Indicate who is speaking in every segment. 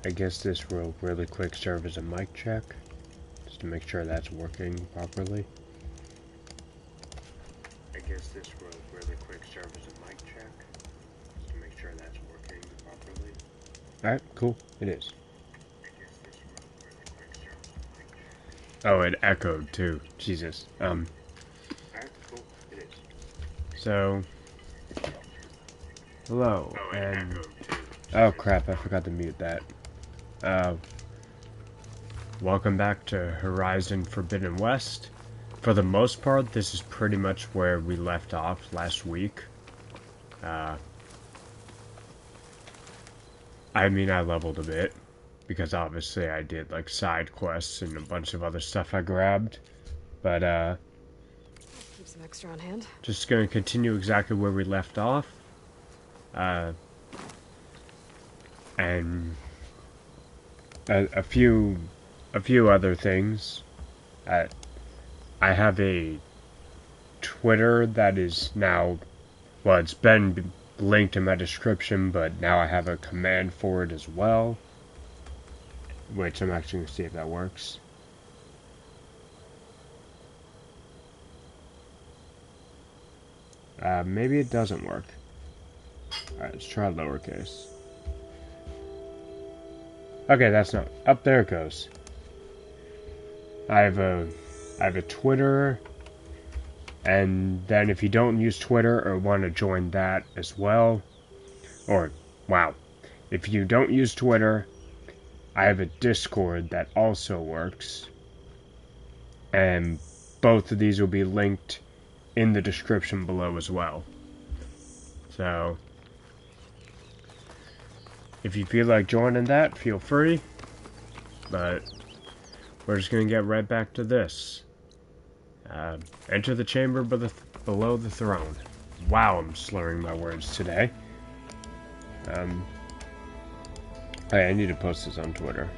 Speaker 1: I guess this will really quick serve as a mic check, just to make sure that's working properly. I guess this will really quick serve as a mic check, just to make sure that's working properly. Alright, cool. It is. I guess this will really quick serve as a mic check. Oh, it echoed too. Jesus. Alright, cool. It is. So, hello, and... Oh crap, I forgot to mute that. Welcome back to Horizon Forbidden West. For the most part, this is pretty much where we left off last week. I mean, I leveled a bit, because obviously I did, like, side quests and a bunch of other stuff I grabbed. But,
Speaker 2: keep some extra on hand.
Speaker 1: Just gonna continue exactly where we left off. And a few other things. I have a Twitter that is now, well, it's been linked in my description, but now I have a command for it as well, which I'm actually going to see if that works. Maybe it doesn't work. Alright, let's try lowercase. Okay, that's not... Up there it goes. I have a Twitter, and then if you don't use Twitter or want to join that as well, or, wow, if you don't use Twitter, I have a Discord that also works, and both of these will be linked in the description below as well. So, if you feel like joining that, feel free, but we're just going to get right back to this. Enter the chamber below the throne. Wow, I'm slurring my words today. Hey, I need to post this on Twitter.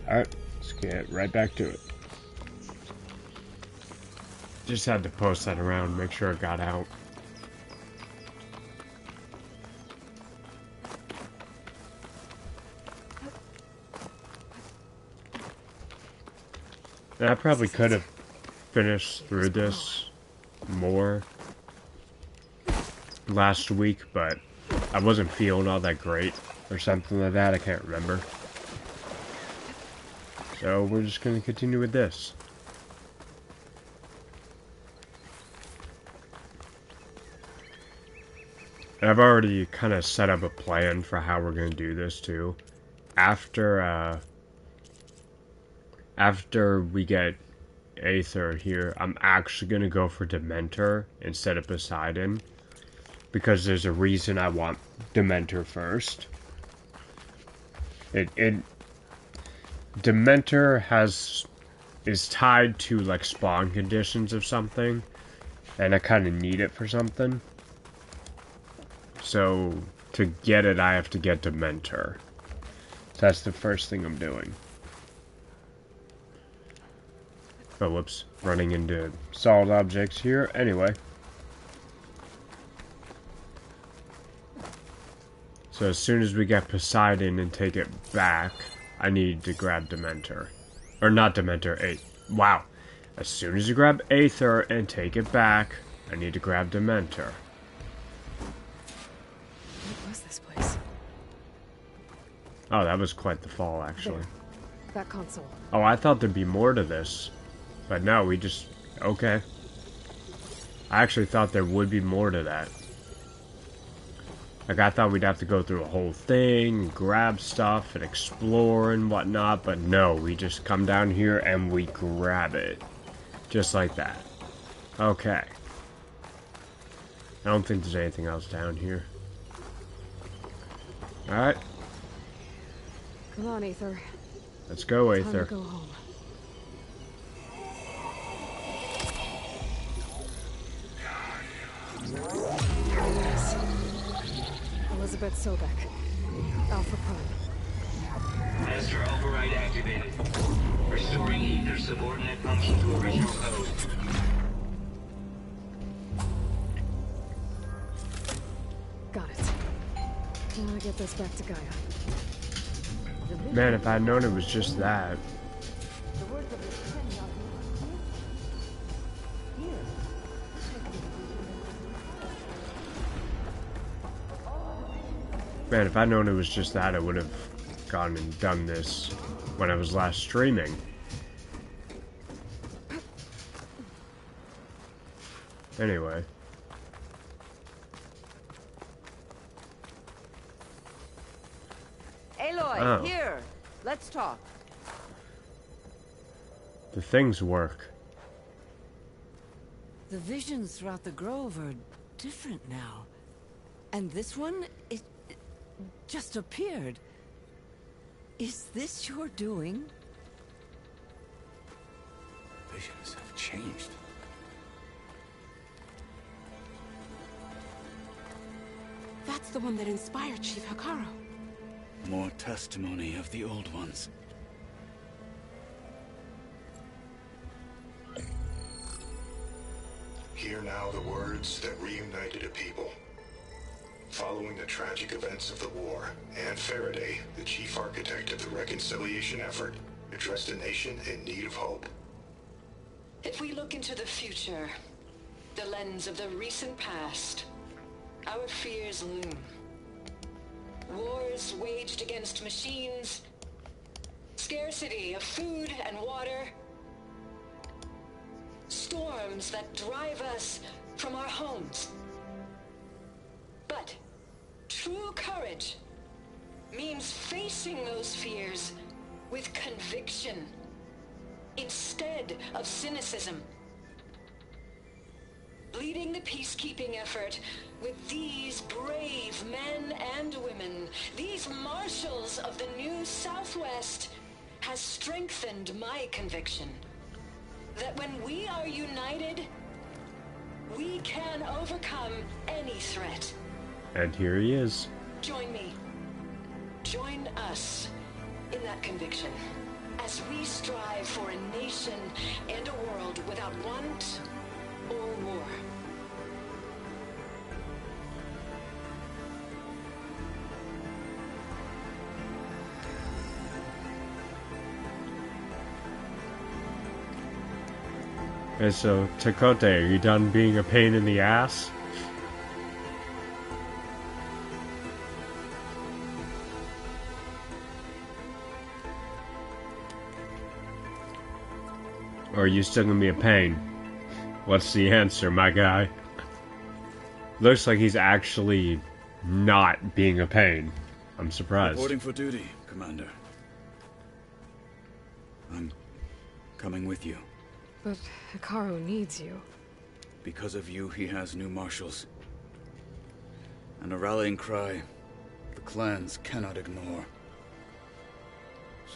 Speaker 1: Alright, let's get right back to it. Just had to post that around, make sure it got out. And I probably could have finished through this more last week, but I wasn't feeling all that great or something like that, I can't remember. So we're just going to continue with this. And I've already kind of set up a plan for how we're going to do this too. After we get Aether here, I'm actually going to go for Dementor instead of Poseidon. Because there's a reason I want Dementor first. Dementor is tied to like spawn conditions of something, and I kind of need it for something. So to get it, I have to get Dementor. So that's the first thing I'm doing. Oh, whoops! Running into solid objects here. Anyway. So as soon as we get Poseidon and take it back, I need to grab Dementor. Or not Dementor, wow. As soon as you grab Aether and take it back, I need to grab Dementor.
Speaker 2: What was this place?
Speaker 1: Oh, that was quite the fall, actually.
Speaker 2: There. That console.
Speaker 1: Oh, I thought there'd be more to this. But no, we just... Okay. I actually thought there would be more to that. Like, I thought we'd have to go through a whole thing, grab stuff, and explore and whatnot, but no, we just come down here and we grab it. Just like that. Okay. I don't think there's anything else down here. Alright.
Speaker 2: Come on, Aether.
Speaker 1: Let's go,
Speaker 2: Time to
Speaker 1: Aether.
Speaker 2: go home. Elizabeth Sobek. Alpha Prime.
Speaker 3: Master override activated. Restoring Aether's subordinate function to original code.
Speaker 2: Got it. Now I get this back to Gaia.
Speaker 1: Man, if I'd known it was just that. Man, if I'd known it was just that, I would have gone and done this when I was last streaming. Anyway.
Speaker 4: Aloy,
Speaker 1: Oh.
Speaker 4: here. Let's talk.
Speaker 1: The things work.
Speaker 4: The visions throughout the grove are different now. And this one, it just appeared. Is this your doing?
Speaker 5: Visions have changed.
Speaker 6: That's the one that inspired Chief Hikaru.
Speaker 5: More testimony of the old ones.
Speaker 7: Hear now the words that reunited a people. Following the tragic events of the war, Anne Faraday, the chief architect of the reconciliation effort, addressed a nation in need of hope.
Speaker 8: If we look into the future, the lens of the recent past, our fears loom. Wars waged against machines, scarcity of food and water, storms that drive us from our homes. But true courage means facing those fears with conviction instead of cynicism. Leading the peacekeeping effort with these brave men and women, these marshals of the new Southwest, has strengthened my conviction that when we are united, we can overcome any threat.
Speaker 1: And here he is.
Speaker 8: Join me. Join us in that conviction as we strive for a nation and a world without want or war.
Speaker 1: Okay, so, Takote, are you done being a pain in the ass? Or are you still gonna be a pain? What's the answer, my guy? Looks like he's actually not being a pain. I'm surprised.
Speaker 5: Reporting for duty, Commander. I'm coming with you.
Speaker 2: But Hikaru needs you.
Speaker 5: Because of you, he has new marshals. And a rallying cry the clans cannot ignore.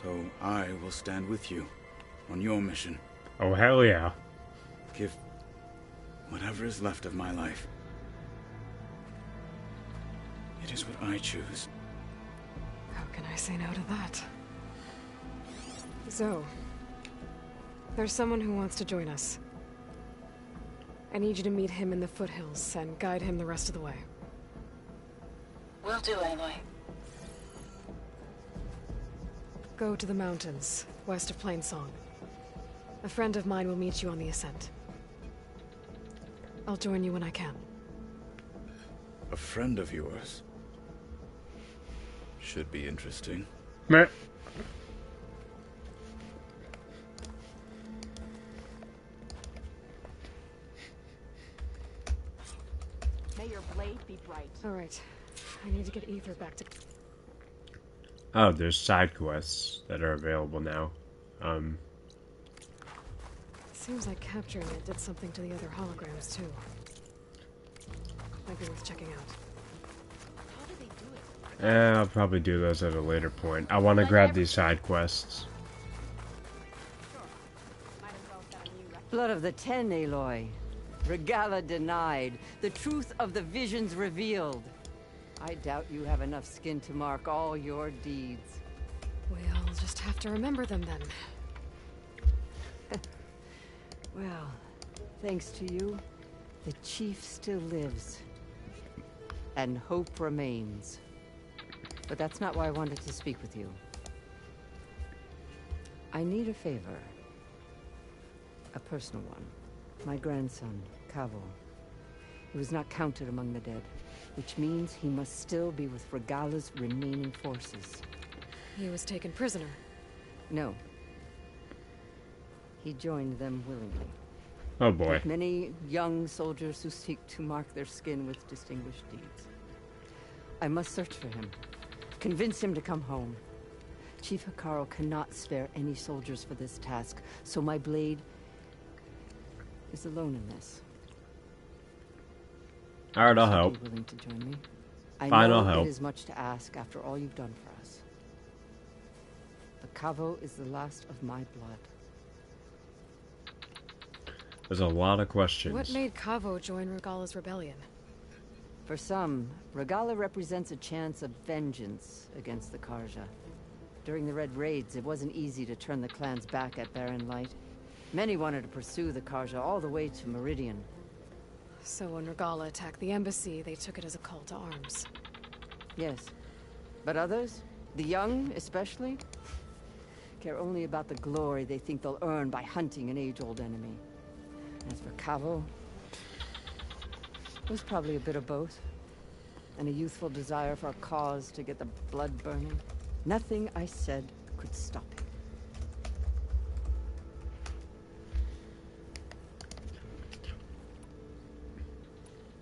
Speaker 5: So I will stand with you on your mission.
Speaker 1: Oh, hell yeah.
Speaker 5: Give whatever is left of my life. It is what I choose.
Speaker 2: How can I say no to that? Zoe, there's someone who wants to join us. I need you to meet him in the foothills and guide him the rest of the way.
Speaker 8: Will do, Aloy.
Speaker 2: Go to the mountains, west of Plainsong. A friend of mine will meet you on the ascent. I'll join you when I can.
Speaker 5: A friend of yours? Should be interesting.
Speaker 1: Meh.
Speaker 6: May your blade be bright.
Speaker 2: Alright, I need to get Ether back to...
Speaker 1: Oh, there's side quests that are available now.
Speaker 2: Seems like capturing it did something to the other holograms, too. Might be worth checking out.
Speaker 6: How did they do it?
Speaker 1: I'll probably do those at a later point. I want to grab these side quests.
Speaker 4: Blood of the Ten, Aloy. Regala denied. The truth of the visions revealed. I doubt you have enough skin to mark all your deeds.
Speaker 2: We'll just have to remember them then.
Speaker 4: Well, thanks to you, the chief still lives. And hope remains. But that's not why I wanted to speak with you. I need a favor. A personal one. My grandson, Cavo. He was not counted among the dead, which means he must still be with Regala's remaining forces.
Speaker 2: He was taken prisoner.
Speaker 4: No. He joined them willingly.
Speaker 1: Oh boy.
Speaker 4: Like many young soldiers who seek to mark their skin with distinguished deeds. I must search for him. Convince him to come home. Chief Hekarro cannot spare any soldiers for this task, so my blade is alone in this.
Speaker 1: Alright, I'll help.
Speaker 4: Be willing to join me? I
Speaker 1: Fine,
Speaker 4: know
Speaker 1: I'll help.
Speaker 4: it is much to ask after all you've done for us. But Cavo is the last of my blood.
Speaker 1: There's a lot of questions.
Speaker 2: What made Cavo join Regala's rebellion?
Speaker 4: For some, Regala represents a chance of vengeance against the Karja. During the Red Raids, it wasn't easy to turn the clans back at Barren Light. Many wanted to pursue the Karja all the way to Meridian.
Speaker 2: So when Regala attacked the embassy, they took it as a call to arms.
Speaker 4: Yes. But others, the young especially, care only about the glory they think they'll earn by hunting an age-old enemy. As for Cavo, it was probably a bit of both. And a youthful desire for a cause to get the blood burning. Nothing I said could stop him.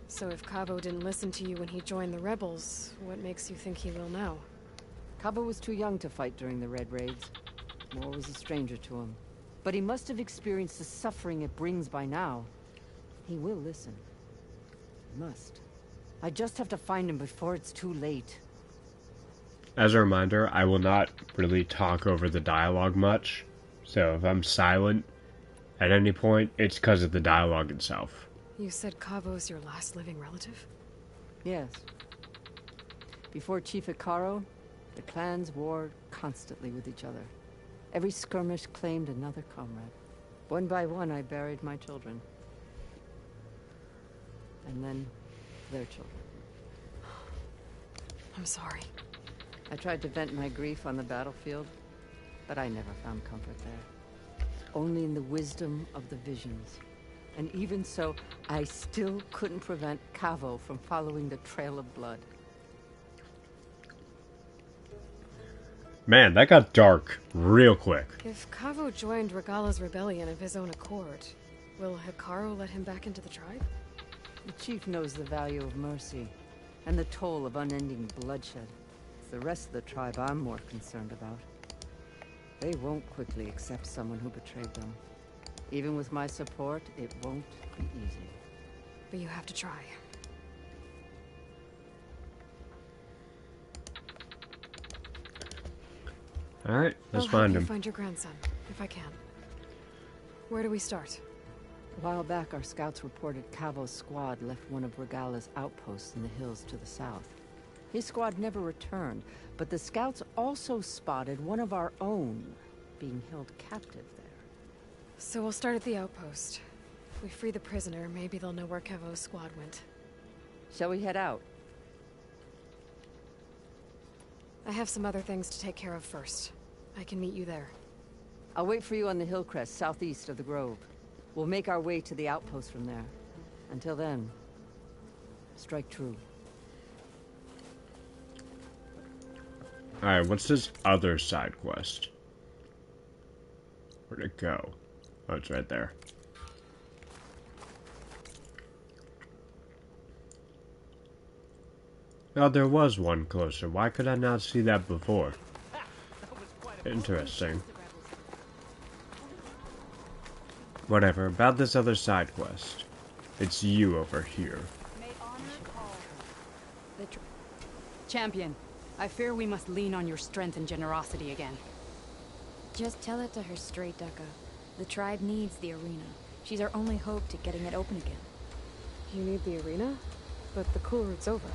Speaker 2: So if Cavo didn't listen to you when he joined the rebels, what makes you think he will now?
Speaker 4: Cabo was too young to fight during the Red Raids. War was a stranger to him. But he must have experienced the suffering it brings by now. He will listen. He must. I just have to find him before it's too late.
Speaker 1: As a reminder, I will not really talk over the dialogue much. So if I'm silent at any point, it's because of the dialogue itself.
Speaker 2: You said Cavo's your last living relative?
Speaker 4: Yes. Before Chief Hekarro, the clans warred constantly with each other. Every skirmish claimed another comrade. One by one, I buried my children. And then, their children.
Speaker 2: I'm sorry.
Speaker 4: I tried to vent my grief on the battlefield, but I never found comfort there. Only in the wisdom of the visions. And even so, I still couldn't prevent Cavo from following the trail of blood.
Speaker 1: Man, that got dark real quick.
Speaker 2: If Cavo joined Regala's rebellion of his own accord, will Hekarro let him back into the tribe?
Speaker 4: The chief knows the value of mercy, and the toll of unending bloodshed. It's the rest of the tribe I'm more concerned about. They won't quickly accept someone who betrayed them. Even with my support, it won't be easy.
Speaker 2: But you have to try.
Speaker 1: Alright, let's
Speaker 2: I'll
Speaker 1: find
Speaker 2: help you
Speaker 1: him.
Speaker 2: find your grandson, if I can. Where do we start?
Speaker 4: A while back, our scouts reported Cavo's squad left one of Regala's outposts in the hills to the south. His squad never returned, but the scouts also spotted one of our own being held captive there.
Speaker 2: So we'll start at the outpost. If we free the prisoner, maybe they'll know where Cavo's squad went.
Speaker 4: Shall we head out?
Speaker 2: I have some other things to take care of first. I can meet you there.
Speaker 4: I'll wait for you on the hill crest southeast of the grove. We'll make our way to the outpost from there. Until then, strike true.
Speaker 1: Alright, what's this other side quest? Where'd it go? Oh, it's right there. Oh, there was one closer. Why could I not see that before? Interesting. Whatever, about this other side quest. It's you over here.
Speaker 6: Champion, I fear we must lean on your strength and generosity again.
Speaker 9: Just tell it to her straight, Ducka. The tribe needs the arena. She's our only hope to getting it open again.
Speaker 2: You need the arena? But the cool route's over.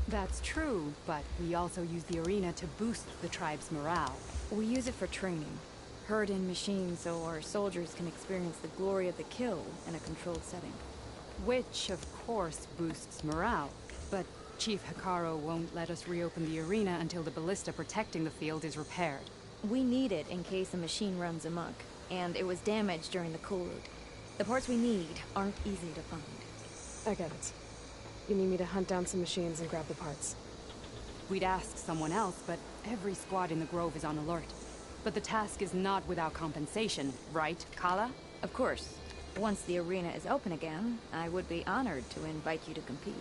Speaker 6: That's true, but we also use the arena to boost the tribe's morale.
Speaker 9: We use it for training. Herd in machines so our soldiers can experience the glory of the kill in a controlled setting.
Speaker 6: Which, of course, boosts morale. But Chief Hikaru won't let us reopen the arena until the ballista protecting the field is repaired.
Speaker 9: We need it in case a machine runs amok, and it was damaged during the cool route. The parts we need aren't easy to find.
Speaker 2: I get it. You need me to hunt down some machines and grab the parts.
Speaker 6: We'd ask someone else, but every squad in the Grove is on alert. But the task is not without compensation, right, Kala?
Speaker 9: Of course. Once the arena is open again, I would be honored to invite you to compete.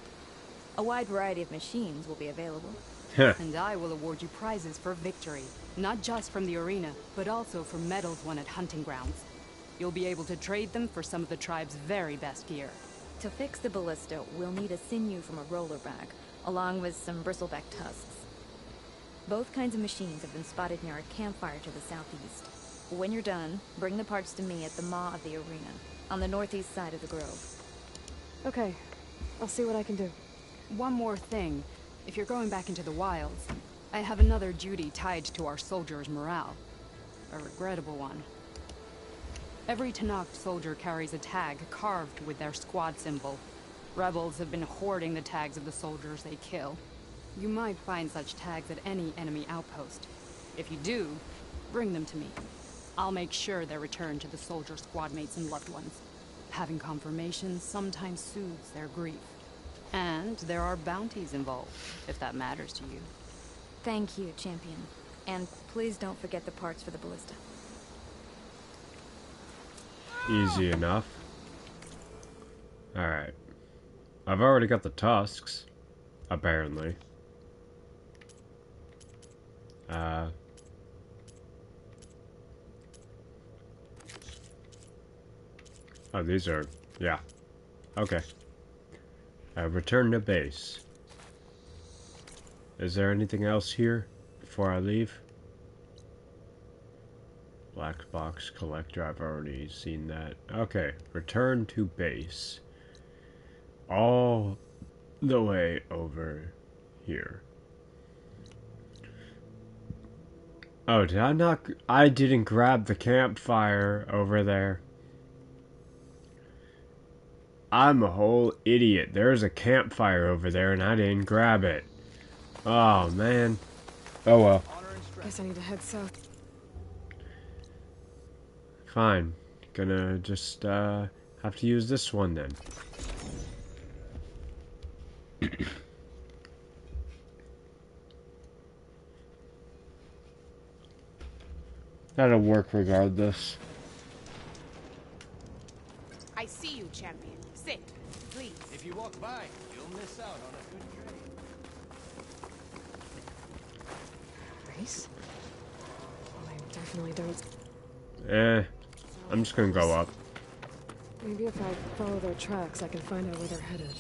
Speaker 9: A wide variety of machines will be available.
Speaker 6: And I will award you prizes for victory. Not just from the arena, but also for medals won at hunting grounds. You'll be able to trade them for some of the tribe's very best gear.
Speaker 9: To fix the ballista, we'll need a sinew from a rollerback, along with some bristleback tusks. Both kinds of machines have been spotted near a campfire to the southeast. When you're done, bring the parts to me at the maw of the arena, on the northeast side of the grove.
Speaker 2: Okay, I'll see what I can do.
Speaker 6: One more thing. If you're going back into the wilds, I have another duty tied to our soldiers' morale. A regrettable one. Every Tenakth soldier carries a tag carved with their squad symbol. Rebels have been hoarding the tags of the soldiers they kill. You might find such tags at any enemy outpost. If you do, bring them to me. I'll make sure they're returned to the soldier squad mates and loved ones. Having confirmation sometimes soothes their grief. And there are bounties involved, if that matters to you.
Speaker 9: Thank you, Champion. And please don't forget the parts for the ballista.
Speaker 1: Easy enough. Alright. I've already got the tusks. Apparently. Oh, these are... yeah. Okay. Return to base. Is there anything else here before I leave? Black box collector, I've already seen that. Okay, return to base. All the way over here. Oh, did I not? I didn't grab the campfire over there. I'm a whole idiot. There's a campfire over there and I didn't grab it. Oh, man. Oh, well.
Speaker 2: Guess I need to head south.
Speaker 1: Fine. Gonna just, have to use this one then. That'll work regardless.
Speaker 10: I see you, champion. Sit, please.
Speaker 11: If you walk by, you'll miss out on a good trade.
Speaker 2: Race? I definitely don't.
Speaker 1: I'm just gonna go up.
Speaker 2: Maybe if I follow their tracks, I can find out where they're headed.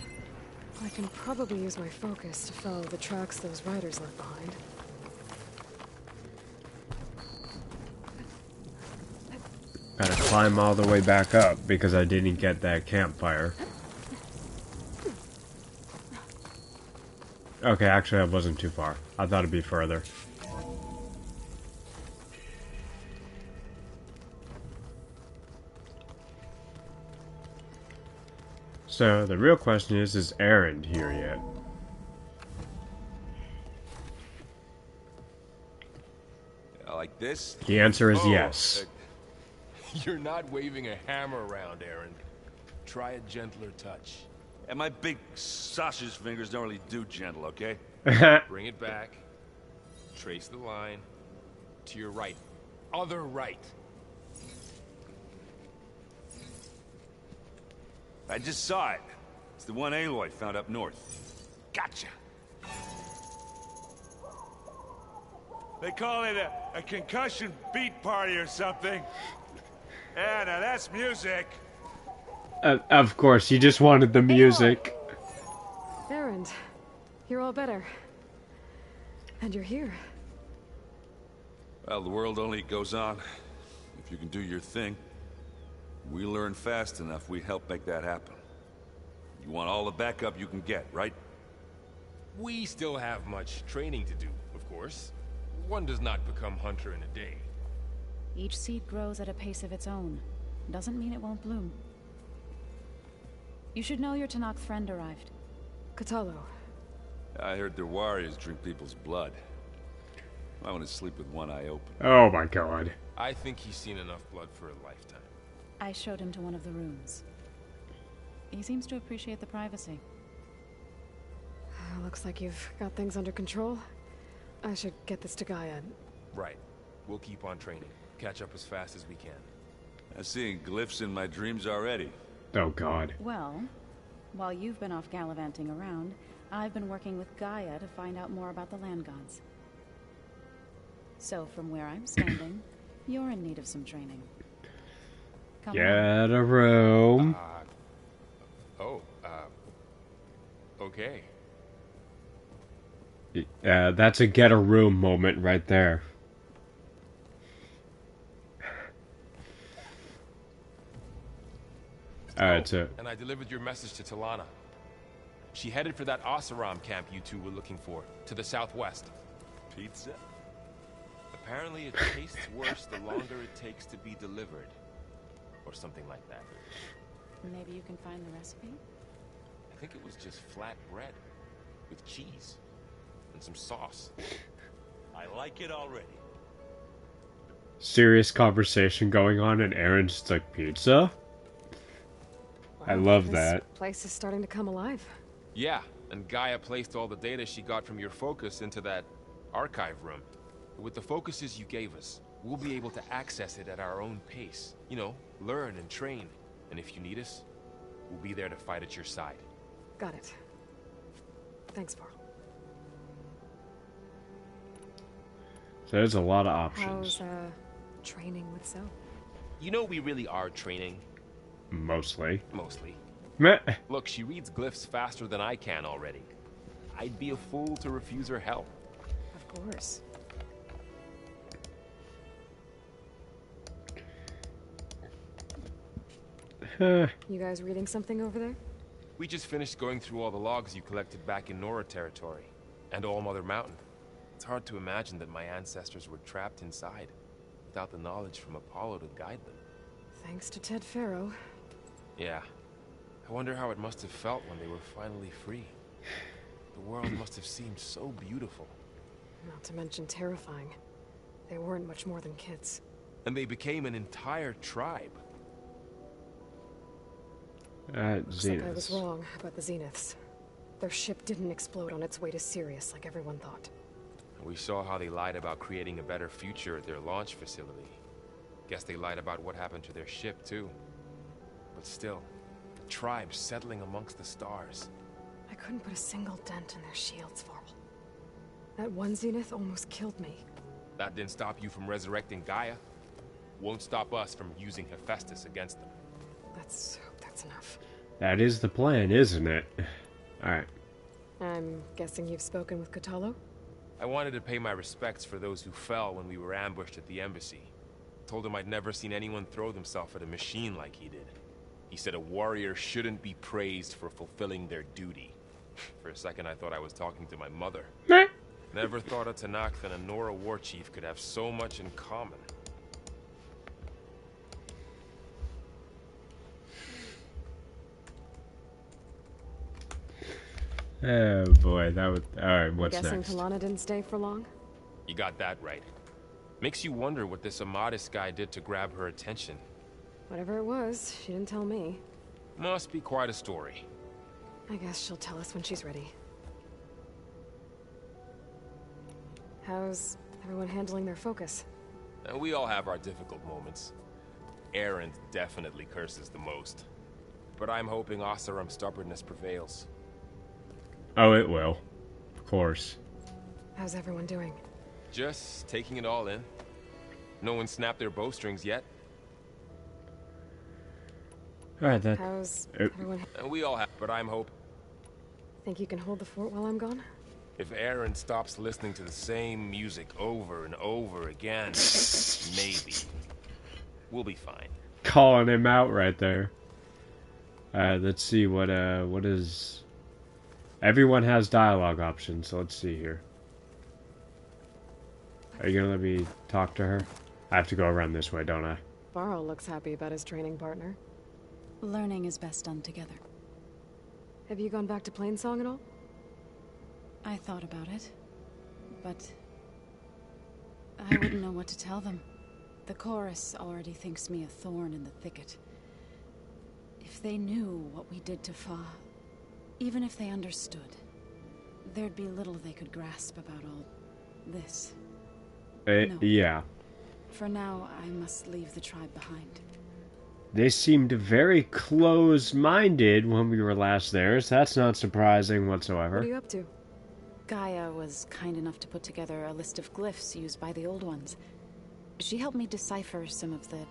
Speaker 2: I can probably use my focus to follow the tracks those riders left behind.
Speaker 1: Gotta climb all the way back up because I didn't get that campfire. Okay, actually I wasn't too far. I thought it'd be further. So, the real question is Aaron here yet?
Speaker 11: Like this?
Speaker 1: The answer is yes.
Speaker 12: You're not waving a hammer around, Aaron. Try a gentler touch.
Speaker 13: And my big sausage fingers don't really do gentle, okay?
Speaker 12: Bring it back. Trace the line. To your right. Other right.
Speaker 13: I just saw it. It's the one Aloy found up north.
Speaker 12: Gotcha.
Speaker 13: They call it a concussion beat party or something. Yeah, now that's music.
Speaker 1: Of course, you just wanted the music.
Speaker 2: Aaron, you're all better. And you're here.
Speaker 13: Well, the world only goes on if you can do your thing.
Speaker 11: We learn fast enough, we help make that happen. You want all the backup you can get, right?
Speaker 12: We still have much training to do, of course. One does not become hunter in a day.
Speaker 6: Each seed grows at a pace of its own. Doesn't mean it won't bloom. You should know your Tanakh friend arrived.
Speaker 2: Katalo.
Speaker 11: I heard their warriors drink people's blood. I want to sleep with one eye open.
Speaker 1: Oh my god.
Speaker 12: I think he's seen enough blood for a lifetime.
Speaker 6: I showed him to one of the rooms. He seems to appreciate the privacy.
Speaker 2: Looks like you've got things under control. I should get this to Gaia.
Speaker 12: Right. We'll keep on training. Catch up as fast as we can.
Speaker 11: I'm seeing glyphs in my dreams already.
Speaker 1: Oh god.
Speaker 6: Well, while you've been off gallivanting around, I've been working with Gaia to find out more about the land gods. So from where I'm standing, you're in need of some training. Come
Speaker 1: Get a room.
Speaker 12: Okay.
Speaker 1: That's a get a room moment right there. Alright, so...
Speaker 12: And I delivered your message to Talana. She headed for that Oseram camp you two were looking for, to the southwest.
Speaker 11: Pizza?
Speaker 12: Apparently it tastes worse the longer it takes to be delivered. Or something like that.
Speaker 6: Maybe you can find the recipe?
Speaker 12: I think it was just flat bread. With cheese. And some sauce.
Speaker 11: I like it already.
Speaker 1: Serious conversation going on and Aaron's just like, pizza? I love that.
Speaker 2: This place is starting to come alive.
Speaker 12: Yeah, and Gaia placed all the data she got from your focus into that archive room. With the focuses you gave us, we'll be able to access it at our own pace. You know, learn and train. And if you need us, we'll be there to fight at your side.
Speaker 2: Got it. Thanks, Varl.
Speaker 1: So there's a lot of options.
Speaker 2: How's, training with Zoe?
Speaker 12: You know we really are training.
Speaker 1: Mostly.
Speaker 12: Mostly.
Speaker 1: Meh.
Speaker 12: Look, she reads glyphs faster than I can already. I'd be a fool to refuse her help.
Speaker 2: Of course. You guys reading something over there?
Speaker 12: We just finished going through all the logs you collected back in Nora territory. And All Mother Mountain. It's hard to imagine that my ancestors were trapped inside, without the knowledge from Apollo to guide them.
Speaker 2: Thanks to Ted Faro.
Speaker 12: Yeah. I wonder how it must have felt when they were finally free. The world must have seemed so beautiful.
Speaker 2: Not to mention terrifying. They weren't much more than kids.
Speaker 12: And they became an entire tribe.
Speaker 2: Looks like I was wrong about the Zeniths. Their ship didn't explode on its way to Sirius like everyone thought.
Speaker 12: We saw how they lied about creating a better future at their launch facility. Guess they lied about what happened to their ship, too. But still, the tribe settling amongst the stars.
Speaker 2: I couldn't put a single dent in their shields, Varl. That one Zenith almost killed me.
Speaker 12: That didn't stop you from resurrecting Gaia. Won't stop us from using Hephaestus against them.
Speaker 2: That's enough.
Speaker 1: That is the plan, isn't it? Alright.
Speaker 2: I'm guessing you've spoken with Katalo?
Speaker 12: I wanted to pay my respects for those who fell when we were ambushed at the embassy. Told him I'd never seen anyone throw themselves at a machine like he did. He said a warrior shouldn't be praised for fulfilling their duty. For a second I thought I was talking to my mother. Never thought a Tanakh and a Nora war chief could have so much in common.
Speaker 1: Oh boy, that was... Alright, what's
Speaker 2: next? I'm
Speaker 1: next?
Speaker 2: guessing Talana didn't stay for long?
Speaker 12: You got that right. Makes you wonder what this Amadis guy did to grab her attention.
Speaker 2: Whatever it was, she didn't tell me.
Speaker 12: Must be quite a story.
Speaker 2: I guess she'll tell us when she's ready. How's everyone handling their focus?
Speaker 12: And we all have our difficult moments. Erend definitely curses the most. But I'm hoping Oseram's stubbornness prevails.
Speaker 1: Oh, it will. Of course.
Speaker 2: How's everyone doing?
Speaker 12: Just taking it all in. No one snapped their bowstrings yet.
Speaker 1: Alright, that...
Speaker 2: How's everyone...
Speaker 12: And we all have, but I'm hoping...
Speaker 2: Think you can hold the fort while I'm gone?
Speaker 12: If Erend stops listening to the same music over and over again, maybe. We'll be fine.
Speaker 1: calling him out right there. Let's see what is... Everyone has dialogue options, so let's see here. Are you gonna let me talk to her? I have to go around this way, don't I?
Speaker 2: Varl looks happy about his training partner.
Speaker 6: Learning is best done together.
Speaker 2: Have you gone back to Plainsong at all?
Speaker 6: I thought about it, but I wouldn't know what to tell them. The chorus already thinks me a thorn in the thicket. If they knew what we did to Fa, even if they understood, there'd be little they could grasp about all this. No.
Speaker 1: Yeah.
Speaker 6: For now, I must leave the tribe behind.
Speaker 1: They seemed very close-minded when we were last there, so that's not surprising whatsoever.
Speaker 2: What are you up to?
Speaker 6: Gaia was kind enough to put together a list of glyphs used by the Old Ones. She helped me decipher some of the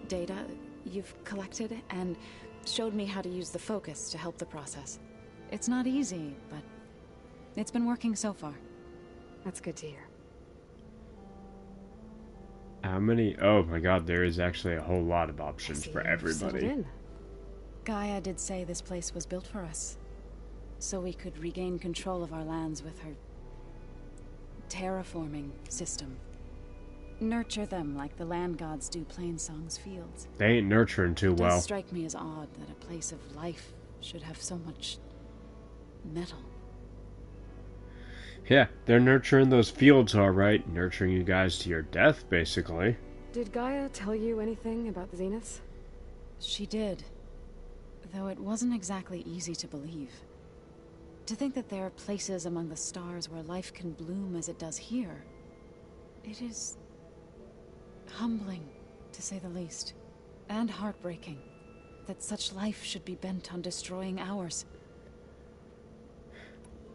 Speaker 6: data you've collected, and showed me how to use the focus to help the process. It's not easy, but it's been working so far.
Speaker 2: That's good to hear.
Speaker 1: How many? Oh my god, there is actually a whole lot of options for everybody.
Speaker 6: Gaia did say this place was built for us, so we could regain control of our lands with her terraforming system. Nurture them like the land gods do Plainsong's fields.
Speaker 1: They ain't nurturing too well.
Speaker 6: It does strike me as odd that a place of life should have so much metal.
Speaker 1: Yeah, they're nurturing those fields all right, nurturing you guys to your death, basically.
Speaker 2: Did Gaia tell you anything about the Zeniths?
Speaker 6: She did, though it wasn't exactly easy to believe. To think that there are places among the stars where life can bloom as it does here, it is humbling, to say the least, and heartbreaking that such life should be bent on destroying ours.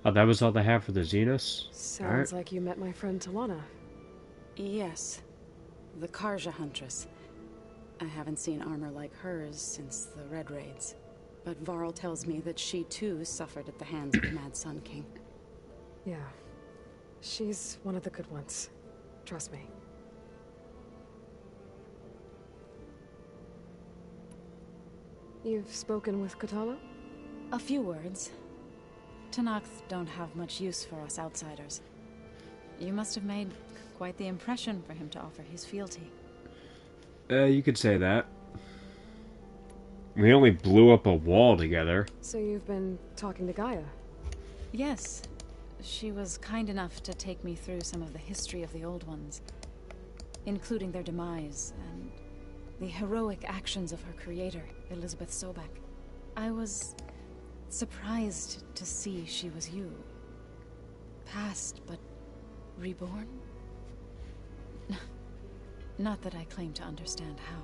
Speaker 1: Oh, that was all they have for the Zeniths?
Speaker 2: Sounds like you met my friend Talana.
Speaker 6: Yes, the Karja Huntress. I haven't seen armor like hers since the Red Raids, but Varl tells me that she too suffered at the hands of the Mad Sun King.
Speaker 2: Yeah, she's one of the good ones. Trust me. You've spoken with Kotallo?
Speaker 6: A few words. Tenakth don't have much use for us outsiders. You must have made quite the impression for him to offer his fealty.
Speaker 1: You could say that. We only blew up a wall together.
Speaker 2: So you've been talking to Gaia?
Speaker 6: Yes. She was kind enough to take me through some of the history of the Old Ones, including their demise and the heroic actions of her creator, Elizabeth Sobek. I was surprised to see she was you. Past, but reborn? Not that I claim to understand how.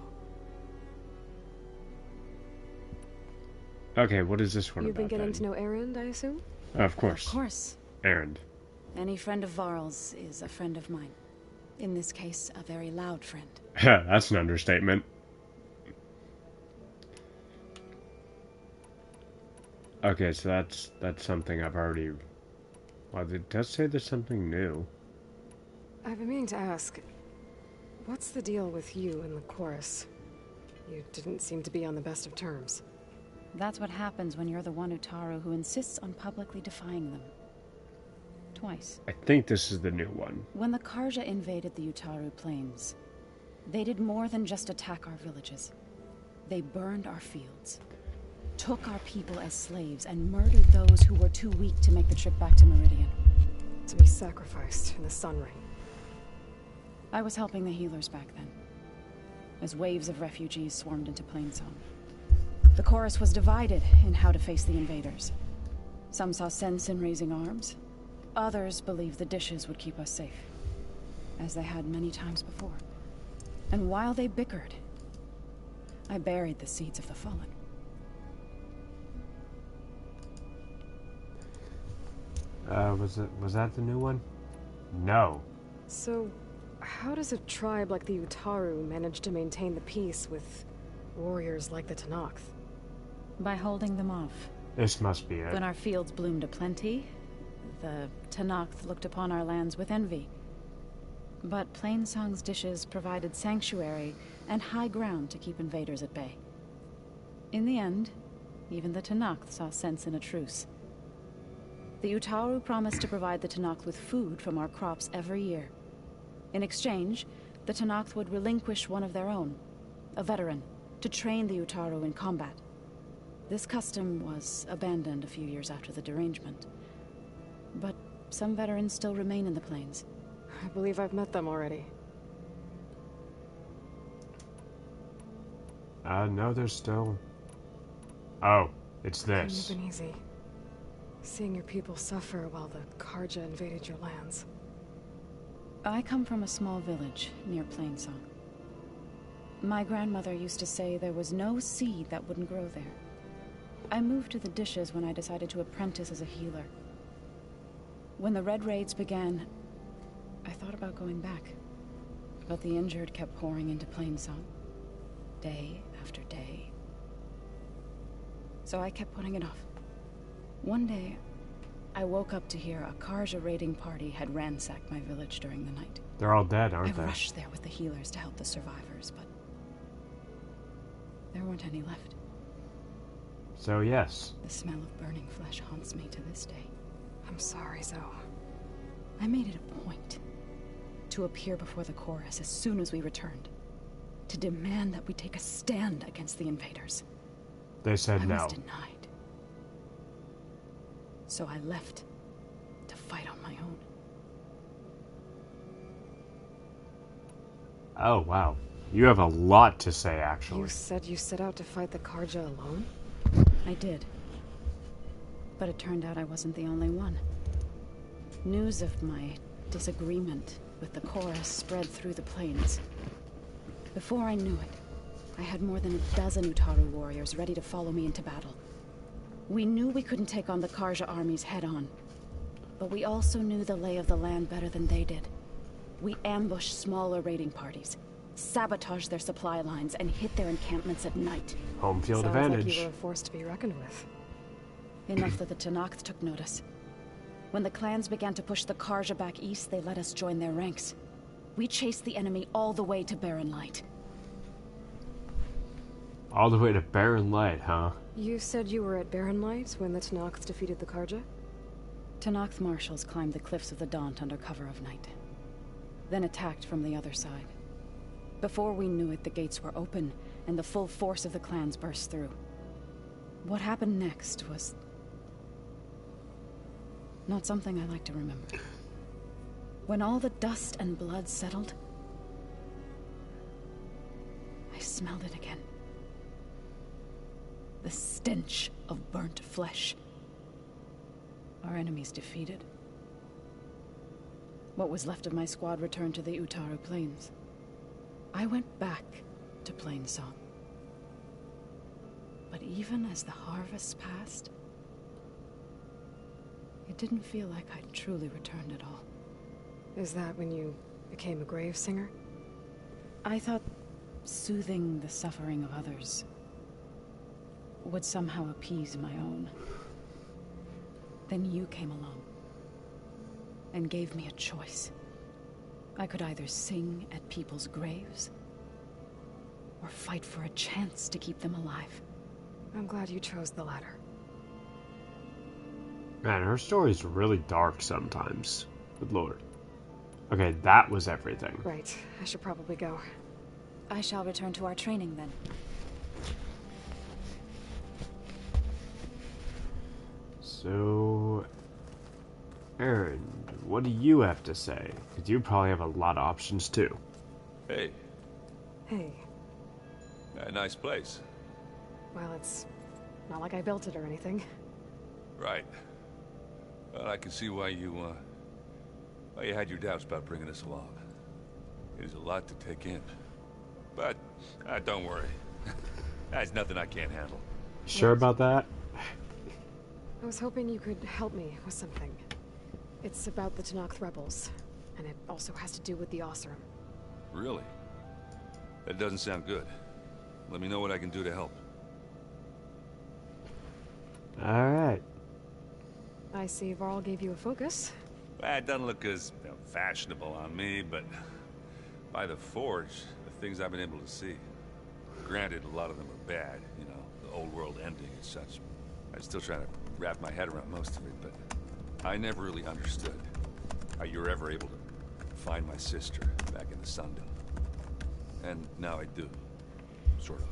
Speaker 1: Okay, what is this one
Speaker 2: You've
Speaker 1: about,
Speaker 2: been getting
Speaker 1: then?
Speaker 2: to know Erend, I assume?
Speaker 1: Of course.
Speaker 6: Of course.
Speaker 1: Erend.
Speaker 6: Any friend of Varl's is a friend of mine. In this case, a very loud friend.
Speaker 1: That's an understatement. Okay, so that's something I've already... Well, it does say there's something new.
Speaker 2: I've been meaning to ask, what's the deal with you and the chorus? You didn't seem to be on the best of terms.
Speaker 6: That's what happens when you're the one Utaru who insists on publicly defying them. Twice.
Speaker 1: I think this is the new one.
Speaker 6: When the Karja invaded the Utaru plains, they did more than just attack our villages. They burned our fields, took our people as slaves, and murdered those who were too weak to make the trip back to Meridian.
Speaker 2: To be sacrificed in the Sun Ring.
Speaker 6: I was helping the healers back then, as waves of refugees swarmed into Plainsong. The chorus was divided in how to face the invaders. Some saw sense in raising arms. Others believed the dishes would keep us safe, as they had many times before. And while they bickered, I buried the seeds of the fallen.
Speaker 1: Was that the new one? No.
Speaker 2: So, how does a tribe like the Utaru manage to maintain the peace with warriors like the Tenakth?
Speaker 6: By holding them off.
Speaker 1: This must be it.
Speaker 6: When our fields bloomed aplenty, the Tenakth looked upon our lands with envy. But Plainsong's dishes provided sanctuary
Speaker 14: and high ground to keep invaders at bay. In the end, even the Tenakth saw sense in a truce. The Utaru promised to provide the Tenakth with food from our crops every year. In exchange, the Tenakth would relinquish one of their own, a veteran, to train the Utaru in combat. This custom was abandoned a few years after the derangement. But some veterans still remain in the plains.
Speaker 2: I believe I've met them already.
Speaker 1: No, there's still... Oh, it's this.
Speaker 2: Couldn't have been easy. Seeing your people suffer while the Karja invaded your lands.
Speaker 14: I come from a small village near Plainsong. My grandmother used to say there was no seed that wouldn't grow there. I moved to the dishes when I decided to apprentice as a healer. When the Red Raids began, I thought about going back. But the injured kept pouring into Plainsong, day after day. So I kept putting it off. One day, I woke up to hear a Karja raiding party had ransacked my village during the night.
Speaker 1: They're all dead, aren't they?
Speaker 14: I rushed there with the healers to help the survivors, but there weren't any left.
Speaker 1: So yes.
Speaker 14: The smell of burning flesh haunts me to this day.
Speaker 2: I'm sorry, Zoe.
Speaker 14: I made it a point to appear before the chorus as soon as we returned, to demand that we take a stand against the invaders.
Speaker 1: They said no.
Speaker 14: I was denied. So I left to fight on my own.
Speaker 1: Oh, wow. You have a lot to say, actually.
Speaker 2: You said you set out to fight the Karja alone?
Speaker 14: I did. But it turned out I wasn't the only one. News of my disagreement with the chorus spread through the plains. Before I knew it, I had more than a dozen Utaru warriors ready to follow me into battle. We knew we couldn't take on the Karja armies head-on, but we also knew the lay of the land better than they did. We ambushed smaller raiding parties, sabotaged their supply lines, and hit their encampments at night.
Speaker 1: Home field
Speaker 2: Sounds
Speaker 1: advantage.
Speaker 2: Like you were a force to be reckoned with.
Speaker 14: Enough that the Tenakth took notice. When the clans began to push the Karja back east, they let us join their ranks. We chased the enemy all the way to Barren Light.
Speaker 1: All the way to Barren Light, huh?
Speaker 2: You said you were at Barren Light when the Tenakth defeated the Karja?
Speaker 14: Tenakth marshals climbed the cliffs of the Daunt under cover of night, then attacked from the other side. Before we knew it, the gates were open, and the full force of the clans burst through. What happened next was not something I like to remember. When all the dust and blood settled, I smelled it again. The stench of burnt flesh. Our enemies defeated. What was left of my squad returned to the Utaru Plains. I went back to Plainsong. But even as the harvest passed, it didn't feel like I'd truly returned at all.
Speaker 2: Is that when you became a grave singer?
Speaker 14: I thought soothing the suffering of others would somehow appease my own. Then you came along and gave me a choice. I could either sing at people's graves or fight for a chance to keep them alive.
Speaker 2: I'm glad you chose the latter.
Speaker 1: Man, her story's really dark sometimes. Good lord. Okay, that was everything.
Speaker 2: Right. I should probably go.
Speaker 14: I shall return to our training then.
Speaker 1: So, Aaron, what do you have to say? Because you probably have a lot of options too.
Speaker 11: Hey.
Speaker 2: Hey.
Speaker 11: A nice place.
Speaker 2: Well, it's not like I built it or anything.
Speaker 11: Right. Well, I can see why you had your doubts about bringing us along. It is a lot to take in. But, don't worry. That's nothing I can't handle.
Speaker 1: Sure about that?
Speaker 2: I was hoping you could help me with something. It's about the Tenakth rebels, and it also has to do with the Oseram.
Speaker 11: Really? That doesn't sound good. Let me know what I can do to help.
Speaker 1: Alright.
Speaker 2: I see Varl gave you a focus.
Speaker 11: It doesn't look as fashionable on me, but by the Forge, the things I've been able to see. Granted, a lot of them are bad, you know, the old world ending and such. I'm still trying to wrap my head around most of it, but I never really understood how you were ever able to find my sister back in the Sundom. And now I do, sort of.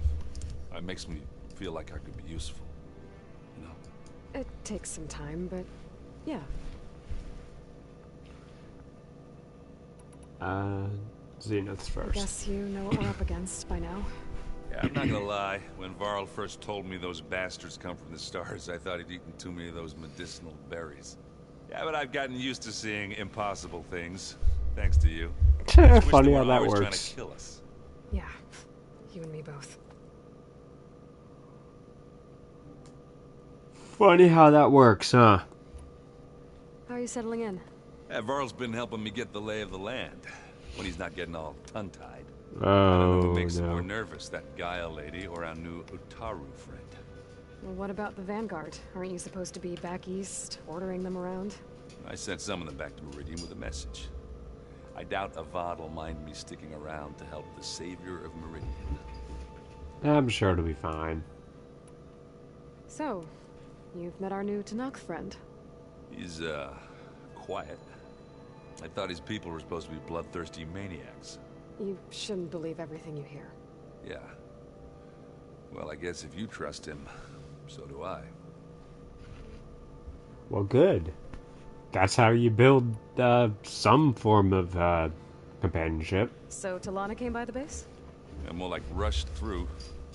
Speaker 11: It makes me feel like I could be useful, you know?
Speaker 2: It takes some time, but yeah.
Speaker 1: Zenith's first.
Speaker 2: I guess you know what we're up against by now.
Speaker 11: Yeah, I'm not gonna lie. When Varl first told me those bastards come from the stars, I thought he'd eaten too many of those medicinal berries. Yeah, but I've gotten used to seeing impossible things, thanks to you.
Speaker 1: Funny how that works.
Speaker 11: Trying to kill us.
Speaker 2: Yeah, you and me both.
Speaker 1: Funny how that works, huh?
Speaker 2: How are you settling in?
Speaker 11: Yeah, Varl's been helping me get the lay of the land, when he's not getting all tongue-tied.
Speaker 1: Oh,
Speaker 11: I don't know who makes
Speaker 1: no.
Speaker 11: him more nervous, that Gaia lady or our new Utaru friend.
Speaker 2: Well, what about the Vanguard? Aren't you supposed to be back east, ordering them around?
Speaker 11: I sent some of them back to Meridian with a message. I doubt Avad will mind me sticking around to help the savior of Meridian.
Speaker 1: I'm sure it'll be fine.
Speaker 2: So, you've met our new Tanakh friend.
Speaker 11: He's, quiet. I thought his people were supposed to be bloodthirsty maniacs.
Speaker 2: You shouldn't believe everything you hear.
Speaker 11: Yeah. Well, I guess if you trust him, so do I.
Speaker 1: Well, good. That's how you build some form of companionship.
Speaker 2: So Talana came by the base?
Speaker 11: I'm more like rushed through.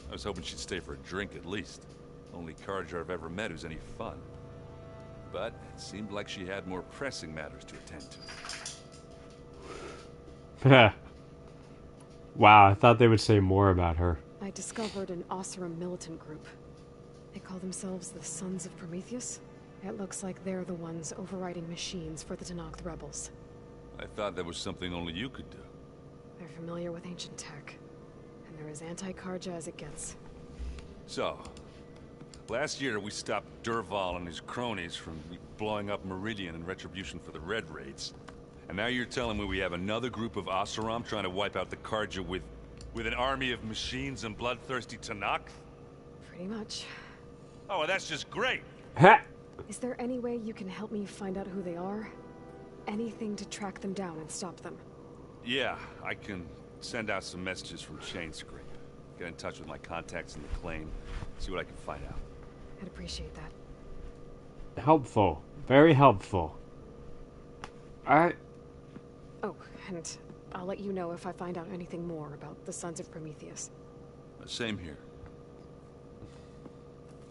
Speaker 11: I was hoping she'd stay for a drink at least. Only Carja I've ever met who's any fun. But it seemed like she had more pressing matters to attend to.
Speaker 1: Wow, I thought they would say more about her.
Speaker 2: I discovered an Oseram militant group. They call themselves the Sons of Prometheus. It looks like they're the ones overriding machines for the Tanakh rebels.
Speaker 11: I thought that was something only you could do.
Speaker 2: They're familiar with ancient tech, and they're as anti-Carja as it gets.
Speaker 11: So, last year we stopped Durval and his cronies from blowing up Meridian in retribution for the Red Raids. And now you're telling me we have another group of Oseram trying to wipe out the Carja with an army of machines and bloodthirsty Tanakh?
Speaker 2: Pretty much.
Speaker 11: Oh, well, that's just great!
Speaker 2: Is there any way you can help me find out who they are? Anything to track them down and stop them?
Speaker 11: Yeah, I can send out some messages from Chainscrape. Get in touch with my contacts in the claim, see what I can find out.
Speaker 2: I'd appreciate that.
Speaker 1: Helpful. Very helpful. Alright.
Speaker 2: Oh, and I'll let you know if I find out anything more about the Sons of Prometheus.
Speaker 11: Same here.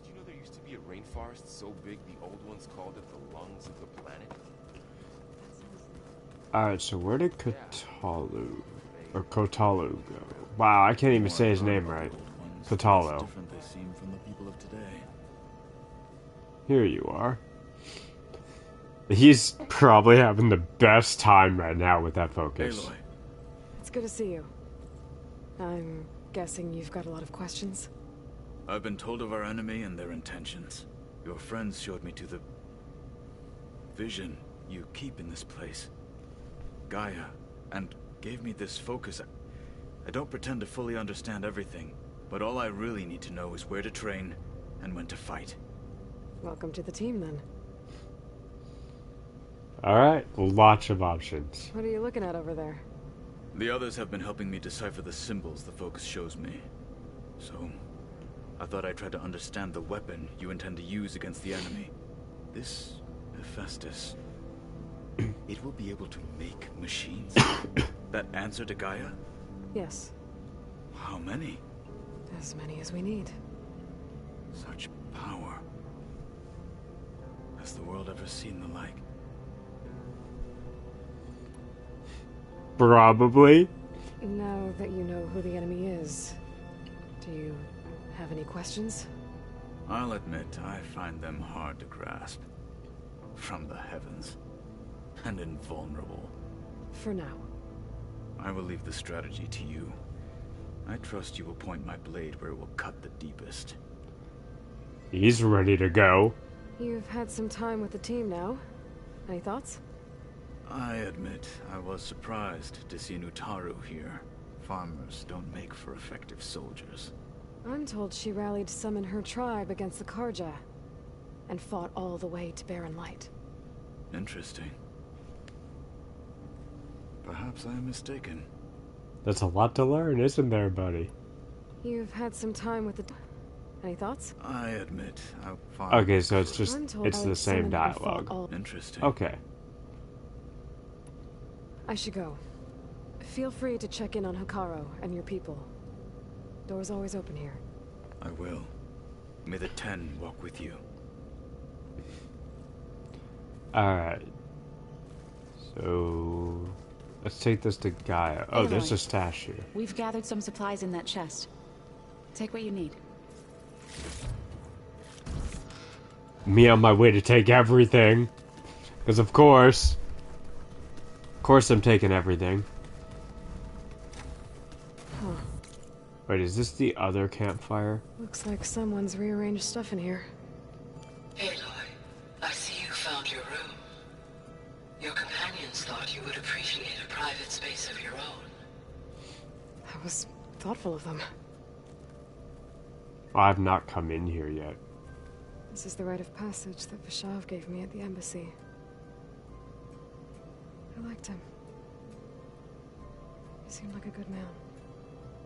Speaker 12: Did you know there used to be a rainforest so big the old ones called it the lungs of the planet?
Speaker 1: Alright, so where did Kotalu or Kotalu go? Wow, I can't even say his name right. Kotalu.
Speaker 5: Different they seem from the people of today.
Speaker 1: Here you are. He's probably having the best time right now with that focus.
Speaker 5: Aloy.
Speaker 2: It's good to see you. I'm guessing you've got a lot of questions?
Speaker 5: I've been told of our enemy and their intentions. Your friends showed me to the vision you keep in this place. Gaia, and gave me this focus. I don't pretend to fully understand everything, but all I really need to know is where to train and when to fight.
Speaker 2: Welcome to the team, then.
Speaker 1: Alright, lots of options.
Speaker 2: What are you looking at over there?
Speaker 5: The others have been helping me decipher the symbols the focus shows me. So, I thought I'd try to understand the weapon you intend to use against the enemy. This Hephaestus. It will be able to make machines? That answer to Gaia?
Speaker 2: Yes.
Speaker 5: How many?
Speaker 2: As many as we need.
Speaker 5: Such power. Has the world ever seen the like?
Speaker 1: Probably.
Speaker 2: Now that you know who the enemy is, do you have any questions?
Speaker 5: I'll admit, I find them hard to grasp. From the heavens. And invulnerable.
Speaker 2: For now.
Speaker 5: I will leave the strategy to you. I trust you will point my blade where it will cut the deepest.
Speaker 1: He's ready to go.
Speaker 2: You've had some time with the team now. Any thoughts?
Speaker 5: I admit, I was surprised to see an Utaru here. Farmers don't make for effective soldiers.
Speaker 2: I'm told she rallied some in her tribe against the Karja, and fought all the way to Barren Light.
Speaker 5: Interesting. Perhaps I am mistaken.
Speaker 1: That's a lot to learn, isn't there, buddy?
Speaker 2: You've had some time with the... Any thoughts?
Speaker 5: I admit, I'll find...
Speaker 1: Okay, so it's just, it's the same dialogue.
Speaker 5: Interesting.
Speaker 1: Okay.
Speaker 2: I should go. Feel free to check in on Hikaru and your people. Door's always open here.
Speaker 5: I will. May the 10 walk with you.
Speaker 1: Alright. So... let's take this to Gaia. Oh,
Speaker 14: Aloy,
Speaker 1: there's a stash here.
Speaker 14: We've gathered some supplies in that chest. Take what you need.
Speaker 1: Me on my way to take everything. Because of course I'm taking everything.
Speaker 2: Huh.
Speaker 1: Wait, is this the other campfire?
Speaker 2: Looks like someone's rearranged stuff in here.
Speaker 8: Aloy, I see you found your room. Your companions thought you would appreciate a private space of your own.
Speaker 2: That was thoughtful of them.
Speaker 1: I've not come in here yet.
Speaker 2: This is the rite of passage that Vishav gave me at the embassy. I liked him. He seemed like a good man.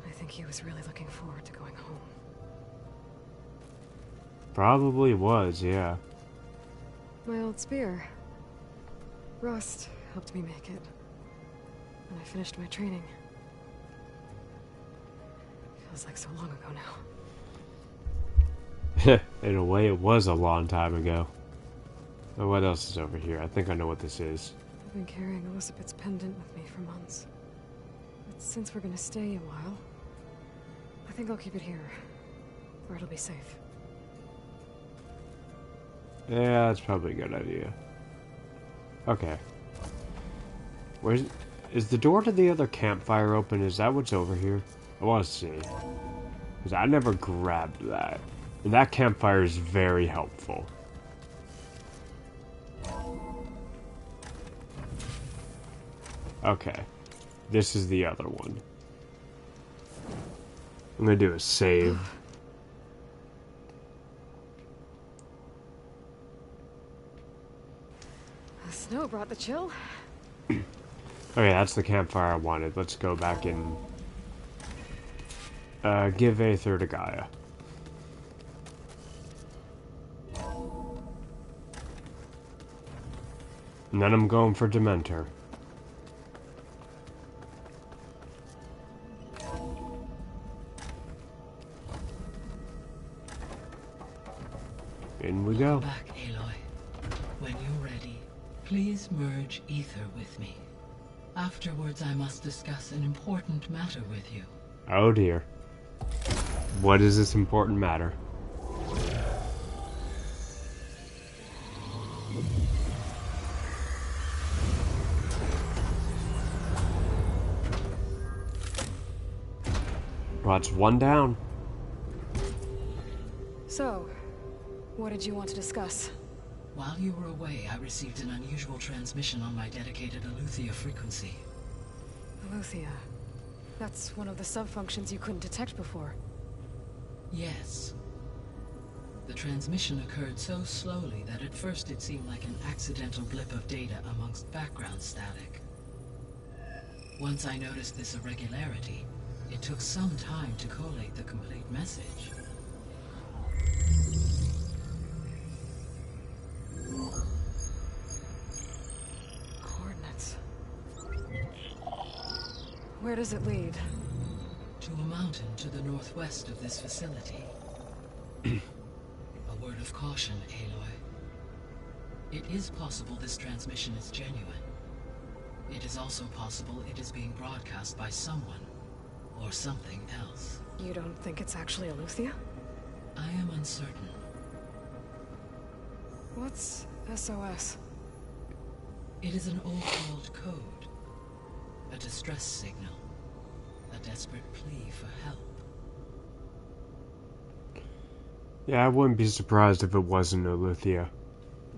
Speaker 2: I think he was really looking forward to going home.
Speaker 1: Probably was, yeah.
Speaker 2: My old spear. Rust helped me make it. And I finished my training. Feels like so long ago now.
Speaker 1: In a way, it was a long time ago. Oh, what else is over here? I think I know what this is.
Speaker 2: I've been carrying Elizabeth's pendant with me for months. But since we're gonna stay a while, I think I'll keep it here, where it'll be safe.
Speaker 1: Yeah, that's probably a good idea. Okay. Is the door to the other campfire open? Is that what's over here? I want to see. Because I never grabbed that. And that campfire is very helpful. Okay. This is the other one. I'm gonna do a save.
Speaker 2: The snow brought the chill.
Speaker 1: Okay, that's the campfire I wanted. Let's go back and give Aether to Gaia. And then I'm going for Dementor. In we go.
Speaker 8: Back, Aloy. When you're ready, please merge ether with me. Afterwards, I must discuss an important matter with you.
Speaker 1: Oh dear. What is this important matter? Well, that's one down.
Speaker 2: So, what did you want to discuss?
Speaker 8: While you were away, I received an unusual transmission on my dedicated Aletheia frequency.
Speaker 2: Aletheia. That's one of the sub-functions you couldn't detect before.
Speaker 8: Yes. The transmission occurred so slowly that at first it seemed like an accidental blip of data amongst background static. Once I noticed this irregularity, it took some time to collate the complete message.
Speaker 2: Coordinates. Where does it lead?
Speaker 8: To a mountain to the northwest of this facility. A word of caution, Aloy. It is possible this transmission is genuine. It is also possible it is being broadcast by someone, or something else.
Speaker 2: You don't think it's actually Aletheia?
Speaker 8: I am uncertain.
Speaker 2: What's SOS?
Speaker 8: It is an old-world code. A distress signal. A desperate plea for help.
Speaker 1: Yeah, I wouldn't be surprised if it wasn't Aletheia.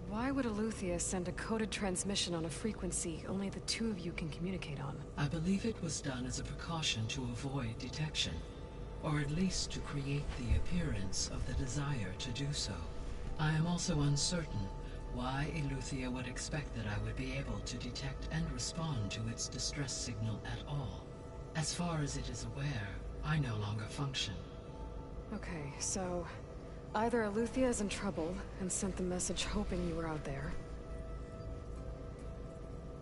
Speaker 2: Why Why would Aletheia send a coded transmission on a frequency only the two of you can communicate on?
Speaker 15: I believe it was done as a precaution to avoid detection, or at least to create the appearance of the desire to do so. I am also uncertain why Aletheia would expect that I would be able to detect and respond to its distress signal at all. As far as it is aware, I no longer function.
Speaker 2: Okay, so either Aletheia is in trouble and sent the message hoping you were out there,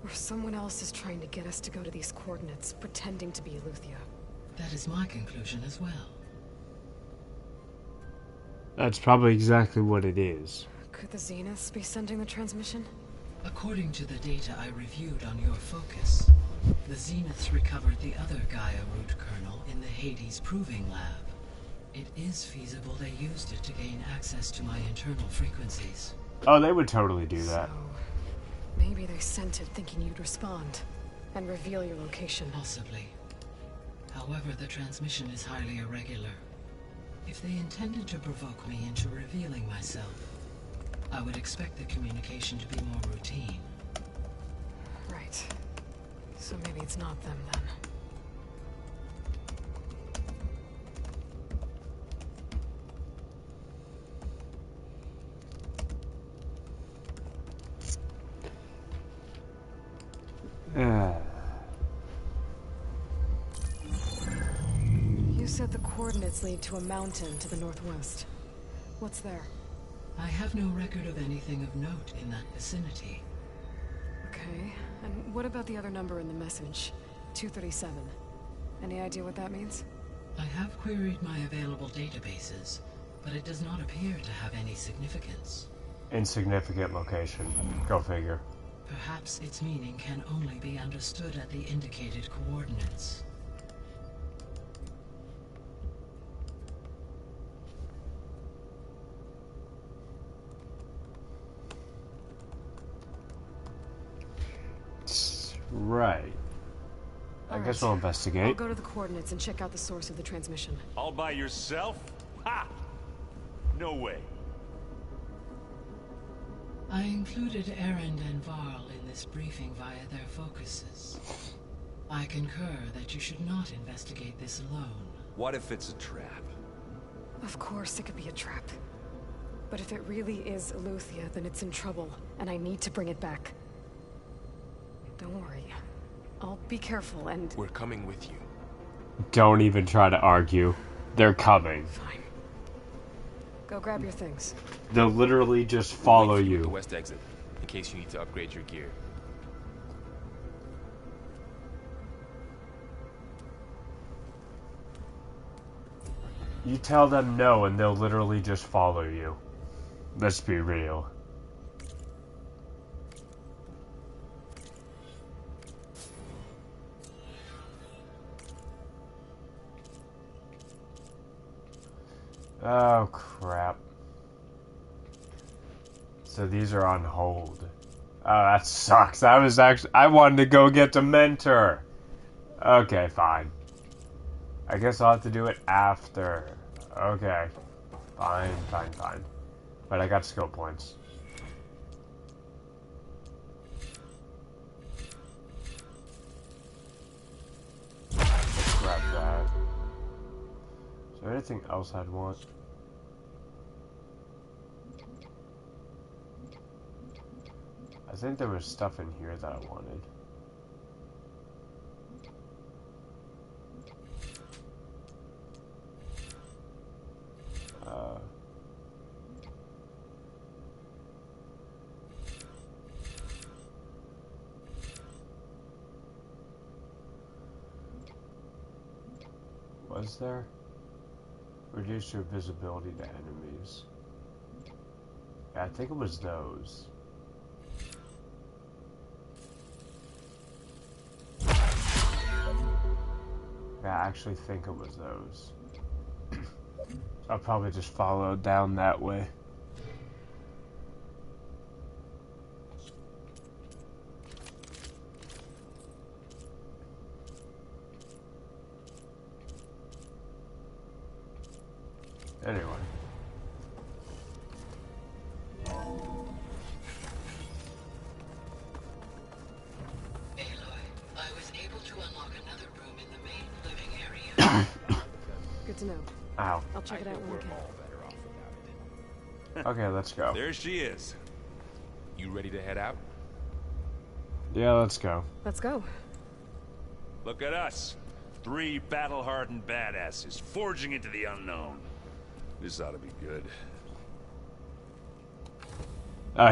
Speaker 2: or someone else is trying to get us to go to these coordinates, pretending to be Aletheia.
Speaker 15: That is my conclusion as well.
Speaker 1: That's probably exactly what it is.
Speaker 2: Could the Zeniths be sending the transmission?
Speaker 15: According to the data I reviewed on your focus, the Zeniths recovered the other Gaia root kernel in the Hades Proving Lab. It is feasible they used it to gain access to my internal frequencies.
Speaker 1: Oh, they would totally do that.
Speaker 2: So, maybe they sent it thinking you'd respond and reveal your location.
Speaker 15: Possibly. However, the transmission is highly irregular. If they intended to provoke me into revealing myself, I would expect the communication to be more routine.
Speaker 2: Right. So maybe it's not them then. You said the coordinates lead to a mountain to the northwest. What's there?
Speaker 15: I have no record of anything of note in that vicinity.
Speaker 2: Okay, and what about the other number in the message? 237. Any idea what that means?
Speaker 15: I have queried my available databases, but it does not appear to have any significance.
Speaker 1: Insignificant location. Go figure.
Speaker 15: Perhaps its meaning can only be understood at the indicated coordinates.
Speaker 1: Right. I guess we'll investigate.
Speaker 2: I'll go to the coordinates and check out the source of the transmission.
Speaker 13: All by yourself? Ha! No way.
Speaker 15: I included Erend and Varl in this briefing via their focuses. I concur that you should not investigate this alone.
Speaker 11: What if it's a trap?
Speaker 2: Of course it could be a trap. But if it really is Aletheia, then it's in trouble, and I need to bring it back. Don't worry. I'll be careful and...
Speaker 12: We're coming with you.
Speaker 1: Don't even try to argue. They're coming.
Speaker 2: Fine. Go grab your things.
Speaker 1: They'll literally just follow
Speaker 12: Wait for
Speaker 1: you.
Speaker 12: The west exit, in case you need to upgrade your gear.
Speaker 1: You tell them no, and they'll literally just follow you. Let's be real. Oh, crap. So these are on hold. Oh, that sucks. I wanted to go get the mentor. Okay, fine. I guess I'll have to do it after. Okay. Fine. But I got skill points. Grab that. Is there anything else I'd want? I think there was stuff in here that I wanted. Was there? Reduce your visibility to enemies. Yeah, I think it was those. Yeah, I actually think it was those. I'll probably just follow down that way. Anyway.
Speaker 2: Good to know.
Speaker 1: Ow.
Speaker 2: I'll check it out when we can.
Speaker 1: Okay, let's go.
Speaker 13: There she is.
Speaker 12: You ready to head out?
Speaker 1: Yeah, let's go.
Speaker 2: Let's go.
Speaker 13: Look at us. 3 battle-hardened badasses forging into the unknown. This ought to be good.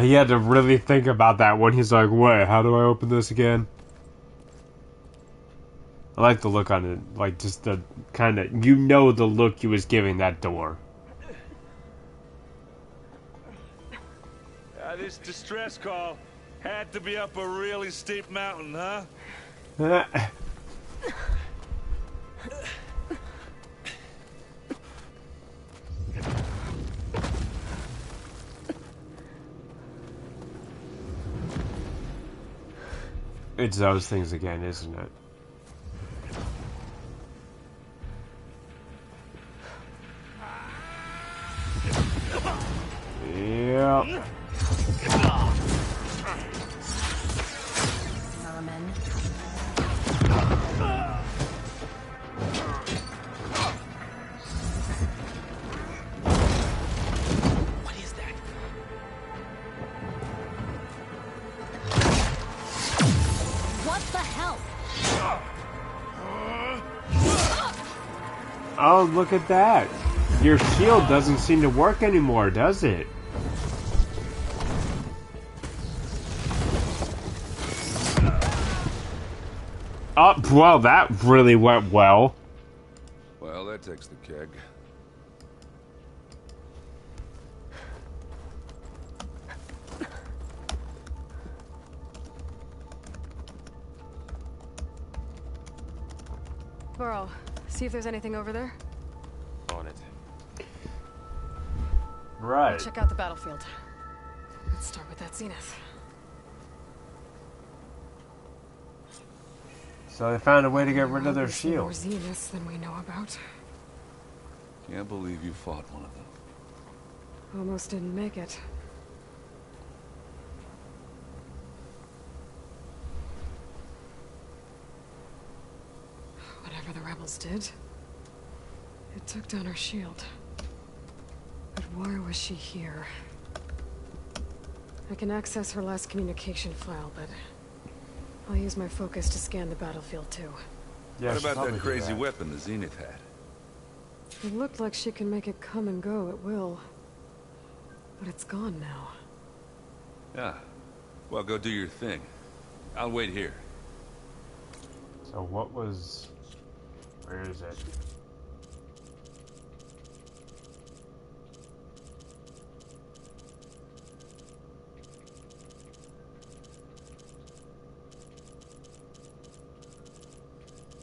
Speaker 1: He had to really think about that when he's like, wait, how do I open this again? I like the look on it, like just the kind of, you know, the look he was giving that door.
Speaker 13: This distress call had to be up a really steep mountain, huh?
Speaker 1: It's those things again, isn't it? Yep.
Speaker 9: Vermin.
Speaker 12: What is that?
Speaker 9: What the hell?
Speaker 1: Oh, look at that. Your shield doesn't seem to work anymore, does it? Oh, well, that really went well.
Speaker 11: Well, that takes the keg.
Speaker 2: Burrow, see if there's anything over there.
Speaker 12: On it.
Speaker 1: Right.
Speaker 2: Check out the battlefield. Let's start with that zenith.
Speaker 1: So they found a way to get rid of their
Speaker 2: Obviously more
Speaker 1: shield.
Speaker 2: zeniths than we know about.
Speaker 11: Can't believe you fought one of them.
Speaker 2: Almost didn't make it. Whatever the rebels did, it took down her shield. But why was she here? I can access her last communication file, but I'll use my focus to scan the battlefield too.
Speaker 1: Yeah,
Speaker 11: what about that crazy weapon the Zenith had?
Speaker 2: It looked like she can make it come and go at will. But it's gone now.
Speaker 11: Yeah. Well, go do your thing. I'll wait here.
Speaker 1: So what was... Where is it?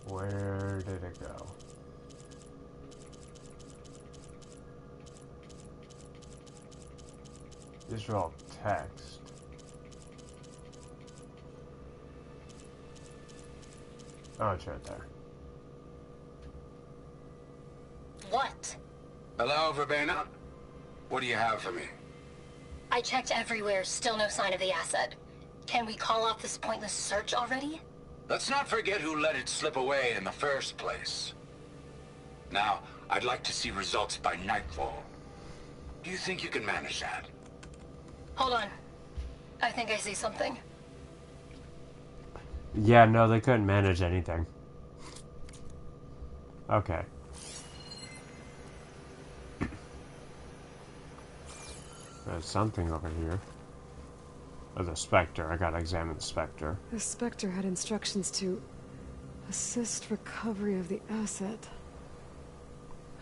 Speaker 1: Where did it go? These are all text. Oh, it's right there.
Speaker 16: What?
Speaker 7: Hello, Verbena? What do you have for me?
Speaker 16: I checked everywhere, still no sign of the asset. Can we call off this pointless search already?
Speaker 7: Let's not forget who let it slip away in the first place. Now, I'd like to see results by nightfall. Do you think you can manage that?
Speaker 16: Hold on. I think I see something.
Speaker 1: Yeah, no, they couldn't manage anything. Okay. There's something over here. Oh, the Spectre. I gotta examine the Spectre.
Speaker 2: The Spectre had instructions to assist recovery of the asset.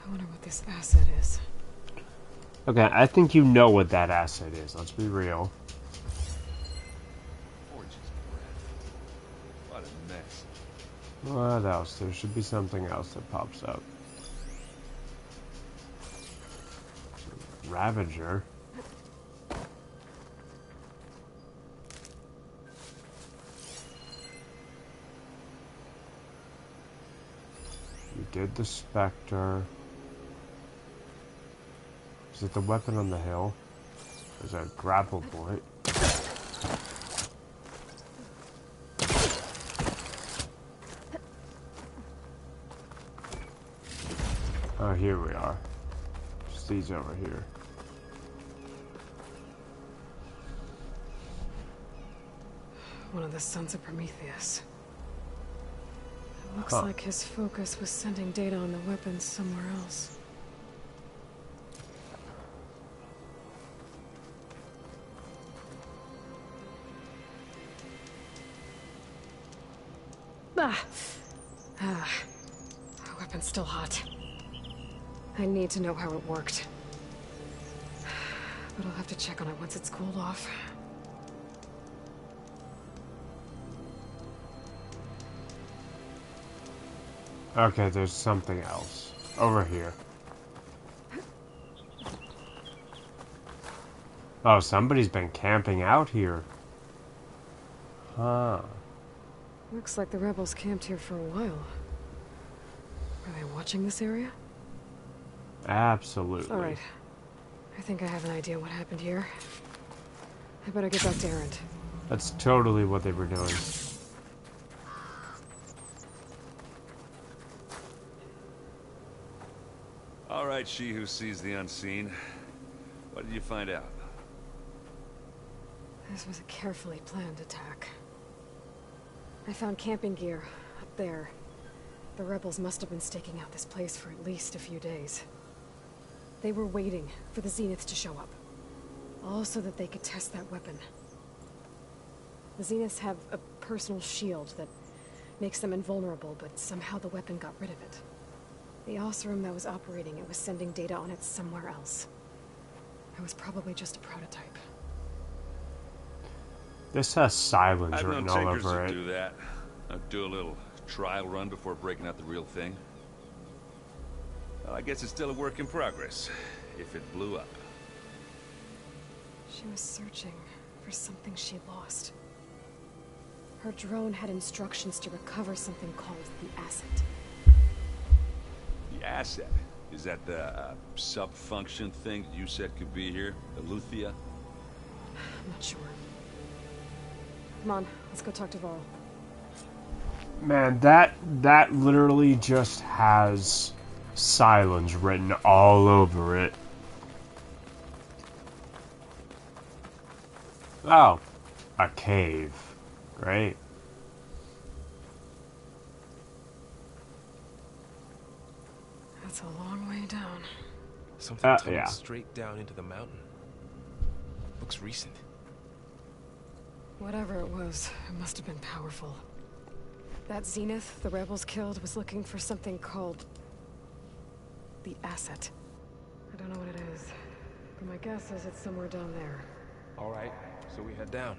Speaker 2: I wonder what this asset is.
Speaker 1: Okay, I think you know what that asset is. Let's be real.
Speaker 11: What a mess.
Speaker 1: What else? There should be something else that pops up. Ravager. You did the Spectre. Is it the weapon on the hill? There's a grapple point. Oh, here we are. Just these over here.
Speaker 2: One of the sons of Prometheus. It looks like his focus was sending data on the weapons somewhere else. The weapon's still hot. I need to know how it worked. But I'll have to check on it once it's cooled off.
Speaker 1: Okay, there's something else. Over here. Oh, somebody's been camping out here. Huh.
Speaker 2: Looks like the rebels camped here for a while. Are they watching this area?
Speaker 1: Absolutely.
Speaker 2: Alright. I think I have an idea what happened here. I better get back to Erend.
Speaker 1: That's totally what they were doing.
Speaker 11: All right, she who sees the unseen. What did you find out?
Speaker 2: This was a carefully planned attack. I found camping gear up there. The rebels must have been staking out this place for at least a few days. They were waiting for the Zeniths to show up. All so that they could test that weapon. The Zeniths have a personal shield that makes them invulnerable, but somehow the weapon got rid of it. The Oseram that was operating it was sending data on it somewhere else. It was probably just a prototype.
Speaker 1: This has silence
Speaker 11: I've known
Speaker 1: written all
Speaker 11: tinkers
Speaker 1: over
Speaker 11: who
Speaker 1: it.
Speaker 11: do that. I'll do a little trial run before breaking out the real thing. Well, I guess it's still a work in progress, if it blew up.
Speaker 2: She was searching for something she lost. Her drone had instructions to recover something called the asset.
Speaker 11: The asset? Is that the sub-function thing that you said could be here? Aloy?
Speaker 2: I'm not sure. Come on, let's go talk to Varl.
Speaker 1: Man, that literally just has silence written all over it. Oh, a cave. Great.
Speaker 2: That's a long way down.
Speaker 12: Something tunneled
Speaker 1: yeah.
Speaker 12: straight down into the mountain. Looks recent.
Speaker 2: Whatever it was, it must have been powerful. That Zenith the rebels killed was looking for something called the asset. I don't know what it is, but my guess is it's somewhere down there.
Speaker 12: Alright, so we head down.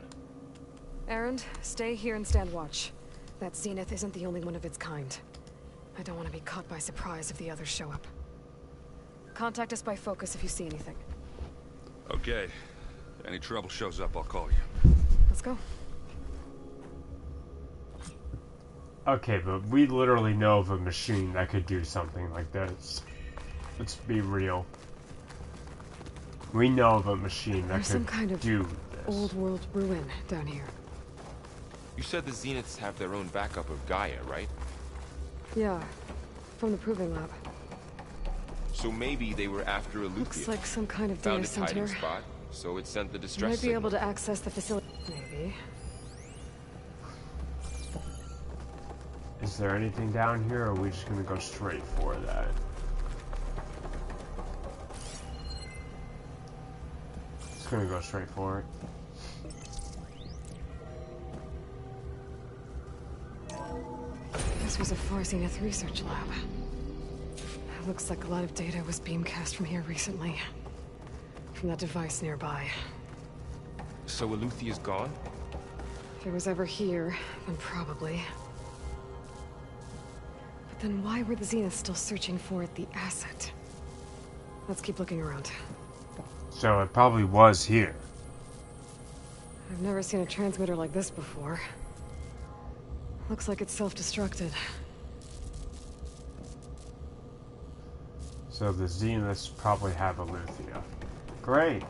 Speaker 2: Erend, stay here and stand watch. That Zenith isn't the only one of its kind. I don't want to be caught by surprise if the others show up. Contact us by focus if you see anything.
Speaker 11: Okay. If any trouble shows up, I'll call you.
Speaker 2: Let's go.
Speaker 1: Okay, but we literally know of a machine that could do something like this. Let's be real. We know of a machine that
Speaker 2: There's
Speaker 1: could
Speaker 2: some kind of
Speaker 1: do this.
Speaker 2: old world ruin down here.
Speaker 12: You said the Zeniths have their own backup of Gaia, right?
Speaker 2: Yeah, from the proving lab.
Speaker 12: So maybe they were after Aloy.
Speaker 2: Looks like some kind of
Speaker 12: Found
Speaker 2: data
Speaker 12: its hiding
Speaker 2: center.
Speaker 12: spot, so it sent the distress
Speaker 2: Might be
Speaker 12: signal.
Speaker 2: able to access the facility. Maybe.
Speaker 1: Is there anything down here, or are we just gonna go straight for that? Just gonna go straight for it.
Speaker 2: This was a Far Zenith research lab. Looks like a lot of data was beamcast from here recently. From that device nearby.
Speaker 12: So Aloy is gone?
Speaker 2: If it was ever here, then probably. But then why were the Zeniths still searching for the asset? Let's keep looking around.
Speaker 1: So it probably was here.
Speaker 2: I've never seen a transmitter like this before. Looks like it's self-destructed.
Speaker 1: So the Zeniths probably have Aloy. Great.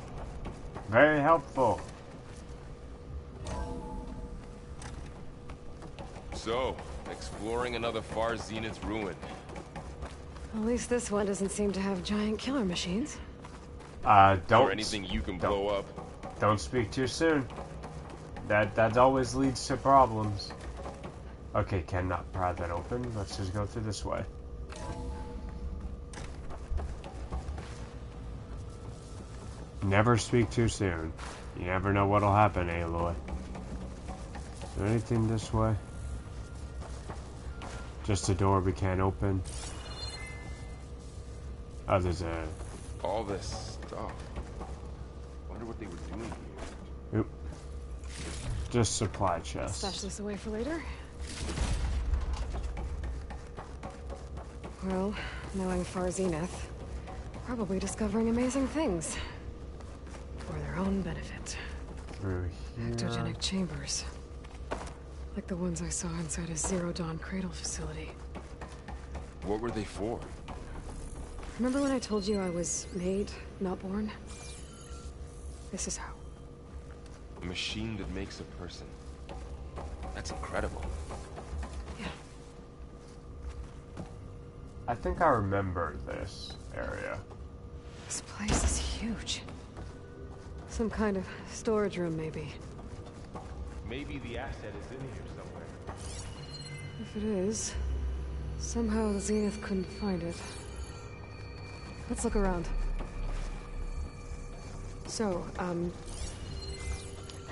Speaker 1: Very helpful.
Speaker 12: So, exploring another Far Zenith ruin.
Speaker 2: At least this one doesn't seem to have giant killer machines.
Speaker 1: Don't.
Speaker 12: Or anything you can blow up.
Speaker 1: Don't speak too soon. That always leads to problems. Okay, cannot pry that open. Let's just go through this way. Never speak too soon. You never know what'll happen, Aloy. Is there anything this way? Just a door we can't open. Oh, there's a...
Speaker 12: All this stuff. Wonder what they were doing here.
Speaker 1: Oop. Just supply chests.
Speaker 2: Stash this away for later. Well, knowing Far Zenith, probably discovering amazing things. For their own benefit.
Speaker 1: Through here.
Speaker 2: Ectogenic chambers. Like the ones I saw inside a Zero Dawn cradle facility.
Speaker 12: What were they for?
Speaker 2: Remember when I told you I was made, not born? This is how.
Speaker 12: A machine that makes a person. That's incredible.
Speaker 2: Yeah.
Speaker 1: I think I remember this area.
Speaker 2: This place is huge. Some kind of storage room, maybe.
Speaker 12: Maybe the asset is in here somewhere.
Speaker 2: If it is, somehow the Zenith couldn't find it. Let's look around. So,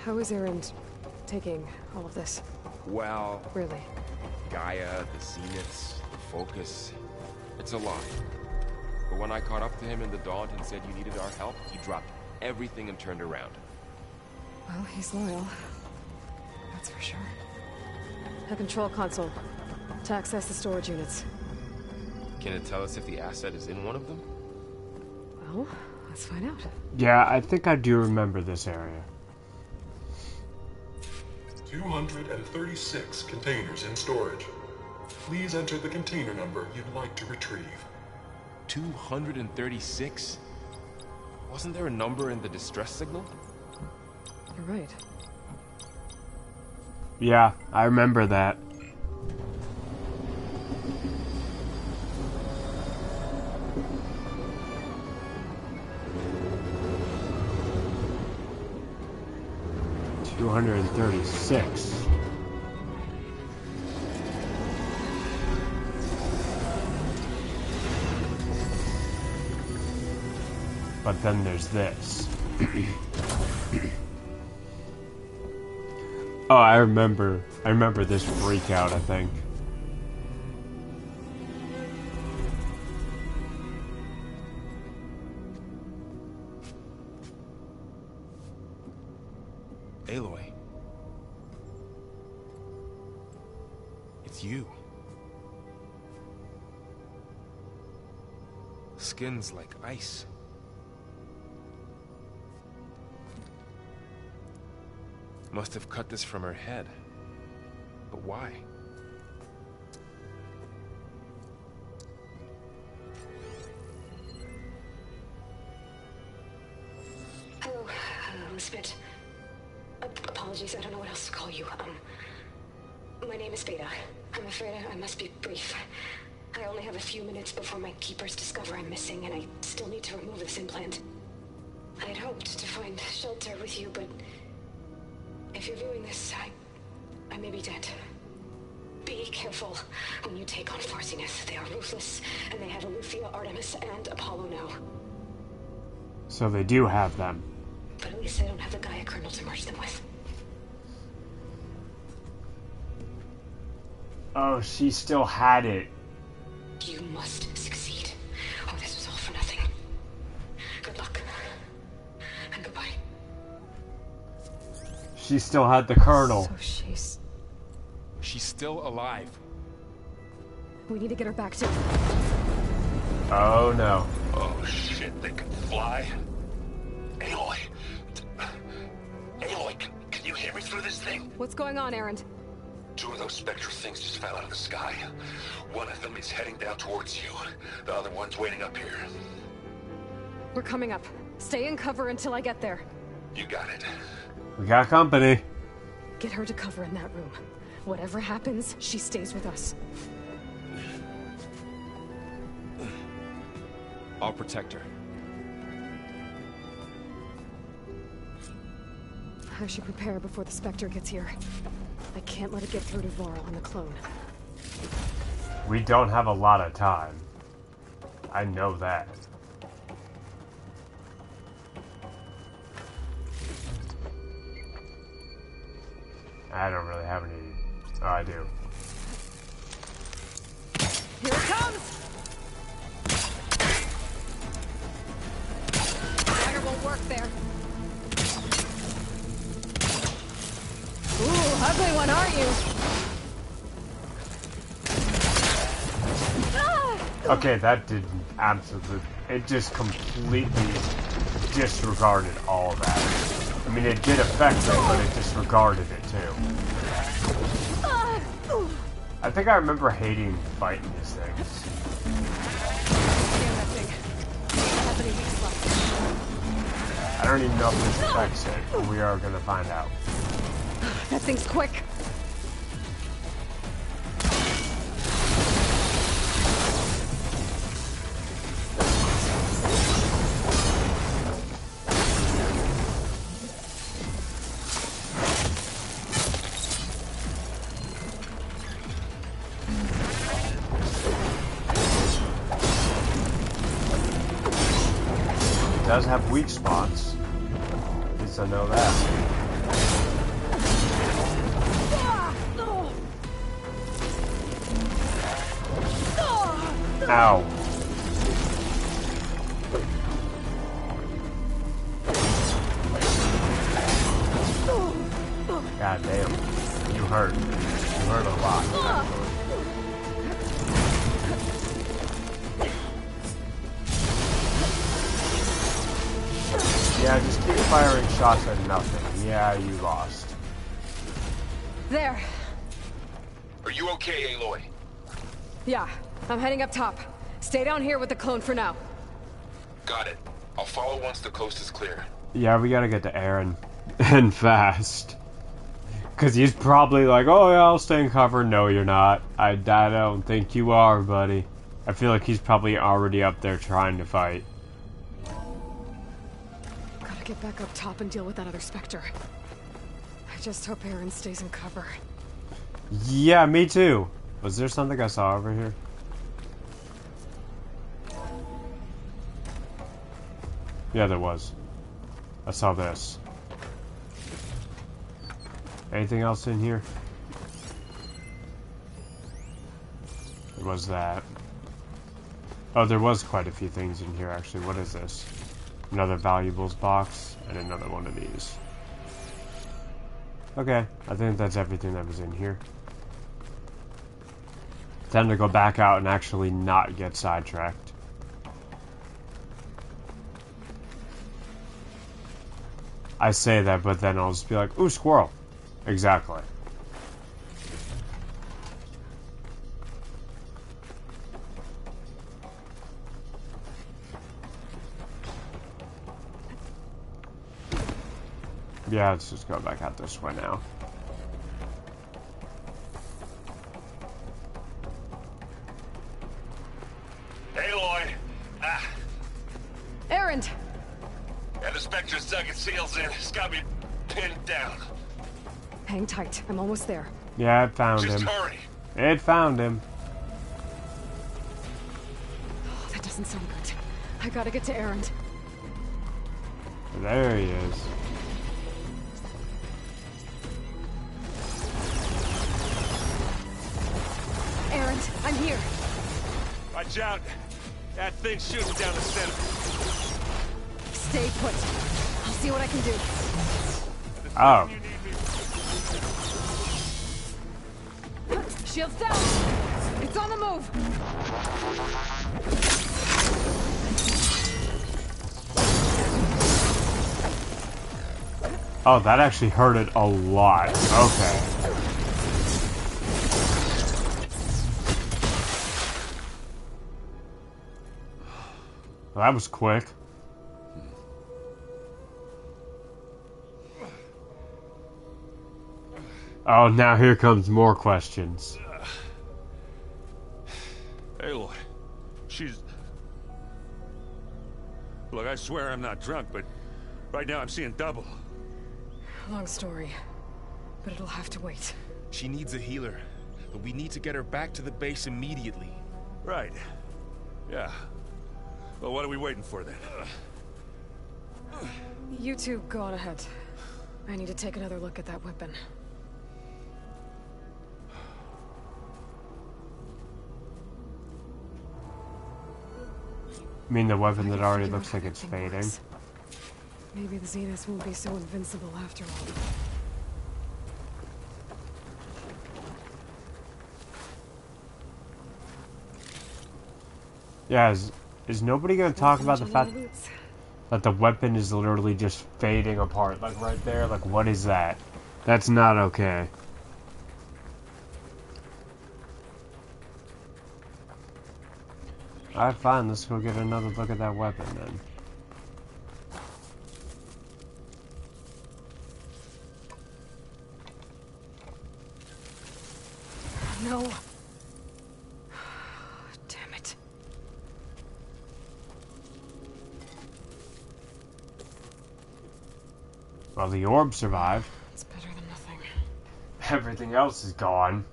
Speaker 2: how is Erend taking all of this?
Speaker 12: Well...
Speaker 2: Really?
Speaker 12: Gaia, the Zeniths, the Focus... It's a lot. But when I caught up to him in the Daunt and said you needed our help, he dropped everything and turned around.
Speaker 2: Well, he's loyal. That's for sure. A control console to access the storage units.
Speaker 12: Can it tell us if the asset is in one of them?
Speaker 2: Well, let's find out.
Speaker 1: Yeah, I think I do remember this area.
Speaker 7: 236 containers in storage. Please enter the container number you'd like to retrieve.
Speaker 12: 236? Wasn't there a number in the distress signal?
Speaker 2: You're right.
Speaker 1: Yeah, I remember that. $236. But then there's this. Oh, I remember this freak out, I think.
Speaker 12: Aloy. It's you. Skin's like ice. Must have cut this from her head. But why?
Speaker 8: Hello, Elizabeth. Apologies, I don't know what else to call you. My name is Beta. I'm afraid I must be brief. I only have a few minutes before my keepers discover I'm missing, and I still need to remove this implant. I had hoped to find shelter with you, but if you're viewing this, I may be dead. Be careful when you take on Far Zenith. They are ruthless, and they have Aletheia, Artemis, and Apollo now.
Speaker 1: So they do have them.
Speaker 8: But at least they don't have the Gaia kernel to merge them with.
Speaker 1: Oh, she still had it.
Speaker 8: You must succeed, or this was all for nothing. Good luck. And goodbye.
Speaker 1: She still had the kernel.
Speaker 2: So
Speaker 12: she's still alive.
Speaker 2: We need to get her back to...
Speaker 1: Oh no.
Speaker 17: Oh shit, they can fly? Aloy! Aloy, can you hear me through this thing?
Speaker 2: What's going on, Erend?
Speaker 17: Two of those spectral things just fell out of the sky. One of them is heading down towards you. The other one's waiting up here.
Speaker 2: We're coming up. Stay in cover until I get there.
Speaker 17: You got it.
Speaker 1: We got company.
Speaker 2: Get her to cover in that room. Whatever happens, she stays with us.
Speaker 12: I'll protect her.
Speaker 2: I should prepare before the Spectre gets here. I can't let it get through to Varl and the clone.
Speaker 1: We don't have a lot of time. I know that. I don't really have any... Oh, I do.
Speaker 2: Here it comes! Dagger won't work there. Ooh, ugly one, aren't you?
Speaker 1: Okay, that did absolutely... It just completely disregarded all of that. I mean, it did affect it, but it disregarded it too. I think I remember hating fighting these things.
Speaker 2: Damn that thing. I have any weeks left.
Speaker 1: I don't even know if this affects it, but we are going to find out.
Speaker 2: That thing's quick.
Speaker 1: It does have weak spots. At least I know that. Ow. God damn. You hurt. You hurt a lot. Yeah, just keep firing shots at nothing. Yeah, you lost.
Speaker 2: There.
Speaker 17: Are you okay, Aloy?
Speaker 2: Yeah, I'm heading up top. Stay down here with the clone for now.
Speaker 17: Got it. I'll follow once the coast is clear.
Speaker 1: Yeah, we gotta get to Aaron. And fast. Because he's probably like, oh yeah, I'll stay in cover. No, you're not. I don't think you are, buddy. I feel like he's probably already up there trying to fight.
Speaker 2: Gotta get back up top and deal with that other Spectre. I just hope Aaron stays in cover.
Speaker 1: Yeah, me too. Was there something I saw over here? Yeah, there was. I saw this. Anything else in here? There was that. Oh, there was quite a few things in here, actually. What is this? Another valuables box, and another one of these. Okay, I think that's everything that was in here. Time to go back out and actually not get sidetracked. I say that, but then I'll just be like, ooh, squirrel. Exactly. Yeah, let's just go back out this way now.
Speaker 17: Aloy!
Speaker 2: Aaron!
Speaker 17: Yeah, the Spectre's dug its heels in. It's got me pinned down.
Speaker 2: Hang tight. I'm almost there.
Speaker 1: Yeah, it found
Speaker 17: Just
Speaker 1: him.
Speaker 17: hurry.
Speaker 1: It found him.
Speaker 2: Oh, that doesn't sound good. I gotta get to Aaron.
Speaker 1: There he is.
Speaker 2: Aaron, I'm here.
Speaker 13: Watch out. That thing's shooting down the center.
Speaker 2: Stay put. I'll see what I can do.
Speaker 1: Oh.
Speaker 2: Shields down. It's on the move.
Speaker 1: Oh, that actually hurt it a lot. Okay. Well, that was quick. Oh, now here comes more questions.
Speaker 11: Aloy, she's...
Speaker 13: Look, I swear I'm not drunk, but right now I'm seeing double.
Speaker 2: Long story, but it'll have to wait.
Speaker 12: She needs a healer, but we need to get her back to the base immediately.
Speaker 13: Right. Yeah. Well, what are we waiting for then?
Speaker 2: You two go on ahead. I need to take another look at that weapon.
Speaker 1: I mean the weapon that already looks like it's fading.
Speaker 2: Maybe the Zeniths won't be so invincible after all.
Speaker 1: Yeah, is nobody gonna talk about the fact that the weapon is literally just fading apart? Like right there, like what is that? That's not okay. Alright, fine, let's go get another look at that weapon then.
Speaker 2: No. Damn it.
Speaker 1: Well, the orb survived.
Speaker 2: It's better than nothing.
Speaker 1: Everything else is gone.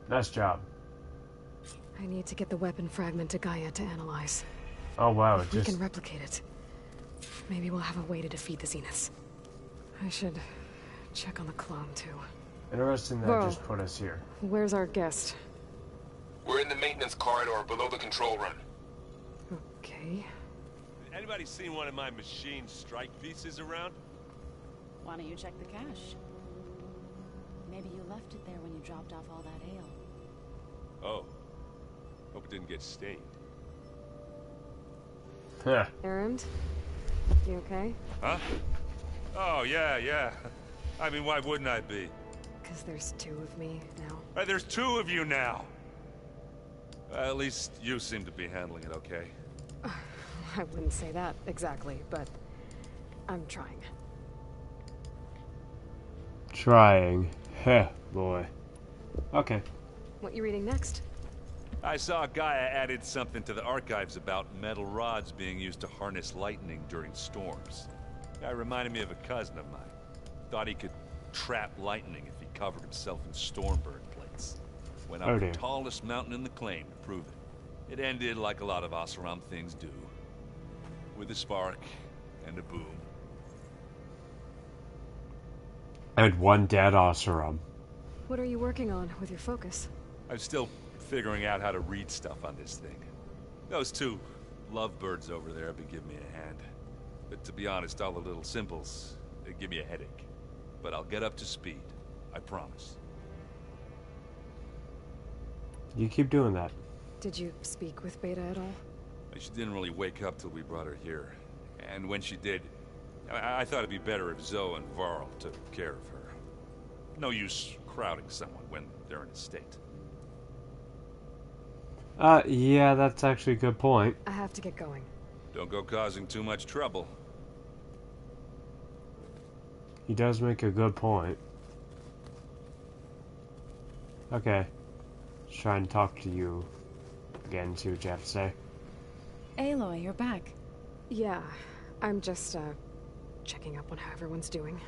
Speaker 1: Nice job.
Speaker 2: I need to get the weapon fragment to Gaia to analyze.
Speaker 1: Oh wow,
Speaker 2: If we can replicate it, maybe we'll have a way to defeat the Zeniths. I should check on the clone too.
Speaker 1: Interesting that
Speaker 2: Whoa.
Speaker 1: just put us here.
Speaker 2: Where's our guest?
Speaker 12: We're in the maintenance corridor below the control room.
Speaker 2: Okay.
Speaker 18: Anybody seen one of my machine strike pieces around?
Speaker 14: Why don't you check the cache? Maybe you left it there when you dropped off all that ale.
Speaker 18: Oh. Hope it didn't get stained.
Speaker 1: Huh.
Speaker 2: Errand? You okay?
Speaker 13: Huh? Oh, yeah. I mean, why wouldn't I be?
Speaker 2: Because there's two of me now.
Speaker 13: There's two of you now! At least you seem to be handling it okay.
Speaker 2: I wouldn't say that exactly, but I'm trying.
Speaker 1: Trying. Heh, boy. Okay.
Speaker 2: What you reading next?
Speaker 13: I saw Gaia added something to the archives about metal rods being used to harness lightning during storms. Guy reminded me of a cousin of mine. Thought he could trap lightning if he covered himself in stormburn plates. Went up the tallest mountain in the claim to prove it. It ended like a lot of Oseram things do. With a spark and a boom.
Speaker 1: And one dead Oseram.
Speaker 2: What are you working on with your focus?
Speaker 13: I'm still figuring out how to read stuff on this thing. Those two lovebirds over there have been giving me a hand. But to be honest, all the little symbols, they give me a headache. But I'll get up to speed. I promise.
Speaker 1: You keep doing that.
Speaker 2: Did you speak with Beta at all?
Speaker 13: She didn't really wake up till we brought her here. And when she did, I thought it'd be better if Zoe and Varl took care of her. No use crowding someone when they're in a state.
Speaker 1: Yeah, that's actually a good point.
Speaker 2: I have to get going.
Speaker 13: Don't go causing too much trouble.
Speaker 1: He does make a good point. Okay. Let's try and talk to you again, see what you have to say.
Speaker 14: Aloy, you're back.
Speaker 2: Yeah, I'm just, checking up on how everyone's doing.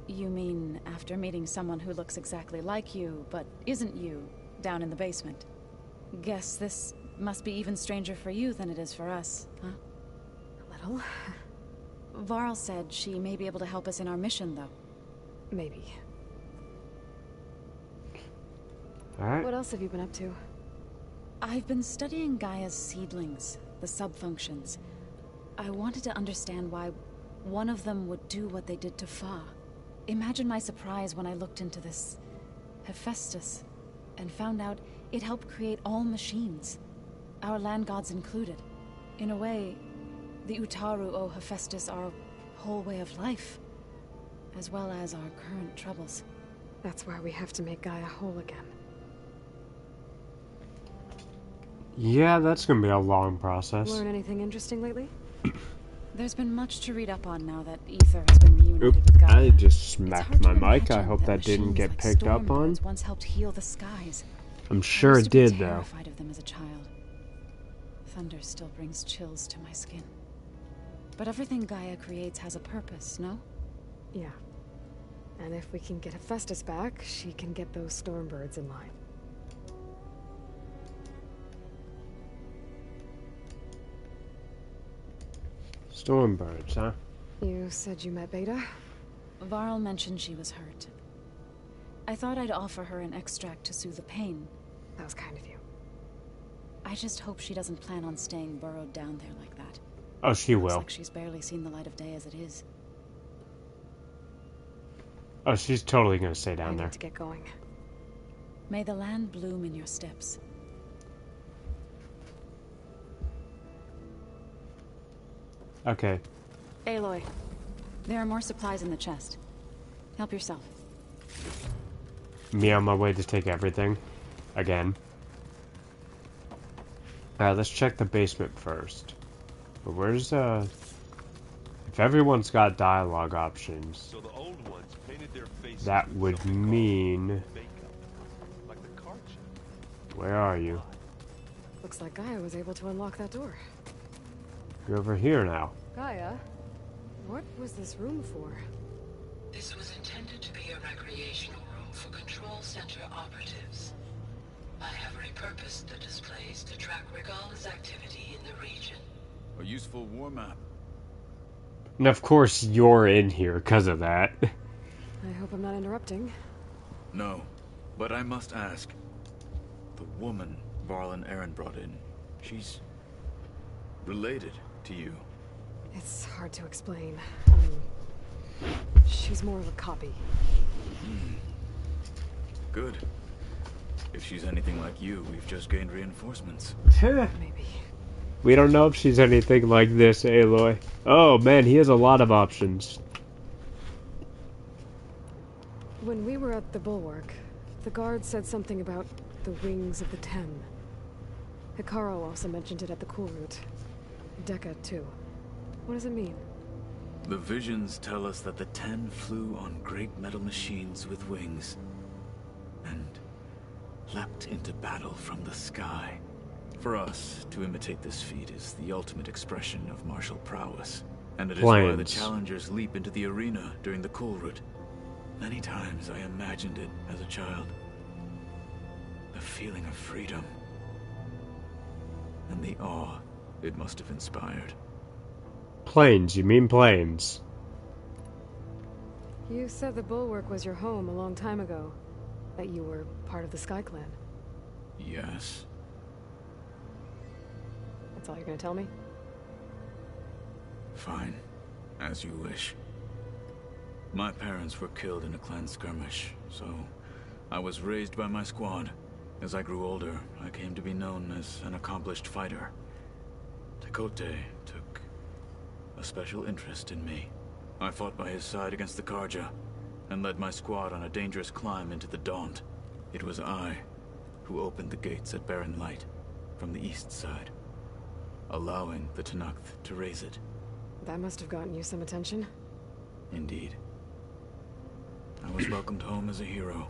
Speaker 14: You mean after meeting someone who looks exactly like you, but isn't you, down in the basement? Guess this must be even stranger for you than it is for us, huh?
Speaker 2: A little.
Speaker 14: Varl said she may be able to help us in our mission, though.
Speaker 2: Maybe.
Speaker 1: Alright.
Speaker 2: What else have you been up to?
Speaker 14: I've been studying Gaia's seedlings, the subfunctions. I wanted to understand why one of them would do what they did to Fa. Imagine my surprise when I looked into this Hephaestus and found out it helped create all machines, our land gods included. In a way, the Utaru owe Hephaestus our whole way of life, as well as our current troubles.
Speaker 2: That's why we have to make Gaia whole again.
Speaker 1: Yeah, that's gonna be a long process.
Speaker 2: Learn anything interesting lately?
Speaker 14: There's been much to read up on now that Ether has been reunited with Gaia.
Speaker 1: I just smacked my mic. I hope that didn't get picked up on.
Speaker 14: Once helped heal the skies.
Speaker 1: I'm sure it did, though.
Speaker 14: Terrified of them as a child. Thunder still brings chills to my skin. But everything Gaia creates has a purpose, no?
Speaker 2: Yeah. And if we can get Hephaestus back, she can get those stormbirds in line.
Speaker 1: Stormbirds, huh?
Speaker 2: You said you met Beta?
Speaker 14: Varl mentioned she was hurt. I thought I'd offer her an extract to soothe the pain.
Speaker 2: That was kind of you.
Speaker 14: I just hope she doesn't plan on staying burrowed down there like that.
Speaker 1: Oh, she will.
Speaker 14: Looks like she's barely seen the light of day as it is.
Speaker 1: Oh, she's totally gonna stay down there.
Speaker 2: I need to get going.
Speaker 14: May the land bloom in your steps.
Speaker 1: Okay.
Speaker 14: Aloy, there are more supplies in the chest. Help yourself.
Speaker 1: Me on my way to take everything. Again. Alright, let's check the basement first. But where's, if everyone's got dialogue options,
Speaker 18: So the old ones painted their faces
Speaker 1: that
Speaker 18: with
Speaker 1: would
Speaker 18: something
Speaker 1: mean...
Speaker 18: called makeup, like the card show.
Speaker 1: Where are you?
Speaker 2: Looks like Gaia was able to unlock that door.
Speaker 1: You're over here now.
Speaker 2: Gaia? What was this room for?
Speaker 15: This was intended to be a recreational room for Control Center operatives. I have repurposed the displays to track Regala's activity in the region.
Speaker 5: A useful war map.
Speaker 1: And of course you're in here because of that.
Speaker 2: I hope I'm not interrupting.
Speaker 5: No, but I must ask. The woman Varl and Aaron brought in, she's related to you.
Speaker 2: It's hard to explain. She's more of a copy.
Speaker 5: Good. If she's anything like you, we've just gained reinforcements.
Speaker 2: Maybe.
Speaker 1: We don't know if she's anything like this, Aloy. Oh man, he has a lot of options.
Speaker 2: When we were at the Bulwark, the guard said something about the wings of the Ten. Hikaru also mentioned it at the Cool Route. Dekka, too. What does it mean?
Speaker 5: The visions tell us that the Ten flew on great metal machines with wings and leapt into battle from the sky. For us, to imitate this feat is the ultimate expression of martial prowess. And it is why the challengers leap into the arena during the Cool Route. Many times I imagined it as a child. The feeling of freedom. And the awe it must have inspired.
Speaker 1: Planes, you mean planes?
Speaker 2: You said the Bulwark was your home a long time ago. That you were part of the Sky Clan.
Speaker 5: Yes.
Speaker 2: That's all you're gonna tell me?
Speaker 5: Fine. As you wish. My parents were killed in a clan skirmish, so I was raised by my squad. As I grew older, I came to be known as an accomplished fighter. Tekote took a special interest in me. I fought by his side against the Karja, and led my squad on a dangerous climb into the Daunt. It was I who opened the gates at Barren Light, from the east side, allowing the Tenakth to raise it.
Speaker 2: That must have gotten you some attention.
Speaker 5: Indeed. I was welcomed home as a hero,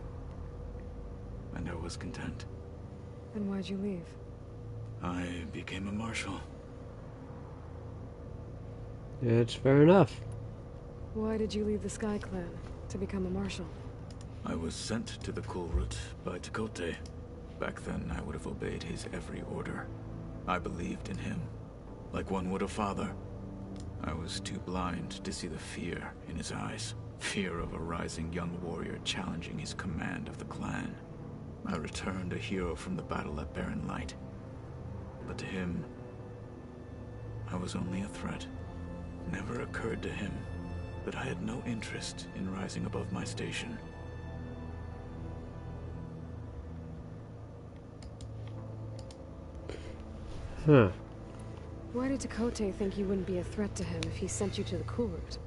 Speaker 5: and I was content.
Speaker 2: Then why'd you leave?
Speaker 5: I became a marshal.
Speaker 1: It's fair enough.
Speaker 2: Why did you leave the Sky Clan to become a marshal?
Speaker 5: I was sent to the Cool Route by Tekote. Back then, I would have obeyed his every order. I believed in him, like one would a father. I was too blind to see the fear in his eyes. Fear of a rising young warrior challenging his command of the clan. I returned a hero from the battle at Barren Light. But to him, I was only a threat. Never occurred to him that I had no interest in rising above my station.
Speaker 1: Huh.
Speaker 2: Why did Tekote think you wouldn't be a threat to him if he sent you to the Cool Route?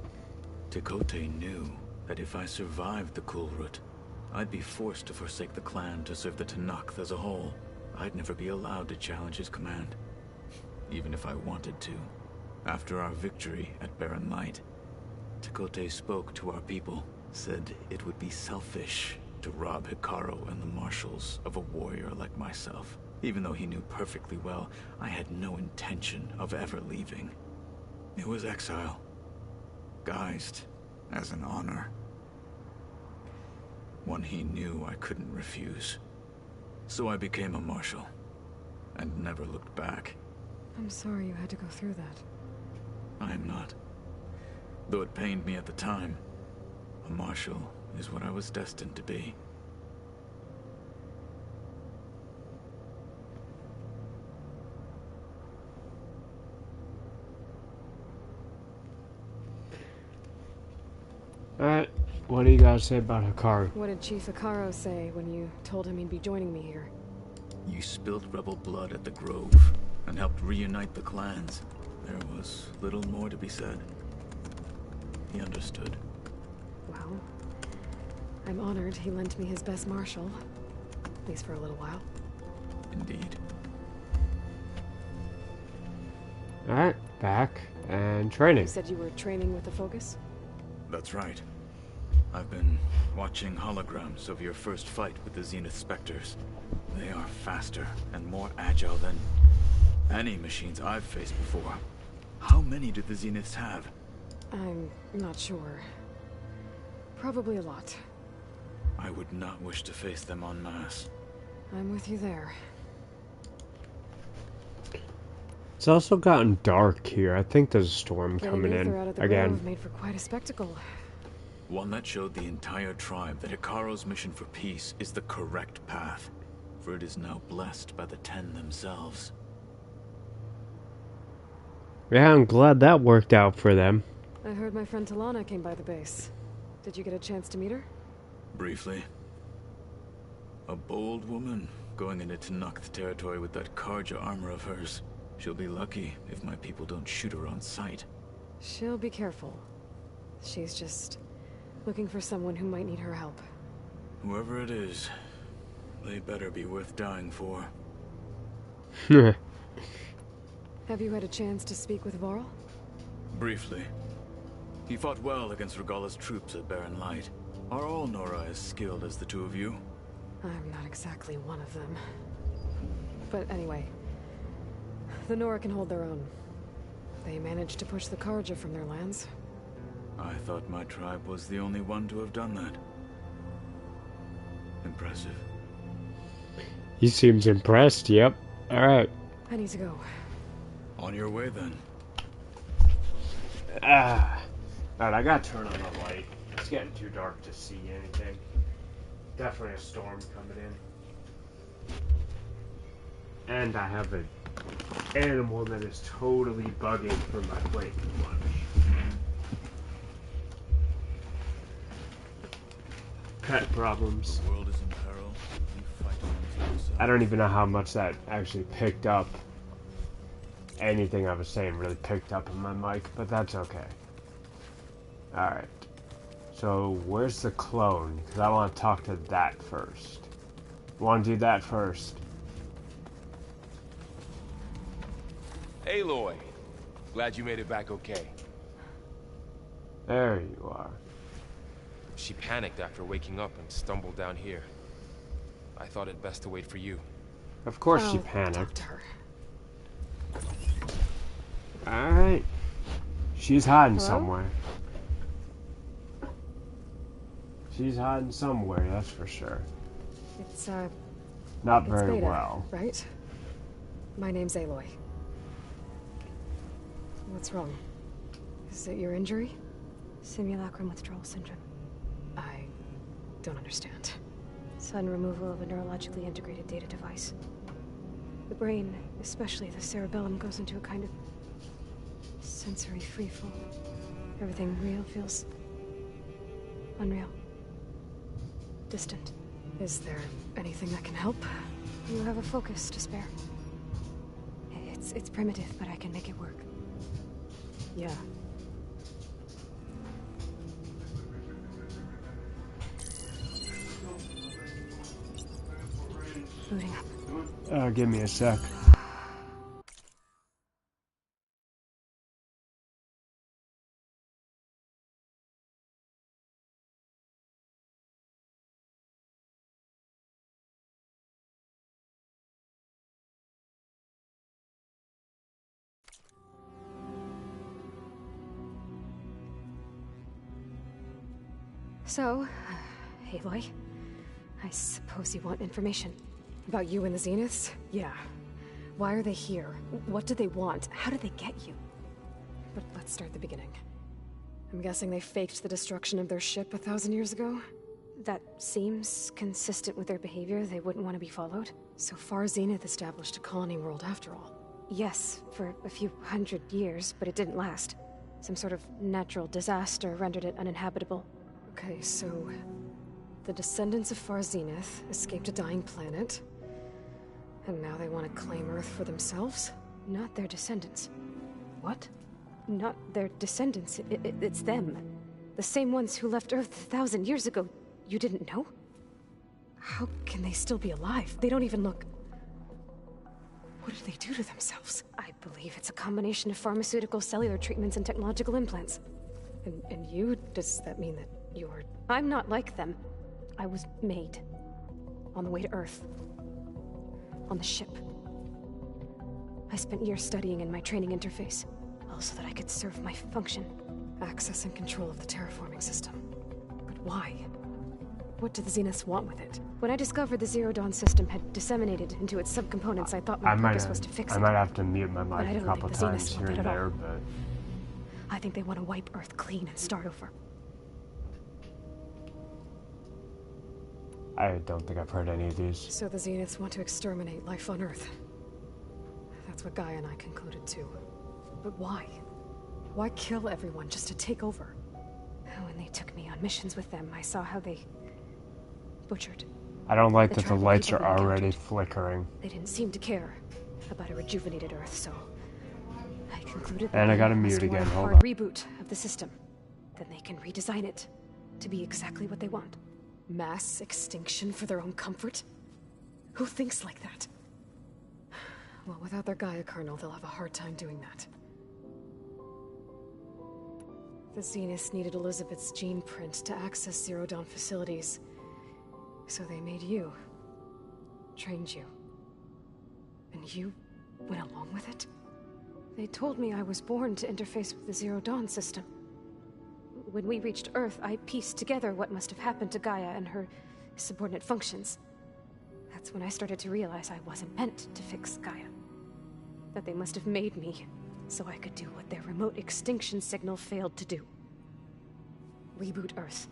Speaker 5: Tekote knew that if I survived the Cool Route, I'd be forced to forsake the clan to serve the Tenakth as a whole. I'd never be allowed to challenge his command, even if I wanted to. After our victory at Barren Light, Tekote spoke to our people, said it would be selfish to rob Hikaru and the marshals of a warrior like myself. even though he knew perfectly well I had no intention of ever leaving. It was exile, guised as an honor. One he knew I couldn't refuse. So I became a marshal, and never looked back.
Speaker 2: I'm sorry you had to go through that.
Speaker 5: I am not. Though it pained me at the time, a marshal is what I was destined to be.
Speaker 1: Alright, what do you guys say about Hikaru?
Speaker 2: What did Chief Hikaru say when you told him he'd be joining me here?
Speaker 5: You spilled rebel blood at the Grove, and helped reunite the clans. There was little more to be said. He understood.
Speaker 2: Well, I'm honored he lent me his best marshal. At least for a little while.
Speaker 5: Indeed.
Speaker 1: Alright, back and training.
Speaker 2: You said you were training with the Focus?
Speaker 5: That's right. I've been watching holograms of your first fight with the Zenith Spectres. They are faster and more agile than any machines I've faced before. How many do the Zeniths have?
Speaker 2: I'm not sure. Probably a lot.
Speaker 5: I would not wish to face them en masse.
Speaker 2: I'm with you there.
Speaker 1: It's also gotten dark here. I think there's a storm
Speaker 2: Getting
Speaker 1: coming in
Speaker 2: Aether out of the
Speaker 1: again.
Speaker 2: Grove made for quite a spectacle.
Speaker 5: One that showed the entire tribe that Hikaru's mission for peace is the correct path, for it is now blessed by the Ten themselves.
Speaker 1: Yeah, I'm glad that worked out for them.
Speaker 2: I heard my friend Talana came by the base. Did you get a chance to meet her?
Speaker 5: Briefly. A bold woman going into Tenakth territory with that Karja armor of hers. She'll be lucky if my people don't shoot her on sight.
Speaker 2: She'll be careful. She's just looking for someone who might need her help.
Speaker 5: Whoever it is, they better be worth dying for.
Speaker 2: Have you had a chance to speak with Varl?
Speaker 5: Briefly. He fought well against Regalla's troops at Barren Light. Are all Nora as skilled as the two of you?
Speaker 2: I'm not exactly one of them. But anyway, the Nora can hold their own. They managed to push the Karja from their lands.
Speaker 5: I thought my tribe was the only one to have done that. Impressive.
Speaker 1: He seems impressed, yep. Alright.
Speaker 2: I need to go.
Speaker 5: On your way, then.
Speaker 1: Alright, I gotta turn on the light. It's getting too dark to see anything. Definitely a storm coming in. And I have an animal that is totally bugging for my plate for lunch. Pet problems.
Speaker 5: The world is in peril. We fight amongst ourselves.
Speaker 1: I don't even know how much that actually picked up. Anything I was saying really picked up in my mic, but that's okay. Alright. So, where's the clone? Because I want to talk to that first. Want to do that first.
Speaker 12: Aloy! Glad you made it back okay.
Speaker 1: There you are.
Speaker 12: She panicked after waking up and stumbled down here. I thought it best to wait for you.
Speaker 1: Of course she
Speaker 2: I'll
Speaker 1: panicked.
Speaker 2: talk to her.
Speaker 1: Alright. She's hiding
Speaker 2: Hello?
Speaker 1: somewhere. She's hiding somewhere, that's for sure.
Speaker 2: It's,
Speaker 1: Not
Speaker 2: it's
Speaker 1: very
Speaker 2: Beta,
Speaker 1: well.
Speaker 2: right? My name's Aloy. What's wrong? Is it your injury?
Speaker 9: Simulacrum withdrawal syndrome.
Speaker 2: I don't understand.
Speaker 9: Sudden removal of a neurologically integrated data device. The brain, especially the cerebellum, goes into a kind of sensory freefall. Everything real feels unreal. Distant.
Speaker 2: Is there anything that can help?
Speaker 9: You have a focus to spare. It's primitive, but I can make it work.
Speaker 2: Yeah.
Speaker 9: Booting up.
Speaker 1: Give me a sec.
Speaker 2: So, Aloy, I suppose you want information. About you and the Zeniths? Yeah. Why are they here? What do they want? How did they get you? But let's start at the beginning. I'm guessing they faked the destruction of their ship 1,000 years ago? That seems consistent with their behavior. They wouldn't want to be followed. So far, Zenith established a colony world after all. Yes, for a few hundred years, but it didn't last. Some sort of natural disaster rendered it uninhabitable. Okay, so the descendants of Far Zenith escaped a dying planet, and now they want to claim Earth for themselves? Not their descendants. What? Not their descendants. It's them. The same ones who left Earth 1,000 years ago. You didn't know? How can they still be alive? They don't even look... What did they do to themselves? I believe it's a combination of pharmaceutical, cellular treatments, and technological implants. And you? Does that mean that you're... I'm not like them. I was made. On the way to Earth. On the ship. I spent years studying in my training interface. All so that I could serve my function. Access and control of the terraforming system. But why? What do the Zeniths want with it? When I discovered the Zero Dawn system had disseminated into its subcomponents, I thought my purpose was to fix it.
Speaker 1: I might have to mute my
Speaker 2: But I
Speaker 1: mic a
Speaker 2: don't
Speaker 1: couple
Speaker 2: think the
Speaker 1: times
Speaker 2: Zeniths
Speaker 1: here
Speaker 2: want
Speaker 1: and
Speaker 2: that at
Speaker 1: there,
Speaker 2: all.
Speaker 1: but...
Speaker 2: I think they want to wipe Earth clean and start over.
Speaker 1: I don't think I've heard any of these.
Speaker 2: So the Zeniths want to exterminate life on Earth. That's what Gaia and I concluded too. But why? Why kill everyone just to take over? When they took me on missions with them, I saw how they butchered.
Speaker 1: I don't like that the
Speaker 2: tribal
Speaker 1: lights
Speaker 2: people
Speaker 1: are
Speaker 2: we
Speaker 1: already
Speaker 2: encountered.
Speaker 1: flickering.
Speaker 2: They didn't seem to care about a rejuvenated Earth, so I concluded
Speaker 1: And
Speaker 2: that
Speaker 1: I gotta
Speaker 2: they
Speaker 1: mute
Speaker 2: must
Speaker 1: again,
Speaker 2: want a
Speaker 1: hold
Speaker 2: hard
Speaker 1: on.
Speaker 2: reboot of the system. Then they can redesign it to be exactly what they want. Mass extinction for their own comfort? Who thinks like that? Well, without their Gaia kernel, they'll have a hard time doing that. The Zeniths needed Elizabeth's gene print to access Zero Dawn facilities. So they made you. Trained you. And you went along with it? They told me I was born to interface with the Zero Dawn system. When we reached Earth, I pieced together what must have happened to Gaia and her subordinate functions. That's when I started to realize I wasn't meant to fix Gaia. That they must have made me so I could do what their remote extinction signal failed to do. Reboot Earth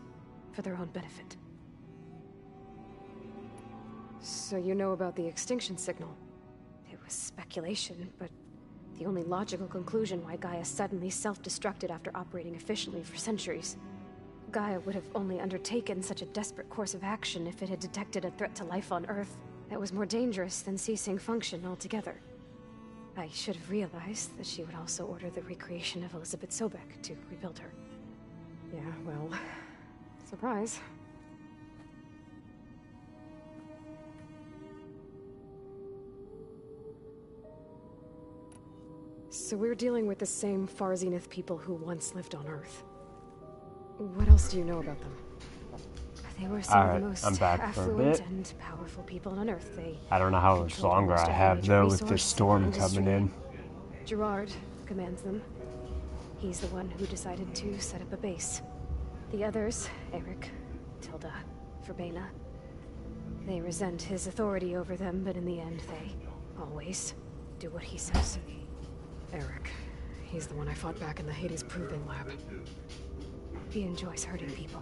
Speaker 2: for their own benefit. So you know about the extinction signal? It was speculation, but the only logical conclusion why Gaia suddenly self-destructed after operating efficiently for centuries. Gaia would have only undertaken such a desperate course of action if it had detected a threat to life on Earth that was more dangerous than ceasing function altogether. I should have realized that she would also order the recreation of Elizabeth Sobek to rebuild her. Yeah, well, surprise. So we're dealing with the same Far Zenith people who once lived on Earth. What else do you know about them? They were some of the most
Speaker 1: I'm back for a
Speaker 2: affluent
Speaker 1: bit.
Speaker 2: and powerful people on Earth. They
Speaker 1: I don't know how much
Speaker 2: controlled
Speaker 1: longer
Speaker 2: most
Speaker 1: I
Speaker 2: every
Speaker 1: have
Speaker 2: major
Speaker 1: though with
Speaker 2: resource,
Speaker 1: this storm
Speaker 2: industry.
Speaker 1: coming in.
Speaker 2: Gerard commands them. He's the one who decided to set up a base. The others, Eric, Tilda, Verbena, they resent his authority over them, but in the end they always do what he says. Eric, he's the one I fought back in the Hades Proving Lab. He enjoys hurting people.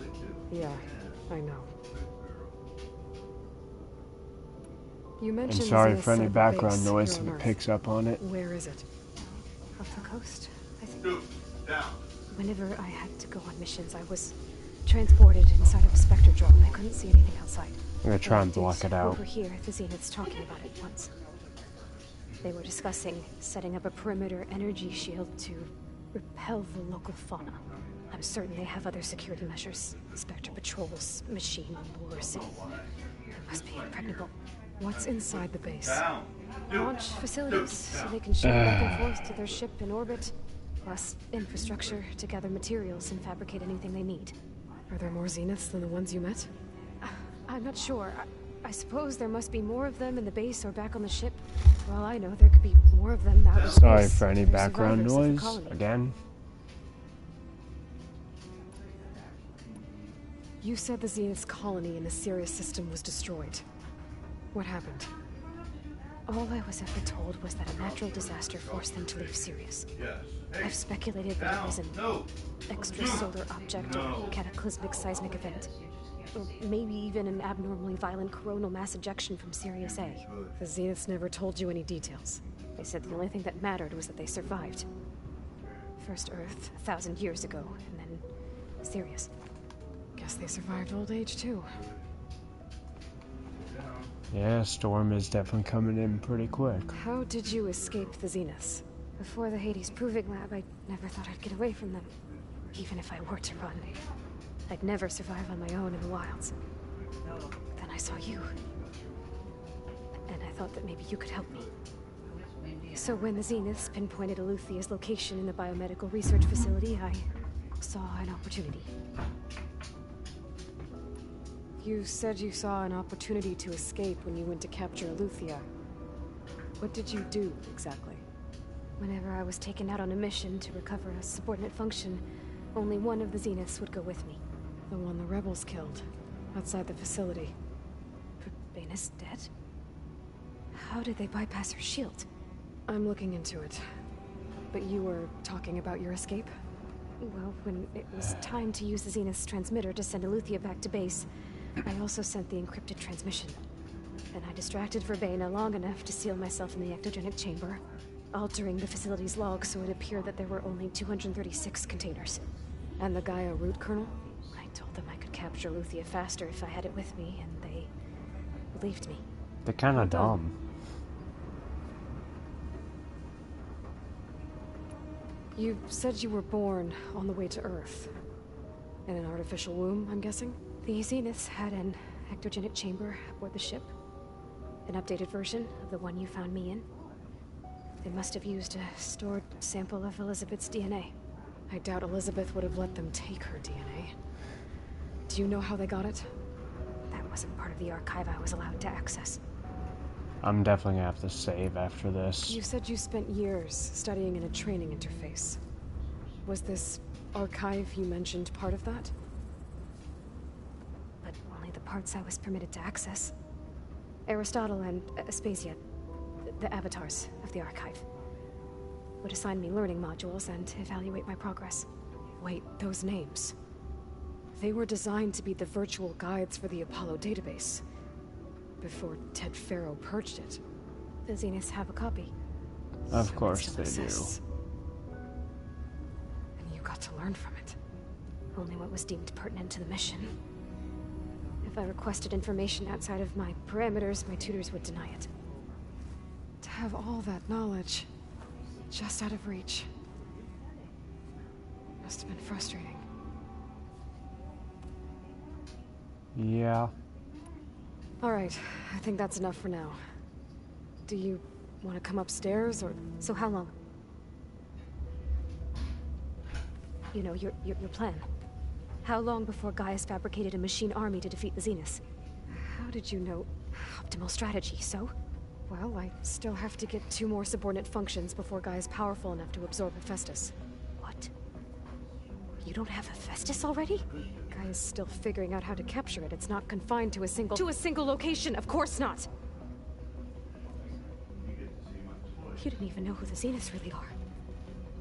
Speaker 2: Yeah, I know. You
Speaker 1: And
Speaker 2: mentioned
Speaker 1: sorry
Speaker 2: Zenith
Speaker 1: for any
Speaker 2: set up a
Speaker 1: background
Speaker 2: base
Speaker 1: noise
Speaker 2: here
Speaker 1: if
Speaker 2: on
Speaker 1: it
Speaker 2: Earth.
Speaker 1: picks up on it.
Speaker 2: Where is it? Off the coast, I think. Whenever I had to go on missions, I was transported inside of a specter drone. I couldn't see anything outside.
Speaker 1: I'm gonna try and
Speaker 2: I did
Speaker 1: block it out.
Speaker 2: overhear the Zeniths talking about it once. They were discussing setting up a perimeter energy shield to repel the local fauna. I'm certain they have other security measures. Spectre patrols, machine wars. It must be impregnable. What's inside the base? Launch facilities, so they can ship back and forth to their ship in orbit. Plus infrastructure to gather materials and fabricate anything they need. Are there more Zeniths than the ones you met? I'm not sure. I suppose there must be more of them in the base or back on the ship. For all I know, there could be more of them out in space.
Speaker 1: Sorry for any
Speaker 2: They're
Speaker 1: background
Speaker 2: survivors of the
Speaker 1: noise
Speaker 2: colony.
Speaker 1: again.
Speaker 2: You said the Zenith's colony in the Sirius system was destroyed. What happened?
Speaker 9: All I was ever told was that a natural disaster forced them to leave Sirius. I've speculated that it was an extrasolar object or cataclysmic seismic event. Or maybe even an abnormally violent coronal mass ejection from Sirius A.
Speaker 2: The Zeniths never told you any details.
Speaker 9: They said the only thing that mattered was that they survived. First Earth, 1,000 years ago, and then Sirius.
Speaker 2: Guess they survived old age, too.
Speaker 1: Yeah, Storm is definitely coming in pretty quick.
Speaker 2: How did you escape the Zeniths?
Speaker 9: Before the Hades Proving Lab, I never thought I'd get away from them. Even if I were to run, I'd never survive on my own in the wilds. Then I saw you. And I thought that maybe you could help me. So when the Zeniths pinpointed Aluthia's location in the biomedical research facility, I saw an opportunity.
Speaker 2: You said you saw an opportunity to escape when you went to capture Aluthia. What did you do, exactly?
Speaker 9: Whenever I was taken out on a mission to recover a subordinate function, only one of the Zeniths would go with me.
Speaker 2: The one the rebels killed, outside the facility.
Speaker 9: Baina's dead? How did they bypass her shield?
Speaker 2: I'm looking into it. But you were talking about your escape?
Speaker 9: Well, when it was time to use the Zenith's transmitter to send Aluthia back to base, I also sent the encrypted transmission. And I distracted Verbena long enough to seal myself in the ectogenic chamber, altering the facility's log so it appeared that there were only 236 containers.
Speaker 2: And the Gaia root kernel?
Speaker 9: I told them I could capture Aluthia faster if I had it with me, and they believed me.
Speaker 1: They're kind of dumb.
Speaker 2: You said you were born on the way to Earth. In an artificial womb, I'm guessing?
Speaker 9: The Zeniths had an ectogenic chamber aboard the ship. An updated version of the one you found me in. They must have used a stored sample of Elizabeth's DNA.
Speaker 2: I doubt Elizabeth would have let them take her DNA. Do you know how they got it?
Speaker 9: That wasn't part of the archive I was allowed to access.
Speaker 1: I'm definitely gonna have to save after this.
Speaker 2: You said you spent years studying in a training interface. Was this archive you mentioned part of that?
Speaker 9: But only the parts I was permitted to access. Aristotle and Aspasia, the avatars of the archive, would assign me learning modules and evaluate my progress.
Speaker 2: Wait, those names. They were designed to be the virtual guides for the Apollo database. Before Ted Faro purged it.
Speaker 9: The Zeniths have a copy.
Speaker 1: Of course they do.
Speaker 2: And you got to learn from it.
Speaker 9: Only what was deemed pertinent to the mission. If I requested information outside of my parameters, my tutors would deny it.
Speaker 2: To have all that knowledge, just out of reach. Must have been frustrating.
Speaker 1: Yeah.
Speaker 2: Alright, I think that's enough for now. Do you want to come upstairs, or...
Speaker 9: So how long? You know, your plan. How long before Gaia's fabricated a machine army to defeat the Zeniths?
Speaker 2: How did you know?
Speaker 9: Optimal strategy, so?
Speaker 2: Well, I still have to get 2 more subordinate functions before Gaia's powerful enough to absorb Hephaestus.
Speaker 9: What? You don't have Hephaestus already?
Speaker 2: Gaia's still figuring out how to capture it. It's not confined to a single...
Speaker 9: To a single location, of course not! You didn't even know who the Zeniths really are.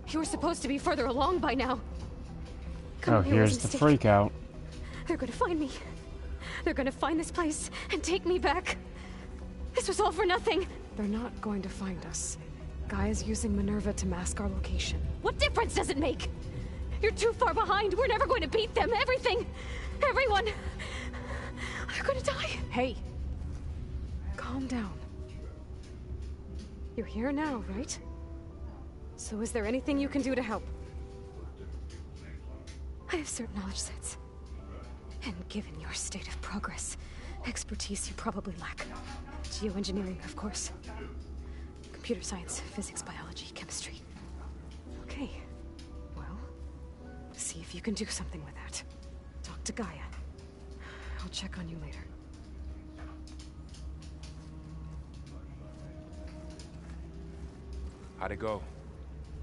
Speaker 9: You were supposed to be further along by now.
Speaker 1: Oh, here's the freak out.
Speaker 9: They're gonna find me. They're gonna find this place and take me back. This was all for nothing.
Speaker 2: They're not going to find us. Gaia's using Minerva to mask our location.
Speaker 9: What difference does it make? You're too far behind. We're never going to beat them. Everything. Everyone. They're gonna die.
Speaker 2: Hey. Calm down. You're here now, right? So is there anything you can do to help?
Speaker 9: I have certain knowledge sets. And given your state of progress, expertise you probably lack. Geoengineering, of course. Computer science, physics, biology, chemistry.
Speaker 2: Okay. Well, see if you can do something with that. Talk to Gaia. I'll check on you later.
Speaker 12: How'd it go?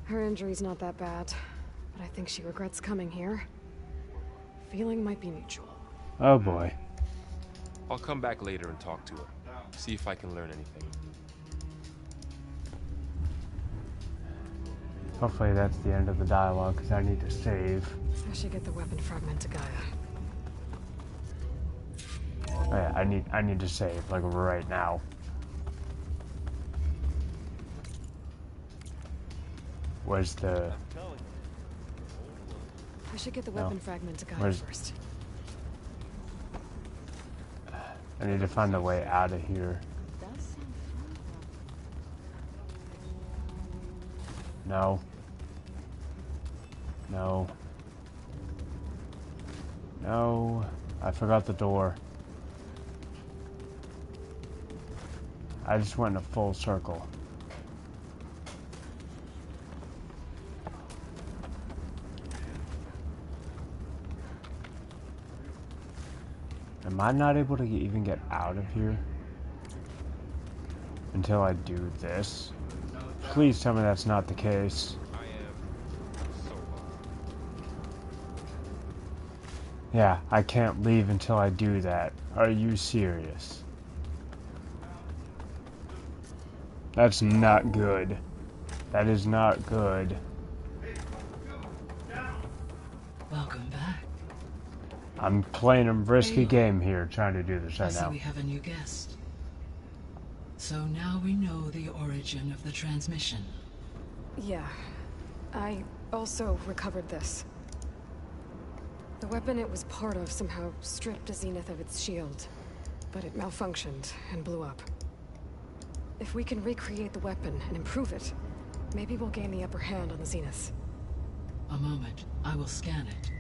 Speaker 2: Her injury's not that bad, but I think she regrets coming here. Feeling might be mutual.
Speaker 1: Oh boy.
Speaker 12: I'll come back later and talk to her. See if I can learn anything.
Speaker 1: Hopefully that's the end of the dialogue, because I need to save.
Speaker 2: I should get the weapon fragment to Gaia.
Speaker 1: Oh yeah, I need to save, like, right now. Where's the...
Speaker 2: I should get the weapon fragment to Gaia first.
Speaker 1: I need to find a way out of here. No. No. No. I forgot the door. I just went in a full circle. Am I not able to even get out of here until I do this? Please tell me that's not the case. Yeah, I can't leave until I do that. Are you serious? That's not good. That is not good.
Speaker 15: Welcome back.
Speaker 1: I'm playing a risky game here, trying to do this right now.
Speaker 15: I see we have a new guest. So now we know the origin of the transmission.
Speaker 2: Yeah. I also recovered this. The weapon it was part of somehow stripped Zenith of its shield, but it malfunctioned and blew up. If we can recreate the weapon and improve it, maybe we'll gain the upper hand on the Zenith.
Speaker 15: A moment. I will scan it.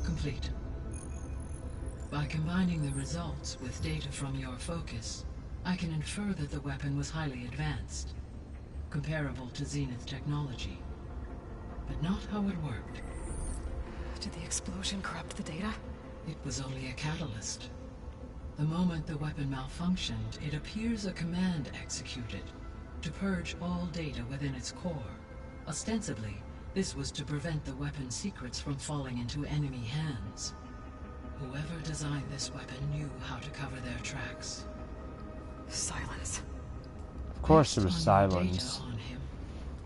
Speaker 15: Complete. By combining the results with data from your focus, I can infer that the weapon was highly advanced, comparable to Zenith technology, but not how it worked.
Speaker 2: Did the explosion corrupt the data?
Speaker 15: It was only a catalyst. The moment the weapon malfunctioned, it appears a command executed to purge all data within its core. Ostensibly, this was to prevent the weapon's secrets from falling into enemy hands. Whoever designed this weapon knew how to cover their tracks.
Speaker 2: Silence.
Speaker 1: Of course it was silence.
Speaker 15: On him.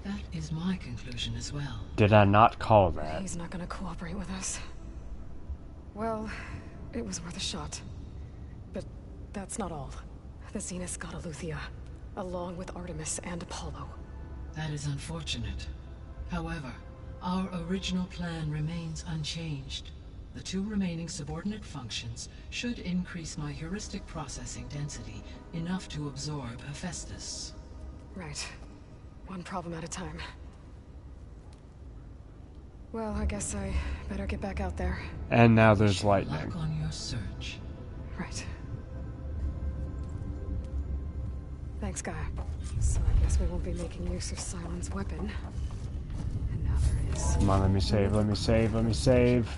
Speaker 15: That is my conclusion as well.
Speaker 1: Did I not call that?
Speaker 2: He's not gonna cooperate with us. Well, it was worth a shot. But that's not all. The Zenith got Aleuthyia, along with Artemis and Apollo.
Speaker 15: That is unfortunate. However, our original plan remains unchanged. The two remaining subordinate functions should increase my heuristic processing density enough to absorb Hephaestus.
Speaker 2: Right. One problem at a time. Well, I guess I better get back out there.
Speaker 1: And now there's lightning.
Speaker 15: Lock on your search.
Speaker 2: Right. Thanks, Gaia. So I guess we won't be making use of Cylon's weapon. And now there is.
Speaker 1: Come on, let me save, let me save, let me save.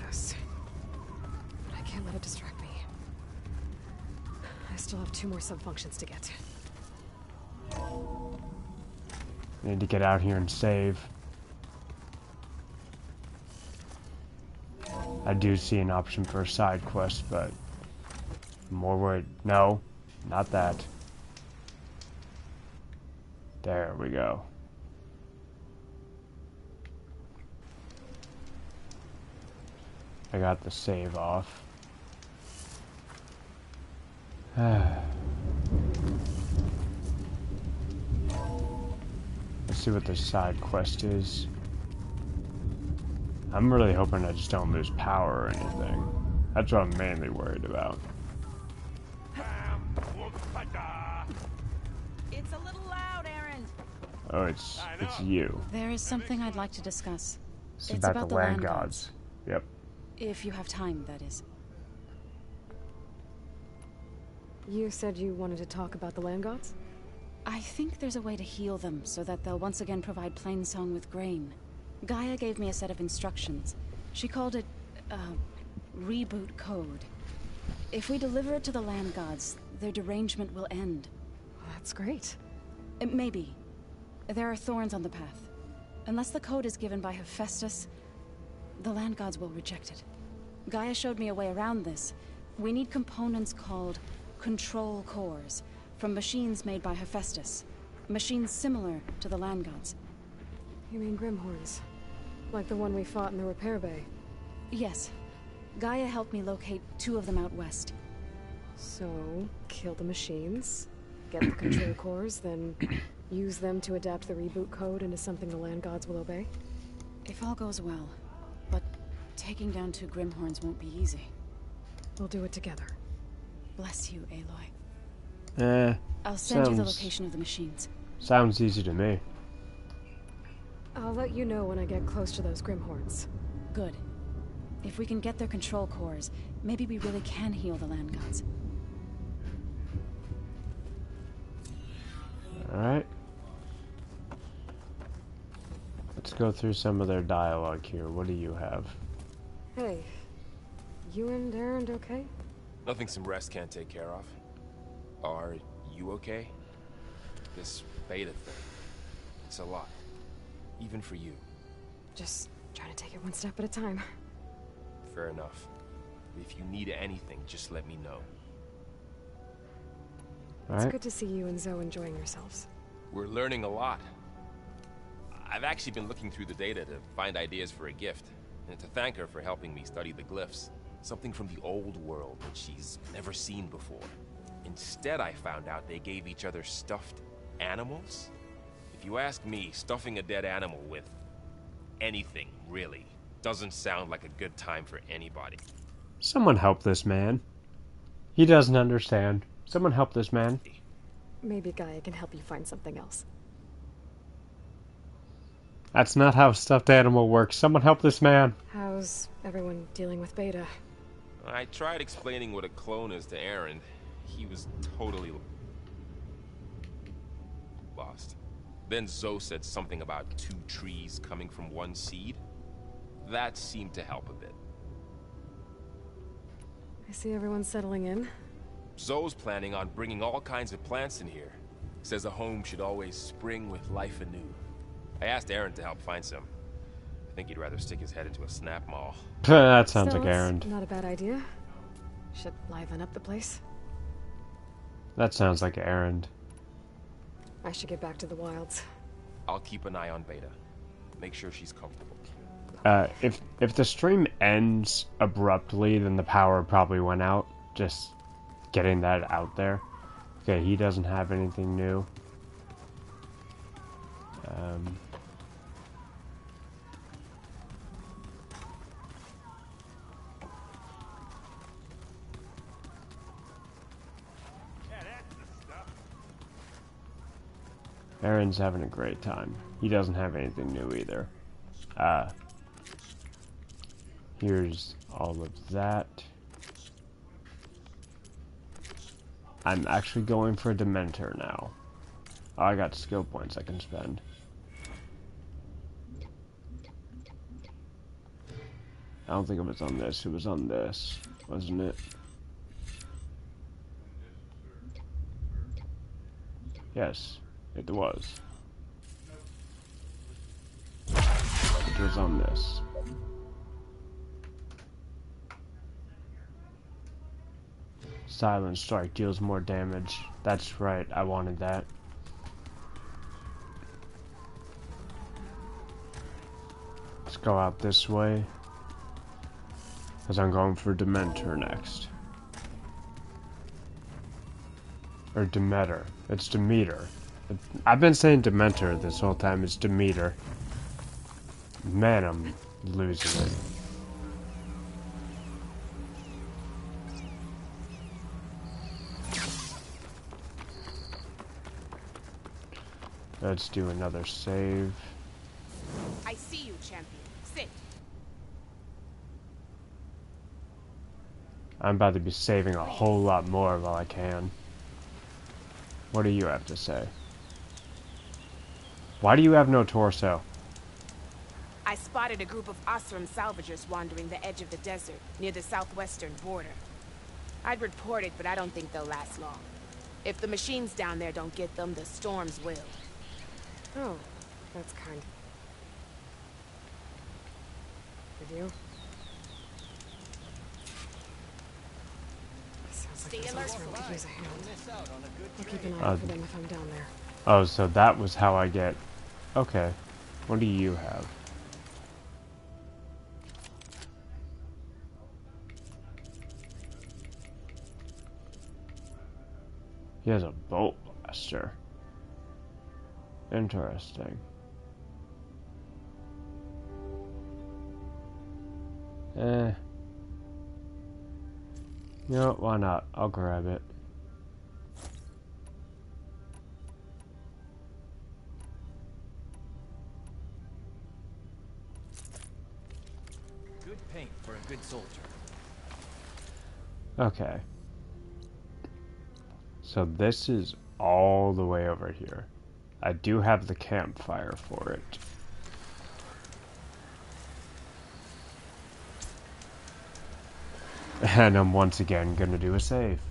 Speaker 2: But I can't let it distract me. I still have 2 more sub-functions to get.
Speaker 1: I need to get out here and save. I do see an option for a side quest, but I'm more worried. No, not that. There we go. I got the save off. Let's see what the side quest is. I'm really hoping I just don't lose power or anything. That's what I'm mainly worried about.
Speaker 10: It's a little loud, Aaron.
Speaker 1: Oh, it's you.
Speaker 14: There is something I'd like to discuss.
Speaker 1: It's about the land gods. Yep.
Speaker 14: If you have time, that is.
Speaker 2: You said you wanted to talk about the land gods?
Speaker 14: I think there's a way to heal them so that they'll once again provide Plainsong with grain. Gaia gave me a set of instructions. She called it, reboot code. If we deliver it to the land gods, their derangement will end.
Speaker 2: Well, that's great.
Speaker 14: Maybe. There are thorns on the path. Unless the code is given by Hephaestus, the land gods will reject it. Gaia showed me a way around this. We need components called control cores from machines made by Hephaestus. Machines similar to the land gods.
Speaker 2: You mean Grimhorns? Like the one we fought in the repair bay?
Speaker 14: Yes. Gaia helped me locate 2 of them out west.
Speaker 2: So, kill the machines, get the control cores, then use them to adapt the reboot code into something the land gods will obey?
Speaker 14: If all goes well. But taking down 2 Grimhorns won't be easy.
Speaker 2: We'll do it together.
Speaker 14: Bless you, Aloy. I'll send you the location of the machines.
Speaker 1: Sounds easy to me.
Speaker 2: I'll let you know when I get close to those Grimhorns.
Speaker 14: Good. If we can get their control cores, maybe we really can heal the land gods.
Speaker 1: Alright. Let's go through some of their dialogue here. What do you have?
Speaker 2: Hey, you and Erend okay?
Speaker 12: Nothing some rest can't take care of. Are you okay? This beta thing, it's a lot. Even for you.
Speaker 2: Just trying to take it one step at a time.
Speaker 12: Fair enough. If you need anything, just let me know.
Speaker 2: It's good to see you and Zoe enjoying yourselves.
Speaker 12: We're learning a lot. I've actually been looking through the data to find ideas for a gift, and to thank her for helping me study the glyphs. Something from the old world that she's never seen before. Instead, I found out they gave each other stuffed animals. If you ask me, stuffing a dead animal with anything, really, doesn't sound like a good time for anybody.
Speaker 1: Someone help this man. He doesn't understand. Someone help this man.
Speaker 2: Maybe Gaia can help you find something else.
Speaker 1: That's not how stuffed animal works. Someone help this man.
Speaker 2: How's everyone dealing with Beta?
Speaker 12: I tried explaining what a clone is to Erend. He was totally lost. Then Zoe said something about 2 trees coming from 1 seed. That seemed to help a bit.
Speaker 2: I see everyone's settling in.
Speaker 12: Zoe's planning on bringing all kinds of plants in here. Says a home should always spring with life anew. I asked Erend to help find some. I think he'd rather stick his head into a snap mall.
Speaker 1: That sounds
Speaker 2: Still,
Speaker 1: like Erend.
Speaker 2: Not a bad idea. Should liven up the place.
Speaker 1: That sounds like Erend.
Speaker 2: I should get back to the wilds.
Speaker 12: I'll keep an eye on Beta. Make sure she's comfortable.
Speaker 1: If the stream ends abruptly, then the power probably went out. Just getting that out there. Okay, he doesn't have anything new. Aaron's having a great time. He doesn't have anything new either. Here's all of that. I'm actually going for a Dementor now. Oh, I got skill points I can spend. I don't think it was on this. It was on this, wasn't it? Yes, it was. It was on this. Silent Strike deals more damage. That's right, I wanted that. Let's go out this way. Because I'm going for Dementor next. Or Demeter. It's Demeter. I've been saying Dementor this whole time. It's Demeter. Man, I'm losing it. Let's do another save.
Speaker 10: I see you, champion. Sit.
Speaker 1: I'm about to be saving a whole lot more while I can. What do you have to say? Why do you have no torso?
Speaker 10: I spotted a group of Osram salvagers wandering the edge of the desert, near the southwestern border. I'd report it, but I don't think they'll last long. If the machines down there don't get them, the storms will.
Speaker 2: Oh, that's kind. Did you? Sounds like this room could use a hand. I'll keep an eye out for them if I'm down there.
Speaker 1: Oh, so that was how I get... Okay. What do you have? He has a bolt blaster. Interesting. You know, why not? I'll grab it.
Speaker 19: Good paint for a good soldier.
Speaker 1: Okay. So this is all the way over here. I do have the campfire for it. And I'm once again gonna do a save.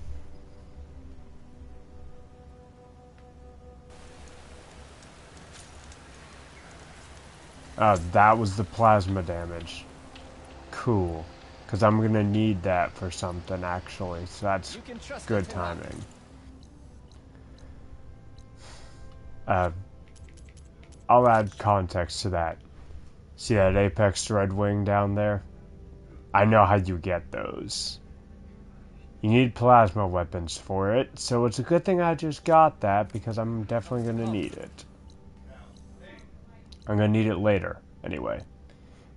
Speaker 1: That was the plasma damage. Cool. Because I'm gonna need that for something actually, so that's good timing. I'll add context to that. See that Apex Dreadwing down there? I know how you get those. You need plasma weapons for it, so it's a good thing I just got that, because I'm definitely going to need it. I'm going to need it later, anyway.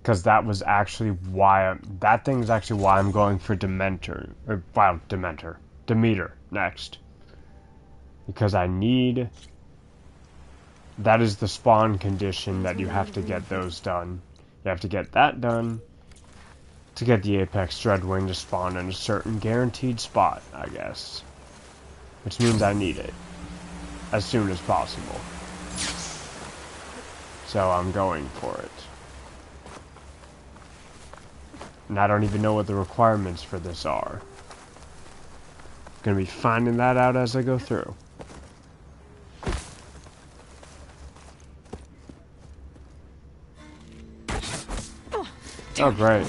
Speaker 1: Because that was actually why that thing's actually why I'm going for Demeter next. Because I need... That is the spawn condition that you have to get those done. You have to get that done to get the Apex Dreadwing to spawn in a certain guaranteed spot, I guess. Which means I need it as soon as possible. So I'm going for it. And I don't even know what the requirements for this are. Gonna be finding that out as I go through. Oh, great.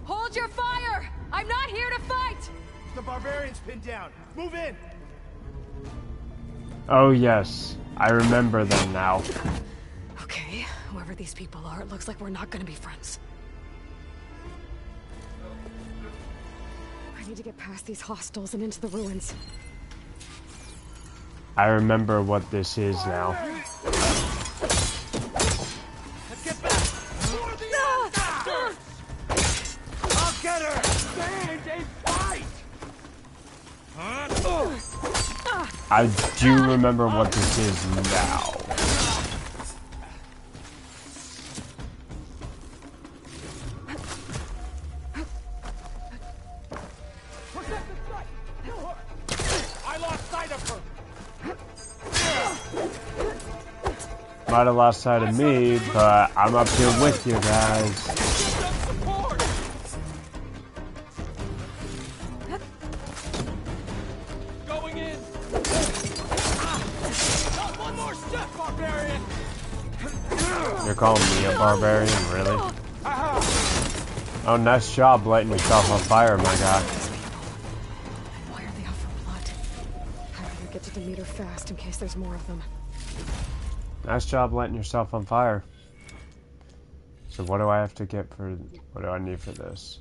Speaker 10: Hold your fire! I'm not here to fight!
Speaker 19: The barbarian's pinned down. Move in!
Speaker 1: Oh, yes. I remember them now.
Speaker 2: Okay, whoever these people are, it looks like we're not gonna be friends. I need to get past these hostels and into the ruins.
Speaker 1: I remember what this is now.
Speaker 19: Let's get back! I'll get her! Stand and fight!
Speaker 1: I do remember what this is now.
Speaker 19: I lost sight of her!
Speaker 1: Might have lost sight of me, but I'm up here with you guys.
Speaker 19: Going in! Not one more step, barbarian!
Speaker 1: You're calling me a barbarian, really? Oh, nice job lighting yourself on fire, my guy.
Speaker 2: Why are they out for blood? I better get to Demeter fast in case there's more of them.
Speaker 1: Nice job lighting yourself on fire. So what do I have to get for... What do I need for this?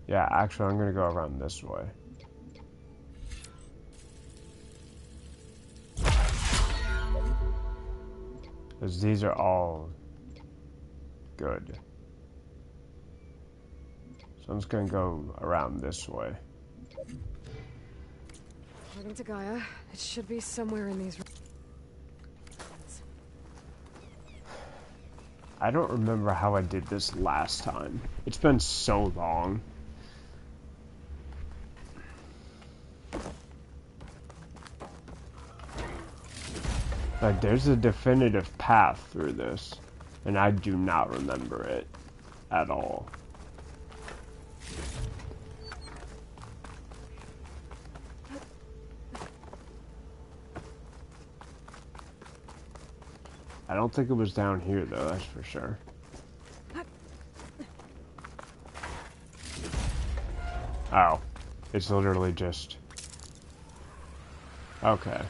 Speaker 1: Yeah, actually, I'm gonna go around this way. Because these are all good. So I'm just gonna go around this way.
Speaker 2: According to Gaia, it should be somewhere in these.
Speaker 1: I don't remember how I did this last time. It's been so long. Like, there's a definitive path through this, and I do not remember it at all. I don't think it was down here, though, that's for sure. Oh. It's literally just... Okay.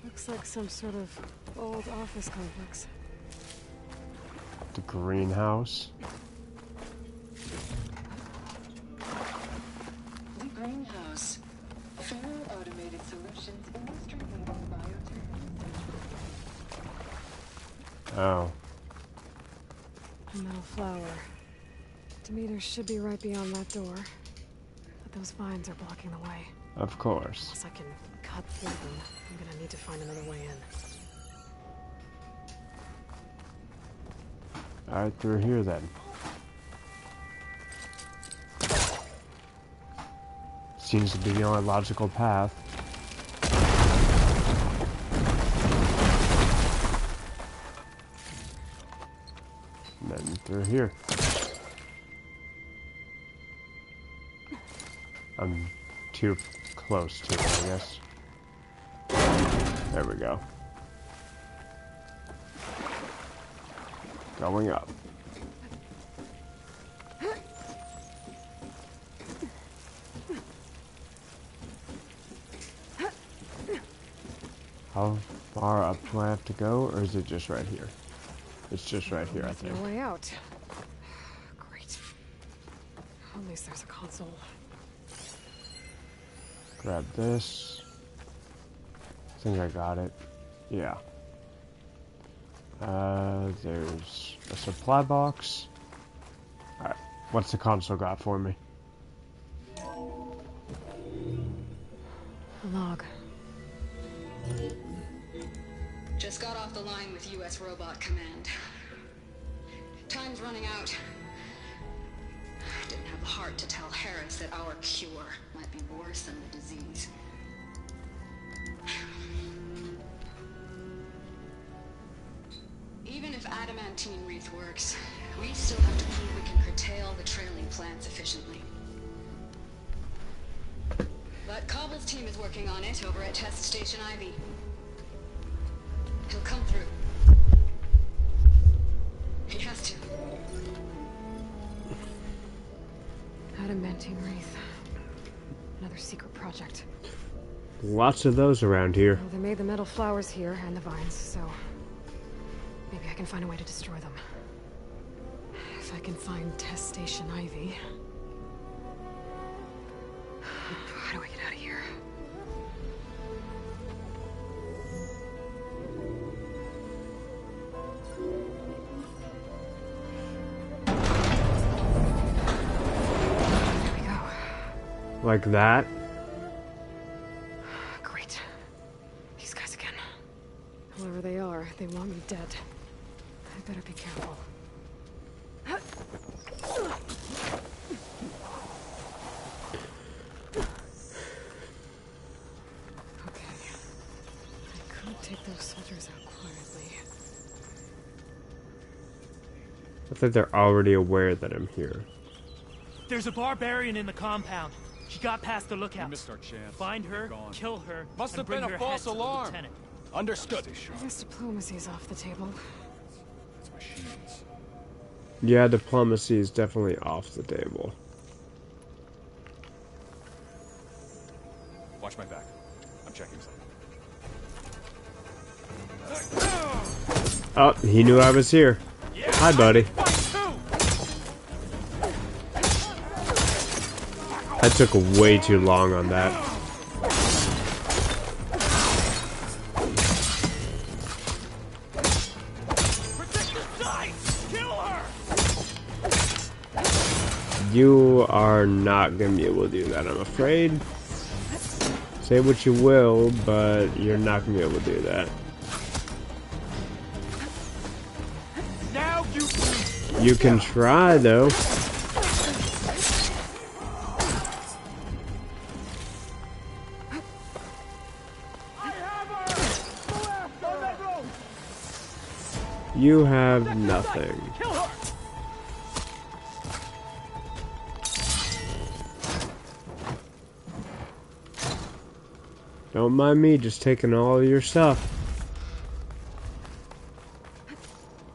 Speaker 2: Looks like some sort of old office complex.
Speaker 1: The greenhouse.
Speaker 8: The greenhouse. Fair automated solutions, industry-leading biotech.
Speaker 1: Oh.
Speaker 2: A metal flower. Demeter should be right beyond that door. But those vines are blocking the way.
Speaker 1: Of course.
Speaker 2: Unless I can cut through them, I'm gonna need to find another way in.
Speaker 1: Alright, through here then. Seems to be the only logical path. And then through here. I'm too close to it, I guess. There we go. Going up. How far up do I have to go, or is it just right here? It's just right here, I think.
Speaker 2: No way out. Great. At least there's a console.
Speaker 1: Grab this. I think I got it. Yeah. There's a supply box. Alright, what's the console got for me?
Speaker 2: A log.
Speaker 20: Just got off the line with U.S. Robot Command. Time's running out. Didn't have the heart to tell Harris that our cure might be worse than the disease. Even if adamantine wreath works, we still have to prove we can curtail the trailing plants efficiently. But Cobble's team is working on it over at Test Station Ivy. He'll come through. He has to.
Speaker 2: Adamantine wreath. Another secret project.
Speaker 1: Lots of those around here.
Speaker 2: Well, they made the metal flowers here and the vines, so maybe I can find a way to destroy them. If I can find Test Station Ivy. How do I get out of here? There we go.
Speaker 1: Like that?
Speaker 2: Great. These guys again. Whoever they are, they want me dead. I better be careful. Take those soldiers out quietly.
Speaker 1: I think they're already aware that I'm here.
Speaker 21: There's a barbarian in the compound. She got past the lookout.
Speaker 22: We missed our chance.
Speaker 21: Find her, kill her,
Speaker 22: Must
Speaker 21: and
Speaker 22: have
Speaker 21: bring
Speaker 22: been a
Speaker 21: her
Speaker 22: false
Speaker 21: head to the
Speaker 22: alarm.
Speaker 21: lieutenant.
Speaker 22: Understood.
Speaker 2: I guess diplomacy's off the table.
Speaker 22: It's machines.
Speaker 1: Yeah, diplomacy is definitely off the table.
Speaker 22: Watch my back. I'm checking something.
Speaker 1: Oh, he knew I was here. Hi, buddy. That took way too long on that. You are not gonna be able to do that, I'm afraid. Say what you will, but you're not gonna be able to do that.
Speaker 21: Now
Speaker 1: You can try, though. You have nothing. Don't mind me just taking all of your stuff.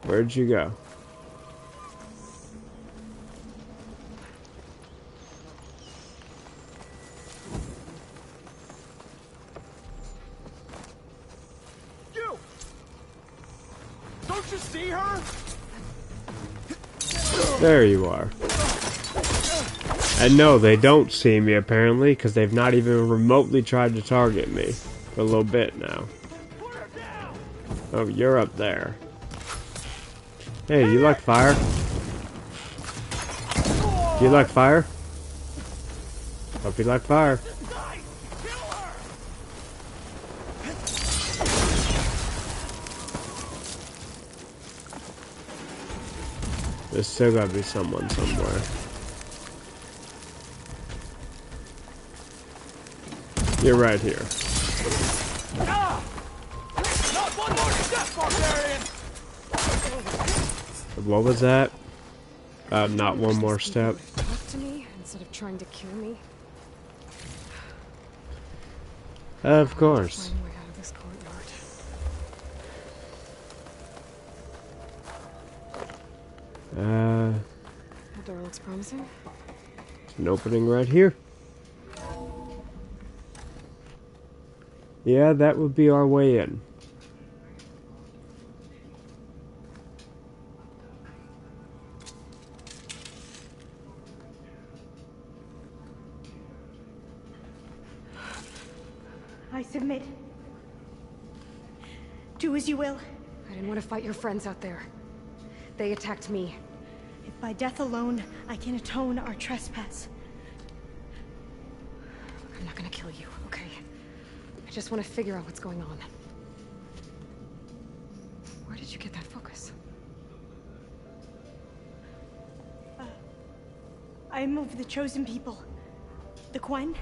Speaker 1: Where'd you go?
Speaker 19: You! Don't you see her?
Speaker 1: There you are. And no, they don't see me apparently, because they've not even remotely tried to target me for a little bit now. Oh, you're up there. Hey, you like fire? Do you like fire? Hope you like fire. There's still gotta be someone somewhere. You're right here.
Speaker 19: Not one more step, barbarian!
Speaker 1: What was that? Not one more step.
Speaker 2: Talk to me instead of trying to kill me.
Speaker 1: Of course.
Speaker 2: Find a way out of this courtyard. That door looks promising.
Speaker 1: An opening right here. Yeah, that would be our way in.
Speaker 3: I submit. Do as you will.
Speaker 2: I didn't want to fight your friends out there. They attacked me.
Speaker 3: If by death alone I can atone our trespass.
Speaker 2: I'm not gonna kill you, okay? I just want to figure out what's going on. Where did you get that focus?
Speaker 3: I am of the chosen people. The Quen.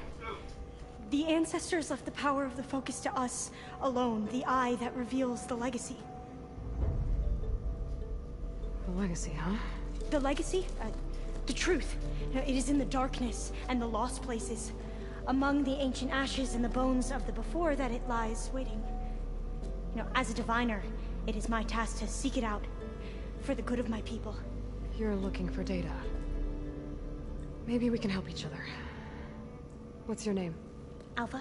Speaker 3: The ancestors left the power of the focus to us alone, the eye that reveals the legacy.
Speaker 2: The legacy, huh?
Speaker 3: The legacy? The truth. It is in the darkness and the lost places. Among the ancient ashes and the bones of the before that it lies waiting. As a diviner, it is my task to seek it out for the good of my people.
Speaker 2: You're looking for data. Maybe we can help each other. What's your name?
Speaker 3: Alpha.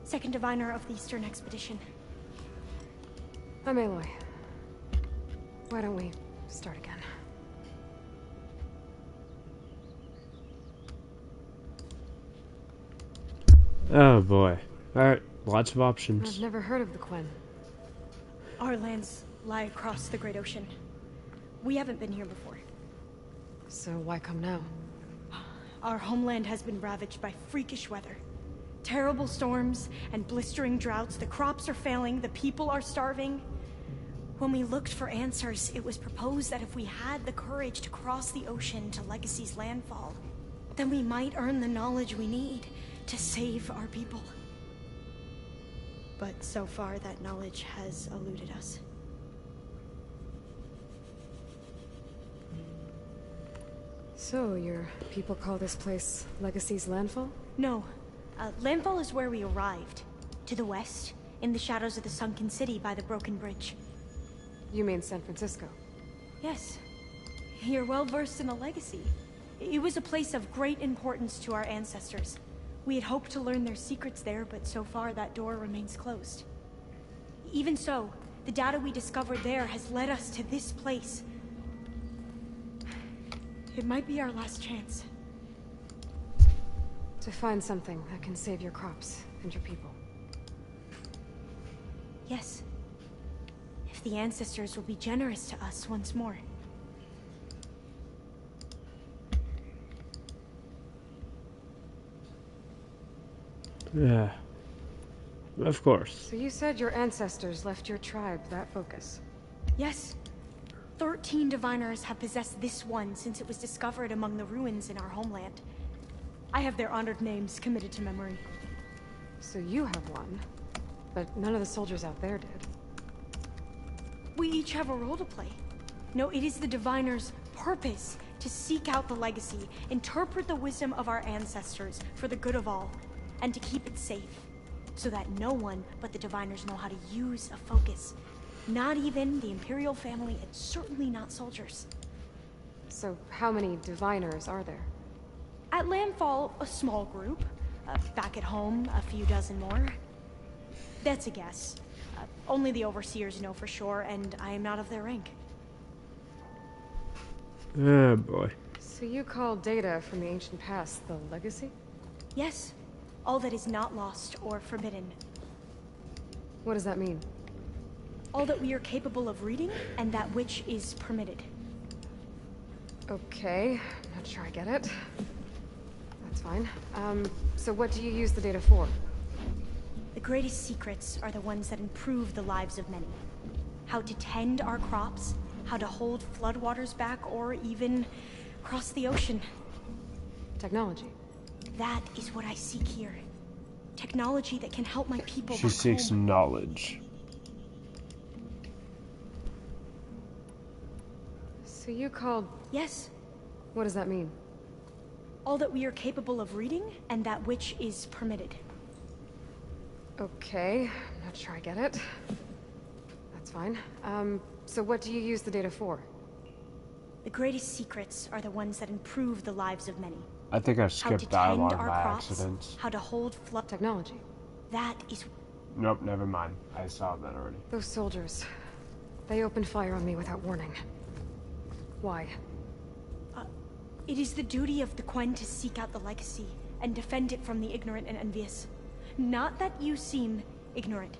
Speaker 3: Second diviner of the Eastern Expedition.
Speaker 2: I'm Aloy. Why don't we start again?
Speaker 1: Oh boy. Alright, lots of options.
Speaker 2: I've never heard of the Quen.
Speaker 3: Our lands lie across the Great Ocean. We haven't been here before.
Speaker 2: So why come now?
Speaker 3: Our homeland has been ravaged by freakish weather. Terrible storms and blistering droughts. The crops are failing, the people are starving. When we looked for answers, it was proposed that if we had the courage to cross the ocean to Legacy's landfall, then we might earn the knowledge we need to save our people. But so far, that knowledge has eluded us.
Speaker 2: So, your people call this place Legacy's landfall?
Speaker 3: No. Landfall is where we arrived. To the west, in the shadows of the sunken city by the broken bridge.
Speaker 2: You mean San Francisco?
Speaker 3: Yes. You're well versed in the Legacy. It was a place of great importance to our ancestors. We had hoped to learn their secrets there, but so far that door remains closed. Even so, the data we discovered there has led us to this place. It might be our last chance.
Speaker 2: To find something that can save your crops and your people.
Speaker 3: Yes. If the ancestors will be generous to us once more.
Speaker 1: Yeah. Of course.
Speaker 2: So you said your ancestors left your tribe that focus?
Speaker 3: Yes. 13 diviners have possessed this one since it was discovered among the ruins in our homeland. I have their honored names committed to memory.
Speaker 2: So you have one, but none of the soldiers out there did.
Speaker 3: We each have a role to play. No, it is the diviner's purpose to seek out the legacy, interpret the wisdom of our ancestors for the good of all. and to keep it safe, so that no one but the Diviners know how to use a focus. Not even the Imperial family, and certainly not soldiers.
Speaker 2: So how many Diviners are there?
Speaker 3: At Landfall, a small group. Back at home, a few dozen more. That's a guess. Only the Overseers know for sure, and I am not of their rank.
Speaker 1: Oh boy.
Speaker 2: So you call data from the ancient past the legacy?
Speaker 3: Yes. All that is not lost or forbidden.
Speaker 2: What does that mean?
Speaker 3: All that we are capable of reading, and that which is permitted.
Speaker 2: Okay, not sure I get it. That's fine. So what do you use the data for?
Speaker 3: The greatest secrets are the ones that improve the lives of many. How to tend our crops, how to hold floodwaters back, or even cross the ocean.
Speaker 2: Technology.
Speaker 3: That is what I seek here. Technology that can help my people
Speaker 1: She
Speaker 3: back
Speaker 1: seeks
Speaker 3: home.
Speaker 1: knowledge.
Speaker 2: So you called...
Speaker 3: Yes.
Speaker 2: What does that mean?
Speaker 3: All that we are capable of reading, and that which is permitted.
Speaker 2: Okay, not sure I get it. That's fine. So what do you use the data for?
Speaker 3: The greatest secrets are the ones that improve the lives of many.
Speaker 1: I think I
Speaker 3: How to
Speaker 1: skipped
Speaker 3: tend
Speaker 1: dialogue
Speaker 3: our
Speaker 1: by
Speaker 3: crops,
Speaker 1: accident.
Speaker 3: how to hold flood
Speaker 2: technology.
Speaker 3: That is...
Speaker 1: Nope, never mind. I saw that already.
Speaker 2: Those soldiers. They opened fire on me without warning. Why?
Speaker 3: It is the duty of the Quen to seek out the legacy and defend it from the ignorant and envious. Not that you seem ignorant.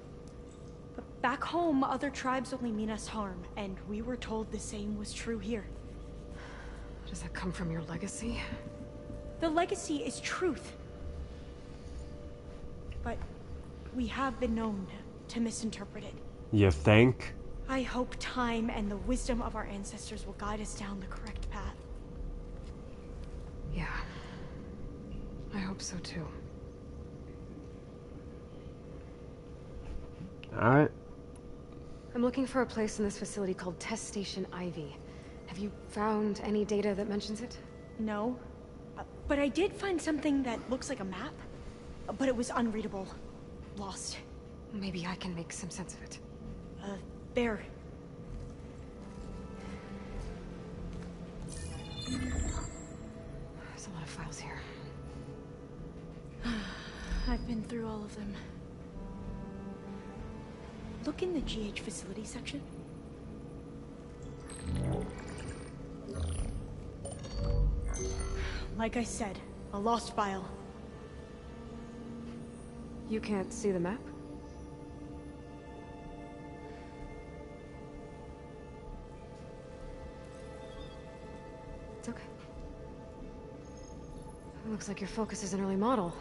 Speaker 3: But back home, other tribes only mean us harm, and we were told the same was true here.
Speaker 2: Does that come from your legacy?
Speaker 3: The legacy is truth. But we have been known to misinterpret it.
Speaker 1: You think?
Speaker 3: I hope time and the wisdom of our ancestors will guide us down the correct path.
Speaker 2: Yeah. I hope so too.
Speaker 1: Alright.
Speaker 2: I'm looking for a place in this facility called Test Station Ivy. Have you found any data that mentions it?
Speaker 3: No. But I did find something that looks like a map. But it was unreadable. Lost.
Speaker 2: Maybe I can make some sense of it.
Speaker 3: There.
Speaker 2: There's a lot of files here.
Speaker 3: I've been through all of them. Look in the GH facility section. Like I said, a lost file.
Speaker 2: You can't see the map? It's okay. It looks like your focus is an early model.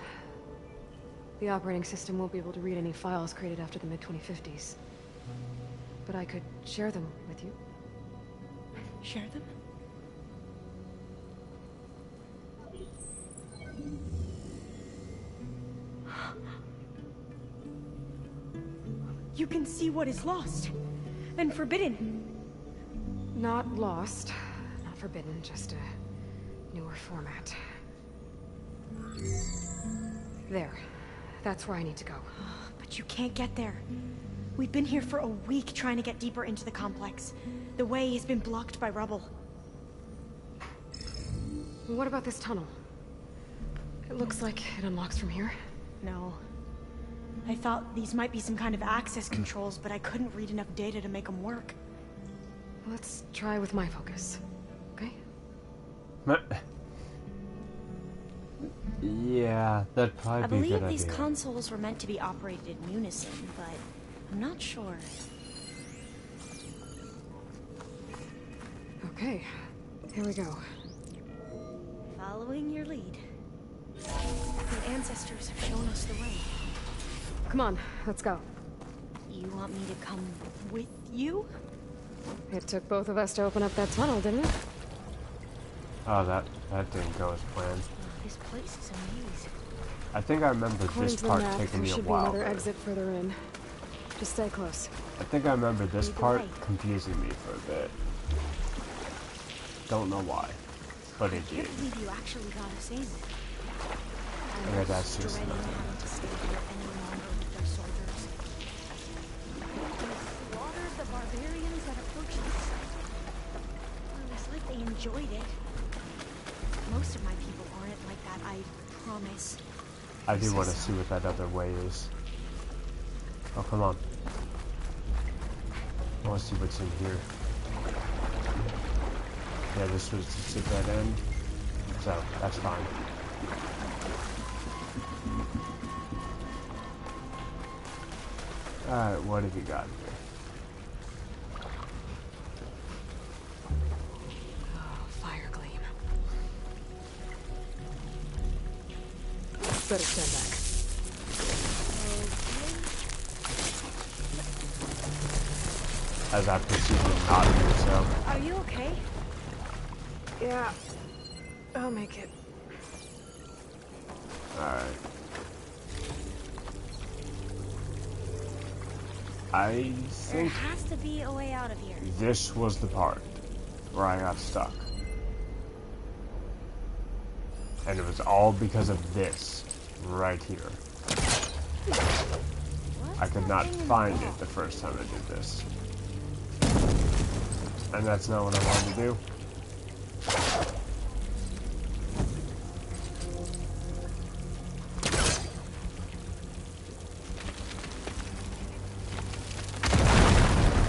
Speaker 2: The operating system won't be able to read any files created after the mid-2050s. But I could share them with you.
Speaker 3: Share them? You can see what is lost and forbidden.
Speaker 2: Not lost, not forbidden, just a newer format. There. That's where I need to go.
Speaker 3: But you can't get there. We've been here for a week trying to get deeper into the complex. The way has been blocked by rubble.
Speaker 2: What about this tunnel? It looks like it unlocks from here.
Speaker 3: No. I thought these might be some kind of access controls, but I couldn't read enough data to make them work.
Speaker 2: Let's try with my focus, okay?
Speaker 1: Yeah, that'd probably be a good idea.
Speaker 3: I believe these consoles were meant to be operated in unison, but I'm not sure.
Speaker 2: Okay, here we go.
Speaker 3: Following your lead. The ancestors have shown us the way.
Speaker 2: Come on, let's go.
Speaker 3: You want me to come with you?
Speaker 2: It took both of us to open up that tunnel, didn't it?
Speaker 1: Oh, that didn't go as planned.
Speaker 3: This place is a maze.
Speaker 1: I think I remember this part taking me a while.
Speaker 2: There should be another exit further in. Just stay close.
Speaker 1: I think I remember this part confusing me for a bit. Don't know why, but it did.
Speaker 3: I can't believe you actually got us in.
Speaker 1: Okay, that's just
Speaker 3: dreading
Speaker 1: nothing.
Speaker 3: having to stay here any longer with their soldiers. They slaughtered the barbarians that approached the site. Well, it's like they enjoyed it. Most of my people aren't like that, I promise.
Speaker 1: I do want to see what that other way is. Oh, come on. I want to see what's in here. Yeah, this was just a dead end. So, that's fine. Alright, what have you got here?
Speaker 2: Oh, fire gleam. Better stand back.
Speaker 1: As I proceed to not do so.
Speaker 3: Are you okay?
Speaker 2: Yeah, I'll make it.
Speaker 1: Alright. I
Speaker 3: There
Speaker 1: think
Speaker 3: has to be a way out of here.
Speaker 1: this was the part where I got stuck. And it was all because of this right here. I could not find it the first time I did this. And that's not what I wanted to do.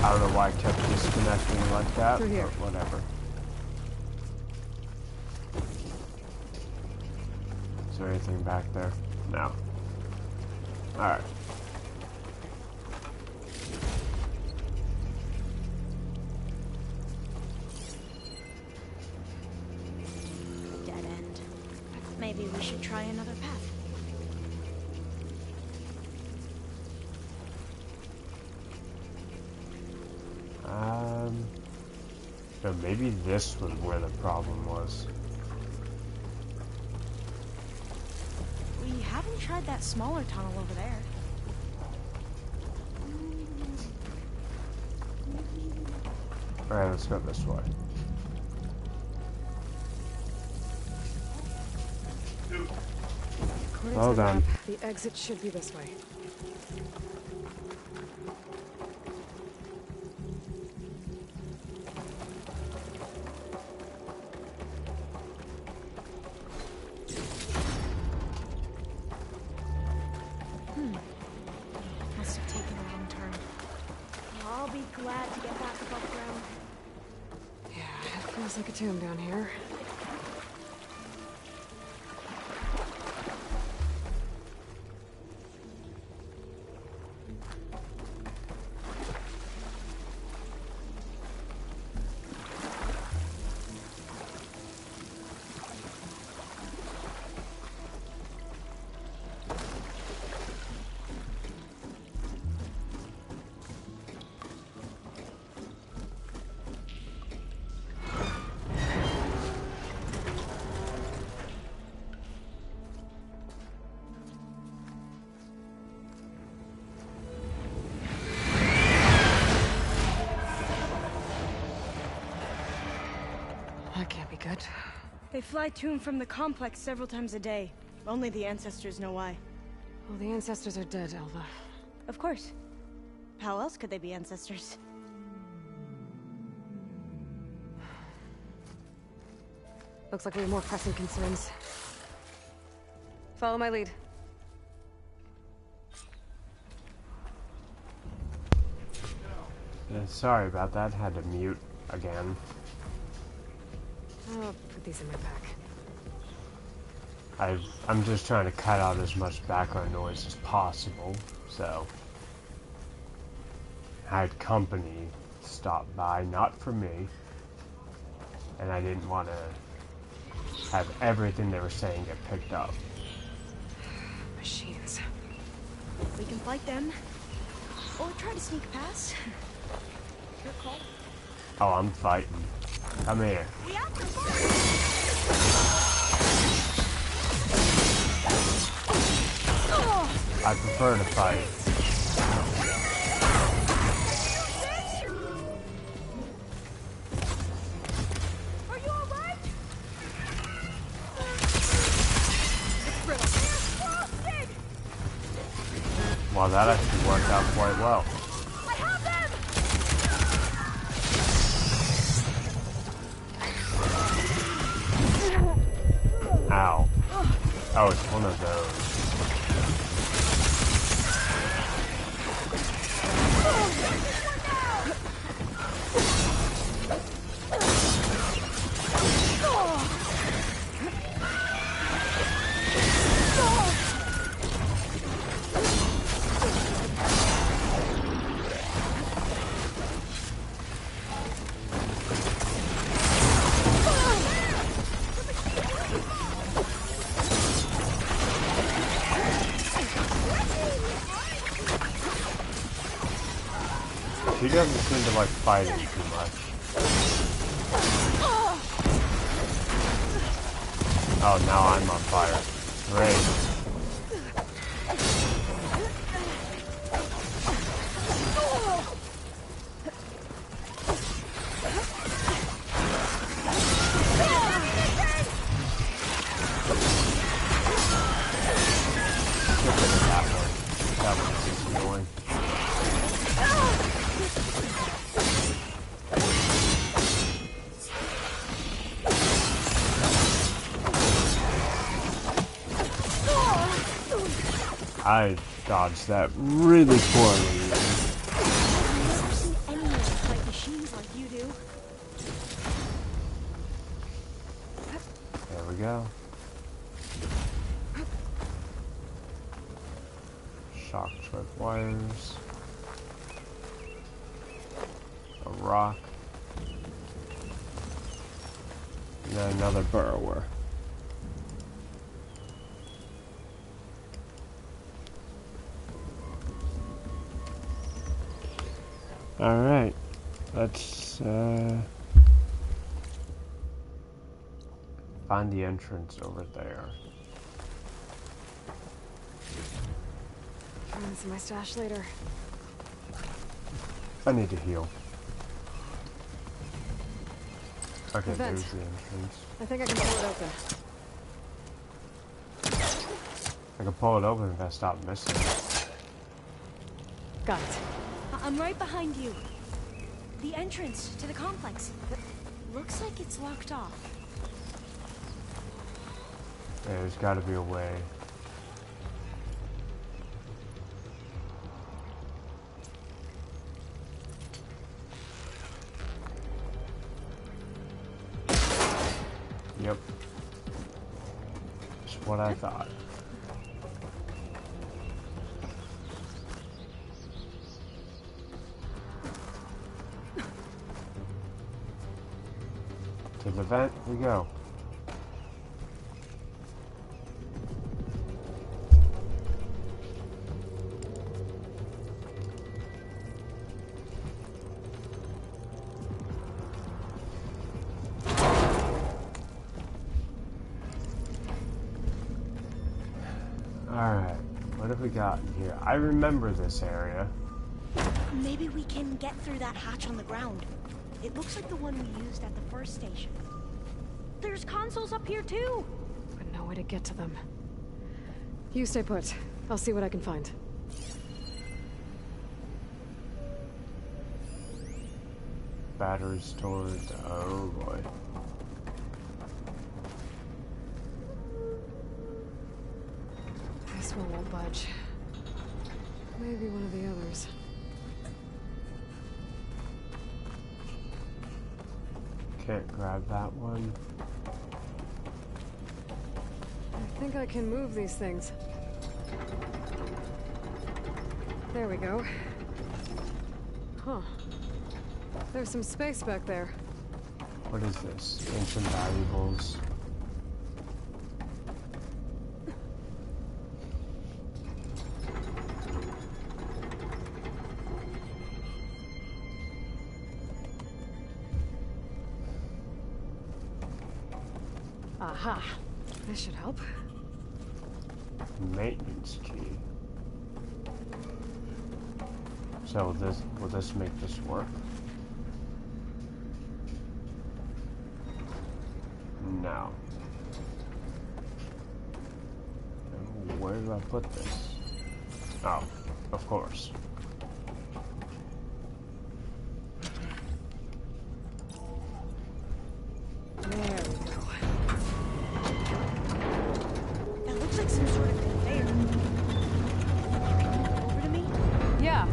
Speaker 1: I don't know why I kept disconnecting like that,
Speaker 2: Through here.
Speaker 1: but whatever. Is there anything back there? No. Alright.
Speaker 3: Dead end. Maybe we should try another path.
Speaker 1: So maybe this was where the problem was.
Speaker 3: We haven't tried that smaller tunnel over there.
Speaker 1: Alright, let's go this way.
Speaker 2: According
Speaker 1: Well
Speaker 2: to the
Speaker 1: done.
Speaker 2: map, the exit should be this way.
Speaker 3: Must have taken a wrong turn. I'll be glad to get back above ground.
Speaker 2: Yeah, it feels like a tomb down here. That can't be good.
Speaker 3: They fly to and from the complex several times a day. Only the ancestors know why.
Speaker 2: Well, the ancestors are dead, Alva.
Speaker 3: Of course. How else could they be ancestors?
Speaker 2: Looks like we have more pressing concerns. Follow my lead.
Speaker 1: Sorry about that, had to mute again.
Speaker 2: I'll put these in my pack.
Speaker 1: I'm just trying to cut out as much background noise as possible, so I had company stop by, not for me, and I didn't want to have everything they were saying get picked up.
Speaker 2: Machines.
Speaker 3: We can fight them. Or try to sneak past. Your call.
Speaker 1: Oh, I'm fighting. Come here.
Speaker 3: We have to fight!
Speaker 1: I prefer to fight.
Speaker 3: Are you alright? It's brittle.
Speaker 1: Well, that actually worked out quite well. Ow. Oh, it's one of those. She doesn't seem to like fighting too much. Oh, now I'm on fire. Great. That one is annoying. I dodged that really poorly.
Speaker 3: I've never seen anyone fight machines like you do.
Speaker 1: There we go. Shock trip wires. A rock. And then another burrower. Alright, let's find the entrance over there.
Speaker 2: This is my stash later.
Speaker 1: I need to heal. Okay,
Speaker 2: Event.
Speaker 1: there's the entrance.
Speaker 2: I think I can pull it open.
Speaker 1: I can pull it open if I stop missing.
Speaker 2: Got it.
Speaker 3: I'm right behind you. The entrance to the complex. Looks like it's locked off.
Speaker 1: Yeah, there's gotta be a way. Yep. That's what I thought. To the vent we go. Alright, what have we got in here? I remember this area.
Speaker 3: Maybe we can get through that hatch on the ground. It looks like the one we used at the first station. There's consoles up here too!
Speaker 2: But no way to get to them. You stay put. I'll see what I can find.
Speaker 1: Battery storage. Oh boy.
Speaker 2: This one won't budge. Maybe one of the others.
Speaker 1: Can't grab that one.
Speaker 2: I think I can move these things. There we go. Huh. There's some space back there.
Speaker 1: What is this? Ancient valuables.
Speaker 2: Aha. This should help.
Speaker 1: Maintenance key. So will this make this work? No. And where do I put this? Oh, Of course.
Speaker 3: There we go. That looks like some sort of conveyor. You can move it over to me?
Speaker 2: Yeah.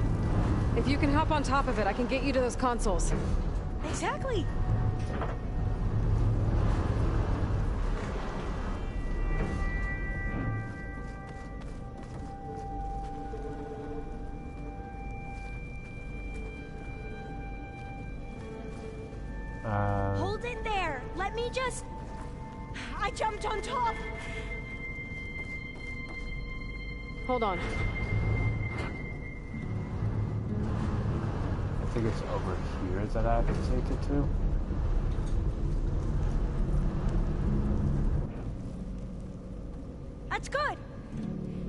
Speaker 2: If you can hop on top of it, I can get you to those consoles.
Speaker 3: Exactly. Hold it there. Let me just... I jumped on top.
Speaker 2: Hold on.
Speaker 1: I think it's over here that I have to take it to.
Speaker 3: That's good.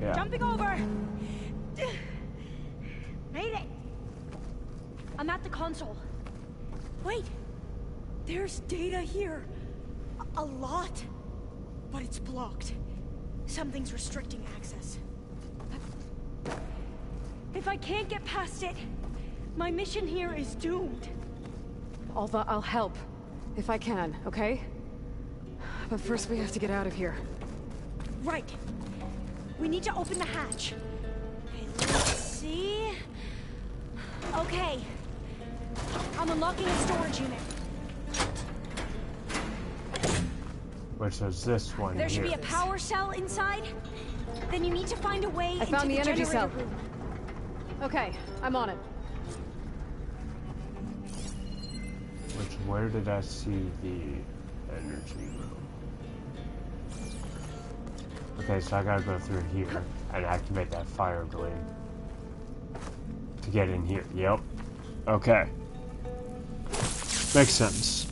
Speaker 1: Yeah.
Speaker 3: Jumping over. Made it. I'm at the console. Wait. There's data here. A lot. But it's blocked. Something's restricting access. If I can't get past it, my mission here is doomed.
Speaker 2: Alva, I'll help. If I can, okay? But first we have to get out of here.
Speaker 3: Right. We need to open the hatch. Okay, let's see. Okay. I'm unlocking a storage unit.
Speaker 1: Which is this one
Speaker 3: There should
Speaker 1: here.
Speaker 3: be a power cell inside. Then you need to find a way
Speaker 2: I found the
Speaker 3: into
Speaker 2: energy cell.
Speaker 3: generator room.
Speaker 2: Okay, I'm on it.
Speaker 1: Where did I see the energy room? Okay, so I gotta go through here and activate that fire gleam to get in here. Yep. Okay. Makes sense.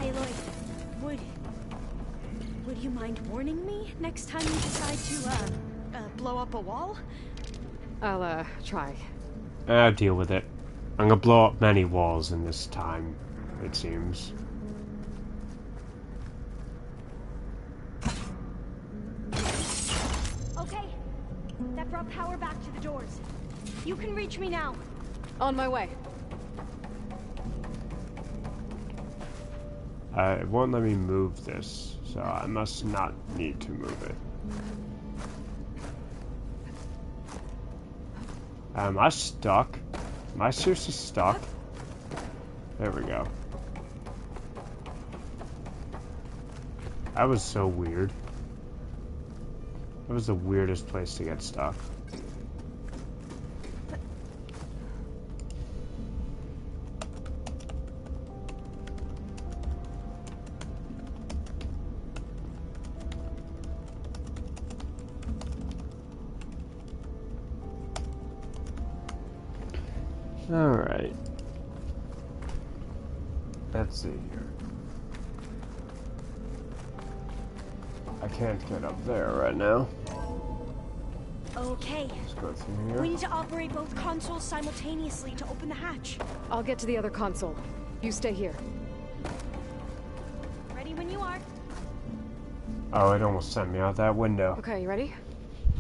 Speaker 3: Aloy, would you mind warning me next time you decide to blow up a wall?
Speaker 2: I'll try.
Speaker 1: I'll deal with it. I'm gonna blow up many walls in this time, it seems.
Speaker 3: Okay. That brought power back to the doors. You can reach me now.
Speaker 2: On my way.
Speaker 1: It won't let me move this, so I must not need to move it. Am I stuck? Am I seriously stuck? There we go. That was so weird. That was the weirdest place to get stuck. Alright. Let's see here. I can't get up there right now.
Speaker 3: Okay.
Speaker 1: Let's go through here.
Speaker 3: We need to operate both consoles simultaneously to open the hatch.
Speaker 2: I'll get to the other console. You stay here.
Speaker 3: Ready when you are.
Speaker 1: Oh, it almost sent me out that window.
Speaker 2: Okay, you ready?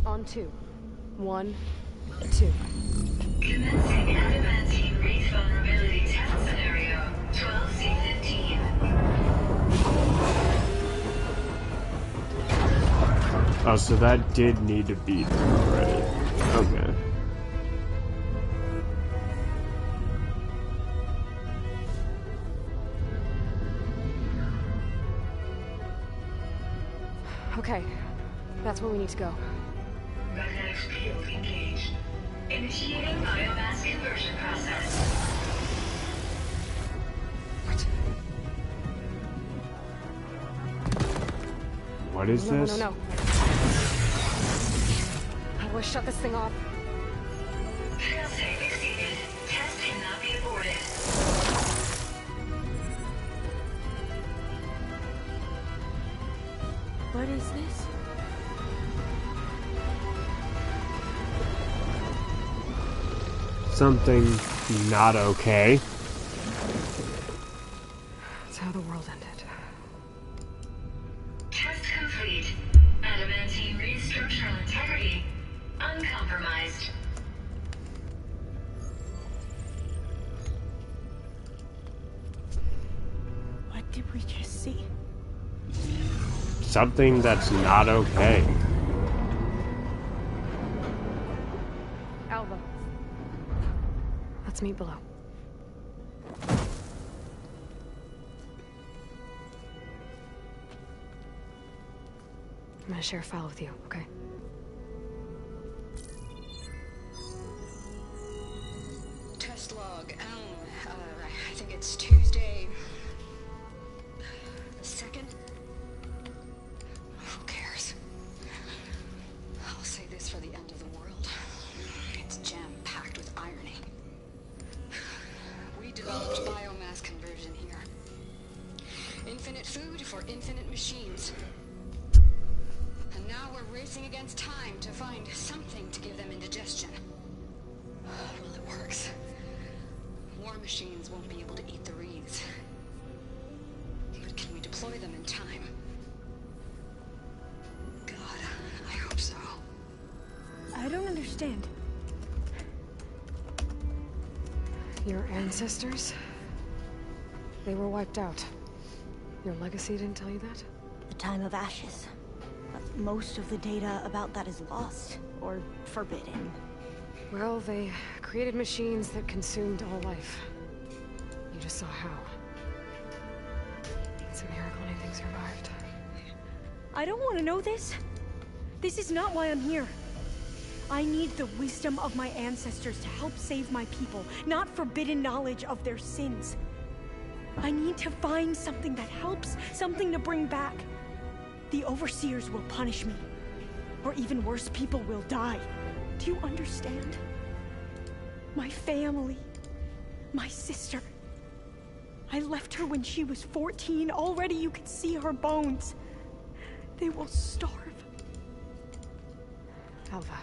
Speaker 2: On 2. 1, 2.
Speaker 4: Commencing adamantine wraith vulnerability test scenario 12C15.
Speaker 1: Oh, so that did need to be there already. Okay.
Speaker 2: Okay, that's where we need to go.
Speaker 4: Magnetic field engaged. Initiating biomass conversion process.
Speaker 1: What is this?
Speaker 2: No. How do I shut this thing off?
Speaker 4: Failsafe exceeded. Test cannot be aborted.
Speaker 3: What is this?
Speaker 1: Something not okay.
Speaker 2: That's how the world ended.
Speaker 1: something that's not okay.
Speaker 2: Alva. Let's meet below. I'm gonna share a file with you, okay?
Speaker 20: Test log, I think it's Tuesday the 2nd? Who cares? I'll say this for the end of the world. It's jam-packed with irony. We developed biomass conversion here. Infinite food for infinite machines. And now we're racing against time to find something to give them indigestion. Well, it works. War machines won't be able to eat the reeds. But can we deploy them in time? God, I hope so.
Speaker 3: I don't understand.
Speaker 2: Your ancestors? They were wiped out. Your legacy didn't tell you that?
Speaker 6: The time of ashes. But most of the data about that is lost, or forbidden.
Speaker 2: Well, they created machines that consumed all life. You just saw how. It's a miracle anything survived.
Speaker 3: I don't want to know this. This is not why I'm here. I need the wisdom of my ancestors to help save my people, not forbidden knowledge of their sins. I need to find something that helps, something to bring back. The overseers will punish me. Or even worse, people will die. Do you understand? My family. My sister. I left her when she was 14. Already you can see her bones. They will starve.
Speaker 2: Alva.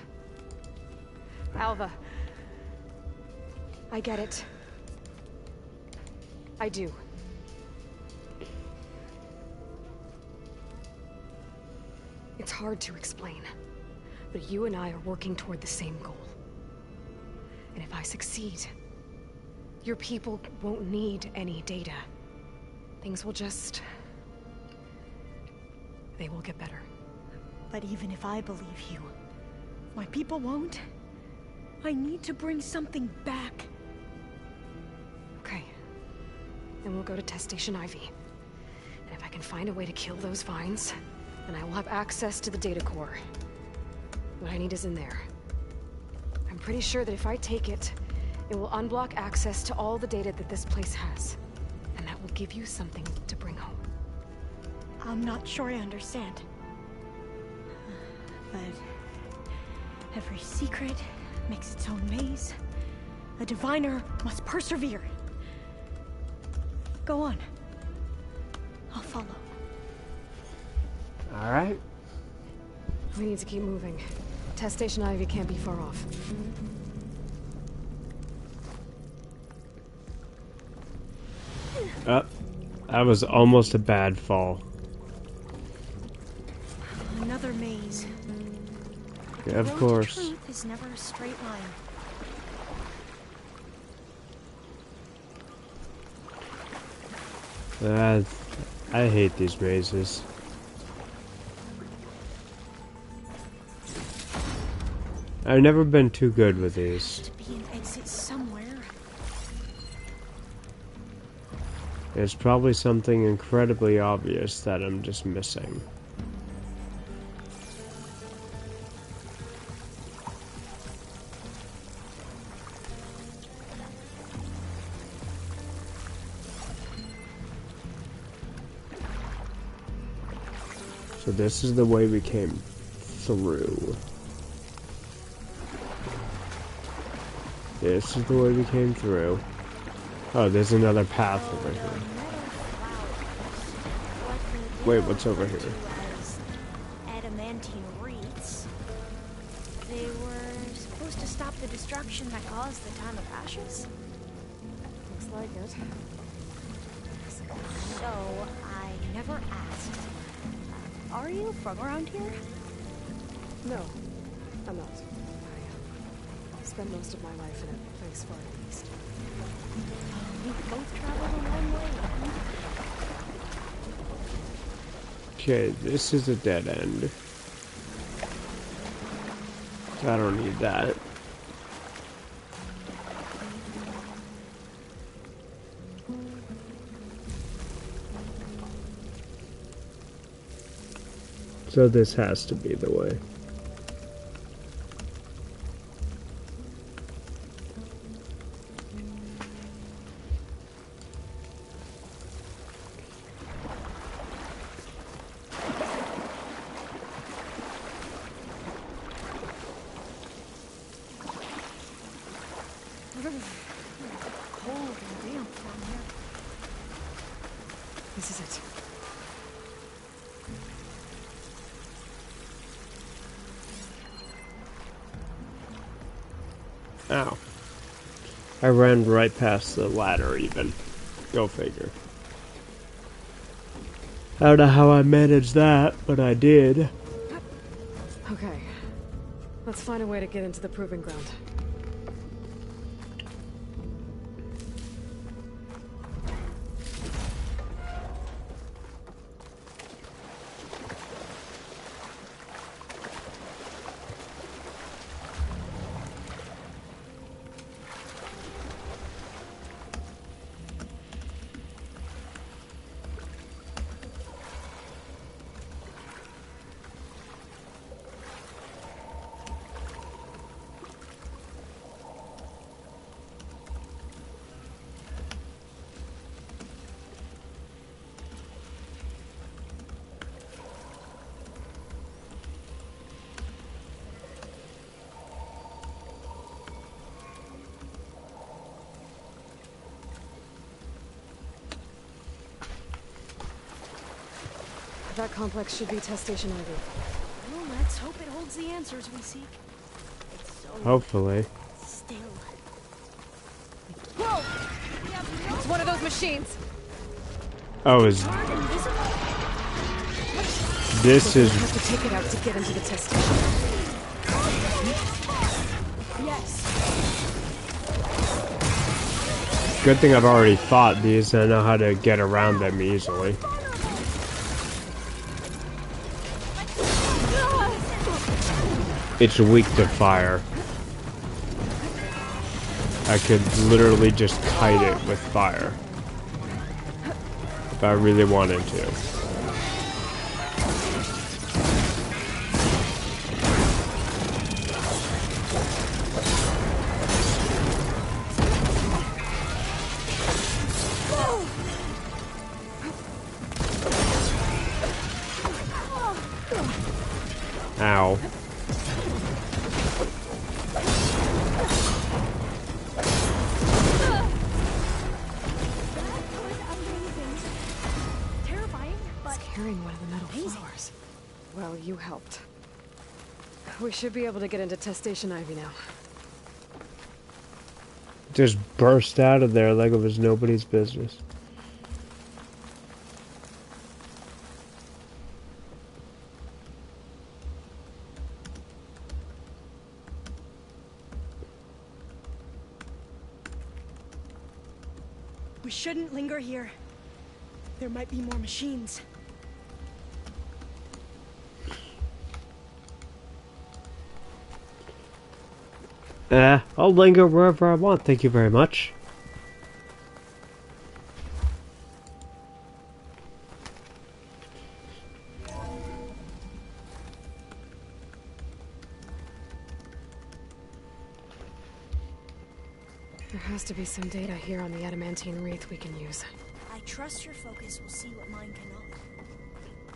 Speaker 2: Alva. I get it. I do. It's hard to explain, but you and I are working toward the same goal. And if I succeed, your people won't need any data. Things will just... they will get better.
Speaker 3: But even if I believe you, my people won't. I need to bring something back.
Speaker 2: Okay. Then we'll go to Test Station Ivy. And if I can find a way to kill those vines, then I will have access to the data core. What I need is in there. I'm pretty sure that if I take it, it will unblock access to all the data that this place has. And that will give you something to bring home.
Speaker 3: I'm not sure I understand. But every secret makes its own maze. A diviner must persevere. Go on. I'll follow.
Speaker 1: Alright.
Speaker 2: We need to keep moving. Test Station Ivy can't be far off.
Speaker 1: That was almost a bad fall.
Speaker 3: Another maze.
Speaker 1: Yeah, of
Speaker 6: The road to
Speaker 1: course.
Speaker 6: truth is never a straight line.
Speaker 1: I hate these mazes. I've never been too good with these.
Speaker 3: To be an exit somewhere.
Speaker 1: It's probably something incredibly obvious that I'm just missing. So this is the way we came through. This is the way we came through. Oh, there's another path over here. Wait, what's over here?
Speaker 6: Adamantine reeds. They were supposed to stop the destruction that caused the time of ashes?
Speaker 2: Looks like it.
Speaker 6: So, I never asked. Are you from around here?
Speaker 2: No, I'm not. I spent most of my life in a place far east.
Speaker 6: We both traveled a long way.
Speaker 1: Okay, this is a dead end. I don't need that. So this has to be the way.
Speaker 2: Cold and damp down here. This is it.
Speaker 1: Ow. I ran right past the ladder even. Go figure. I don't know how I managed that, but I did.
Speaker 2: Okay. Let's find a way to get into the proving ground. That complex should be test station Ivy.
Speaker 3: Well, let's hope it holds the answers we seek. It's so
Speaker 1: Hopefully.
Speaker 3: still.
Speaker 2: Whoa! It's one of those machines.
Speaker 1: Oh, is this is
Speaker 2: We have to take it out to get into the test station.
Speaker 3: Yes.
Speaker 1: good thing I've already fought these and I know how to get around them easily. It's weak to fire. I could literally just kite it with fire. If I really wanted to. Ow.
Speaker 2: Carrying one of the metal flowers. Well, you helped. We should be able to get into test station Ivy now.
Speaker 1: Just burst out of there like it was nobody's business.
Speaker 3: We shouldn't linger here. There might be more machines.
Speaker 1: I'll linger wherever I want, thank you very much.
Speaker 2: There has to be some data here on the adamantine wreath we can use.
Speaker 3: I trust your focus will see what mine cannot.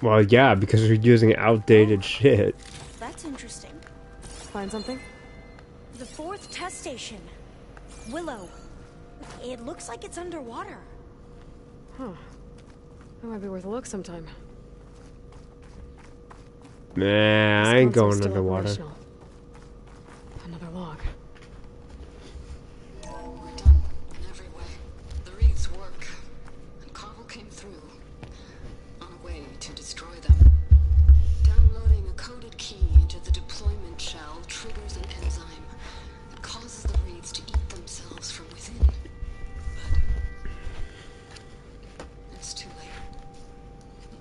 Speaker 1: Well, yeah, because we're using outdated shit.
Speaker 3: That's interesting.
Speaker 2: Find something?
Speaker 3: The 4th test station. Willow. It looks like it's underwater.
Speaker 2: Huh. That might be worth a look sometime.
Speaker 1: Nah, I ain't going
Speaker 2: still
Speaker 1: underwater.
Speaker 2: operational. Another log.
Speaker 20: We're done in every way. The wreaths work. And Carvel came through. On a way to destroy them. Downloading a coded key into the deployment shell triggers an enzyme that causes the wreaths to eat themselves from within. But it's too late.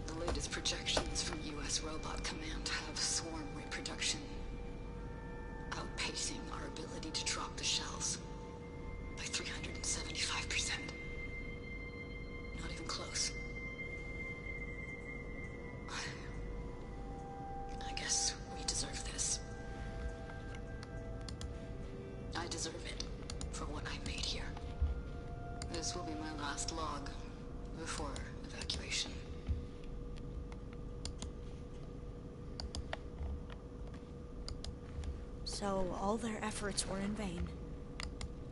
Speaker 20: The latest projections deserve it for what I made here. This will be my last log before evacuation.
Speaker 3: So all their efforts were in vain.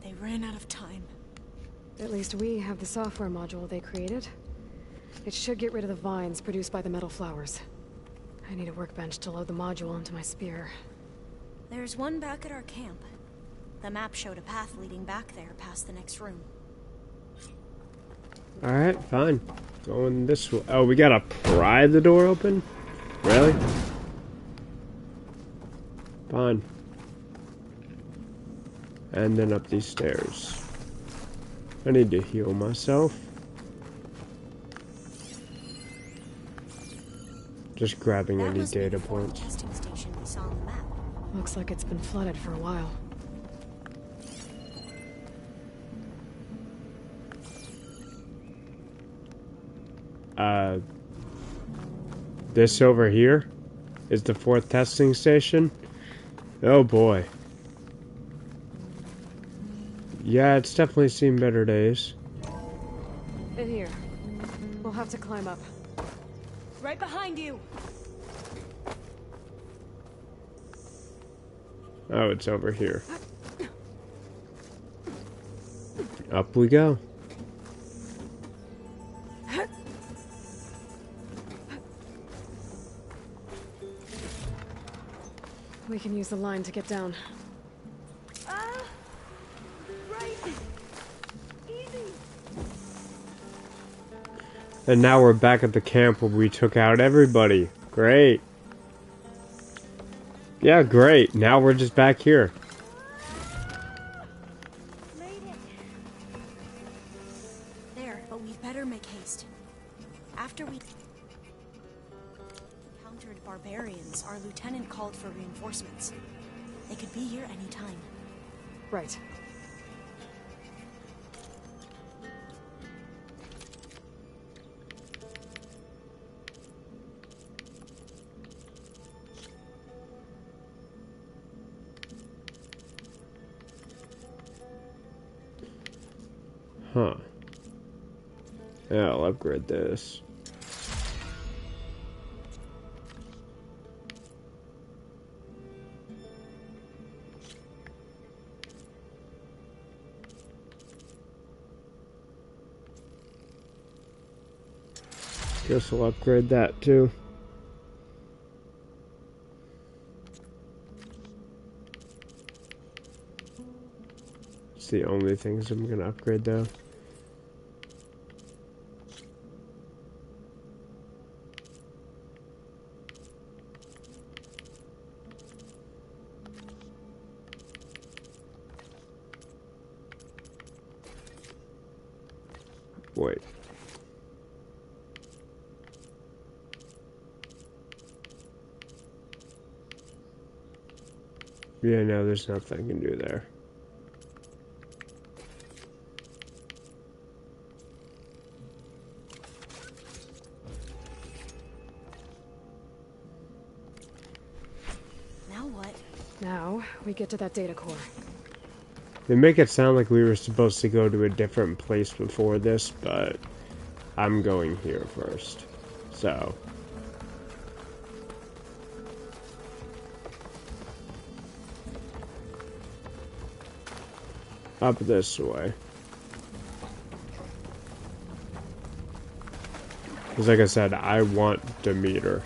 Speaker 3: They ran out of time.
Speaker 2: At least we have the software module they created. It should get rid of the vines produced by the metal flowers. I need a workbench to load the module into my spear.
Speaker 3: There's one back at our camp. The map showed a path leading back there past the next room.
Speaker 1: Alright, fine. Going this way. Oh, we gotta pry the door open? Really? Fine. And then up these stairs. I need to heal myself. Just grabbing any data points.
Speaker 3: Testing station we saw on the map.
Speaker 2: Looks like it's been flooded for a while.
Speaker 1: This over here is the 4th testing station. Oh boy. Yeah, it's definitely seen better days.
Speaker 2: In here. We'll have to climb up.
Speaker 3: Right behind you!
Speaker 1: Oh, it's over here. Up we go.
Speaker 2: We can use the line to get down.
Speaker 3: Right! Easy!
Speaker 1: And now we're back at the camp where we took out everybody. Great. Yeah, great. Now we're just back here.
Speaker 3: Made it. There, but we'd better make haste. After we encountered barbarians, our lieutenant called for reinforcements. They could be here any time.
Speaker 2: Right.
Speaker 1: Huh. Yeah, I'll upgrade this. Guess I'll upgrade that too. It's the only things I'm gonna upgrade though. Wait. Yeah, no, there's nothing I can do there.
Speaker 3: Now what?
Speaker 2: Now, we get to that data core.
Speaker 1: They make it sound like we were supposed to go to a different place before this, but I'm going here first. So. Up this way. Because like I said, I want Demeter.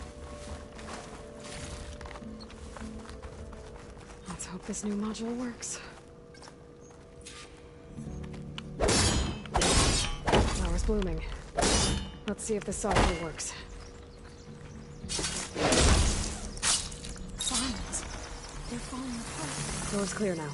Speaker 2: Let's hope this new module works. Flower's blooming. Let's see if the software works.
Speaker 3: Farmers. They're falling apart.
Speaker 2: Door's clear now.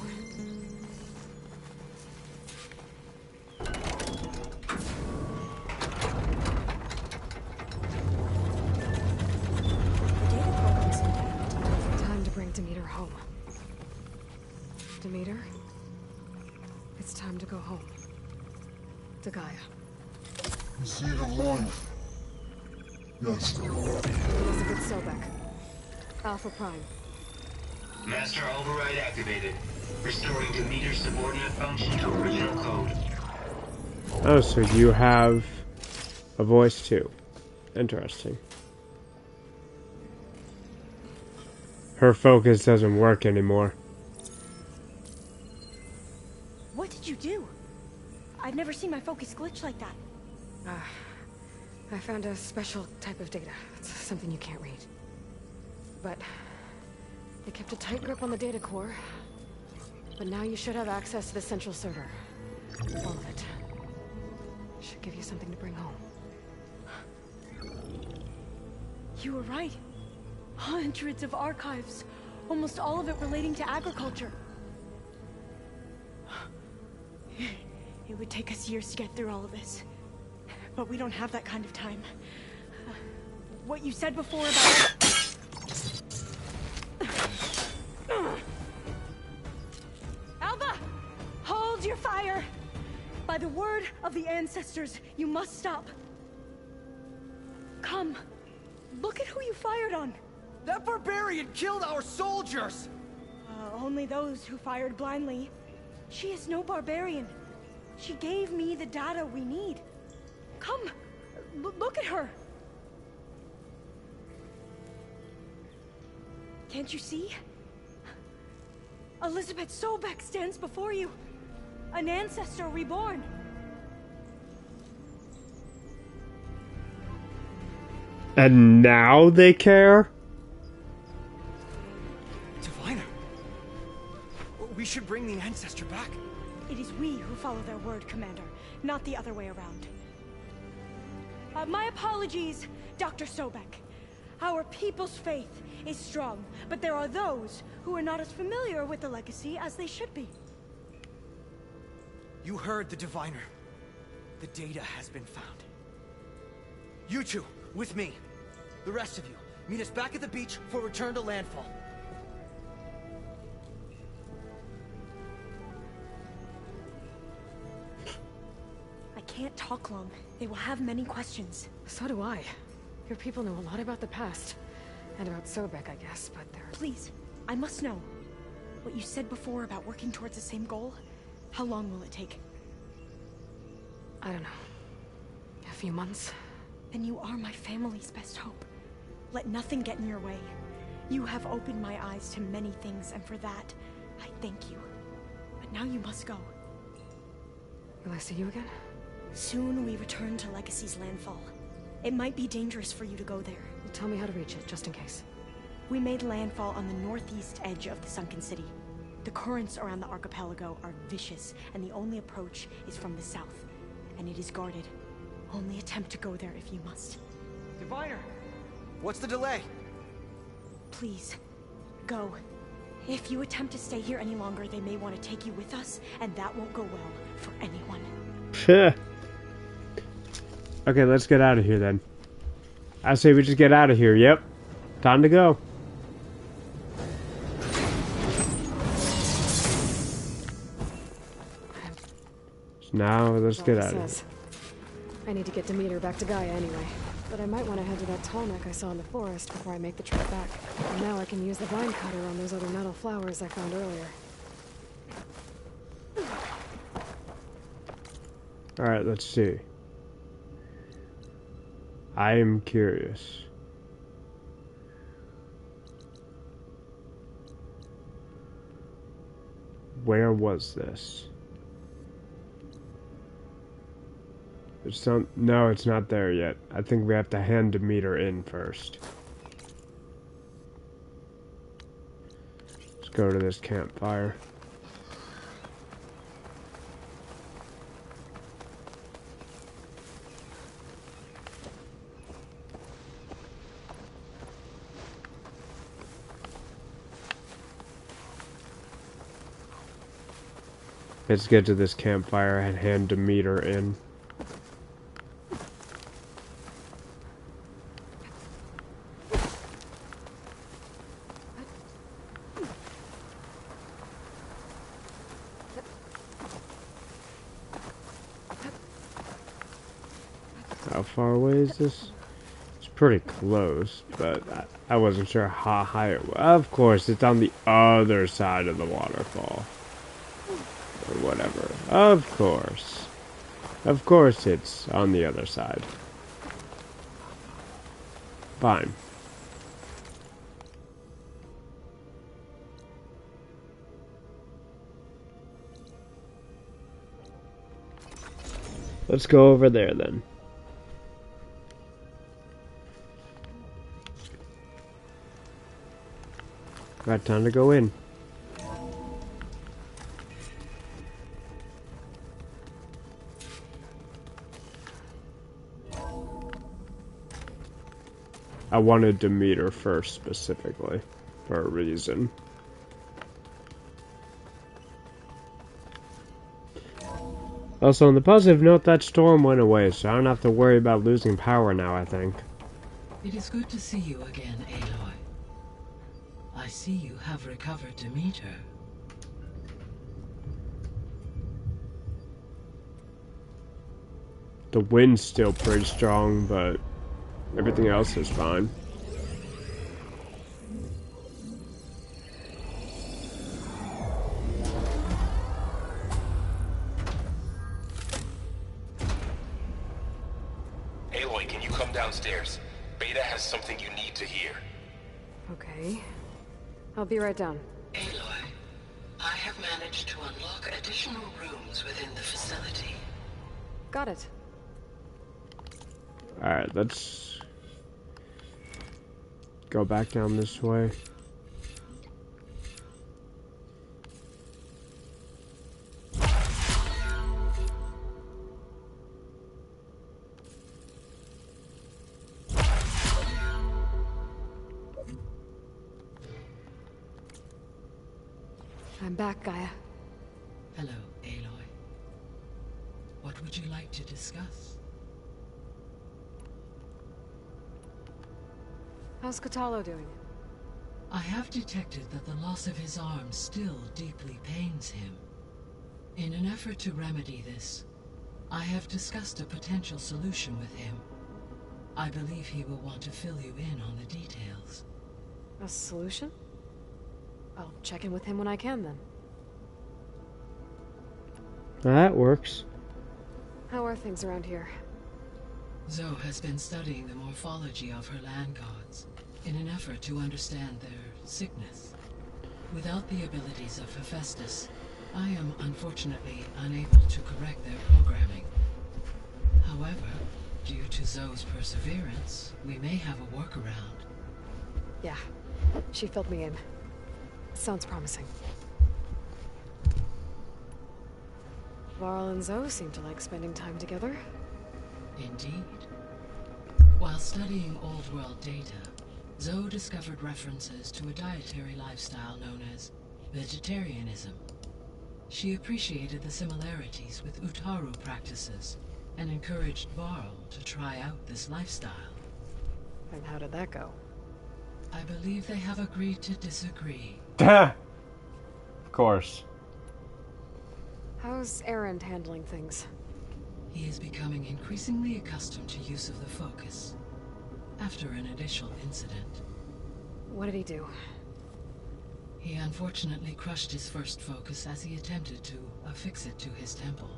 Speaker 2: Time to bring Demeter home. Demeter, it's time to go home. To Gaia.
Speaker 7: The seed of life. Yes.
Speaker 2: Elizabeth Sobek. Alpha Prime.
Speaker 16: Master override activated.
Speaker 4: Restoring Demeter's subordinate function to original code.
Speaker 1: Oh, so you have a voice too. Interesting. Her focus doesn't work anymore.
Speaker 3: What did you do? I've never seen my focus glitch like that.
Speaker 2: I found a special type of data. It's something you can't read. But they kept a tight grip on the data core. But now you should have access to the central server. All of it. Should give you something to bring home.
Speaker 3: You were right. Hundreds of archives. Almost all of it relating to agriculture. It would take us years to get through all of this. But we don't have that kind of time. What you said before about... Alva! Hold your fire! By the word of the ancestors, you must stop. Come. Look at who you fired on.
Speaker 19: That barbarian killed our soldiers!
Speaker 3: Only those who fired blindly. She is no barbarian. She gave me the data we need. Come, look at her. Can't you see? Elizabeth Sobek stands before you. An ancestor reborn.
Speaker 1: And now they care?
Speaker 19: Diviner. We should bring the ancestor back.
Speaker 3: It is we who follow their word, Commander, not the other way around. My apologies, Dr. Sobek. Our people's faith is strong, but there are those who are not as familiar with the legacy as they should be.
Speaker 19: You heard the diviner. The data has been found. You two, with me. The rest of you, meet us back at the beach for return to landfall.
Speaker 3: I can't talk long. They will have many questions.
Speaker 2: So do I. Your people know a lot about the past. And about Sobek, I guess, but they're...
Speaker 3: Please, I must know. What you said before about working towards the same goal, how long will it take?
Speaker 2: I don't know. A few months?
Speaker 3: Then you are my family's best hope. Let nothing get in your way. You have opened my eyes to many things, and for that, I thank you. But now you must go.
Speaker 2: Will I see you again?
Speaker 3: Soon we return to Legacy's landfall. It might be dangerous for you to go there.
Speaker 2: Tell me how to reach it, just in case.
Speaker 3: We made landfall on the northeast edge of the sunken city. The currents around the archipelago are vicious, and the only approach is from the south. And it is guarded. Only attempt to go there if you must.
Speaker 19: Diviner! What's the delay?
Speaker 3: Please, go. If you attempt to stay here any longer, they may want to take you with us, and that won't go well for anyone.
Speaker 1: Okay, let's get out of here then. I say we just get out of here. Yep. Time to go. Now let's get out of here.
Speaker 2: I need to get Demeter back to Gaia anyway. But I might want to head to that tall neck I saw in the forest before I make the trip back. And now I can use the vine cutter on those other metal flowers I found earlier.
Speaker 1: Alright, let's see. I am curious. Where was this? It's not, no, it's not there yet. I think we have to hand Demeter in first. Let's go to this campfire. Let's get to this campfire and hand Demeter in. How far away is this? It's pretty close, but I wasn't sure how high it was. Of course, it's on the other side of the waterfall. Or whatever. Of course. Of course it's on the other side. Fine. Let's go over there then. Right, time to go in. I wanted to meet her first, specifically, for a reason. Also, on the positive note, that storm went away, so I don't have to worry about losing power now, I think.
Speaker 15: It is good to see you again, Aloy. I see you have recovered to meet her.
Speaker 1: The wind's still pretty strong, but everything else is fine.
Speaker 12: Aloy, can you come downstairs? Beta has something you need to hear.
Speaker 2: Okay. I'll be right down.
Speaker 16: Aloy, I have managed to unlock additional rooms within the facility.
Speaker 2: Got it.
Speaker 1: Alright, let's go back down this way.
Speaker 2: I'm back, Gaia.
Speaker 15: Hello, Aloy. What would you like to discuss?
Speaker 2: How's Kotallo doing?
Speaker 15: I have detected that the loss of his arm still deeply pains him. In an effort to remedy this, I have discussed a potential solution with him. I believe he will want to fill you in on the details.
Speaker 2: A solution? I'll check in with him when I can, then.
Speaker 1: That works.
Speaker 2: How are things around here?
Speaker 15: Zoe has been studying the morphology of her land gods in an effort to understand their sickness. Without the abilities of Hephaestus, I am unfortunately unable to correct their programming. However, due to Zoe's perseverance, we may have a workaround.
Speaker 2: Yeah, she filled me in. Sounds promising. Varl and Zoe seem to like spending time together.
Speaker 15: Indeed. While studying old world data, Zoe discovered references to a dietary lifestyle known as vegetarianism. She appreciated the similarities with Utaru practices and encouraged Varl to try out this lifestyle.
Speaker 2: And how did that go?
Speaker 15: I believe they have agreed to disagree.
Speaker 1: Of course.
Speaker 2: How's Erend handling things?
Speaker 15: He is becoming increasingly accustomed to use of the focus, after an initial incident.
Speaker 2: What did he do?
Speaker 15: He unfortunately crushed his first focus as he attempted to affix it to his temple.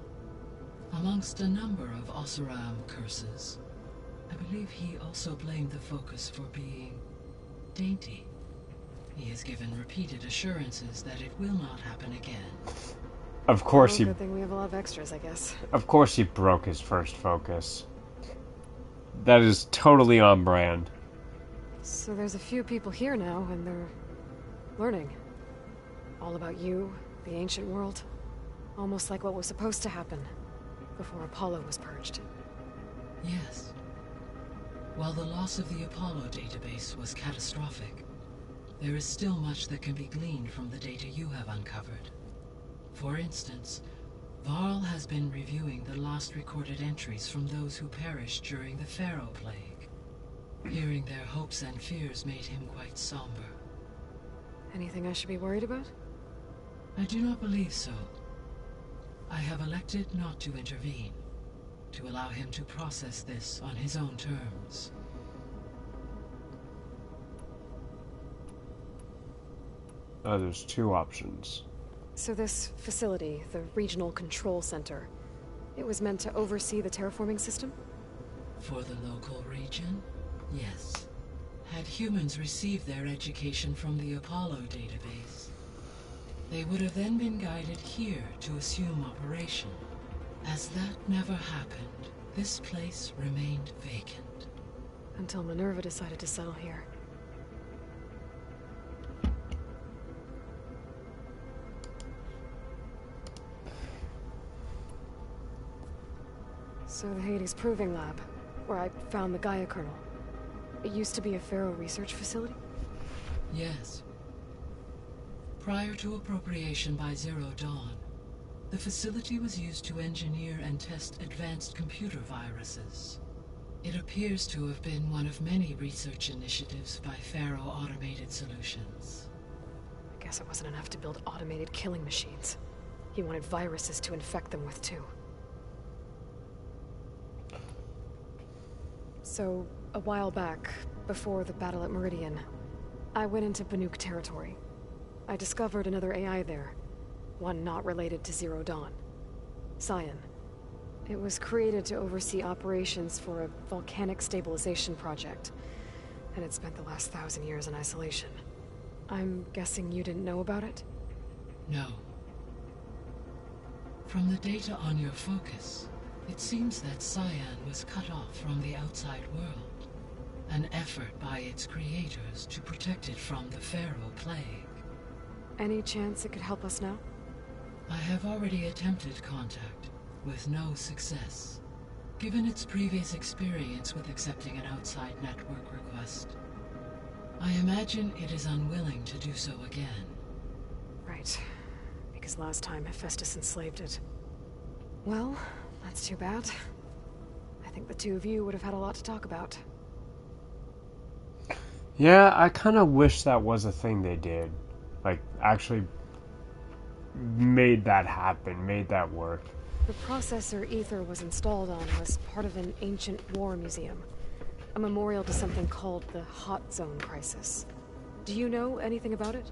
Speaker 15: Amongst a number of Oseram curses, I believe he also blamed the focus for being dainty. He has given repeated assurances that it will not happen again.
Speaker 1: Of course
Speaker 2: Good thing we have a lot of extras, I guess.
Speaker 1: Of course he broke his first focus. That is totally on brand.
Speaker 2: So there's a few people here now, and they're learning. All about you, the ancient world. Almost like what was supposed to happen before Apollo was purged.
Speaker 15: Yes. While the loss of the Apollo database was catastrophic, there is still much that can be gleaned from the data you have uncovered. For instance, Varl has been reviewing the last recorded entries from those who perished during the Pharaoh Plague. Hearing their hopes and fears made him quite somber.
Speaker 2: Anything I should be worried about?
Speaker 15: I do not believe so. I have elected not to intervene, to allow him to process this on his own terms.
Speaker 1: There's two options.
Speaker 2: So this facility, the Regional Control Center, it was meant to oversee the terraforming system?
Speaker 15: For the local region, yes. Had humans received their education from the Apollo database, they would have then been guided here to assume operation. As that never happened, this place remained vacant.
Speaker 2: Until Minerva decided to settle here. So the Hades Proving Lab, where I found the Gaia kernel. It used to be a Pharaoh research facility?
Speaker 15: Yes. Prior to appropriation by Zero Dawn, the facility was used to engineer and test advanced computer viruses. It appears to have been one of many research initiatives by Pharaoh Automated Solutions.
Speaker 2: I guess it wasn't enough to build automated killing machines. He wanted viruses to infect them with too. So, a while back, before the battle at Meridian, I went into Banuk territory. I discovered another AI there. One not related to Zero Dawn. Scion. It was created to oversee operations for a volcanic stabilization project, and it spent the last 1,000 years in isolation. I'm guessing you didn't know about it?
Speaker 15: No. From the data on your focus, it seems that Scion was cut off from the outside world, an effort by its creators to protect it from the Pharaoh plague.
Speaker 2: Any chance it could help us now?
Speaker 15: I have already attempted contact, with no success. Given its previous experience with accepting an outside network request, I imagine it is unwilling to do so again.
Speaker 2: Right. Because last time Hephaestus enslaved it. Well, that's too bad. I think the two of you would have had a lot to talk about.
Speaker 1: Yeah, I kind of wish that was a thing they did. Like, actually made that happen, made that work.
Speaker 2: The processor Ether was installed on was part of an ancient war museum. A memorial to something called the Hot Zone Crisis. Do you know anything about it?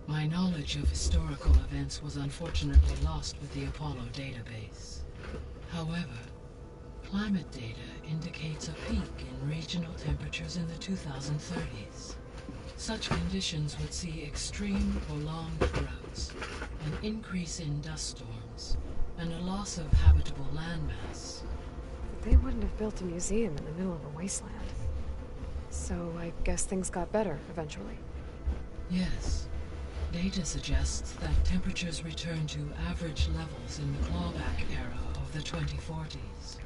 Speaker 15: My knowledge of historical events was unfortunately lost with the Apollo database. However, climate data indicates a peak in regional temperatures in the 2030s. Such conditions would see extreme, prolonged droughts, an increase in dust storms, and a loss of habitable landmass.
Speaker 2: But they wouldn't have built a museum in the middle of a wasteland. So I guess things got better eventually.
Speaker 15: Yes. Data suggests that temperatures returned to average levels in the clawback era of the 2040s.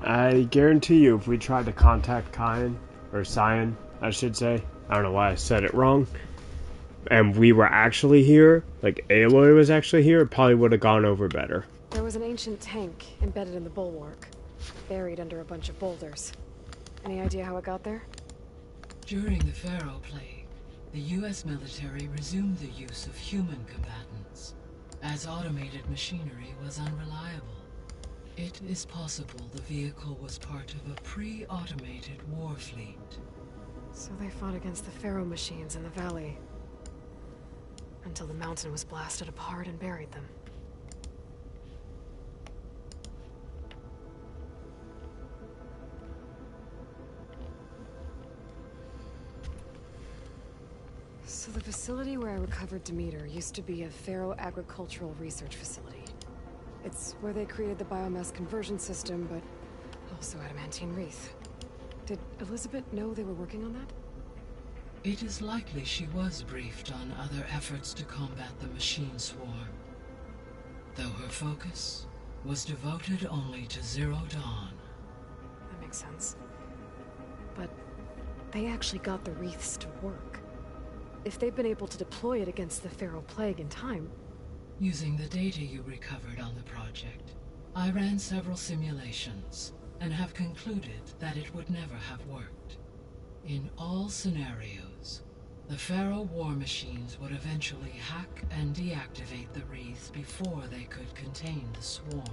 Speaker 1: I guarantee you, if we tried to contact Scion, I should say, I don't know why I said it wrong, and we were actually here, like Aloy was actually here, it probably would have gone over better.
Speaker 2: There was an ancient tank embedded in the bulwark, buried under a bunch of boulders. Any idea how it got there?
Speaker 15: During the Pharaoh plague, the U.S. military resumed the use of human combatants, as automated machinery was unreliable. It is possible the vehicle was part of a pre-automated war fleet.
Speaker 2: So they fought against the Pharaoh machines in the valley, until the mountain was blasted apart and buried them. So the facility where I recovered Demeter used to be a Pharaoh agricultural research facility. It's where they created the biomass conversion system, but also adamantine wreath. Did Elizabeth know they were working on that?
Speaker 15: It is likely she was briefed on other efforts to combat the machine swarm, though her focus was devoted only to Zero Dawn.
Speaker 2: That makes sense. But they actually got the wreaths to work. If they've been able to deploy it against the Pharaoh plague in time...
Speaker 15: Using the data you recovered on the project, I ran several simulations and have concluded that it would never have worked. In all scenarios, the Pharaoh war machines would eventually hack and deactivate the wreaths before they could contain the swarm.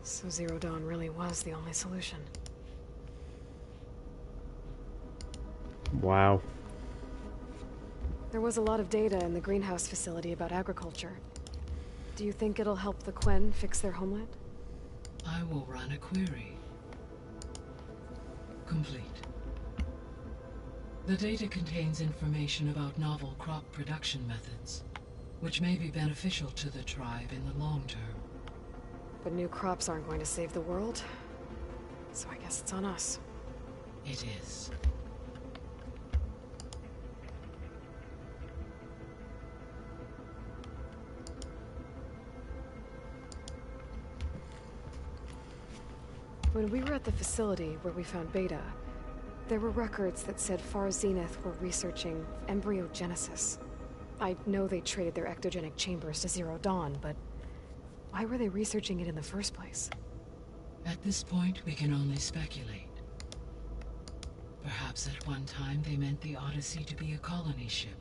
Speaker 2: So Zero Dawn really was the only solution.
Speaker 1: Wow.
Speaker 2: There was a lot of data in the greenhouse facility about agriculture. Do you think it'll help the Quen fix their homeland?
Speaker 15: I will run a query. Complete. The data contains information about novel crop production methods, which may be beneficial to the tribe in the long term.
Speaker 2: But new crops aren't going to save the world, so I guess it's on us.
Speaker 15: It is.
Speaker 2: When we were at the facility where we found Beta, there were records that said Far Zenith were researching embryogenesis. I know they traded their ectogenic chambers to Zero Dawn, but why were they researching it in the first place?
Speaker 15: At this point, we can only speculate. Perhaps at one time they meant the Odyssey to be a colony ship,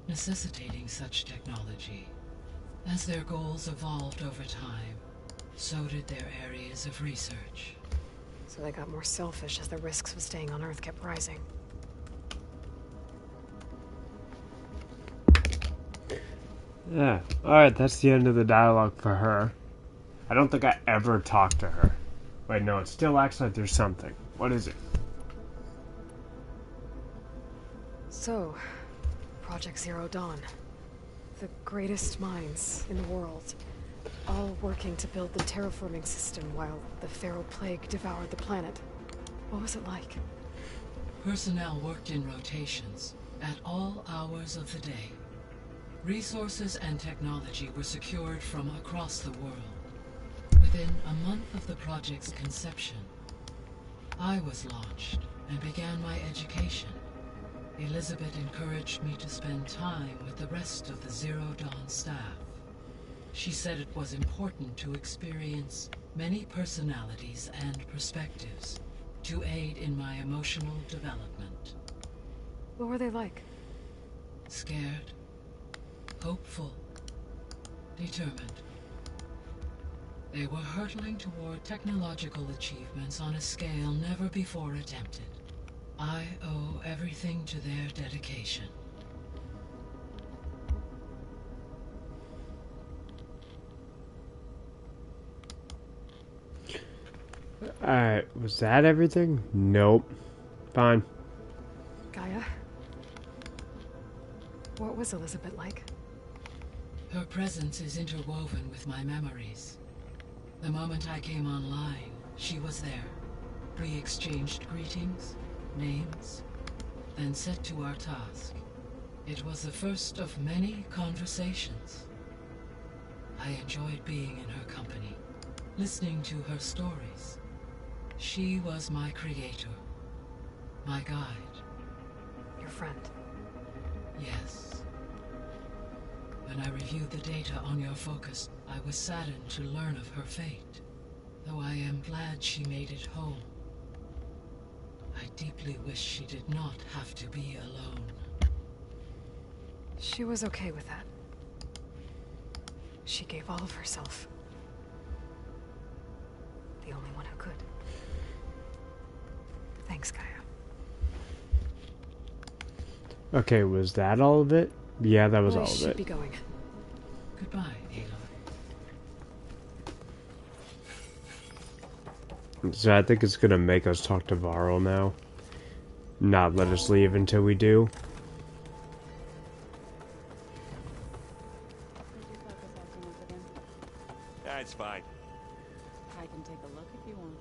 Speaker 15: necessitating such technology. As their goals evolved over time, so did their areas of research.
Speaker 2: So they got more selfish as the risks of staying on Earth kept rising.
Speaker 1: Yeah, alright, that's the end of the dialogue for her. I don't think I ever talked to her. Wait, no, it still acts like there's something. What is it?
Speaker 2: So, Project Zero Dawn. The greatest minds in the world. All working to build the terraforming system while the Feral Plague devoured the planet. What was it like?
Speaker 15: Personnel worked in rotations, at all hours of the day. Resources and technology were secured from across the world. Within a month of the project's conception, I was launched and began my education. Elizabeth encouraged me to spend time with the rest of the Zero Dawn staff. She said it was important to experience many personalities and perspectives to aid in my emotional development.
Speaker 2: What were they like?
Speaker 15: Scared, hopeful, determined. They were hurtling toward technological achievements on a scale never before attempted. I owe everything to their dedication.
Speaker 1: Alright, was that everything? Nope. Fine.
Speaker 2: Gaia? What was Elizabeth like?
Speaker 15: Her presence is interwoven with my memories. The moment I came online, she was there. We exchanged greetings, names, then set to our task. It was the first of many conversations. I enjoyed being in her company, listening to her stories. She was my creator, my guide.
Speaker 2: Your friend?
Speaker 15: Yes. When I reviewed the data on your focus, I was saddened to learn of her fate, though I am glad she made it home. I deeply wish she did not have to be alone.
Speaker 2: She was okay with that. She gave all of herself. The only one who could. Thanks, Gaia.
Speaker 1: Okay, was that all of it? Yeah, that was all of
Speaker 2: I should
Speaker 1: it.
Speaker 2: be going.
Speaker 15: Goodbye, Aloy.
Speaker 1: So I think it's gonna make us talk to Varl now. Not let us leave until we do.
Speaker 18: That's fine.
Speaker 14: I can take a look if you want.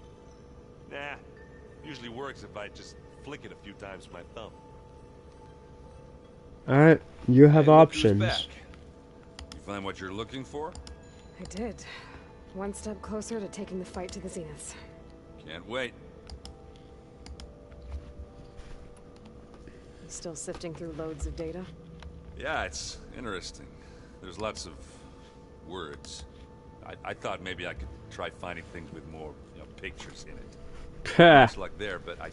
Speaker 18: Nah. Usually works if I just flick it a few times with my thumb.
Speaker 1: Alright, you have
Speaker 13: Hey, look who's
Speaker 1: options.
Speaker 13: back. You find what you're looking for?
Speaker 2: I did. One step closer to taking the fight to the Zeniths.
Speaker 13: Can't wait.
Speaker 2: Still sifting through loads of data?
Speaker 13: Yeah, it's interesting. There's lots of words. I thought maybe I could try finding things with more, pictures in it. Looks like there, but I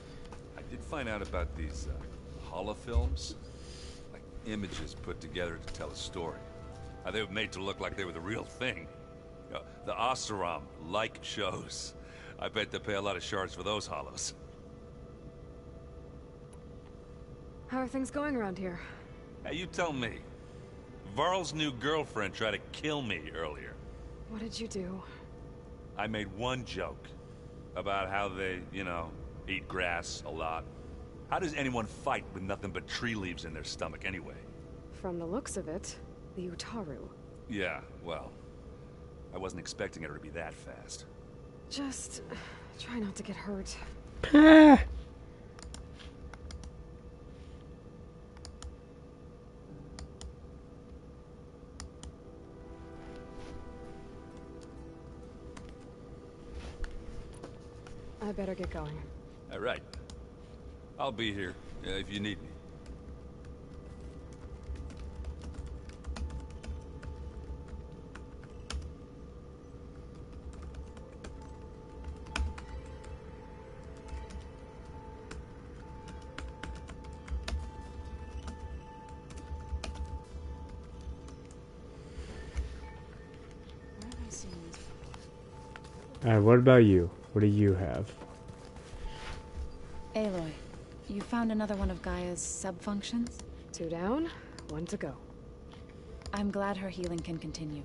Speaker 13: did find out about these holofilms, like images put together to tell a story. They were made to look like they were the real thing. The Oseram like shows. I bet they pay a lot of shards for those hollows.
Speaker 2: How are things going around here?
Speaker 13: Hey, you tell me. Varl's new girlfriend tried to kill me earlier.
Speaker 2: What did you do?
Speaker 13: I made one joke about how they, eat grass a lot. How does anyone fight with nothing but tree leaves in their stomach anyway?
Speaker 2: From the looks of it, the Utaru.
Speaker 13: Yeah, well, I wasn't expecting her to be that fast.
Speaker 2: Just try not to get hurt. I better get going.
Speaker 13: All right. I'll be here if you need me.
Speaker 1: Alright, what about you? What do you have?
Speaker 14: Aloy, you found another one of Gaia's sub-functions?
Speaker 2: 2 down, 1 to go.
Speaker 14: I'm glad her healing can continue.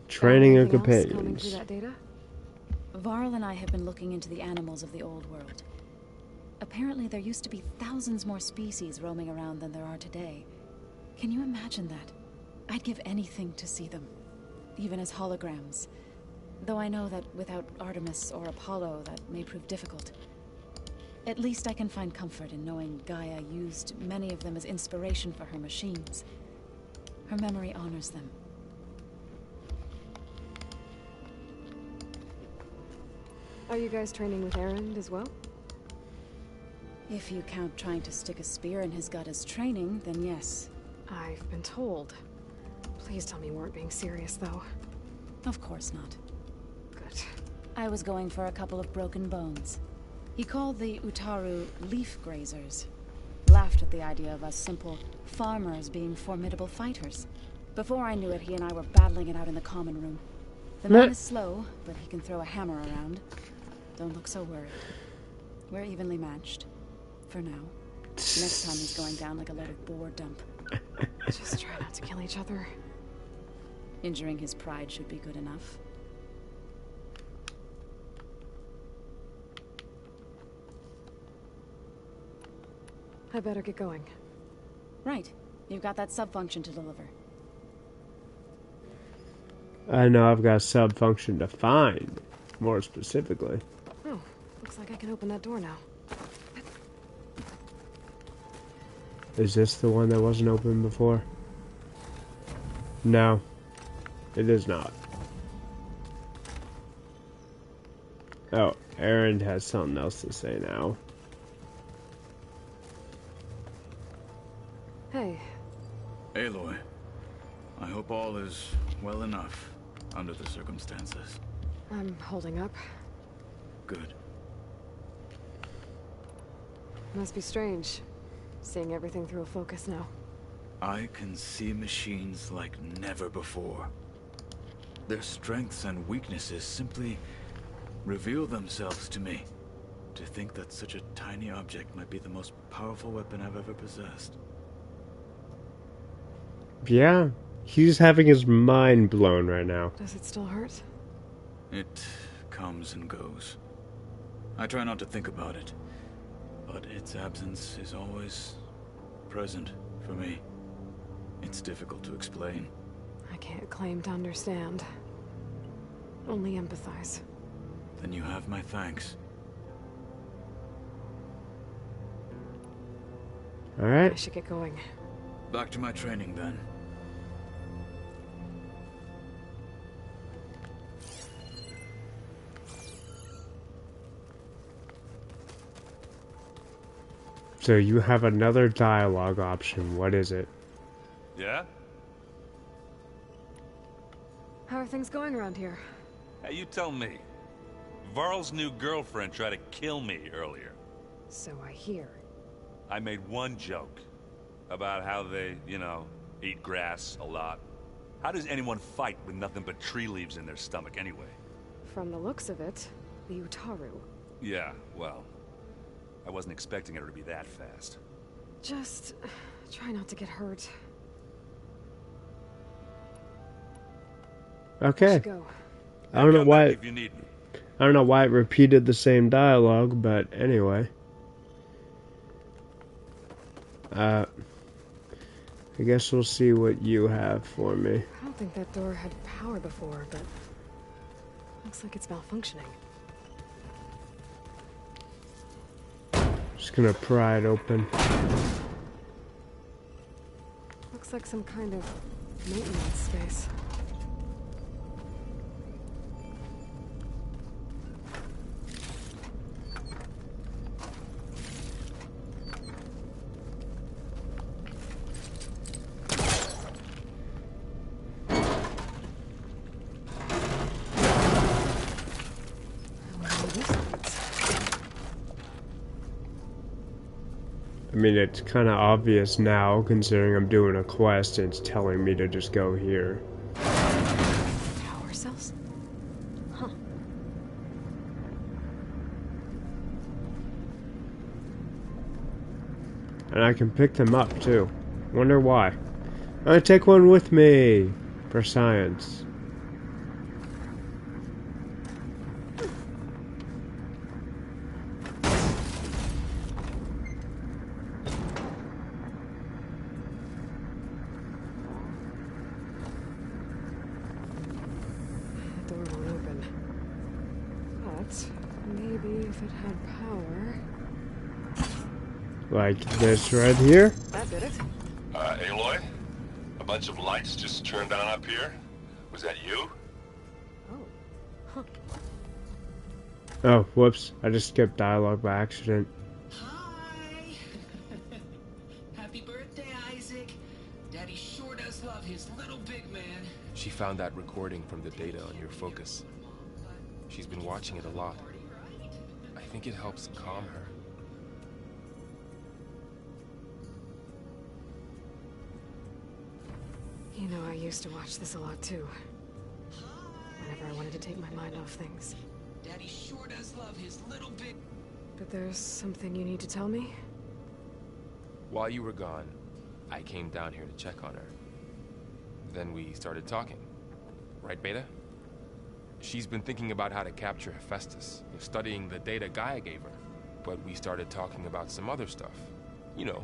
Speaker 1: Training of
Speaker 2: Anything else coming
Speaker 1: companions.
Speaker 2: through that data?
Speaker 14: Varl and I have been looking into the animals of the old world. Apparently there used to be thousands more species roaming around than there are today. Can you imagine that? I'd give anything to see them, even as holograms. Though I know that without Artemis or Apollo, that may prove difficult. At least I can find comfort in knowing Gaia used many of them as inspiration for her machines. Her memory honors them.
Speaker 2: Are you guys training with Erend as well?
Speaker 14: If you count trying to stick a spear in his gut as training, then yes.
Speaker 2: I've been told. Please tell me you weren't being serious, though.
Speaker 14: Of course not.
Speaker 2: Good.
Speaker 14: I was going for a couple of broken bones. He called the Utaru leaf grazers. Laughed at the idea of us simple farmers being formidable fighters. Before I knew it, he and I were battling it out in the common room. The man is slow, but he can throw a hammer around. Don't look so worried. We're evenly matched. For now. Next time he's going down like a load of boar dump.
Speaker 2: Just try not to kill each other.
Speaker 14: Injuring his pride should be good enough.
Speaker 2: I better get going.
Speaker 14: Right. You've got that sub-function to deliver.
Speaker 1: I know I've got a sub-function to find, more specifically.
Speaker 2: Oh, looks like I can open that door now.
Speaker 1: Is this the one that wasn't open before? No, it is not. Oh, Erend has something else to say now.
Speaker 2: Hey.
Speaker 5: Aloy, I hope all is well enough under the circumstances.
Speaker 2: I'm holding up.
Speaker 5: Good.
Speaker 2: Must be strange, seeing everything through a focus now.
Speaker 5: I can see machines like never before. Their strengths and weaknesses simply reveal themselves to me. To think that such a tiny object might be the most powerful weapon I've ever possessed.
Speaker 1: Yeah, he's having his mind blown right now.
Speaker 2: Does it still hurt?
Speaker 5: It comes and goes. I try not to think about it, but its absence is always present for me. It's difficult to explain.
Speaker 2: I can't claim to understand. Only empathize.
Speaker 5: Then you have my thanks.
Speaker 1: Alright.
Speaker 2: I should get going.
Speaker 5: Back to my training then.
Speaker 1: So you have another dialogue option. What is it?
Speaker 13: Yeah?
Speaker 2: How are things going around here?
Speaker 13: Hey, you tell me. Varl's new girlfriend tried to kill me earlier.
Speaker 2: So I hear.
Speaker 13: I made one joke about how they, eat grass a lot. How does anyone fight with nothing but tree leaves in their stomach anyway?
Speaker 2: From the looks of it, the Utaru.
Speaker 13: Yeah, well, I wasn't expecting her to be that fast.
Speaker 2: Just try not to get hurt.
Speaker 1: Okay.
Speaker 2: Go.
Speaker 1: I don't know why.
Speaker 13: If you need me.
Speaker 1: I don't know why it repeated the same dialogue, but anyway. I guess we'll see what you have for me.
Speaker 2: I don't think that door had power before, but looks like it's malfunctioning.
Speaker 1: Just gonna pry it open.
Speaker 2: Looks like some kind of maintenance space.
Speaker 1: I mean, it's kind of obvious now, considering I'm doing a quest and it's telling me to just go here.
Speaker 2: Power cells? Huh.
Speaker 1: And I can pick them up, too. Wonder why. I'm gonna take one with me for science. Like this right here.
Speaker 2: That did it.
Speaker 18: Aloy? A bunch of lights just turned on up here? Was that you?
Speaker 2: Oh. Huh.
Speaker 1: Oh, whoops. I just skipped dialogue by accident.
Speaker 15: Hi! Happy birthday, Isaac. Daddy sure does love his little big man.
Speaker 12: She found that recording from the data on your focus. She's been watching it a lot. I think it helps calm her.
Speaker 2: You know, I used to watch this a lot too. Whenever I wanted to take my mind off things.
Speaker 15: Daddy sure does love his little bit.
Speaker 2: But there's something you need to tell me?
Speaker 12: While you were gone, I came down here to check on her. Then we started talking. Right, Beta? She's been thinking about how to capture Hephaestus, studying the data Gaia gave her. But we started talking about some other stuff. You know,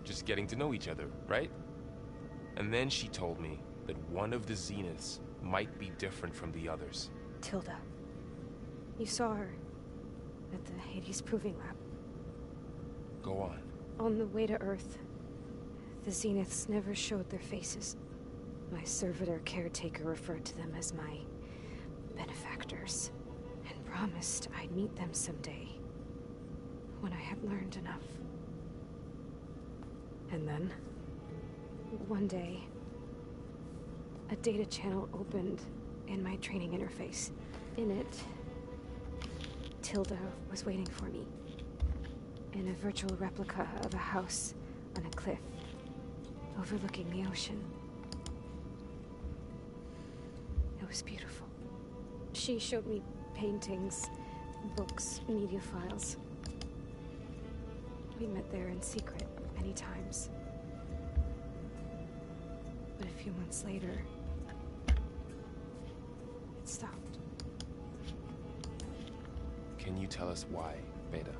Speaker 12: just getting to know each other, right? And then she told me that one of the Zeniths might be different from the others.
Speaker 6: Tilda. You saw her at the Hades Proving Lab.
Speaker 12: Go on.
Speaker 6: On the way to Earth, the Zeniths never showed their faces. My servitor caretaker referred to them as my benefactors, and promised I'd meet them someday, when I had learned enough.
Speaker 2: And then?
Speaker 6: One day, a data channel opened in my training interface. In it, Tilda was waiting for me, in a virtual replica of a house on a cliff, overlooking the ocean. It was beautiful. She showed me paintings, books, media files. We met there in secret many times. But a few months later, it stopped.
Speaker 12: Can you tell us why, Beta?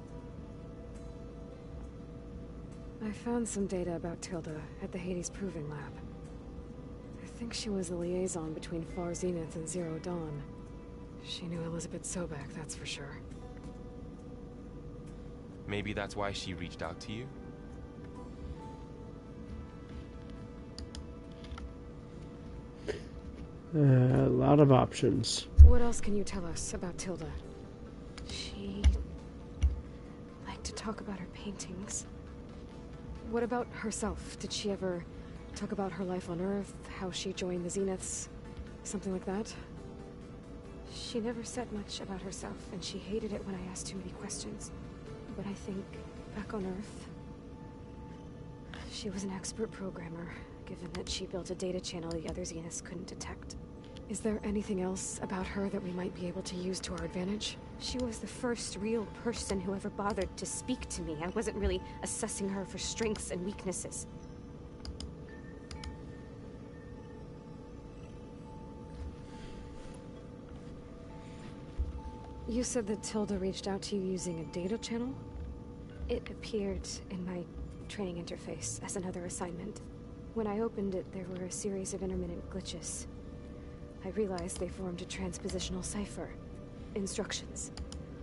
Speaker 2: I found some data about Tilda at the Hades Proving Lab. I think she was a liaison between Far Zenith and Zero Dawn. She knew Elizabeth Sobek, that's for sure.
Speaker 12: Maybe that's why she reached out to you?
Speaker 1: A lot of options.
Speaker 2: What else can you tell us about Tilda?
Speaker 6: She liked to talk about her paintings.
Speaker 2: What about herself? Did she ever talk about her life on Earth, how she joined the Zeniths, something like that?
Speaker 6: She never said much about herself, and she hated it when I asked too many questions. But I think, back on Earth, she was an expert programmer, given that she built a data channel the other Zeniths couldn't detect.
Speaker 2: Is there anything else about her that we might be able to use to our advantage?
Speaker 6: She was the first real person who ever bothered to speak to me. I wasn't really assessing her for strengths and weaknesses.
Speaker 2: You said that Tilda reached out to you using a data channel?
Speaker 6: It appeared in my training interface as another assignment. When I opened it, there were a series of intermittent glitches. I realized they formed a transpositional cipher. Instructions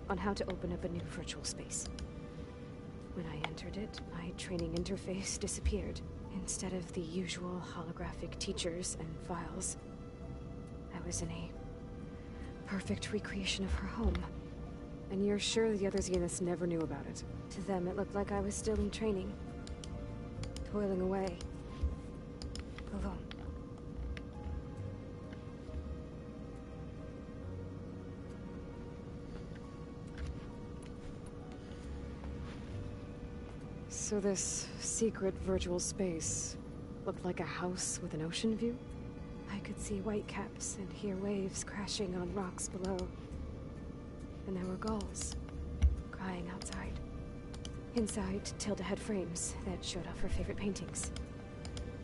Speaker 6: on how to open up a new virtual space. When I entered it, my training interface disappeared. Instead of the usual holographic teachers and files, I was in a perfect recreation of her home.
Speaker 2: And you're sure the other Zeniths never knew about it?
Speaker 6: To them, it looked like I was still in training. Toiling away. Alone.
Speaker 2: So this secret virtual space looked like a house with an ocean view?
Speaker 6: I could see whitecaps and hear waves crashing on rocks below. And there were gulls crying outside. Inside, Tilda had frames that showed off her favorite paintings,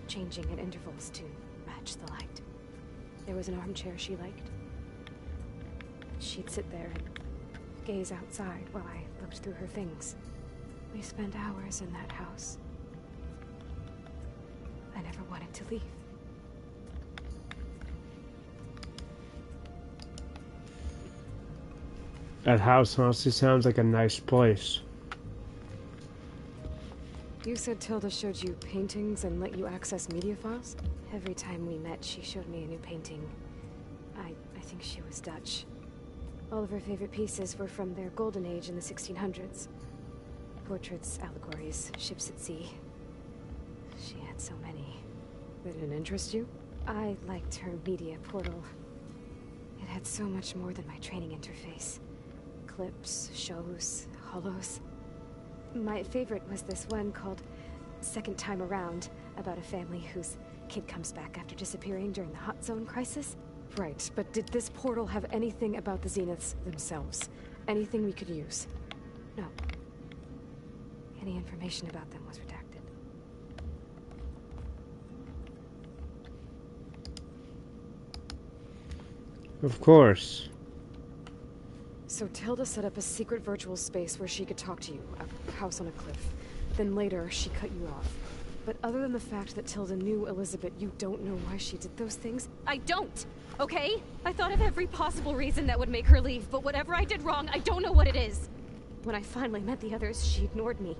Speaker 6: changing at intervals to match the light. There was an armchair she liked. She'd sit there and gaze outside while I looked through her things. We spent hours in that house. I never wanted to leave.
Speaker 1: That house honestly sounds like a nice place.
Speaker 2: You said Tilda showed you paintings and let you access media files?
Speaker 6: Every time we met, she showed me a new painting. I think she was Dutch. All of her favorite pieces were from their golden age in the 1600s. Portraits, allegories, ships at sea. She had so many.
Speaker 2: They didn't interest you?
Speaker 6: I liked her media portal. It had so much more than my training interface. Clips, shows, holos. My favorite was this one called Second Time Around, about a family whose kid comes back after disappearing during the Hot Zone crisis.
Speaker 2: Right, but did this portal have anything about the Zeniths themselves? Anything we could use?
Speaker 6: No. Any information about them was redacted.
Speaker 1: Of course.
Speaker 2: So Tilda set up a secret virtual space where she could talk to you, a house on a cliff. Then later, she cut you off. But other than the fact that Tilda knew Elizabeth, you don't know why she did those things?
Speaker 6: I don't! Okay? I thought of every possible reason that would make her leave, but whatever I did wrong, I don't know what it is. When I finally met the others, she ignored me.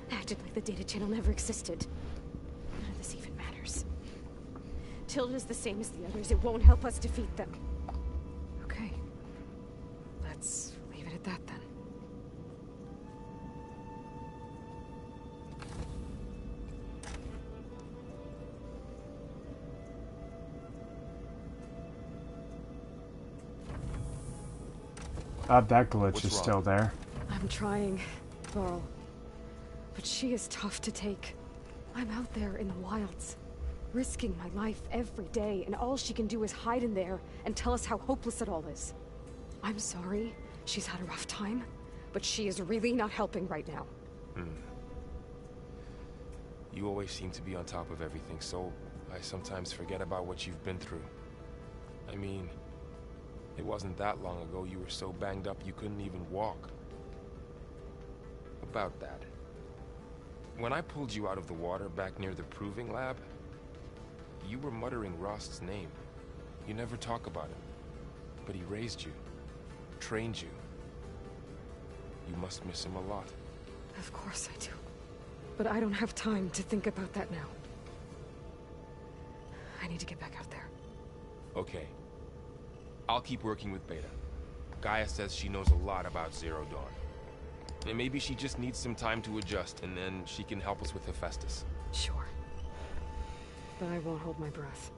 Speaker 6: Acted like the data channel never existed. None of this even matters. Tilda's the same as the others. It won't help us defeat them.
Speaker 2: Okay. Let's leave it at that then.
Speaker 1: That glitch is still there.
Speaker 2: I'm trying, Carl. But she is tough to take. I'm out there in the wilds, risking my life every day, and all she can do is hide in there and tell us how hopeless it all is. I'm sorry, she's had a rough time, but she is really not helping right now.
Speaker 12: You always seem to be on top of everything, so I sometimes forget about what you've been through. I mean, it wasn't that long ago you were so banged up you couldn't even walk. About that. When I pulled you out of the water back near the proving lab, you were muttering Rost's name. You never talk about him. But he raised you, trained you. You must miss him a lot.
Speaker 2: Of course I do. But I don't have time to think about that now. I need to get back out there.
Speaker 12: Okay. I'll keep working with Beta. Gaia says she knows a lot about Zero Dawn. And maybe she just needs some time to adjust, and then she can help us with Hephaestus.
Speaker 2: Sure. But I won't hold my breath.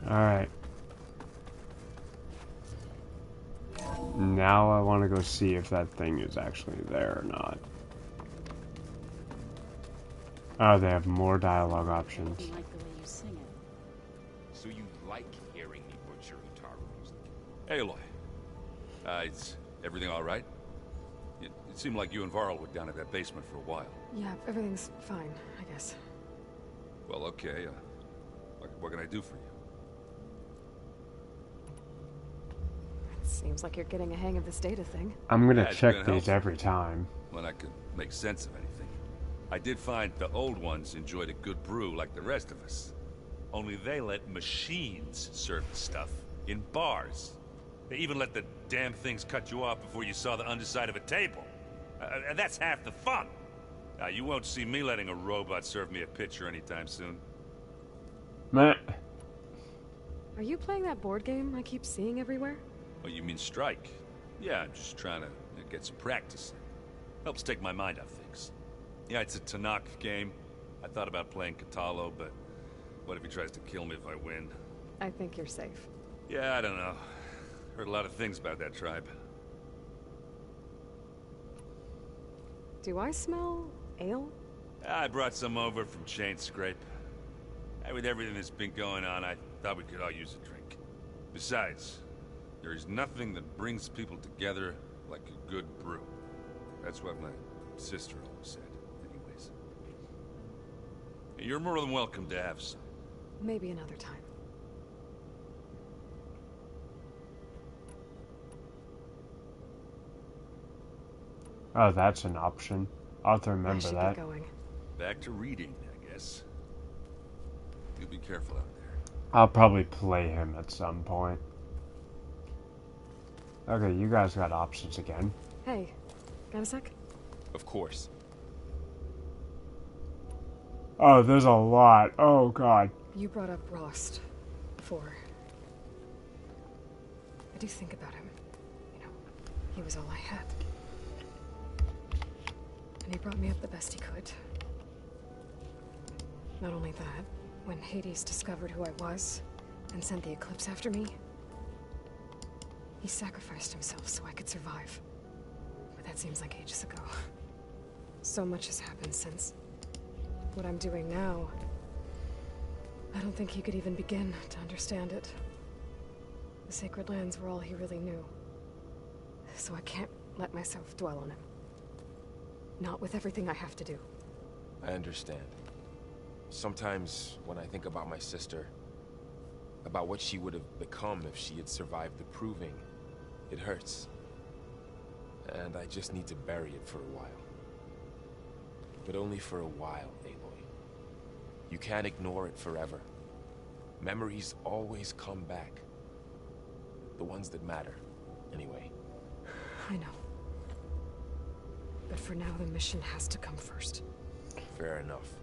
Speaker 1: Alright. Now I want to go see if that thing is actually there or not. Oh, they have more dialogue options.
Speaker 14: I like the way you sing it.
Speaker 12: So you like hearing me butcher Utaru's?
Speaker 13: Aloy. Is everything all right? It seemed like you and Varl were down at that basement for a while.
Speaker 2: Yeah, everything's fine, I guess.
Speaker 13: Well, okay. What can I do for you?
Speaker 2: It seems like you're getting a hang of this data thing.
Speaker 1: I'm gonna check these every time.
Speaker 13: When I could make sense of anything. I did find the old ones enjoyed a good brew like the rest of us. Only they let machines serve the stuff in bars. They even let the damn things cut you off before you saw the underside of a table. And that's half the fun. You won't see me letting a robot serve me a pitcher anytime soon.
Speaker 1: Meh.
Speaker 2: Are you playing that board game I keep seeing everywhere?
Speaker 13: Oh, you mean Strike? Yeah, I'm just trying to get some practice. Helps take my mind off things. Yeah, it's a Tanakh game. I thought about playing Katalo, but what if he tries to kill me if I win?
Speaker 2: I think you're safe.
Speaker 13: Yeah, I don't know. Heard a lot of things about that tribe.
Speaker 2: Do I smell ale?
Speaker 13: I brought some over from Chain Scrape. With everything that's been going on, I thought we could all use a drink. Besides, there is nothing that brings people together like a good brew. That's what my sister always said. Anyways. You're more than welcome to have some.
Speaker 2: Maybe another time.
Speaker 1: Oh, that's an option. I'll have to remember
Speaker 2: I should
Speaker 1: that.
Speaker 2: Get going.
Speaker 13: Back to reading, I guess. You be careful out there.
Speaker 1: I'll probably play him at some point. Okay, you guys got options again.
Speaker 2: Hey, got a sec?
Speaker 12: Of course.
Speaker 1: Oh, there's a lot. Oh, God.
Speaker 2: You brought up Rost before. I do think about him. You know, he was all I had. And he brought me up the best he could. Not only that, when Hades discovered who I was and sent the Eclipse after me, he sacrificed himself so I could survive. But that seems like ages ago. So much has happened since. What I'm doing now, I don't think he could even begin to understand it. The sacred lands were all he really knew. So I can't let myself dwell on him. Not with everything I have to do.
Speaker 12: I understand. Sometimes, when I think about my sister, about what she would have become if she had survived the proving, it hurts. And I just need to bury it for a while. But only for a while, Aloy. You can't ignore it forever. Memories always come back. The ones that matter, anyway.
Speaker 2: I know. But for now, the mission has to come first.
Speaker 12: Fair enough.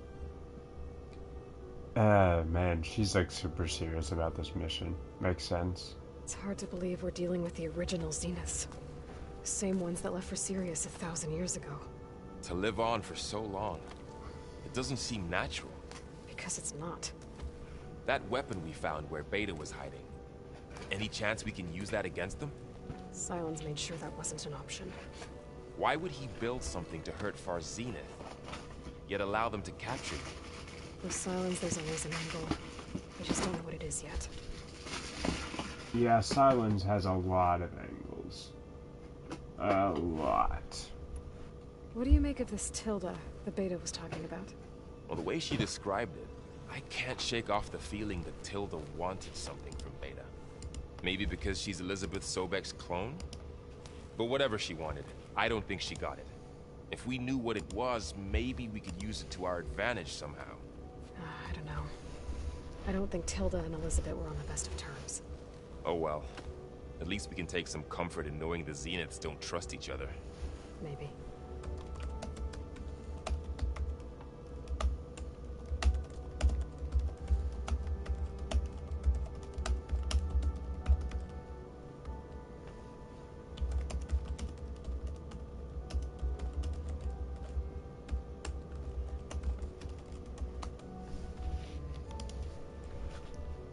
Speaker 1: Man, she's like super serious about this mission. Makes sense.
Speaker 2: It's hard to believe we're dealing with the original Zeniths. The same ones that left for Sirius 1,000 years ago.
Speaker 12: To live on for so long, it doesn't seem natural.
Speaker 2: Because it's not.
Speaker 12: That weapon we found where Beta was hiding. Any chance we can use that against them?
Speaker 2: Sylens made sure that wasn't an option.
Speaker 12: Why would he build something to hurt Far Zenith, yet allow them to capture you?
Speaker 2: With Sylens, there's always an angle. I just don't know what it is yet.
Speaker 1: Yeah, Sylens has a lot of angles. A lot.
Speaker 2: What do you make of this Tilda the Beta was talking about?
Speaker 12: Well, the way she described it, I can't shake off the feeling that Tilda wanted something from Beta. Maybe because she's Elizabeth Sobek's clone? But whatever she wanted, I don't think she got it. If we knew what it was, maybe we could use it to our advantage somehow.
Speaker 2: I don't know. I don't think Tilda and Elizabeth were on the best of terms.
Speaker 12: Oh well. At least we can take some comfort in knowing the Zeniths don't trust each other.
Speaker 2: Maybe.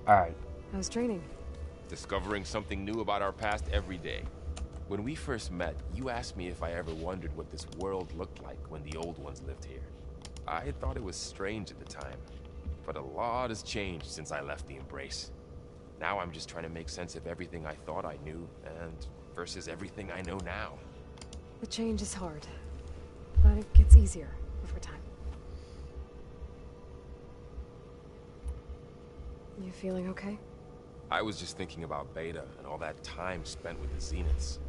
Speaker 1: Alright.
Speaker 2: How's training?
Speaker 12: Discovering something new about our past every day. When we first met, you asked me if I ever wondered what this world looked like when the old ones lived here. I thought it was strange at the time, but a lot has changed since I left the Embrace. Now I'm just trying to make sense of everything I thought I knew, and versus everything I know now.
Speaker 2: The change is hard, but it gets easier over time. You feeling okay?
Speaker 12: I was just thinking about Beta and all that time spent with the Zeniths.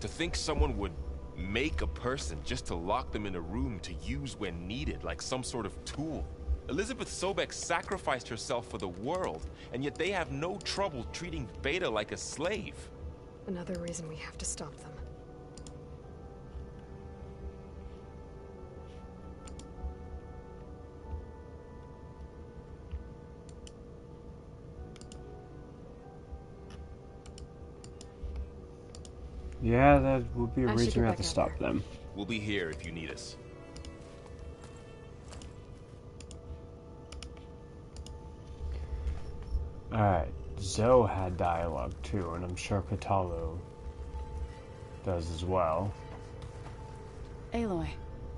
Speaker 12: To think someone would make a person just to lock them in a room to use when needed, like some sort of tool. Elizabeth Sobek sacrificed herself for the world, and yet they have no trouble treating Beta like a slave.
Speaker 2: Another reason we have to stop them.
Speaker 1: Yeah, that would be a
Speaker 2: I should
Speaker 1: reason
Speaker 2: get
Speaker 1: we have
Speaker 2: back
Speaker 1: to
Speaker 2: out
Speaker 1: stop
Speaker 2: there.
Speaker 1: them.
Speaker 12: We'll be here if you need us.
Speaker 1: Alright, Zoe had dialogue too, and I'm sure Katalu does as well.
Speaker 14: Aloy.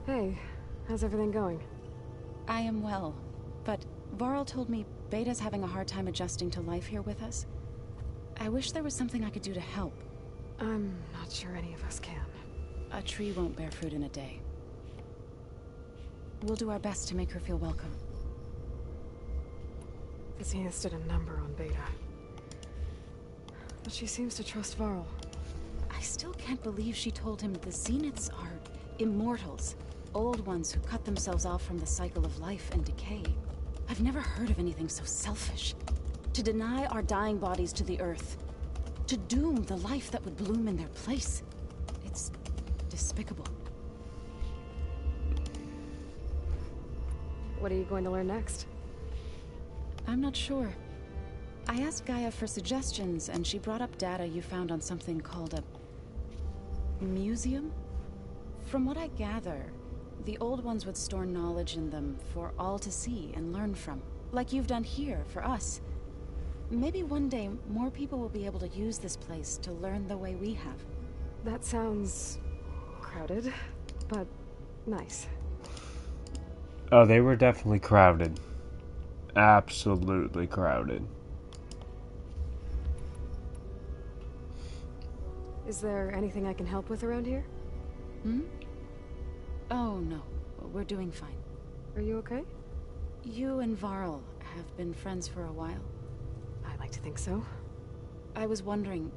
Speaker 2: Hey, how's everything going?
Speaker 14: I am well, but Varl told me Beta's having a hard time adjusting to life here with us. I wish there was something I could do to help.
Speaker 2: I'm not sure any of us can.
Speaker 14: A tree won't bear fruit in a day. We'll do our best to make her feel welcome.
Speaker 2: The Zeniths did a number on Beta. But she seems to trust Varl.
Speaker 14: I still can't believe she told him the Zeniths are immortals. Old ones who cut themselves off from the cycle of life and decay. I've never heard of anything so selfish. To deny our dying bodies to the earth. To doom the life that would bloom in their place. It's despicable.
Speaker 2: What are you going to learn next?
Speaker 14: I'm not sure. I asked Gaia for suggestions, and she brought up data you found on something called a museum? From what I gather, the old ones would store knowledge in them for all to see and learn from, like you've done here for us. Maybe one day more people will be able to use this place to learn the way we have.
Speaker 2: That sounds crowded, but nice.
Speaker 1: Oh, they were definitely crowded. Absolutely crowded.
Speaker 2: Is there anything I can help with around here?
Speaker 14: Hmm? Oh, no. We're doing fine.
Speaker 2: Are you okay?
Speaker 14: You and Varl have been friends for a while.
Speaker 2: I like to think so.
Speaker 14: I was wondering,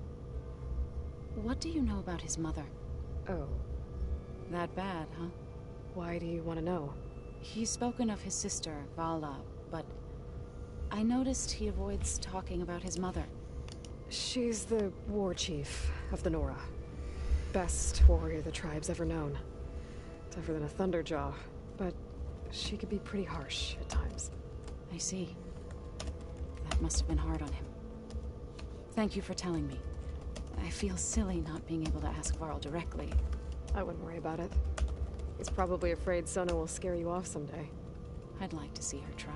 Speaker 14: what do you know about his mother?
Speaker 2: Oh.
Speaker 14: That bad, huh?
Speaker 2: Why do you want to know?
Speaker 14: He's spoken of his sister, Vala, but I noticed he avoids talking about his mother.
Speaker 2: She's the war chief of the Nora. Best warrior the tribe's ever known. Tougher than a Thunderjaw, but she could be pretty harsh at times.
Speaker 14: I see. That must have been hard on him. Thank you for telling me. I feel silly not being able to ask Varl directly.
Speaker 2: I wouldn't worry about it. He's probably afraid Sona will scare you off someday.
Speaker 14: I'd like to see her try.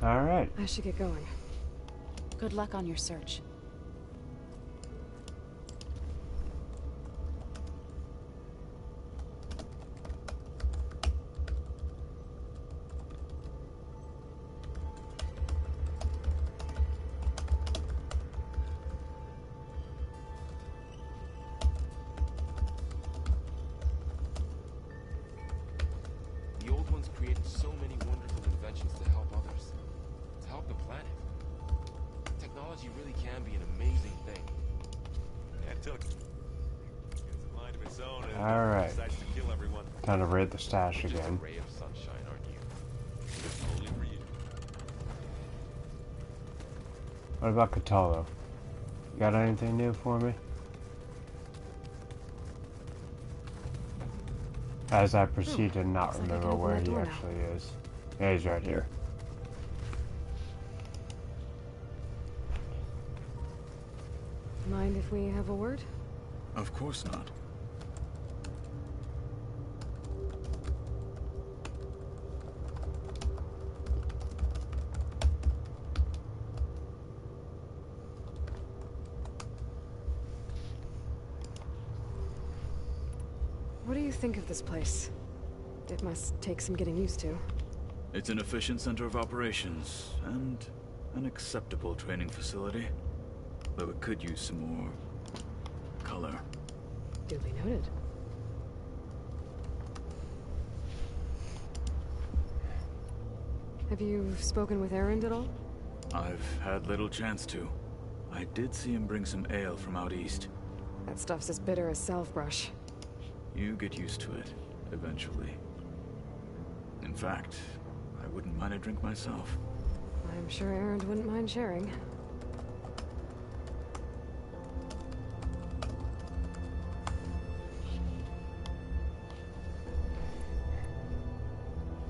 Speaker 1: Alright.
Speaker 2: I should get going.
Speaker 14: Good luck on your search.
Speaker 12: The old ones created so many wonderful inventions to help others. To help the planet. Technology really can be an amazing thing.
Speaker 13: That took a mind of its own and
Speaker 1: Alright.
Speaker 13: decides to kill everyone.
Speaker 1: Time to raid the stash
Speaker 12: Just a
Speaker 1: again.
Speaker 12: ray of sunshine, aren't you?
Speaker 13: It's only for you.
Speaker 1: What about Katalu? Got anything new for me? As I proceed to not
Speaker 2: looks like I
Speaker 1: remember
Speaker 2: can open
Speaker 1: where
Speaker 2: that
Speaker 1: he
Speaker 2: door now.
Speaker 1: actually is. Yeah, he's right here.
Speaker 2: Mind if we have a word?
Speaker 5: Of course not.
Speaker 2: What do you think of this place? It must take some getting used to.
Speaker 5: It's an efficient center of operations, and an acceptable training facility. Though it could use some more color.
Speaker 2: Duly noted. Have you spoken with Erend at all?
Speaker 5: I've had little chance to. I did see him bring some ale from out east.
Speaker 2: That stuff's as bitter as salvebrush.
Speaker 5: You get used to it, eventually. In fact, I wouldn't mind a drink myself.
Speaker 2: I'm sure Erend wouldn't mind sharing.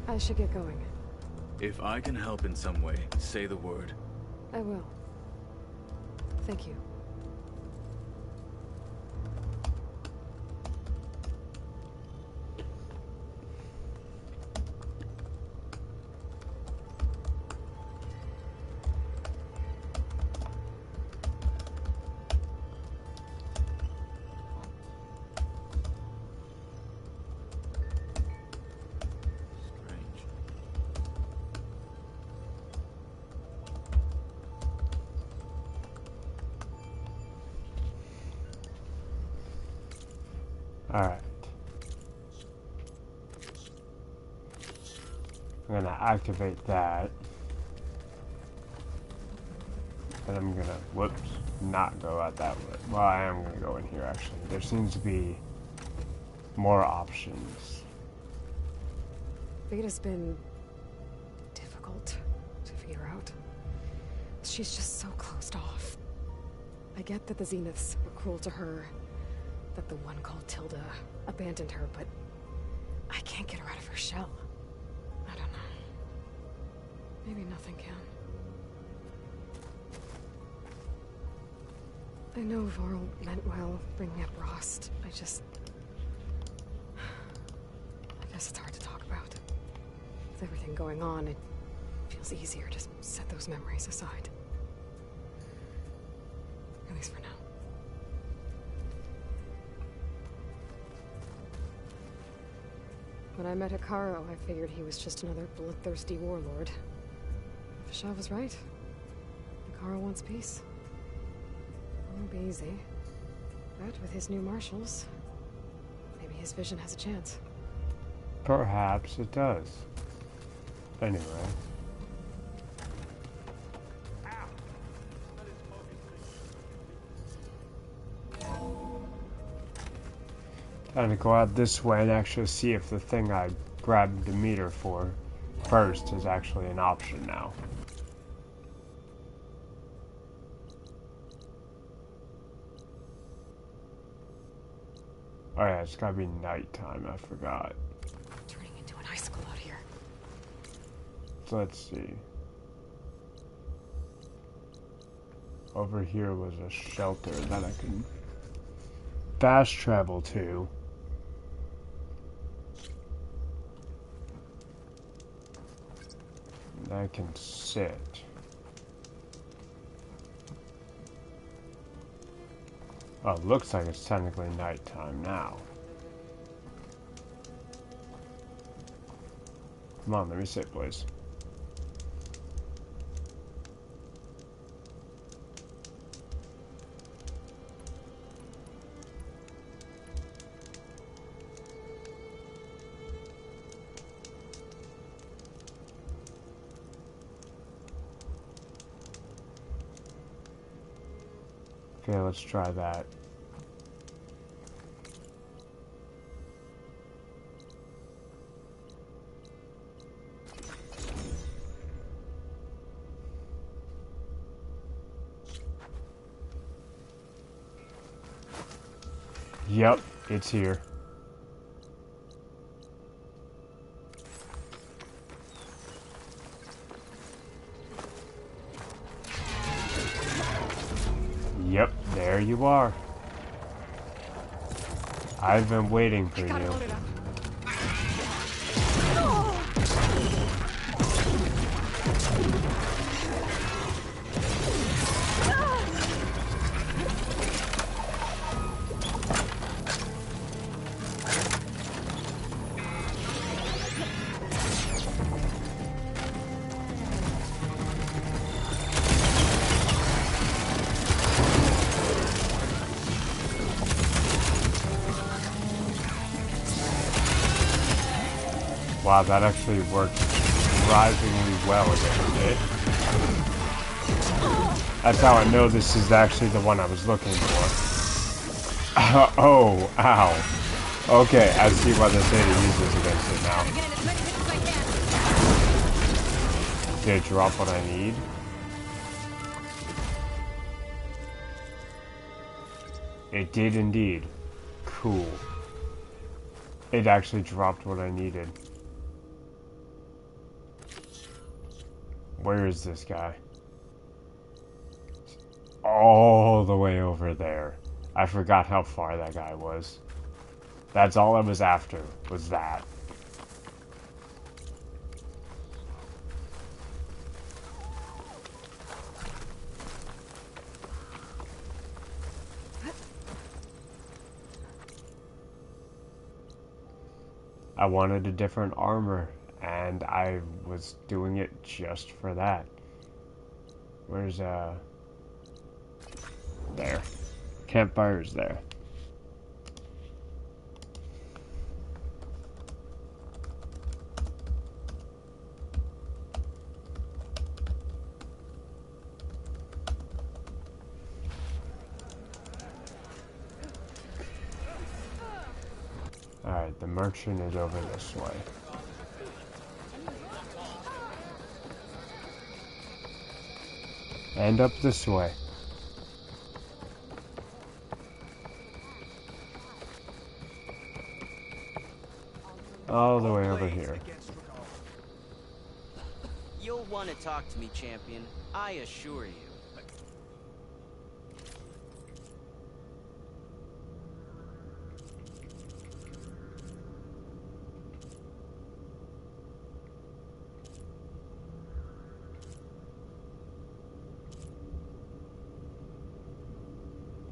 Speaker 2: I should get going.
Speaker 5: If I can help in some way, say the word.
Speaker 2: I will. Thank you.
Speaker 1: Alright. I'm gonna activate that. And I'm gonna, whoops, not go out that way. Well, I am gonna go in here actually. There seems to be more options.
Speaker 2: Beta's been difficult to figure out. She's just so closed off. I get that the Zeniths were cruel to her, that the one called Tilda abandoned her, but I can't get her out of her shell. I don't know. Maybe nothing can. I know Varl meant well, bringing up Rost. I guess it's hard to talk about. With everything going on, it feels easier to set those memories aside. At least for now. When I met Hikaru, I figured he was just another bloodthirsty warlord. Fashaw was right. Hikaru wants peace. It won't be easy. But with his new marshals, maybe his vision has a chance.
Speaker 1: Perhaps it does. Anyway. Time to go out this way and actually see if the thing I grabbed the meter for first is actually an option now. Oh yeah, it's gotta be nighttime, I forgot.
Speaker 2: Turning into an icicle out here.
Speaker 1: So let's see. Over here was a shelter that I can fast travel to. And I can sit. Oh, it looks like it's technically nighttime now. Come on, let me sit, please. Okay, let's try that. Yep, it's here. There you are. I've been waiting for you. Wow, that actually worked surprisingly well against it. That's how I know this is actually the one I was looking for. Oh, ow. Okay, I see why they say to use this against it now. Did it drop what I need? It did indeed. Cool. It actually dropped what I needed. Where is this guy? All the way over there. I forgot how far that guy was. That's all I was after, was that. I wanted a different armor, and I was doing it just for that. Where's, there. Campfire's there. Alright, the merchant is over this way. And up this way. All the way over here.
Speaker 11: You'll want to talk to me, champion. I assure you.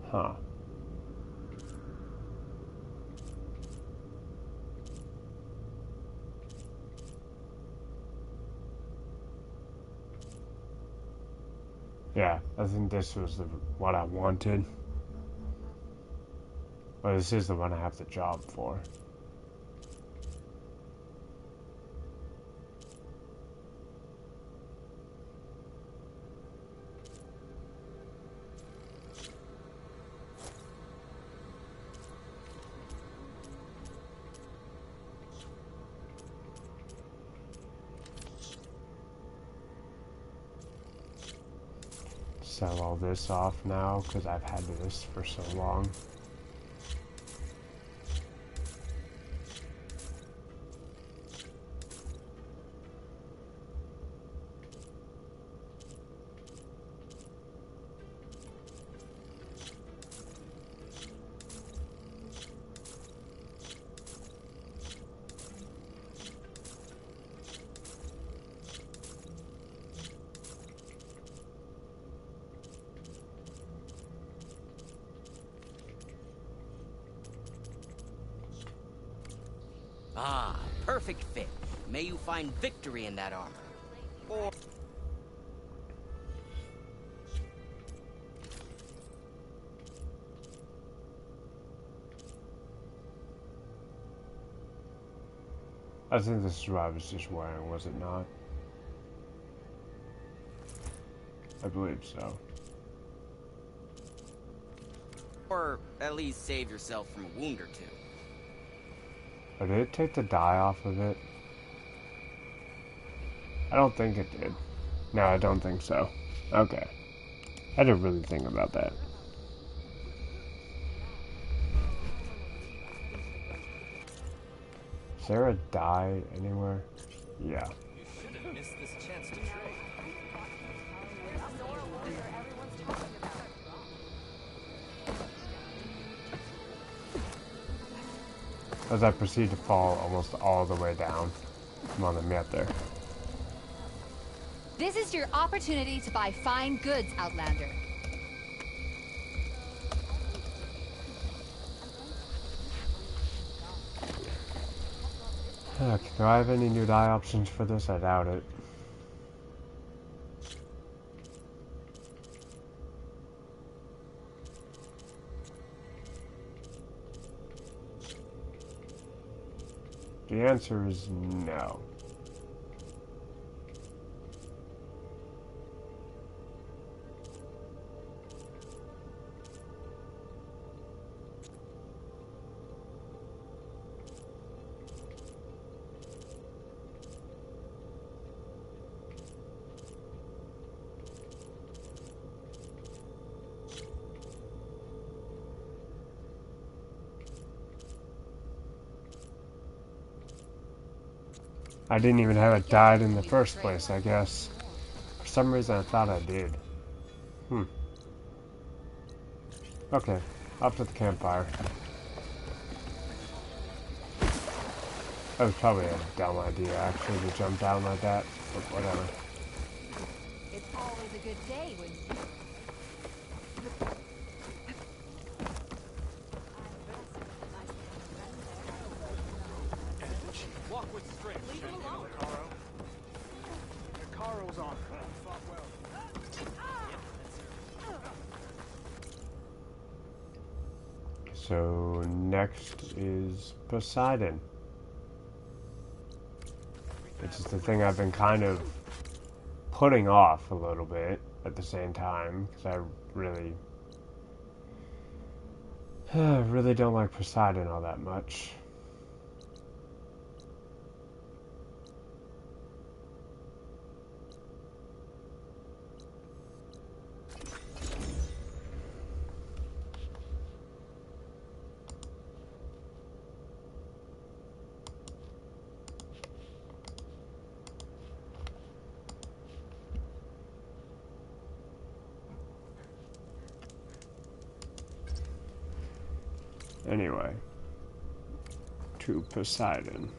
Speaker 1: Huh. Yeah, I think this was what I wanted. But this is the one I have the job for. Sell all this off now, because I've had this for so long.
Speaker 11: Ah, perfect fit. May you find victory in that armor. Or...
Speaker 1: I think this is what I was just wearing, was it not? I believe so.
Speaker 11: Or at least save yourself from a wound or two.
Speaker 1: Oh, did it take the dye off of it? I don't think it did. No, I don't think so. Okay. I didn't really think about that. Is there a dye anywhere? Yeah.
Speaker 17: You shouldn't miss this chance to trade.
Speaker 1: as I proceed to fall almost all the way down. Come on, let me up there.
Speaker 9: This is your opportunity to buy fine goods, Outlander.
Speaker 1: Heck, do I have any new dye options for this? I doubt it. The answer is no. I didn't even have it dyed in the first place, I guess. For some reason I thought I did. Okay, up to the campfire. That was probably a dumb idea, actually, to jump down like that, but whatever.
Speaker 9: It's always a good day when
Speaker 21: Walk with strength. Leave him alone. Caro's on. Fought well.
Speaker 1: So next is Poseidon. Which is the thing I've been kind of putting off a little bit at the same time, because I really don't like Poseidon all that much. Anyway, to Poseidon.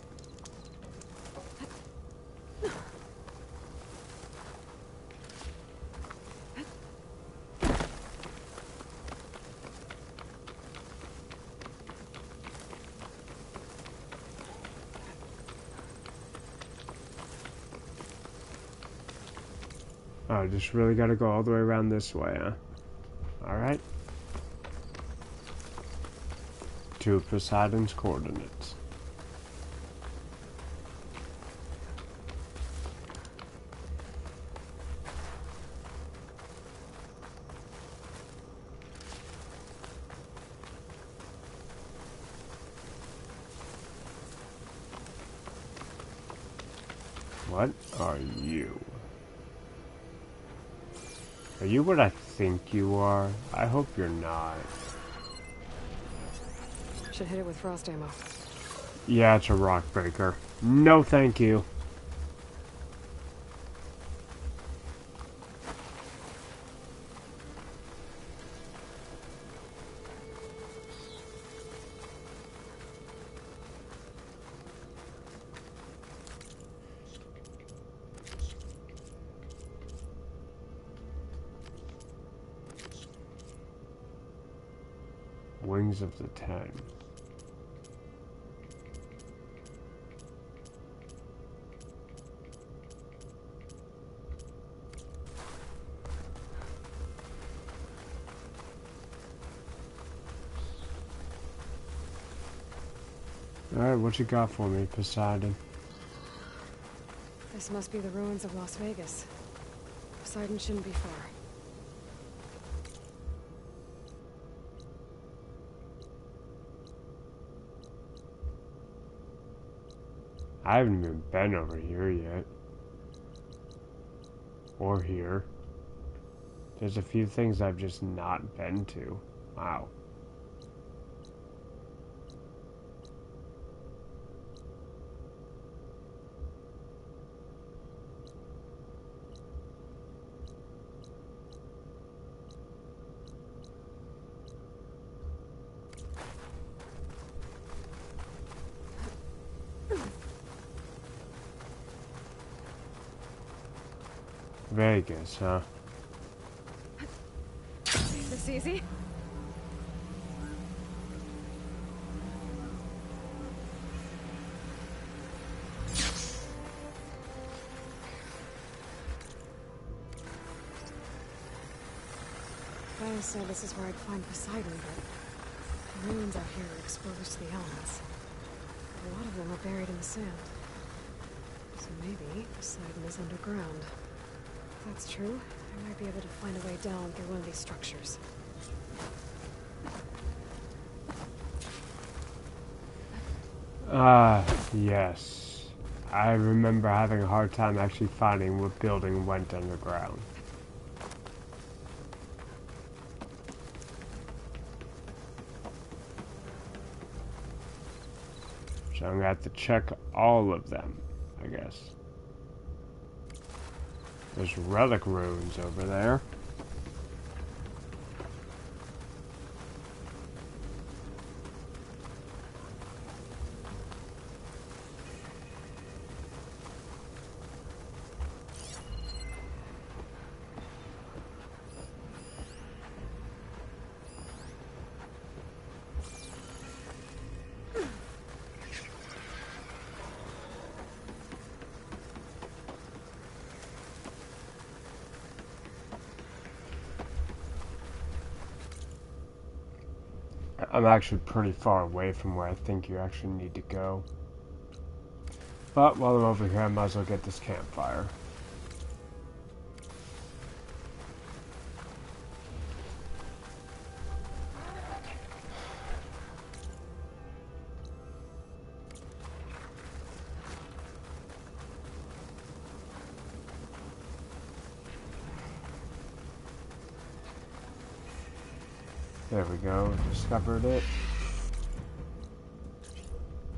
Speaker 1: Oh, just really gotta go all the way around this way, huh? Alright. To Poseidon's coordinates. What are you? Are you what I think you are? I hope you're not.
Speaker 2: Should hit it with frost ammo.
Speaker 1: Yeah, it's a rock breaker. No, thank you. Wings of the Ten. Alright, what you got for me, Poseidon?
Speaker 2: This must be the ruins of Las Vegas. Poseidon shouldn't be far. I
Speaker 1: haven't even been over here yet. Or here. There's a few things I've just not been to. Wow. Vegas, huh?
Speaker 2: This easy? Gaia said this is where I'd find Poseidon, but the ruins out here are exposed to the elements. A lot of them are buried in the sand. So maybe Poseidon is underground. If that's true, I might be able to find a way down through one of these structures.
Speaker 1: Yes. I remember having a hard time actually finding what building went underground. So I'm gonna have to check all of them, I guess. There's relic ruins over there. I'm actually pretty far away from where I think you actually need to go. But while I'm over here, I might as well get this campfire. There we go, discovered it.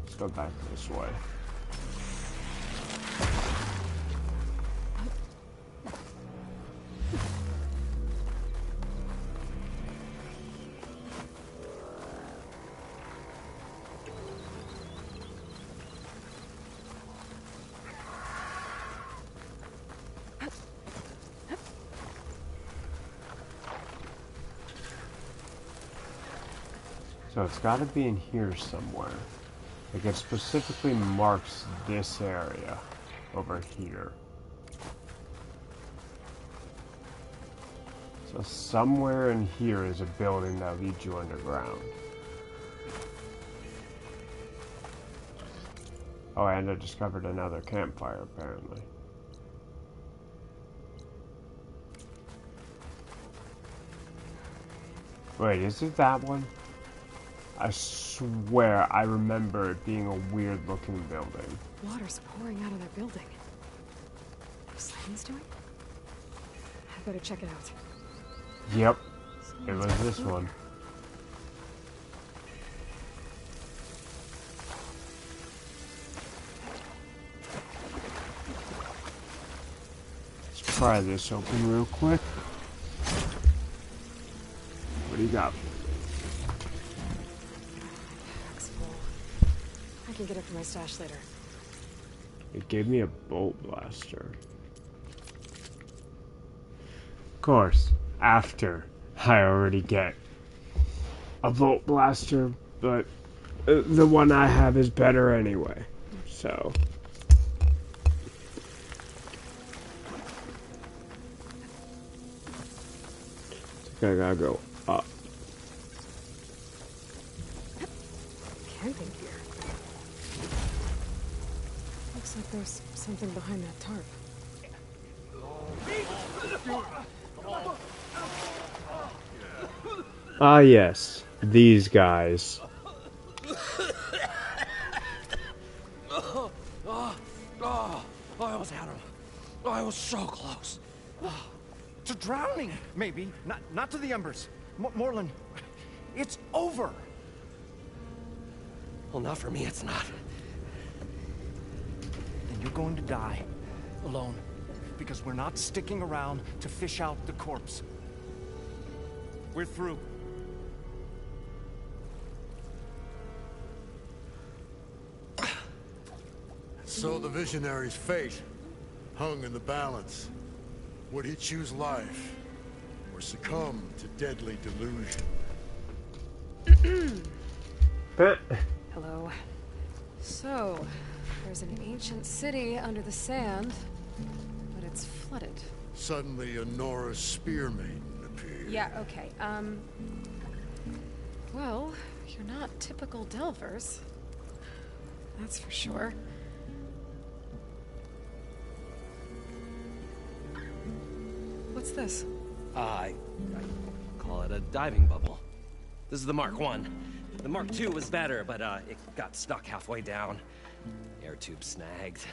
Speaker 1: Let's go back this way. So it's got to be in here somewhere. Like it specifically marks this area over here. So somewhere in here is a building that leads you underground. Oh, and I discovered another campfire apparently. Wait, is it that one? I swear I remember it being a weird looking building.
Speaker 2: Water's pouring out of their building. Poseidon's doing? I better check it out.
Speaker 1: Yep, it was this one. Let's pry this open real quick. What do you got?
Speaker 2: I can get it from my stash later.
Speaker 1: It gave me a bolt blaster. Of course, after I already get a bolt blaster, but the one I have is better anyway. So I gotta go up.
Speaker 2: Camping gear. Looks like there's something behind that tarp.
Speaker 1: Ah, yes, these guys.
Speaker 19: I almost had him. I was so close. To drowning, maybe. Not to the embers. Moreland, it's over. Well, not for me, it's not. Then you're going to die. Alone. Because we're not sticking around to fish out the corpse. We're through.
Speaker 7: So the visionary's fate hung in the balance. Would he choose life, or succumb to deadly delusion?
Speaker 2: Hello. So, there's an ancient city under the sand, but it's flooded.
Speaker 7: Suddenly, a Nora spear maiden appeared.
Speaker 2: Yeah, okay, well, you're not typical Delvers. That's for sure. What's this?
Speaker 8: I call it a diving bubble. This is the Mark 1. The Mark 2 was better, but it got stuck halfway down. Air tube snagged.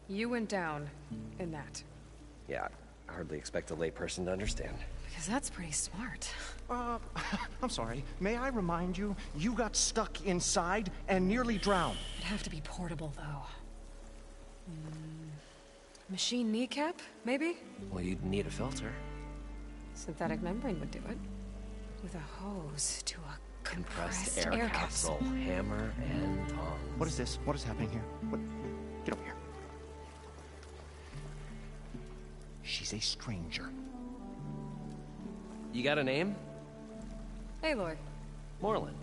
Speaker 2: You went down in that.
Speaker 8: Yeah, I hardly expect a layperson to understand.
Speaker 2: Because that's pretty smart.
Speaker 19: I'm sorry. May I remind you, you got stuck inside and nearly drowned.
Speaker 2: It'd have to be portable, though. Machine kneecap, maybe?
Speaker 8: Well, you'd need a filter.
Speaker 2: Synthetic membrane would do it. With a hose to a
Speaker 8: Compressed air capsule, hammer, and tongs.
Speaker 19: What is this? What is happening here? What? Get over here. She's a stranger.
Speaker 8: You got a name?
Speaker 2: Aloy.
Speaker 8: Moreland.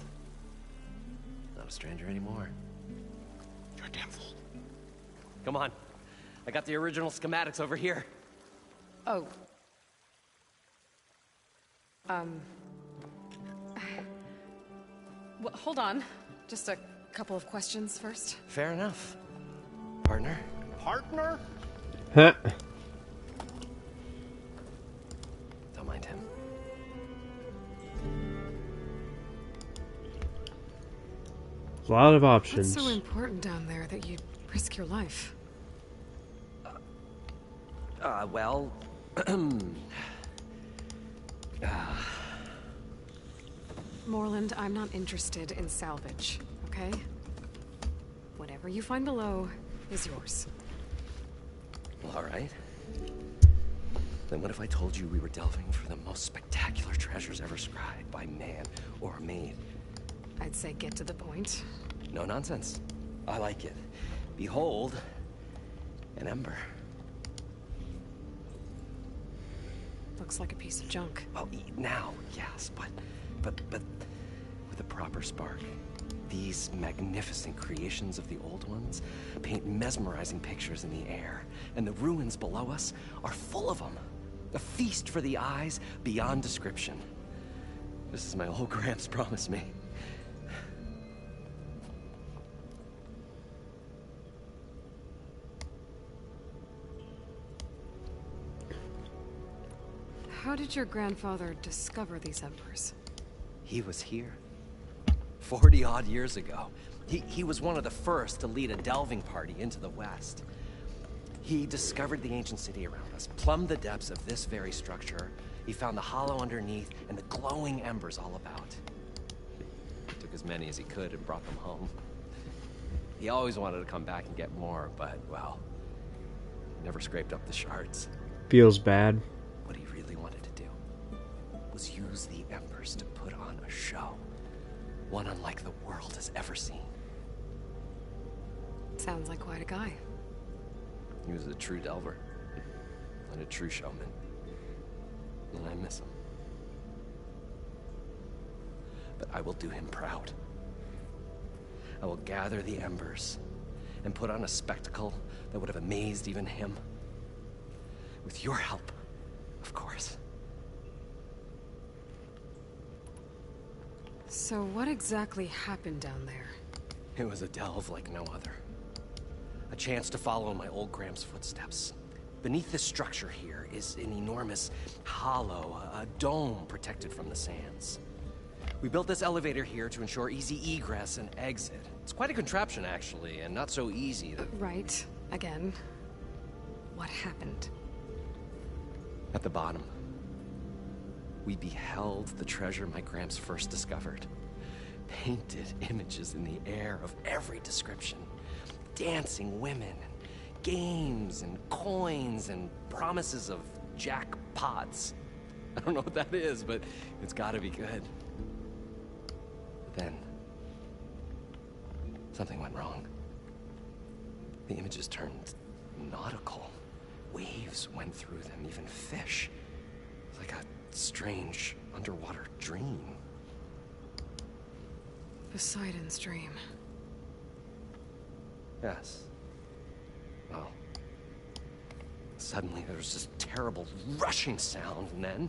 Speaker 8: Not a stranger anymore.
Speaker 19: You're a damn fool.
Speaker 8: Come on. I got the original schematics over here.
Speaker 2: Oh. Well, hold on. Just a couple of questions first.
Speaker 8: Fair enough. Partner?
Speaker 19: Partner?
Speaker 1: Huh.
Speaker 8: Don't mind him.
Speaker 1: A lot of options.
Speaker 2: What's so important down there that you'd risk your life?
Speaker 8: Well...
Speaker 2: Moreland, I'm not interested in salvage, okay? Whatever you find below is yours.
Speaker 8: All right. Then what if I told you we were delving for the most spectacular treasures ever scribed by man or maid?
Speaker 2: I'd say get to the point.
Speaker 8: No nonsense. I like it. Behold, an ember.
Speaker 2: Looks like a piece of junk.
Speaker 8: Well, now, yes, but with a proper spark. These magnificent creations of the old ones paint mesmerizing pictures in the air, and the ruins below us are full of them. A feast for the eyes beyond description. This is my old Gramps promised me.
Speaker 2: How did your grandfather discover these embers?
Speaker 8: He was here. 40-odd years ago. He was one of the first to lead a delving party into the West. He discovered the ancient city around us, plumbed the depths of this very structure. He found the hollow underneath and the glowing embers all about. Took as many as he could and brought them home. He always wanted to come back and get more, but, well, never scraped up the shards.
Speaker 1: Feels bad.
Speaker 8: What he really wanted to do was use the embers to put on a show. One unlike the world has ever seen.
Speaker 2: Sounds like quite a guy.
Speaker 8: He was a true delver. And a true showman. And I miss him. But I will do him proud. I will gather the embers and put on a spectacle that would have amazed even him. With your help, of course.
Speaker 2: So what exactly happened down there?
Speaker 8: It was a delve like no other. A chance to follow in my old Gramps' footsteps. Beneath this structure here is an enormous hollow, a dome protected from the sands. We built this elevator here to ensure easy egress and exit. It's quite a contraption, actually, and not so easy to...
Speaker 2: Right. Again. What happened?
Speaker 8: At the bottom, we beheld the treasure my Gramps first discovered. Painted images in the air of every description. Dancing women, and games, and coins, and promises of jackpots. I don't know what that is, but it's gotta be good. But then, something went wrong. The images turned nautical. Waves went through them, even fish. Like a strange underwater dream.
Speaker 2: Poseidon's dream.
Speaker 8: Yes. Well, suddenly there was this terrible rushing sound, and then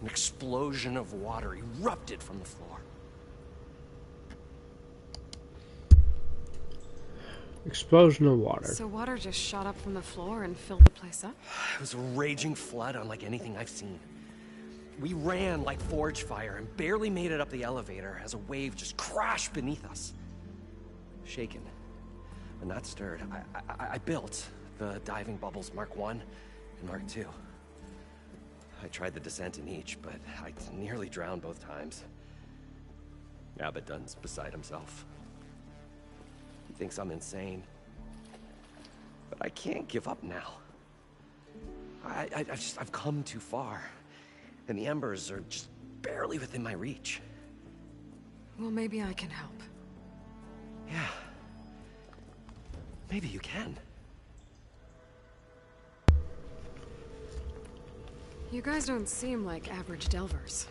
Speaker 8: an explosion of water erupted from the floor.
Speaker 1: Explosion of water.
Speaker 2: So water just shot up from the floor and filled the place up?
Speaker 8: It was a raging flood unlike anything I've seen. We ran like forge fire and barely made it up the elevator as a wave just crashed beneath us. Shaken, but not stirred, I built the diving bubbles Mark I and Mark II. I tried the descent in each, but I nearly drowned both times. Abaddon's beside himself. He thinks I'm insane. But I can't give up now. I've come too far. And the embers are just barely within my reach.
Speaker 2: Well, maybe I can help.
Speaker 8: Yeah. Maybe you can.
Speaker 2: You guys don't seem like average delvers.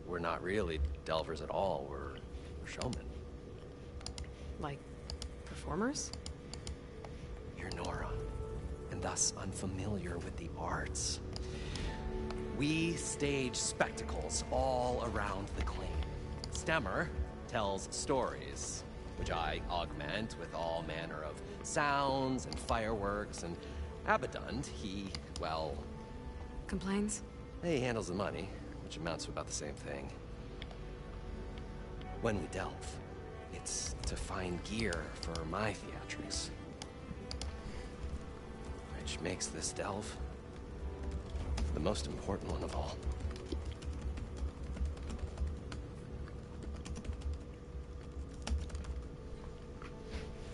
Speaker 8: We're not really delvers at all. We're showmen.
Speaker 2: Like, performers?
Speaker 8: You're Nora, and thus unfamiliar with the arts. We stage spectacles all around the claim. Stemmer tells stories, which I augment with all manner of sounds and fireworks, and Abaddon, he, well...
Speaker 2: Complains?
Speaker 8: He handles the money, which amounts to about the same thing. When we delve, it's to find gear for my theatrics. Which makes this delve the most important one of all.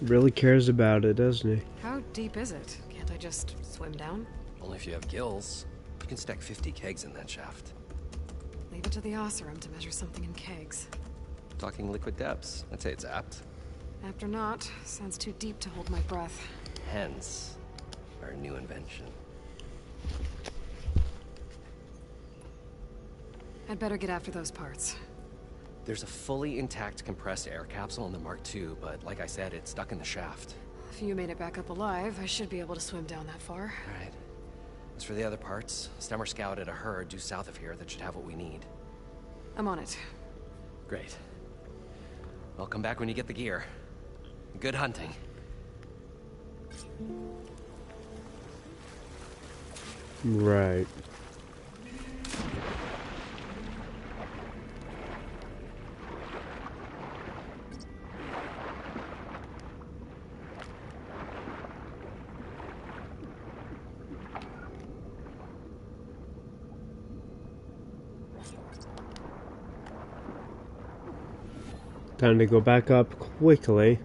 Speaker 1: Really cares about it, doesn't he?
Speaker 2: How deep is it? Can't I just swim down?
Speaker 8: Only if you have gills. You can stack 50 kegs in that shaft.
Speaker 2: Leave it to the Oseram to measure something in kegs.
Speaker 8: Talking liquid depths. I'd say it's apt.
Speaker 2: After not, sounds too deep to hold my breath.
Speaker 8: Hence, our new invention.
Speaker 2: I'd better get after those parts.
Speaker 8: There's a fully intact compressed air capsule in the Mark II, but like I said, it's stuck in the shaft.
Speaker 2: If you made it back up alive, I should be able to swim down that far.
Speaker 8: All right. As for the other parts, Stemmer scouted a herd due south of here that should have what we need.
Speaker 2: I'm on it.
Speaker 8: Great. I'll come back when you get the gear. Good hunting.
Speaker 1: Right. Time to go back up quickly.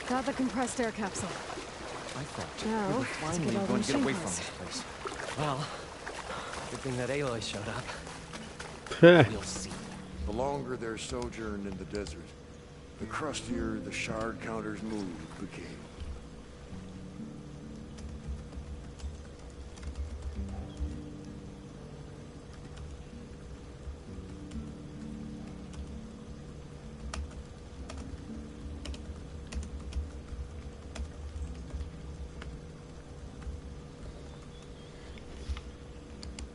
Speaker 2: Got the compressed air capsule.
Speaker 19: I thought
Speaker 2: Now,
Speaker 19: we were
Speaker 2: let's
Speaker 19: finally
Speaker 2: get all
Speaker 19: going
Speaker 2: the
Speaker 19: to get away
Speaker 2: machines.
Speaker 19: from this place.
Speaker 8: Well, good thing that Aloy showed up. We'll see.
Speaker 7: The longer their sojourn in the desert, the crustier the shard counter's mood became.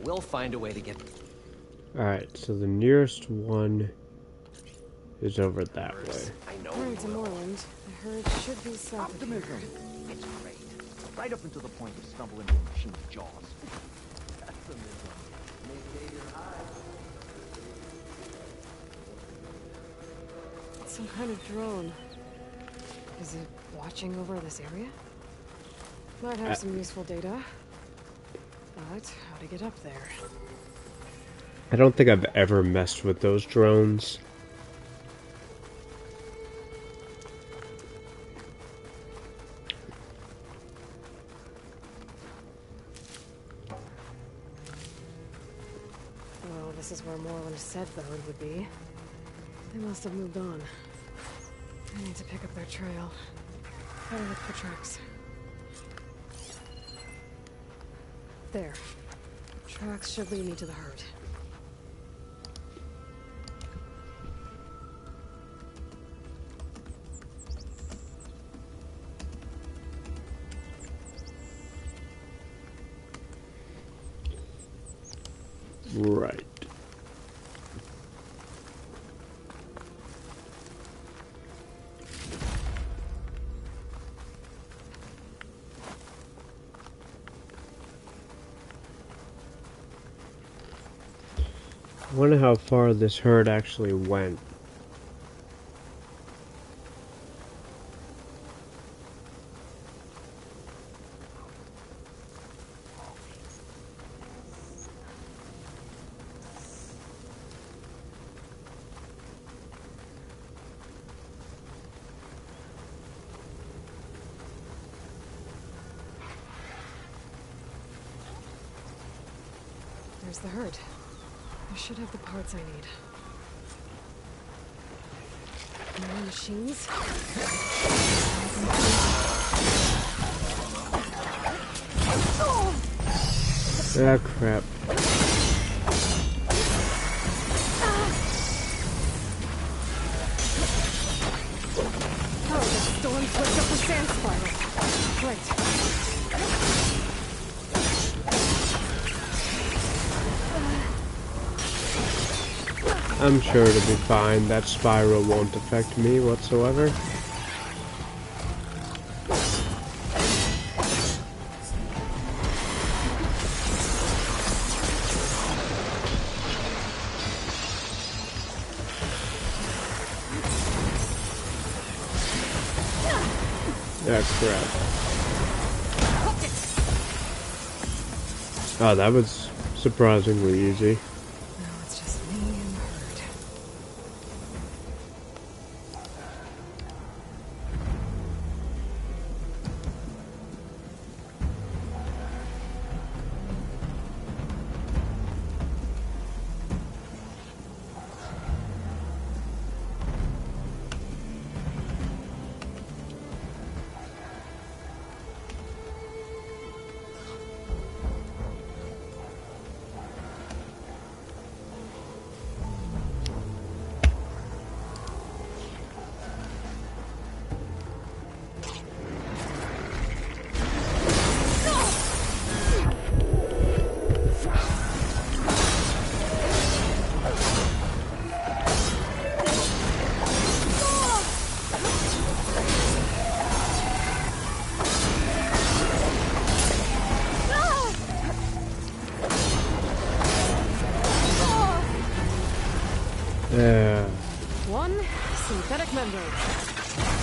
Speaker 8: We'll find a way to get...
Speaker 1: Alright, so the nearest one is over that way.
Speaker 8: I know.
Speaker 2: Going to Moreland. I heard should be south of here.
Speaker 19: Optimism. It's great. Right up until the point you stumble into a machine's jaws. Pessimism.
Speaker 2: It's some kind of drone. Is it watching over this area? Might have some useful data. But how to get up there?
Speaker 1: I don't think I've ever messed with those drones.
Speaker 2: Well, the This is where Moreland said the herd would be. They must have moved on. I need to pick up their trail. Gotta look for tracks. There. Tracks should lead me to the herd.
Speaker 1: Right. I wonder how far this herd actually went.
Speaker 2: There's the herd. I should have the parts I need. More machines?
Speaker 1: Ah, crap.
Speaker 2: Oh, the storm flipped up the sand spiral. Great.
Speaker 1: I'm sure it'll be fine. That spiral won't affect me whatsoever. Ah, crap. Oh, that was surprisingly easy.
Speaker 2: One synthetic membrane.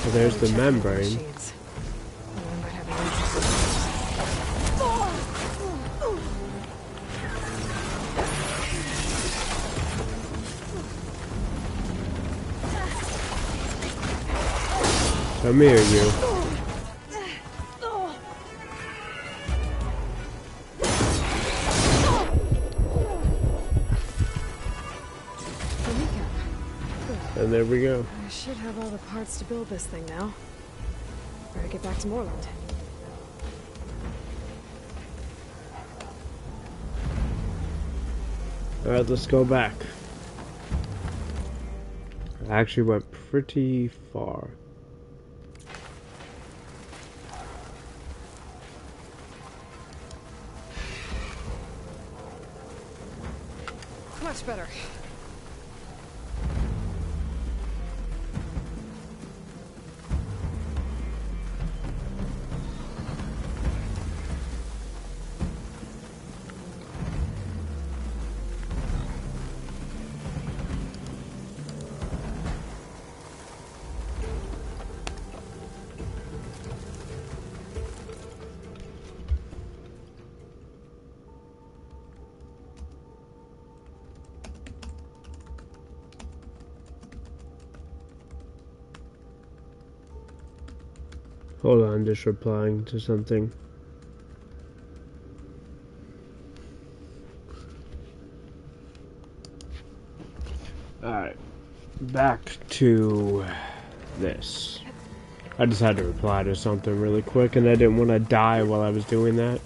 Speaker 1: So there's the membrane. Come here, you. And there we go.
Speaker 2: I should have all the parts to build this thing now. Better get back to Moreland.
Speaker 1: Alright, let's go back. I actually went pretty far.
Speaker 2: Much better.
Speaker 1: Hold on, just replying to something. back to this. I just had to reply to something really quick, and I didn't want to die while I was doing that.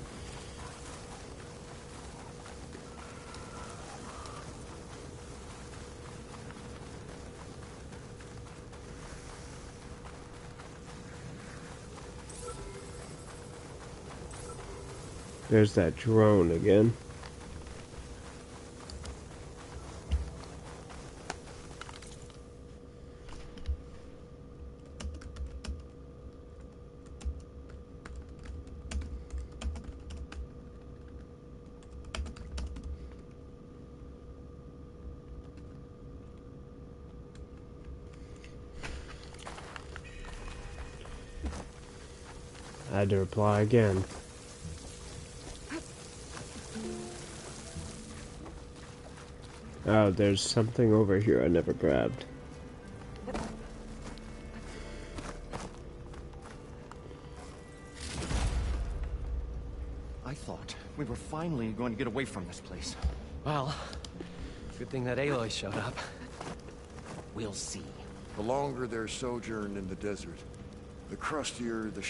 Speaker 1: There's that drone again. I had to reply again. Oh, there's something over here I never grabbed.
Speaker 19: I thought we were finally going to get away from this place.
Speaker 8: Well, good thing that Aloy showed up. We'll see.
Speaker 7: The longer their sojourn in the desert, the crustier the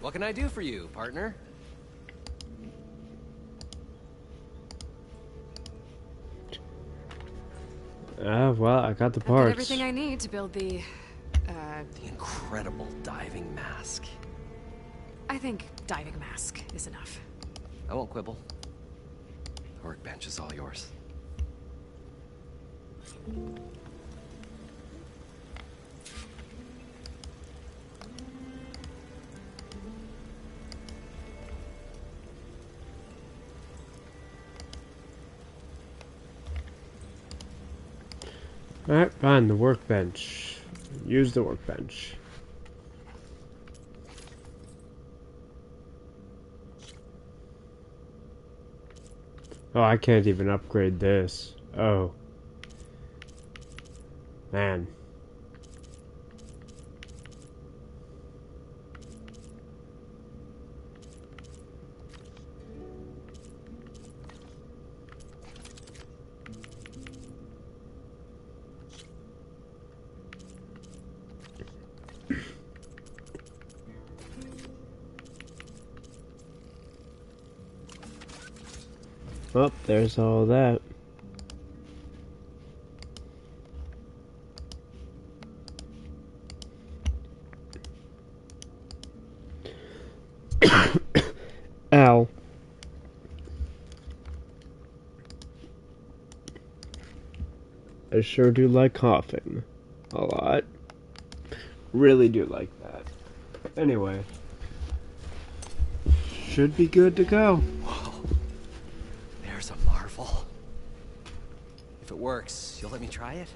Speaker 8: What can I do for you, partner?
Speaker 1: Well, I got the
Speaker 2: I've got
Speaker 1: parts.
Speaker 2: everything I need to build the
Speaker 8: incredible diving mask.
Speaker 2: I think diving mask is enough.
Speaker 8: I won't quibble. The workbench is all yours.
Speaker 1: Alright, fine, the workbench. Use the workbench. Oh, I can't even upgrade this. Oh. Man. Oh, there's all that. Ow. I sure do like coughing. A lot. Really do like that. Anyway. Should be good to go.
Speaker 8: Whoa. There's a marvel. If it works, you'll let me try it?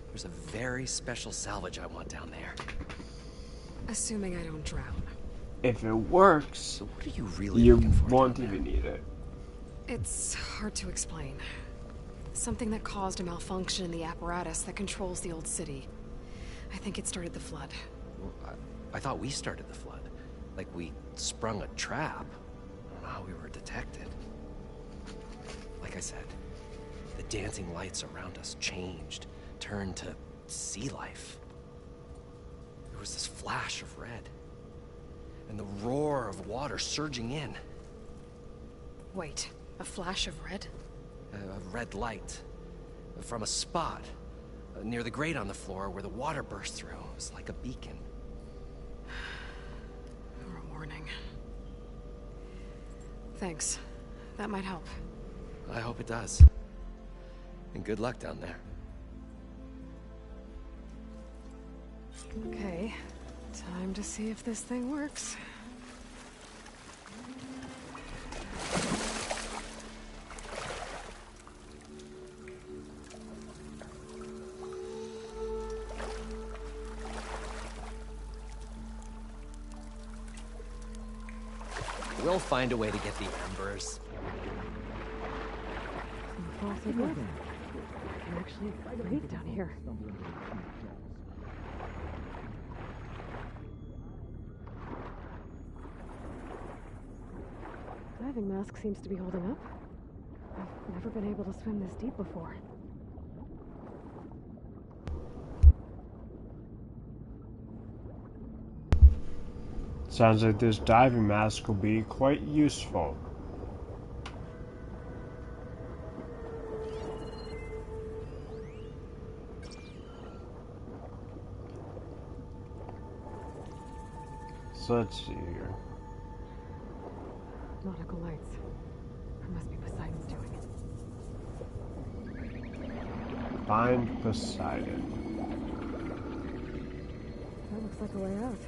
Speaker 8: There's a very special salvage I want down there.
Speaker 2: Assuming I don't drown.
Speaker 1: If it works,
Speaker 8: so what are you really
Speaker 1: you
Speaker 8: looking for
Speaker 1: won't even need it.
Speaker 2: It's hard to explain. Something that caused a malfunction in the apparatus that controls the old city. I think it started the flood.
Speaker 8: Well, I thought we started the flood. Like we sprung a trap. I don't know how we were detected. Like I said, the dancing lights around us changed, turned to sea life. There was this flash of red, and the roar of water surging in.
Speaker 2: Wait, a flash of red?
Speaker 8: A red light from a spot near the grate on the floor where the water burst through. It was like a beacon.
Speaker 2: Or a warning. Thanks. That might help.
Speaker 8: I hope it does. And good luck down there.
Speaker 2: Okay, time to see if this thing works.
Speaker 8: We'll find a way to get the embers.
Speaker 2: So far, so good. I can actually breathe down here. Diving mask seems to be holding up. I've never been able to swim this deep before.
Speaker 1: Sounds like this diving mask will be quite useful. So let's see here.
Speaker 2: Nautical lights. It must be Poseidon's doing it.
Speaker 1: Find Poseidon.
Speaker 2: That looks like a way out.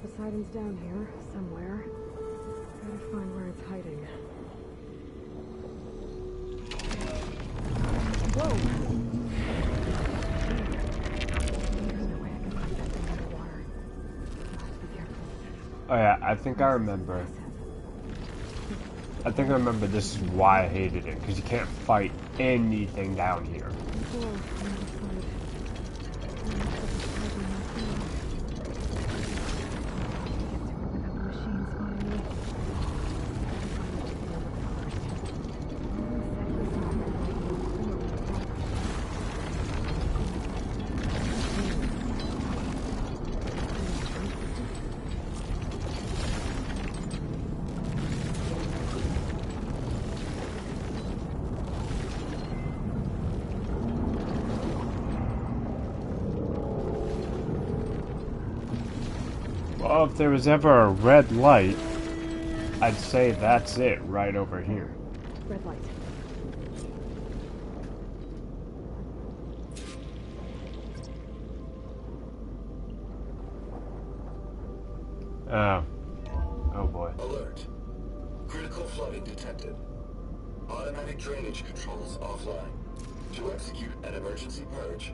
Speaker 2: Poseidon's down here, somewhere. Gotta find where it's hiding. Whoa! There's no way I can find that thing underwater. I'll have to be careful.
Speaker 1: Oh yeah, I think I remember. This is why I hated it, because you can't fight anything down here. Well, if there was ever a red light, I'd say that's it right over here.
Speaker 2: Red light.
Speaker 1: Oh boy.
Speaker 10: Alert. Critical flooding detected. Automatic drainage controls offline. To execute an emergency purge,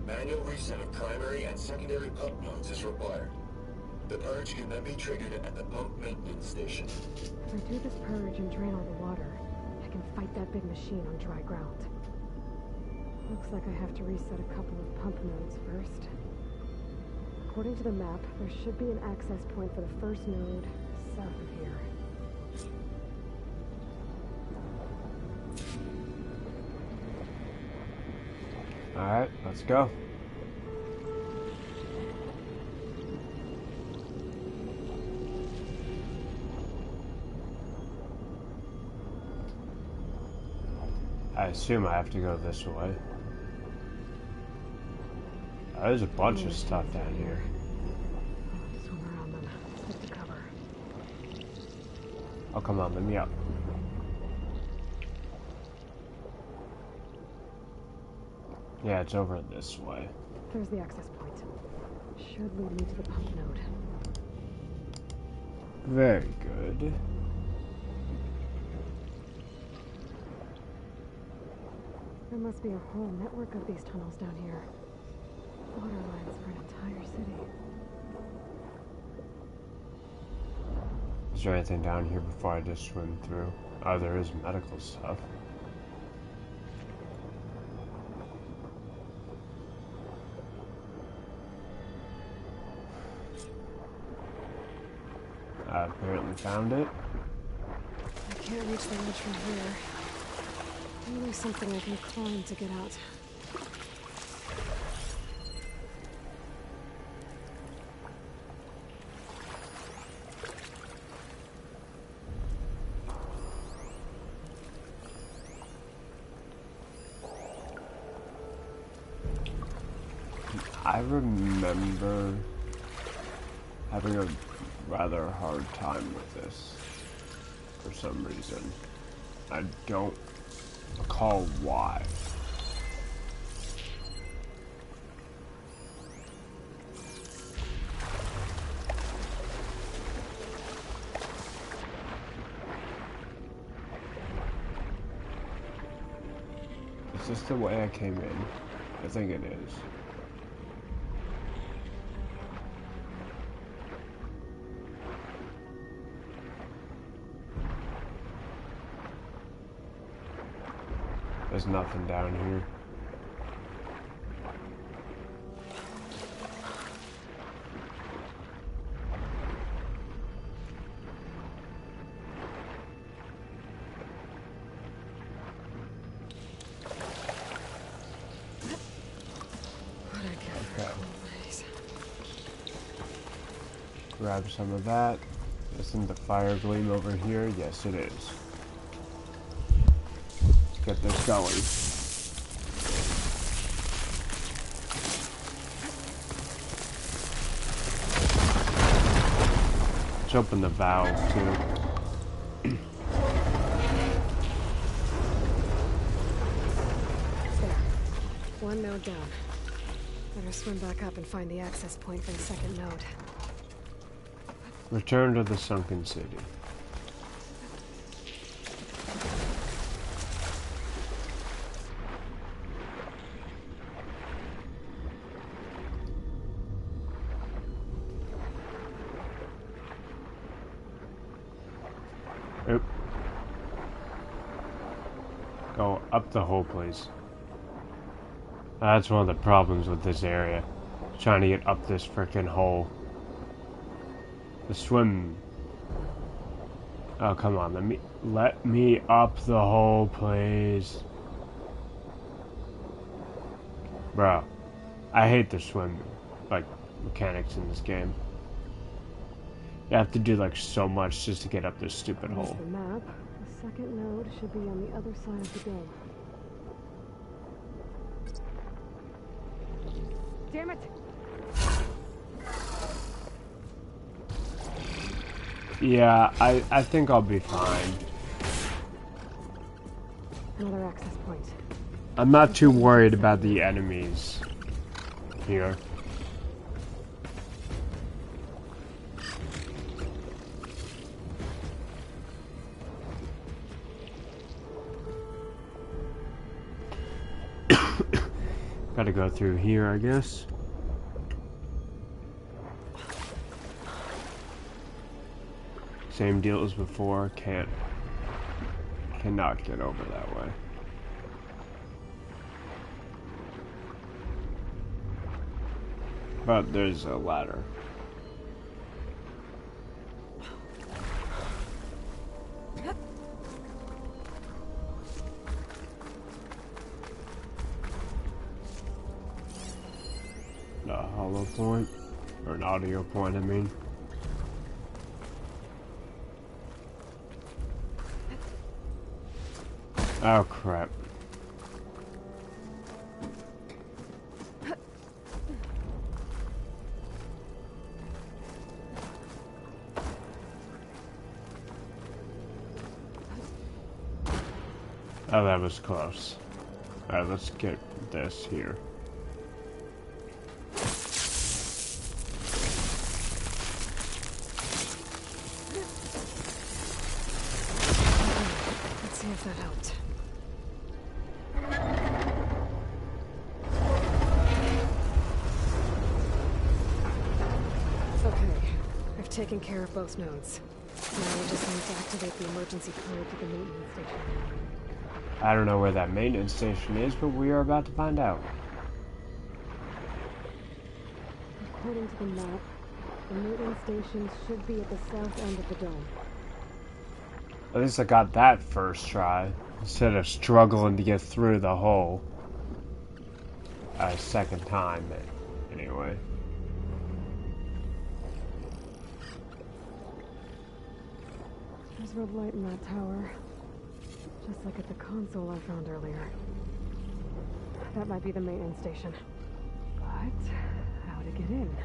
Speaker 10: manual reset of primary and secondary pump nodes is required. The purge can then be triggered at the pump maintenance station.
Speaker 2: If I do this purge and drain all the water, I can fight that big machine on dry ground. Looks like I have to reset a couple of pump nodes first. According to the map, there should be an access point for the first node south of here.
Speaker 1: Alright, let's go. I assume I have to go this way. There's a bunch of stuff down here.
Speaker 2: Swim around them. Stick to cover.
Speaker 1: Oh, come on, let me up. Yeah, it's over this way.
Speaker 2: There's the access point. Should lead me to the pump node.
Speaker 1: Very good.
Speaker 2: There must be a whole network of these tunnels down here. Water lines for an entire city.
Speaker 1: Is there anything down here before I just swim through? Oh, there is medical stuff. I apparently found it.
Speaker 2: I can't reach the ledge from here. Maybe something I can climb to get out.
Speaker 1: I remember having a rather hard time with this for some reason. I don't recall why. Is this the way I came in? I think it is. There's nothing down here. Grab some of that. Isn't the fire gleam over here? Yes, it is. Let's get this going. Let's open the valve, too.
Speaker 2: There. One node down. Better swim back up and find the access point for the second node.
Speaker 1: Return to the sunken city. Oop. Go up the hole, please. That's one of the problems with this area. Trying to get up this frickin' hole. The swim. Oh, come on. Let me up the hole, please. Bro, I hate the swim, like, mechanics in this game. You have to do, like, so much just to get up this stupid hole.
Speaker 2: The map. The second node should be on the other side of the dome. Damn it!
Speaker 1: Yeah, I think I'll be fine.
Speaker 2: Another access point.
Speaker 1: I'm not too worried about the enemies here. Gotta go through here, I guess. Same deal as before, cannot get over that way. But there's a ladder. A hollow point, or an audio point, I mean. Oh crap. Oh, that was close. Alright, let's get this here.
Speaker 2: Let's see if that helped. Okay, I've taken care of both nodes. Now we just need to activate the emergency code to the maintenance station.
Speaker 1: I don't know where that maintenance station is, but we are about to find out.
Speaker 2: According to the map, the maintenance station should be at the south end of the dome.
Speaker 1: At least I got that first try, instead of struggling to get through the hole a second time, anyway.
Speaker 2: There's red light in that tower, just like at the console I found earlier. That might be the maintenance station. But how to get in?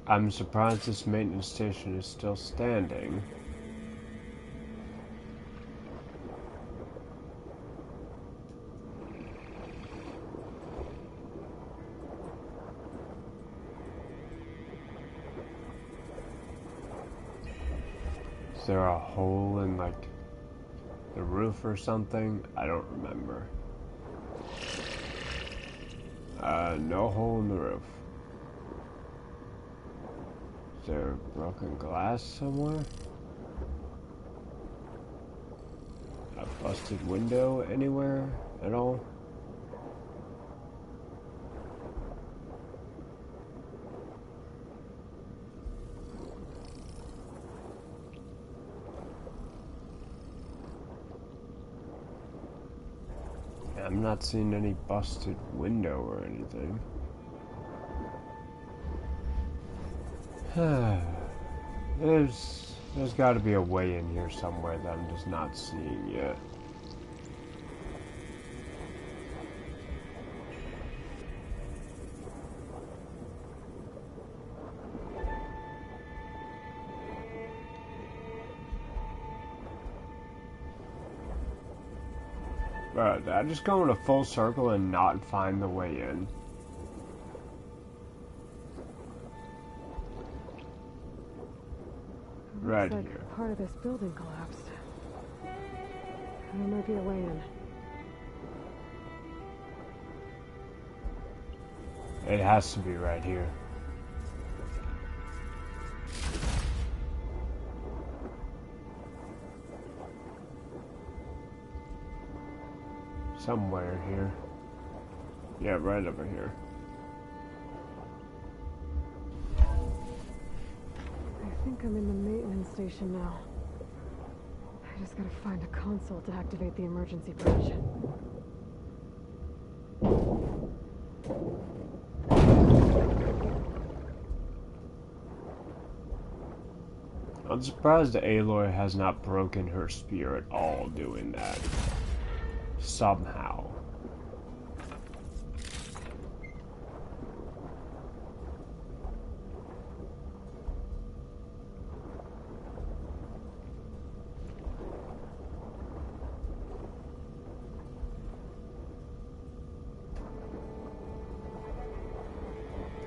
Speaker 1: I'm surprised this maintenance station is still standing. Is there a hole in, like, the roof or something? I don't remember. No hole in the roof. Is there broken glass somewhere? A busted window anywhere at all? I'm not seeing any busted window or anything. There's got to be a way in here somewhere that I'm just not seeing yet. Bro, did I just go in a full circle and not find the way in? Right
Speaker 2: Looks like
Speaker 1: here.
Speaker 2: part of this building collapsed. There might be a way in.
Speaker 1: It has to be right here. Somewhere here. Yeah, right over here.
Speaker 2: I think I'm in the maintenance station now. I just gotta find a console to activate the emergency bridge.
Speaker 1: I'm surprised that Aloy has not broken her spear at all doing that. Somehow.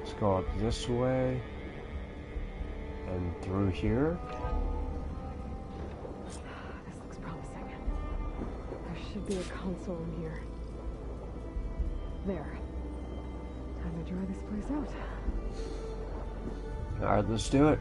Speaker 1: Let's go up this way and through here.
Speaker 2: This looks promising. There should be a console in here. There. Time to dry this place out.
Speaker 1: Alright, let's do it.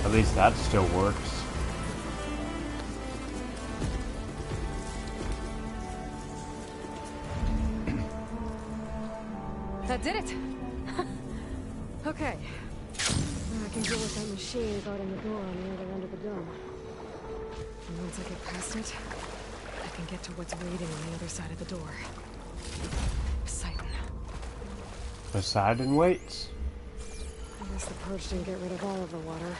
Speaker 1: At least that still works.
Speaker 2: That did it! Okay. Now I can deal with that machine guarding the door on the other end of the dome. And once I get past it, I can get to what's waiting on the other side of the door. Poseidon.
Speaker 1: Poseidon waits.
Speaker 2: I guess the purge didn't get rid of all of the water.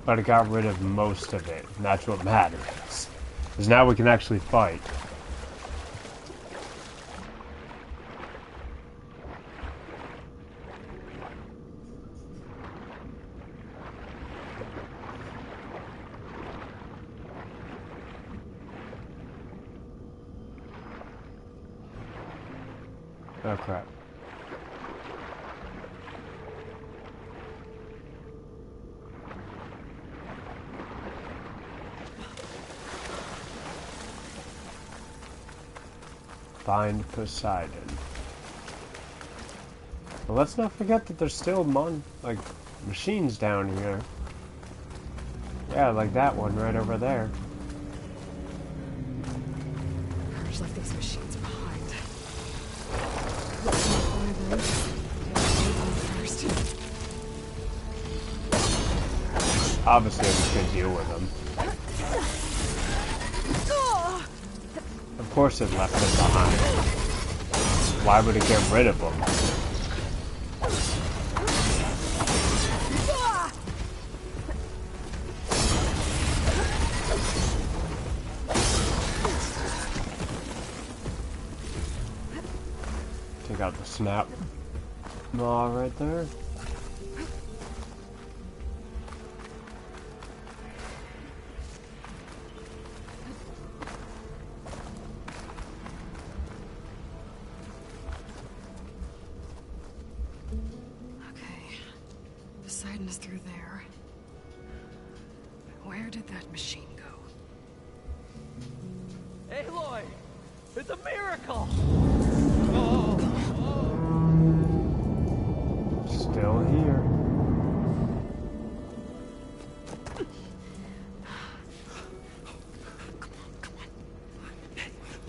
Speaker 1: But it got rid of most of it, and that's what matters. Because now we can actually fight. Oh crap. Find Poseidon. Well, let's not forget that there's still machines down here. Yeah, like that one right over there.
Speaker 2: Purge left these machines behind.
Speaker 1: Obviously, I'm just gonna deal with them. Of course it left them behind. Why would it get rid of them? Take out the snap maw right there.
Speaker 2: Poseidon is through there. Where did that machine go?
Speaker 19: Aloy! It's a miracle!
Speaker 1: Still here.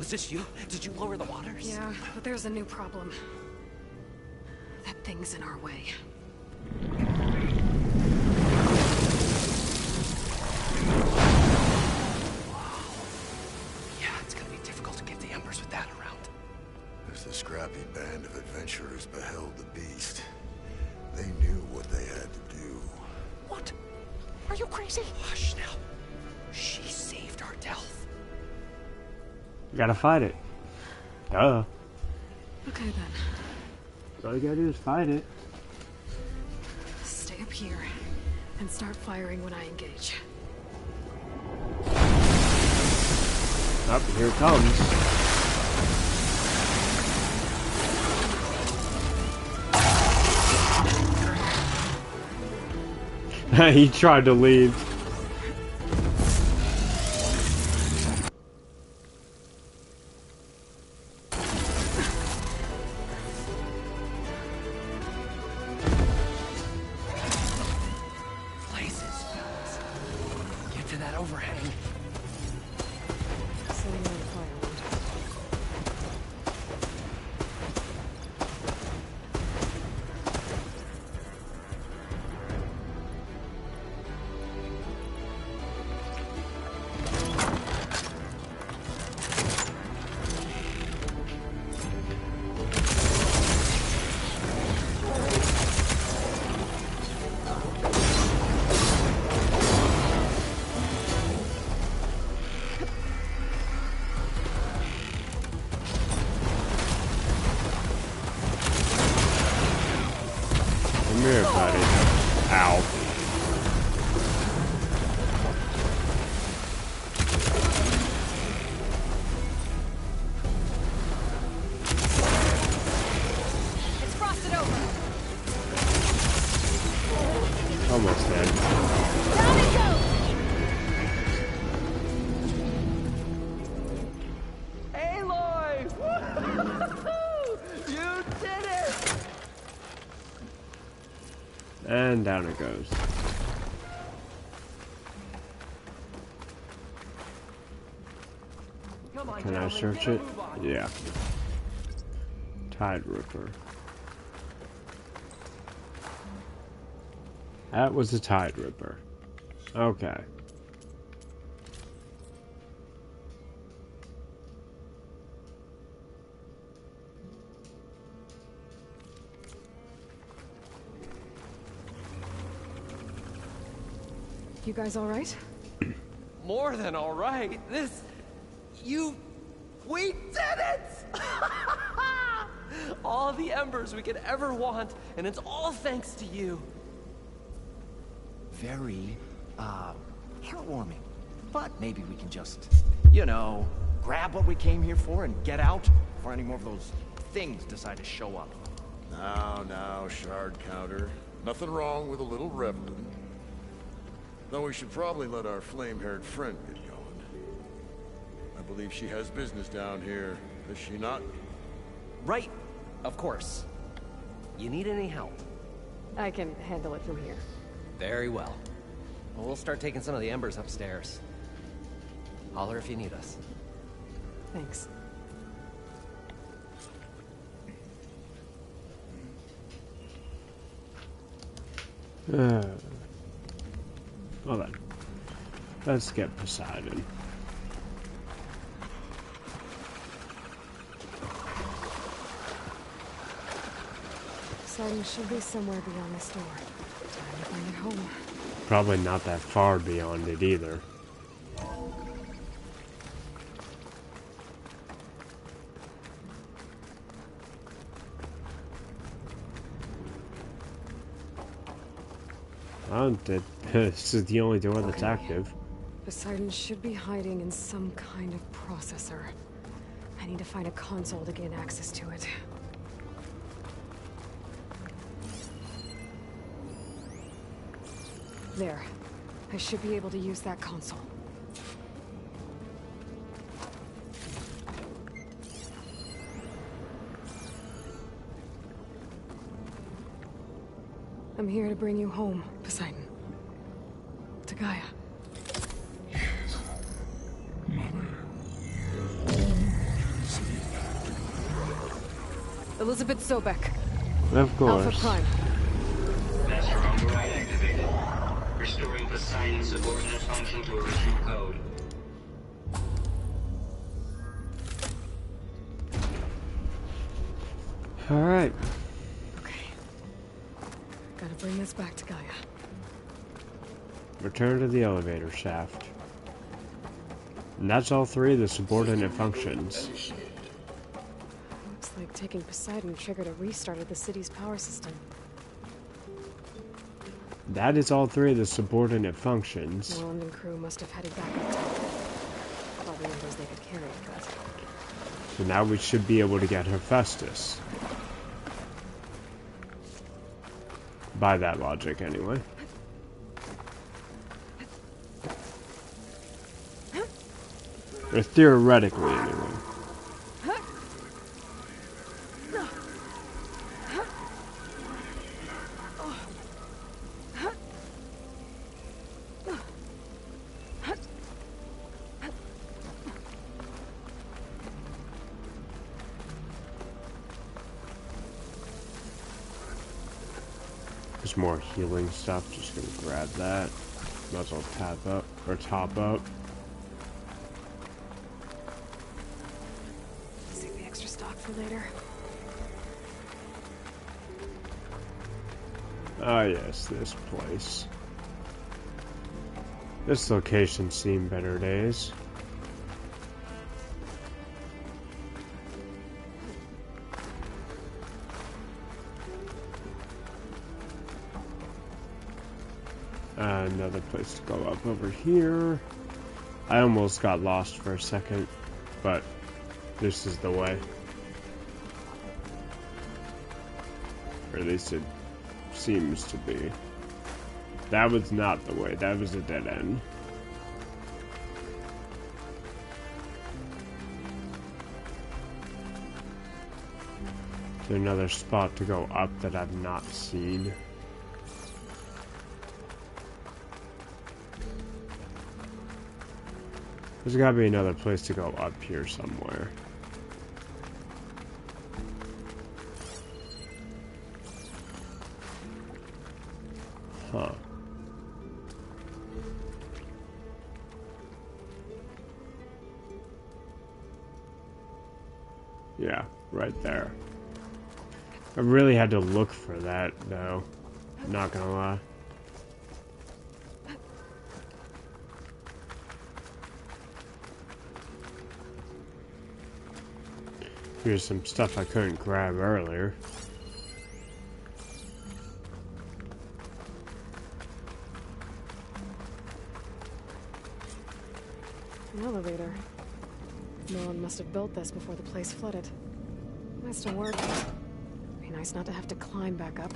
Speaker 8: Was this you? Did you lower the waters?
Speaker 2: Yeah, but there's a new problem. That thing's in our way.
Speaker 8: Yeah, it's gonna be difficult to get the Embers with that around.
Speaker 7: If the scrappy band of adventurers beheld the beast, they knew what they had to do.
Speaker 8: What? Are you crazy? Hush now. She saved our Delph.
Speaker 1: You gotta fight it. Duh.
Speaker 2: Okay then.
Speaker 1: All you gotta do is fight it.
Speaker 2: Stay up here and start firing when I engage.
Speaker 1: Up, here it comes. He tried to leave.
Speaker 8: Blazes. Get to that overhang.
Speaker 2: Setting on fire.
Speaker 1: Come here, buddy. Ow.
Speaker 9: It's frosted over.
Speaker 1: Almost dead.
Speaker 9: Down it goes.
Speaker 19: Aloy! You did it!
Speaker 1: And down it goes. Can I search it? Yeah. Tide Ripper. That was a Tide Ripper. Okay.
Speaker 2: You guys all right?
Speaker 8: More than all right. We did it! All the Embers we could ever want, and it's all thanks to you.
Speaker 19: Very, heartwarming. But maybe we can just, you know, grab what we came here for and get out before any more of those things decide to show up.
Speaker 7: Now, shard counter. Nothing wrong with a little reveling. Though we should probably let our flame-haired friend get going. I believe she has business down here, does she not?
Speaker 8: Right, of course. You need any help?
Speaker 2: I can handle it from here.
Speaker 8: Very well. Well, we'll start taking some of the Embers upstairs. Holler if you need us.
Speaker 2: Thanks.
Speaker 1: Well then, let's get Poseidon.
Speaker 2: Poseidon should be somewhere beyond this door. Time to bring it home.
Speaker 1: Probably not that far beyond it either. This is the only door that's active.
Speaker 2: Poseidon should be hiding in some kind of processor. I need to find a console to gain access to it. There. I should be able to use that console. I'm here to bring you home, Poseidon. To Gaia. Elizabeth Sobek.
Speaker 1: Of course.
Speaker 2: Alpha Prime.
Speaker 4: Master override activated. Restoring Poseidon subordinate function to original code.
Speaker 1: Alright.
Speaker 2: Gotta bring this back to Gaia.
Speaker 1: Return to the elevator shaft. And that's all three of the subordinate functions.
Speaker 2: Looks like taking Poseidon triggered a restart of the city's power system.
Speaker 1: That is all three of the subordinate functions.
Speaker 2: Moreland and crew must have headed back up top. Probably numbers they could carry, but...
Speaker 1: So now we should be able to get Hephaestus. By that logic, anyway. Or theoretically, anyway. There's more healing stuff. Just gonna grab that. Might as well tap up or top up.
Speaker 2: Save the extra stock for later.
Speaker 1: Ah, yes, this place. This location's seen better days. Another place to go up over here. I almost got lost for a second, but this is the way. Or at least it seems to be. That was not the way. That was a dead end. Is there another spot to go up that I've not seen? There's gotta be another place to go up here somewhere. Huh. Yeah, right there. I really had to look for that, though. Not gonna lie. Here's some stuff I couldn't grab earlier.
Speaker 2: An elevator. No one must have built this before the place flooded. Might still work. Be nice not to have to climb back up.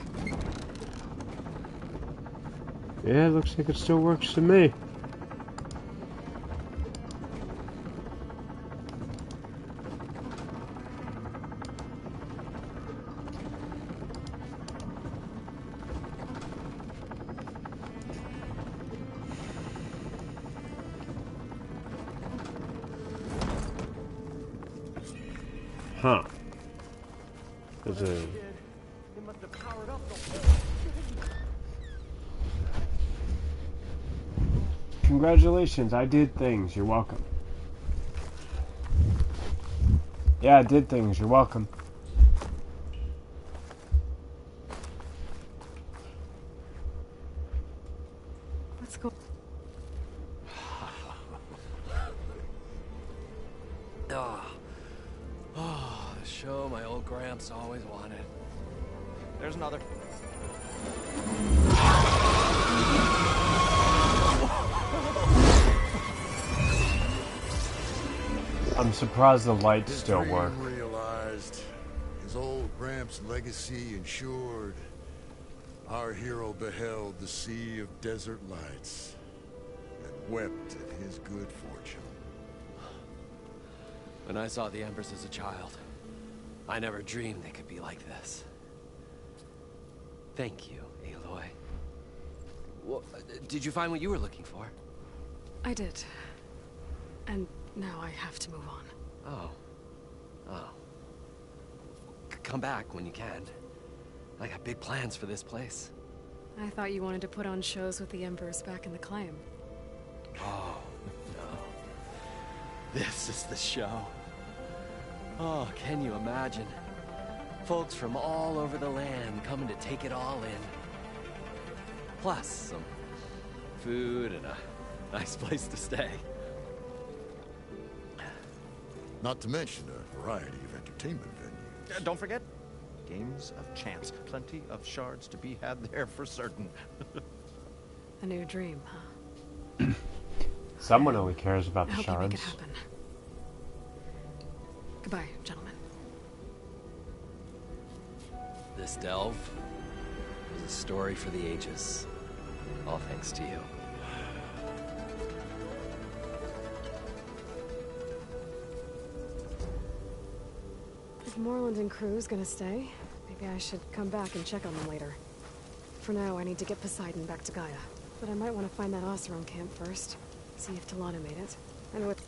Speaker 1: Yeah, looks like it still works to me. Huh. There's a... Congratulations, I did things. You're welcome. Yeah, I did things. You're welcome.
Speaker 2: Let's go.
Speaker 8: Oh, the show my old Gramps always wanted.
Speaker 19: There's another.
Speaker 1: I'm surprised the lights still work.
Speaker 7: Realized his old Gramps' legacy ensured. Our hero beheld the sea of desert lights and wept at his good fortune.
Speaker 8: When I saw the Embers as a child, I never dreamed they could be like this. Thank you, Aloy. Well, did you find what you were looking for?
Speaker 2: I did. And now I have to move on.
Speaker 8: Oh. Oh. come back when you can. I got big plans for this place.
Speaker 2: I thought you wanted to put on shows with the Embers back in the climb.
Speaker 8: Oh, no. This is the show. Oh, can you imagine? Folks from all over the land coming to take it all in. Plus, some food and a nice place to stay.
Speaker 7: Not to mention a variety of entertainment venues.
Speaker 19: Don't forget, games of chance. Plenty of shards to be had there for certain.
Speaker 2: A new dream, huh?
Speaker 1: Someone only cares about the
Speaker 2: I hope
Speaker 1: shards.
Speaker 2: you make it happen. Goodbye, gentlemen.
Speaker 8: This delve is a story for the ages. All thanks to you.
Speaker 2: If Moreland and crew's gonna stay, maybe I should come back and check on them later. For now, I need to get Poseidon back to Gaia. But I might want to find that Oseron camp first. See if Talana made it. And with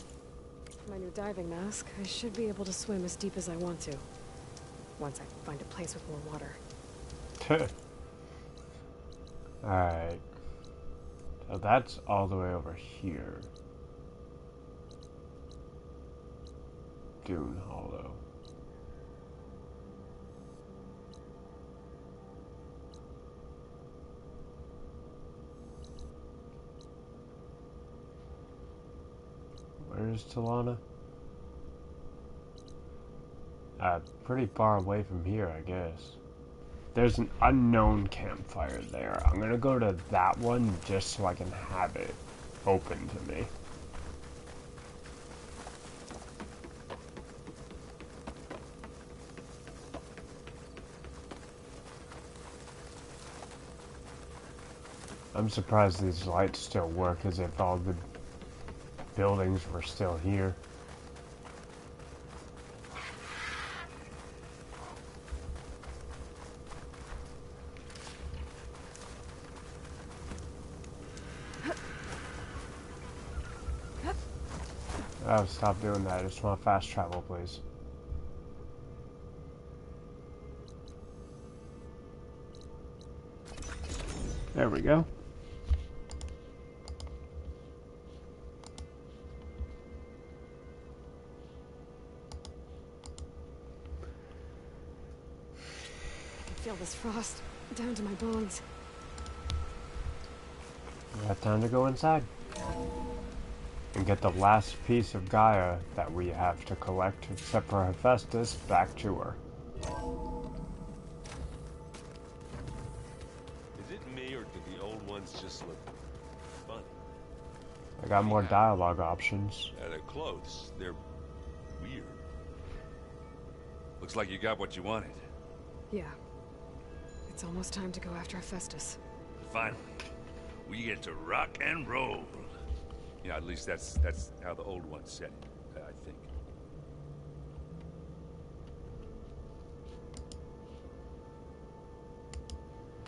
Speaker 2: my new diving mask, I should be able to swim as deep as I want to. Once I find a place with more water.
Speaker 1: Alright. So that's all the way over here. Dune Hollow. Where's Talana? Pretty far away from here, I guess. There's an unknown campfire there. I'm gonna go to that one just so I can have it open to me. I'm surprised these lights still work, as if all the buildings were still here. Oh, stop doing that. I just want fast travel, please. There we go.
Speaker 2: I can feel this frost down to my bones.
Speaker 1: We got time to go inside and get the last piece of Gaia that we have to collect, except for Hephaestus, back to her.
Speaker 18: Is it me, or do the old ones just look funny?
Speaker 1: I got more dialogue options.
Speaker 13: Yeah, their clothes, they're weird. Looks like you got what you wanted.
Speaker 2: Yeah. It's almost time to go after Hephaestus.
Speaker 13: Finally, we get to rock and roll. Yeah, at least that's how the old ones said it, I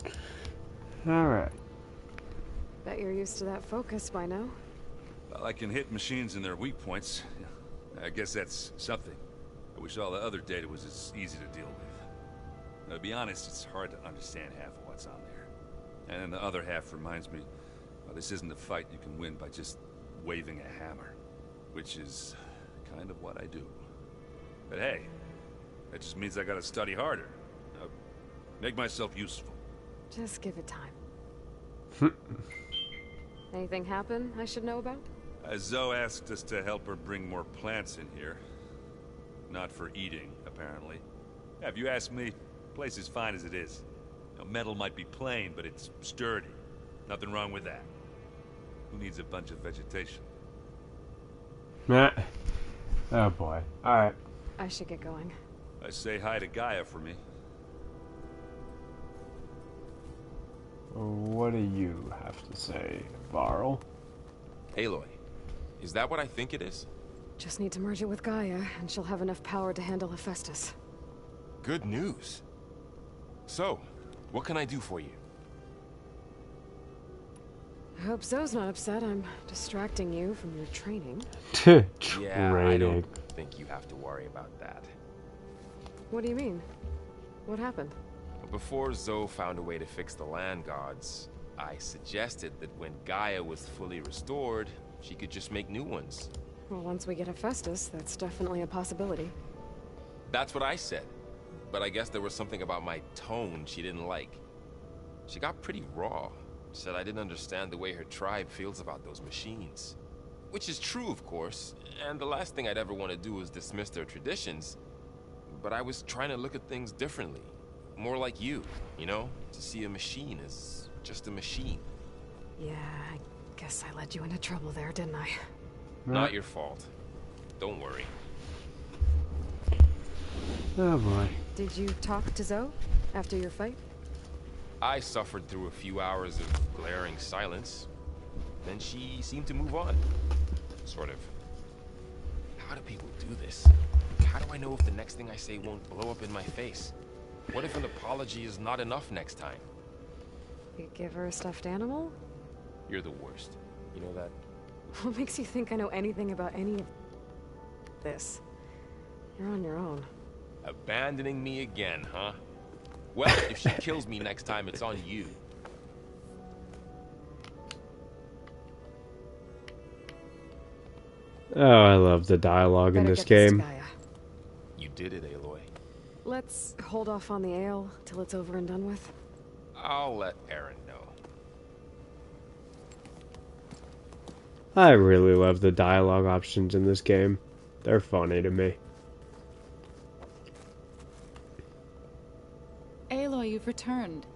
Speaker 13: think.
Speaker 1: Alright.
Speaker 2: Bet you're used to that focus by now.
Speaker 13: Well, I can hit machines in their weak points. I guess that's something. I wish all the other data was as easy to deal with. Now, to be honest, it's hard to understand half of what's on there. And then the other half reminds me, well, this isn't a fight you can win by just waving a hammer, which is kind of what I do. But hey, that just means I gotta study harder. Make myself useful.
Speaker 2: Just give it time. Anything happen I should know about?
Speaker 13: Zoe asked us to help her bring more plants in here. Not for eating, apparently. Yeah, if you ask me, the place is fine as it is. You know, metal might be plain, but it's sturdy. Nothing wrong with that. Who needs a bunch of vegetation?
Speaker 1: Meh. Oh boy. Alright.
Speaker 2: I should get going.
Speaker 13: I say hi to Gaia for me.
Speaker 1: What do you have to say, Varl?
Speaker 12: Aloy, is that what I think it is?
Speaker 2: Just need to merge it with Gaia, and she'll have enough power to handle Hephaestus.
Speaker 12: Good news. So, what can I do for you?
Speaker 2: I hope Zoe's not upset I'm distracting you from your training.
Speaker 12: Yeah, I don't think you have to worry about that.
Speaker 2: What do you mean? What happened?
Speaker 12: Before Zoe found a way to fix the land gods, I suggested that when Gaia was fully restored, she could just make new ones.
Speaker 2: Well, once we get Hephaestus, that's definitely a possibility.
Speaker 12: That's what I said. But I guess there was something about my tone she didn't like. She got pretty raw. Said I didn't understand the way her tribe feels about those machines. Which is true, of course, and the last thing I'd ever want to do is dismiss their traditions. But I was trying to look at things differently. More like you know? To see a machine as just a machine.
Speaker 2: Yeah, I guess I led you into trouble there, didn't I?
Speaker 12: Not your fault. Don't worry.
Speaker 1: Oh boy.
Speaker 2: Did you talk to Zoe after your fight?
Speaker 12: I suffered through a few hours of glaring silence. Then she seemed to move on. Sort of. How do people do this? How do I know if the next thing I say won't blow up in my face? What if an apology is not enough next time?
Speaker 2: You give her a stuffed animal?
Speaker 12: You're the worst. You know that?
Speaker 2: What makes you think I know anything about any of this? You're on your own.
Speaker 12: Abandoning me again, huh? Well, if she kills me next time, it's on you.
Speaker 1: Oh, I love the dialogue in this game.
Speaker 12: You did it, Aloy.
Speaker 2: Let's hold off on the ale till it's over and done with.
Speaker 12: I'll let Aaron know.
Speaker 1: I really love the dialogue options in this game. They're funny to me.
Speaker 14: Aloy, you've returned.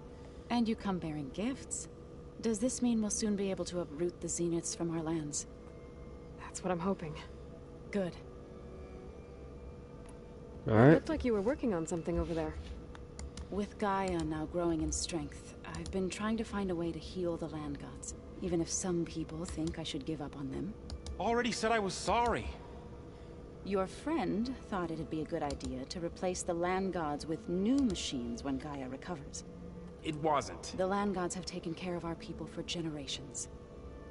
Speaker 14: And you come bearing gifts. Does this mean we'll soon be able to uproot the Zeniths from our lands?
Speaker 2: That's what I'm hoping.
Speaker 14: Good.
Speaker 2: It
Speaker 1: Alright.
Speaker 2: looked like you were working on something over there.
Speaker 14: With Gaia now growing in strength, I've been trying to find a way to heal the land gods. Even if some people think I should give up on them.
Speaker 12: Already said I was sorry.
Speaker 14: Your friend thought it'd be a good idea to replace the land gods with new machines when Gaia recovers.
Speaker 12: It wasn't.
Speaker 14: The land gods have taken care of our people for generations.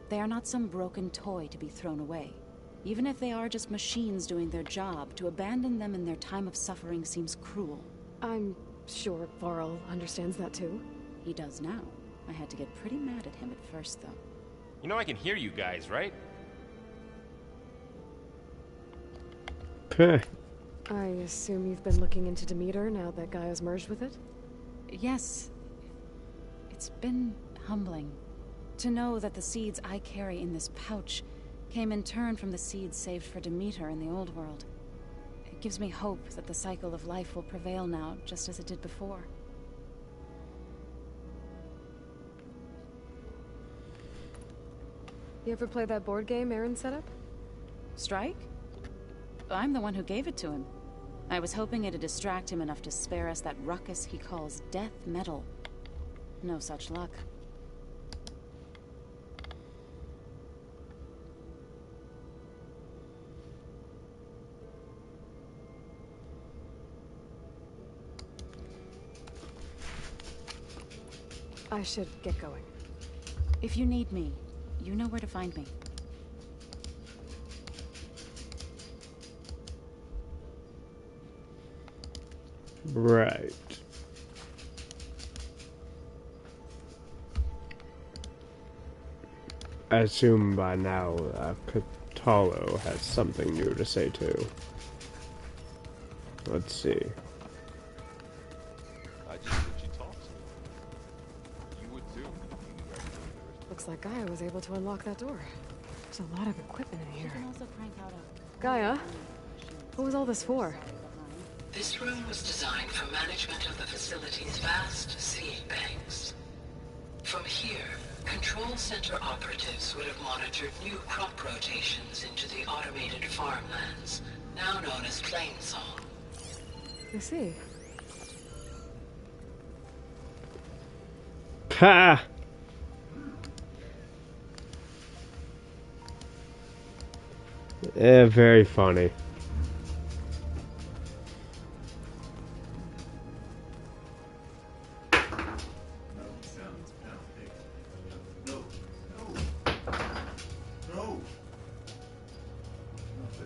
Speaker 14: They are not some broken toy to be thrown away. Even if they are just machines doing their job, to abandon them in their time of suffering seems cruel.
Speaker 2: I'm sure Varl understands that too.
Speaker 14: He does now. I had to get pretty mad at him at first, though.
Speaker 12: You know I can hear you guys, right?
Speaker 1: Okay.
Speaker 2: I assume you've been looking into Demeter now that Gaia's merged with it?
Speaker 14: Yes. It's been humbling to know that the seeds I carry in this pouch came in turn from the seeds saved for Demeter in the old world. It gives me hope that the cycle of life will prevail now, just as it did before.
Speaker 2: You ever play that board game Aaron set up?
Speaker 14: Strike? I'm the one who gave it to him. I was hoping it'd distract him enough to spare us that ruckus he calls death metal. No such luck.
Speaker 2: I should get going.
Speaker 14: If you need me, you know where to find me.
Speaker 1: Right. I assume by now Katalo has something new to say too. Let's see.
Speaker 18: I just let you talk to me. You would too.
Speaker 2: Looks like Gaia was able to unlock that door. There's a lot of equipment in here.
Speaker 14: You can also crank out a...
Speaker 2: Gaia? What was all this for?
Speaker 16: This room was designed for management of the facility's vast seed banks. From here, Control Center operatives would have monitored new crop rotations into the automated farmlands, now known as Plainsong.
Speaker 2: I see.
Speaker 1: Ha! Very funny.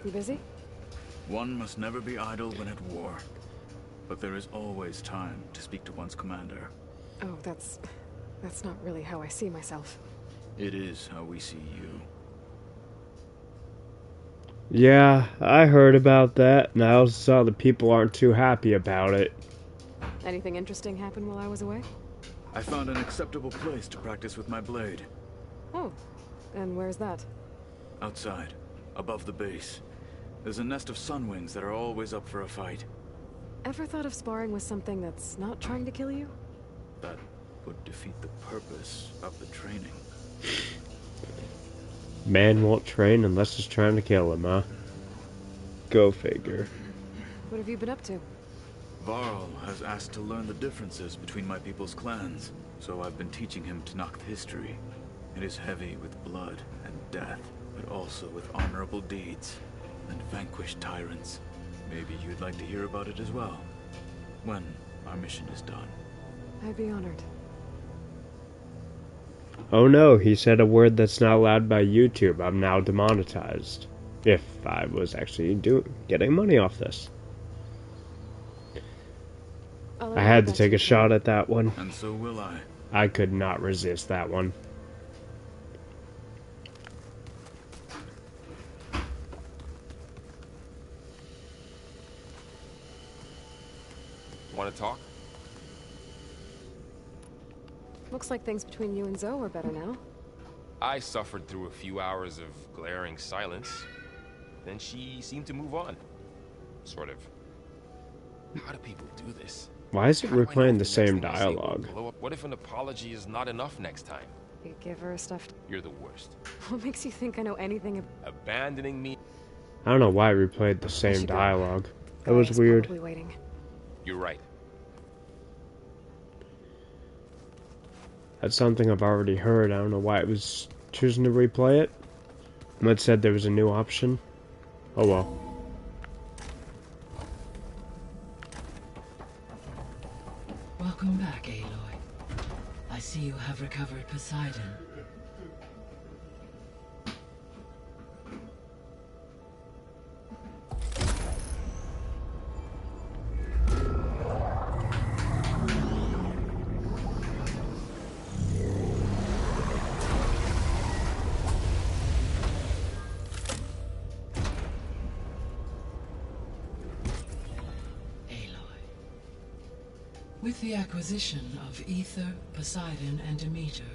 Speaker 2: You busy?
Speaker 5: One must never be idle when at war. But there is always time to speak to one's commander.
Speaker 2: Oh, that's not really how I see myself.
Speaker 5: It is how we see you.
Speaker 1: Yeah, I heard about that, and I also saw the people aren't too happy about it.
Speaker 2: Anything interesting happen while I was away?
Speaker 5: I found an acceptable place to practice with my blade.
Speaker 2: Oh, and where's that?
Speaker 5: Outside, above the base. There's a nest of sunwings that are always up for a fight.
Speaker 2: Ever thought of sparring with something that's not trying to kill you?
Speaker 5: That would defeat the purpose of the training.
Speaker 1: Man won't train unless it's trying to kill him, huh? Go figure.
Speaker 2: What have you been up to?
Speaker 5: Varl has asked to learn the differences between my people's clans, so I've been teaching him Tenakth history. It is heavy with blood and death, but also with honorable deeds and vanquished tyrants. Maybe you'd like to hear about it as well, when our mission is done.
Speaker 2: I'd be honored.
Speaker 1: Oh no, he said a word that's not allowed by YouTube. I'm now demonetized. If I was actually getting money off this. I had to take a shot at that one.
Speaker 5: And so will I.
Speaker 1: I could not resist that one.
Speaker 12: Want to talk?
Speaker 2: Looks like things between you and Zoe are better now.
Speaker 12: I suffered through a few hours of glaring silence. Then she seemed to move on. Sort of. How do people do this?
Speaker 1: Why is it replaying the same dialogue?
Speaker 12: What if an apology is not enough next time?
Speaker 2: You give her a stuffed...
Speaker 12: You're the worst.
Speaker 2: What makes you think I know anything about...
Speaker 12: Abandoning me?
Speaker 1: I don't know why I replayed the same dialogue. That was weird.
Speaker 2: Waiting.
Speaker 12: You're right.
Speaker 1: That's something I've already heard. I don't know why it was choosing to replay it. It said there was a new option. Oh well.
Speaker 15: Welcome back, Aloy. I see you have recovered Poseidon. With the acquisition of Ether, Poseidon, and Demeter,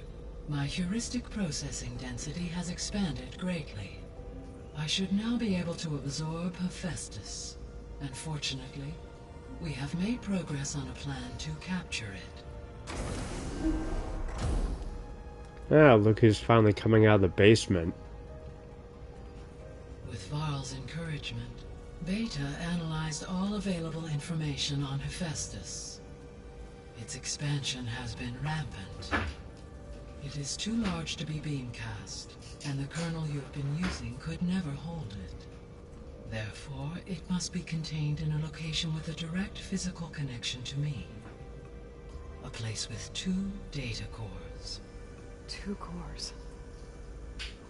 Speaker 15: my heuristic processing density has expanded greatly. I should now be able to absorb Hephaestus, and fortunately, we have made progress on a plan to capture it.
Speaker 1: Ah, look who's finally coming out of the basement.
Speaker 15: With Varl's encouragement, Beta analyzed all available information on Hephaestus. Its expansion has been rampant. It is too large to be beamcast, and the kernel you've been using could never hold it. Therefore, it must be contained in a location with a direct physical connection to me. A place with 2 data cores.
Speaker 2: 2 cores?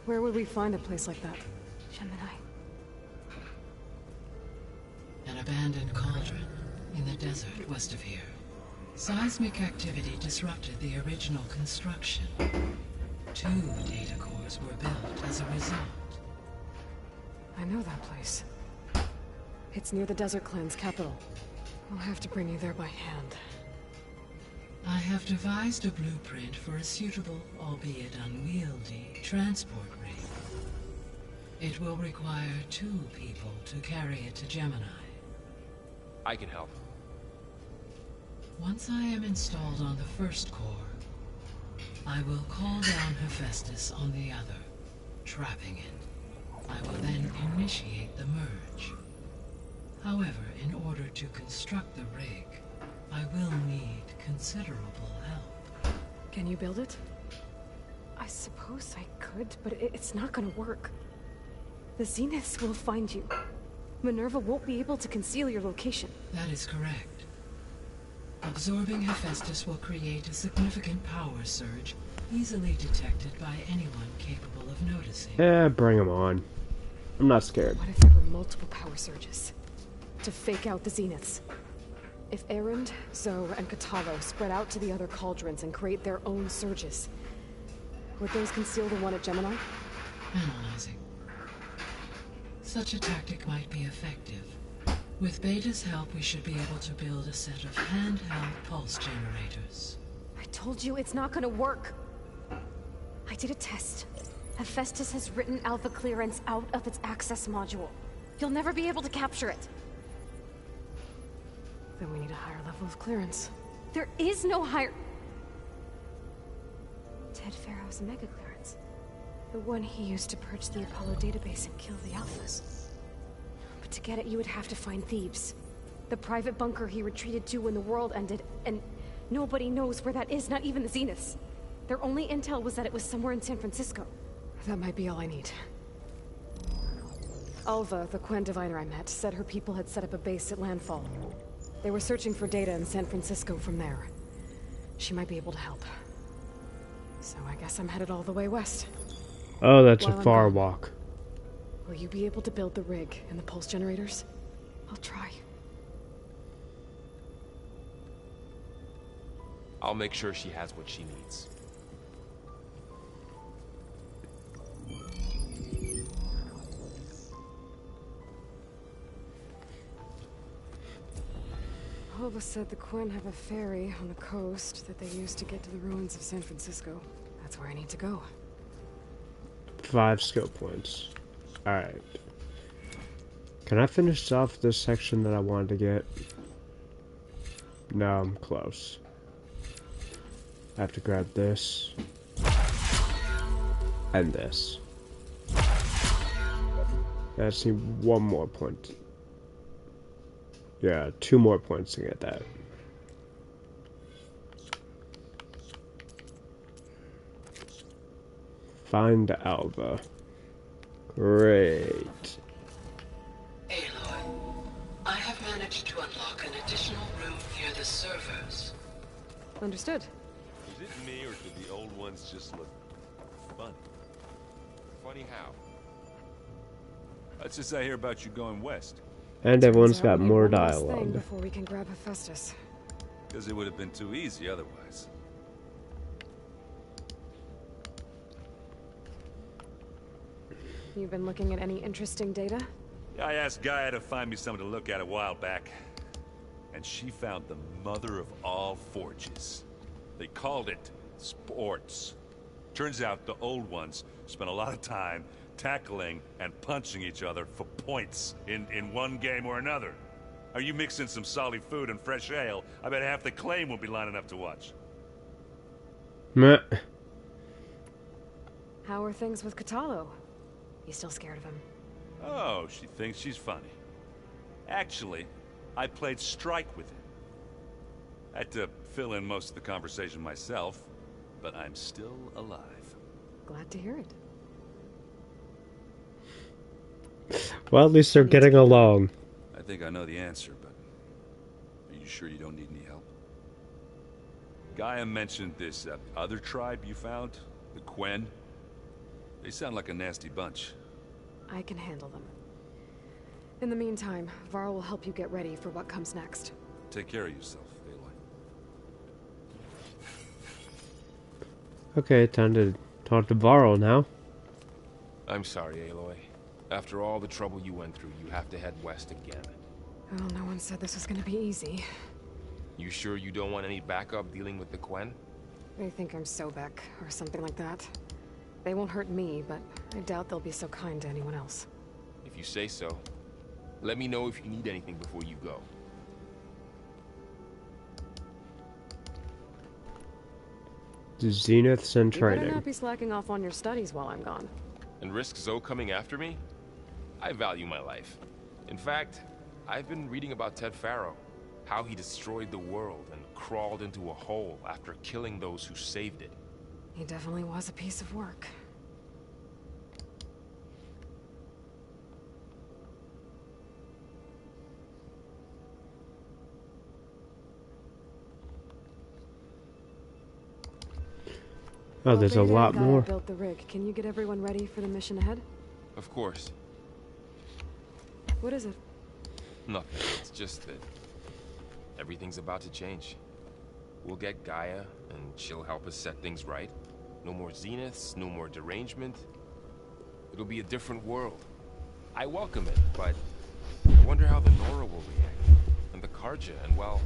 Speaker 2: Where would we find a place like that?
Speaker 6: Gemini.
Speaker 15: An abandoned cauldron in the desert west of here. Seismic activity disrupted the original construction. 2 data cores were built as a result.
Speaker 2: I know that place. It's near the Desert Clan's capital. I'll have to bring you there by hand.
Speaker 15: I have devised a blueprint for a suitable, albeit unwieldy, transport rig. It will require 2 people to carry it to Gemini.
Speaker 12: I can help.
Speaker 15: Once I am installed on the first core, I will call down Hephaestus on the other, trapping it. I will then initiate the merge. However, in order to construct the rig, I will need considerable help.
Speaker 2: Can you build it? I suppose I could, but it's not gonna work. The Zeniths will find you. Minerva won't be able to conceal your location.
Speaker 15: That is correct. Absorbing Hephaestus will create a significant power surge, easily detected by anyone capable of noticing.
Speaker 1: Yeah, bring him on. I'm not scared.
Speaker 2: What if there were multiple power surges? To fake out the Zeniths? If Erend, Zoe, and Katalo spread out to the other cauldrons and create their own surges, would those conceal the one at Gemini?
Speaker 15: Analyzing. Such a tactic might be effective. With Beta's help, we should be able to build a set of handheld pulse generators.
Speaker 6: I told you it's not gonna work. I did a test. Hephaestus has written Alpha clearance out of its access module. You'll never be able to capture it.
Speaker 2: Then we need a higher level of clearance.
Speaker 6: There is no higher... Ted Pharaoh's mega clearance. The one he used to purge the Apollo database and kill the Alphas. But to get it, you would have to find Thebes. The private bunker he retreated to when the world ended, and nobody knows where that is, not even the Zeniths. Their only intel was that it was somewhere in San Francisco.
Speaker 2: That might be all I need. Alva, the Quen diviner I met, said her people had set up a base at landfall. They were searching for data in San Francisco from there. She might be able to help. So I guess I'm headed all the way west.
Speaker 1: Oh, that's a far walk.
Speaker 2: Will you be able to build the rig and the pulse generators? I'll try.
Speaker 12: I'll make sure she has what she needs.
Speaker 2: Alva said the Quen have a ferry on the coast that they use to get to the ruins of San Francisco. That's where I need to go.
Speaker 1: 5 skill points. Alright. Can I finish off this section that I wanted to get? No, I'm close. I have to grab this. And this. I just need 1 more point. Yeah, 2 more points to get that. Find Alva. Great.
Speaker 16: Aloy, I have managed to unlock an additional room near the servers.
Speaker 2: Understood.
Speaker 13: Is it me, or do the old ones just look funny?
Speaker 12: Funny how?
Speaker 13: Let's just say I hear about you going west.
Speaker 1: And everyone's got more
Speaker 2: One last
Speaker 1: dialogue.
Speaker 2: thing before we can grab Hephaestus.
Speaker 13: Because it would have been too easy otherwise.
Speaker 2: You've been looking at any interesting data?
Speaker 13: I asked Gaia to find me something to look at a while back. And she found the mother of all forges. They called it sports. Turns out the old ones spent a lot of time tackling and punching each other for points in one game or another. Are you mixing some solid food and fresh ale? I bet half the claim will be lining up to watch.
Speaker 1: Meh.
Speaker 2: How are things with Katalo? You still scared of him?
Speaker 13: Oh, she thinks she's funny. Actually, I played strike with him. I had to fill in most of the conversation myself, but I'm still alive.
Speaker 2: Glad to hear it.
Speaker 1: Well, at least they're getting along.
Speaker 13: I think I know the answer, but are you sure you don't need any help? Gaia mentioned this other tribe you found, the Quen. They sound like a nasty bunch.
Speaker 2: I can handle them. In the meantime, Varl will help you get ready for what comes next.
Speaker 13: Take care of yourself, Aloy.
Speaker 1: Okay, time to talk to Varl now.
Speaker 12: I'm sorry, Aloy. After all the trouble you went through, you have to head west again.
Speaker 2: Well, no one said this was gonna be easy.
Speaker 12: You sure you don't want any backup dealing with the Quen?
Speaker 2: They think I'm Sobek, or something like that. They won't hurt me, but I doubt they'll be so kind to anyone else.
Speaker 12: If you say so. Let me know if you need anything before you go.
Speaker 1: The Zeniths and
Speaker 2: You
Speaker 1: training.
Speaker 2: better not be slacking off on your studies while I'm gone.
Speaker 12: And risk Zoe coming after me? I value my life. In fact, I've been reading about Ted Pharaoh. How he destroyed the world and crawled into a hole after killing those who saved it.
Speaker 2: He definitely was a piece of work.
Speaker 1: Oh, there's a lot
Speaker 2: Gaia
Speaker 1: more.
Speaker 2: built the rig. Can you get everyone ready for the mission ahead?
Speaker 12: Of course.
Speaker 2: What is it?
Speaker 12: Nothing. It's just that Everything's about to change. We'll get Gaia, and she'll help us set things right. No more zeniths, no more derangement. It'll be a different world. I welcome it, but I wonder how the Nora will react. And the Karja, and well,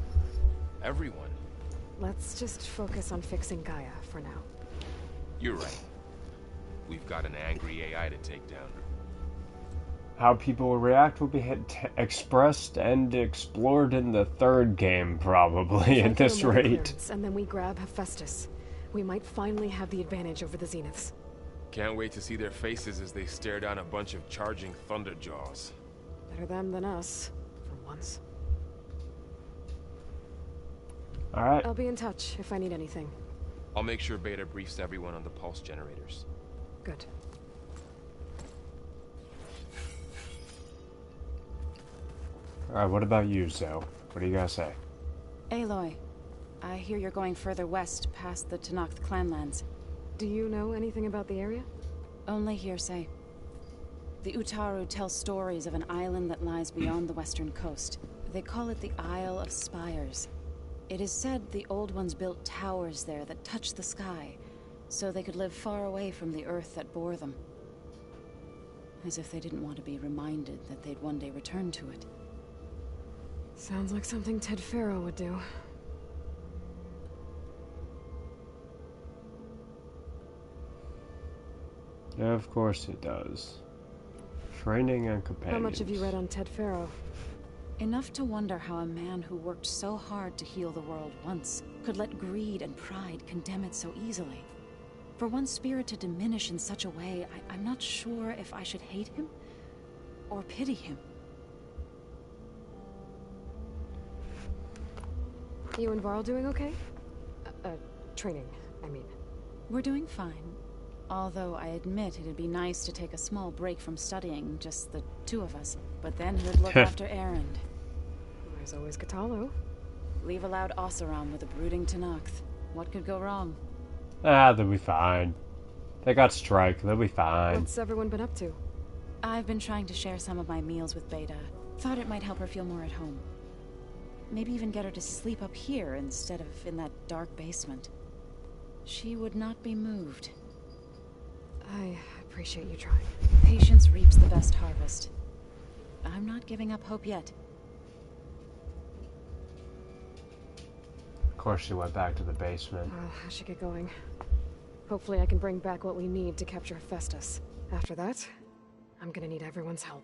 Speaker 12: everyone.
Speaker 2: Let's just focus on fixing Gaia for now.
Speaker 12: You're right. We've got an angry AI to take down.
Speaker 1: How people will react will be expressed and explored in the third game, probably, at this rate.
Speaker 2: And then we grab Hephaestus. We might finally have the advantage over the Zeniths.
Speaker 12: Can't wait to see their faces as they stare down a bunch of charging Thunderjaws.
Speaker 2: Better them than us, for once.
Speaker 1: Alright.
Speaker 2: I'll be in touch if I need anything.
Speaker 12: I'll make sure Beta briefs everyone on the pulse generators.
Speaker 2: Good.
Speaker 1: Alright, what about you, Zoe? What do you gotta say?
Speaker 14: Aloy, I hear you're going further west past the Tenakth clanlands.
Speaker 2: Do you know anything about the area?
Speaker 14: Only hearsay. The Utaru tell stories of an island that lies beyond the western coast. They call it the Isle of Spires. It is said the Old Ones built towers there that touch the sky, so they could live far away from the earth that bore them. As if they didn't want to be reminded that they'd one day return to it.
Speaker 2: Sounds like something Ted Faro would do.
Speaker 1: Yeah, of course it does. Training and companions.
Speaker 2: How much have you read on Ted Faro?
Speaker 14: Enough to wonder how a man who worked so hard to heal the world once could let greed and pride condemn it so easily. For one spirit to diminish in such a way, I'm not sure if I should hate him or pity him.
Speaker 2: You and Varl doing okay? Training, I mean.
Speaker 14: We're doing fine. Although I admit it'd be nice to take a small break from studying, just the two of us. But then who'd look after Erend?
Speaker 2: There's always Katalo.
Speaker 14: Leave a loud Oseram with a brooding Tenakth. What could go wrong?
Speaker 1: Ah, they'll be fine. They got strike, they'll be fine.
Speaker 2: What's everyone been up to?
Speaker 14: I've been trying to share some of my meals with Beta. Thought it might help her feel more at home. Maybe even get her to sleep up here instead of in that dark basement. She would not be moved.
Speaker 2: I appreciate you trying.
Speaker 14: Patience reaps the best harvest. I'm not giving up hope yet.
Speaker 1: Of course she went back to the basement.
Speaker 2: Well, I should get going. Hopefully I can bring back what we need to capture Hephaestus. After that, I'm gonna need everyone's help.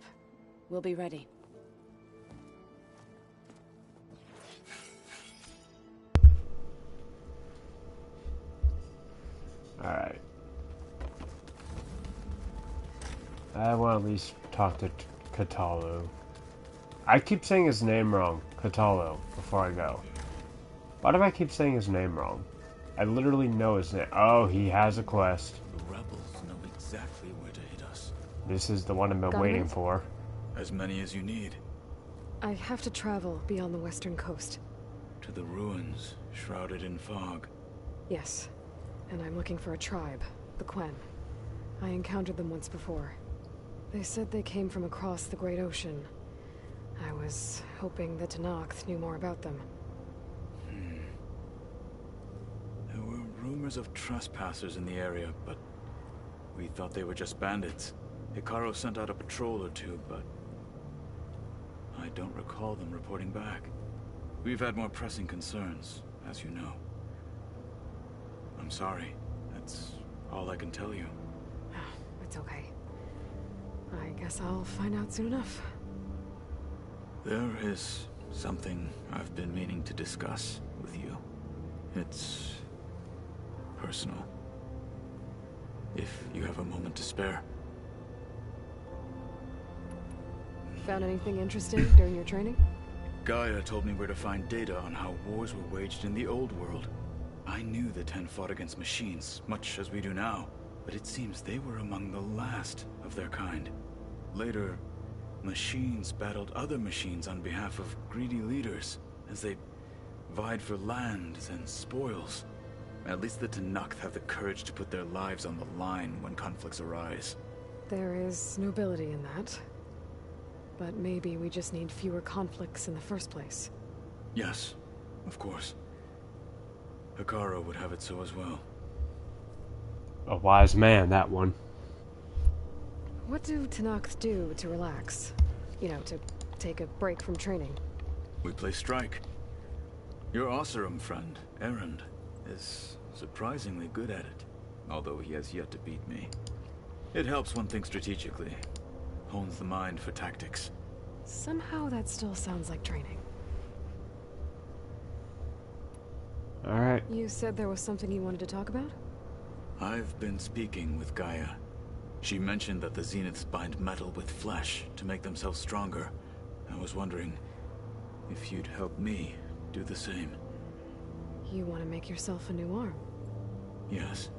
Speaker 14: We'll be ready.
Speaker 1: Alright. I want to at least talk to Katalo. I keep saying his name wrong, Katalo, before I go. Why do I keep saying his name wrong? I literally know his name. Oh, he has a quest.
Speaker 5: The rebels know exactly where to hit us.
Speaker 1: This is the one I've been waiting for.
Speaker 5: As many as you need.
Speaker 2: I have to travel beyond the western coast.
Speaker 5: To the ruins, shrouded in fog.
Speaker 2: Yes. And I'm looking for a tribe, the Quen. I encountered them once before. They said they came from across the Great Ocean. I was hoping the Tenakth knew more about them.
Speaker 5: There were rumors of trespassers in the area, but we thought they were just bandits. Hikaru sent out a patrol or two, but I don't recall them reporting back. We've had more pressing concerns, as you know. I'm sorry. That's all I can tell you.
Speaker 2: It's okay. I guess I'll find out soon enough.
Speaker 5: There is something I've been meaning to discuss with you. It's personal. If you have a moment to spare.
Speaker 2: Found anything interesting during your training?
Speaker 5: Gaia told me where to find data on how wars were waged in the old world. I knew the Ten fought against machines, much as we do now, but it seems they were among the last of their kind. Later, machines battled other machines on behalf of greedy leaders, as they vied for lands and spoils. At least the Tenakth have the courage to put their lives on the line when conflicts arise.
Speaker 2: There is nobility in that. But maybe we just need fewer conflicts in the first place.
Speaker 5: Yes, of course. Hekarro would have it so as well.
Speaker 1: A wise man, that one.
Speaker 2: What do Tenaks do to relax? You know, to take a break from training?
Speaker 5: We play strike. Your Oseram friend, Erend, is surprisingly good at it, although he has yet to beat me. It helps one think strategically, hones the mind for tactics.
Speaker 2: Somehow that still sounds like training.
Speaker 1: Alright.
Speaker 2: You said there was something you wanted to talk about?
Speaker 5: I've been speaking with Gaia. She mentioned that the Zeniths bind metal with flesh to make themselves stronger. I was wondering if you'd help me do the same.
Speaker 2: You want to make yourself a new arm?
Speaker 5: Yes.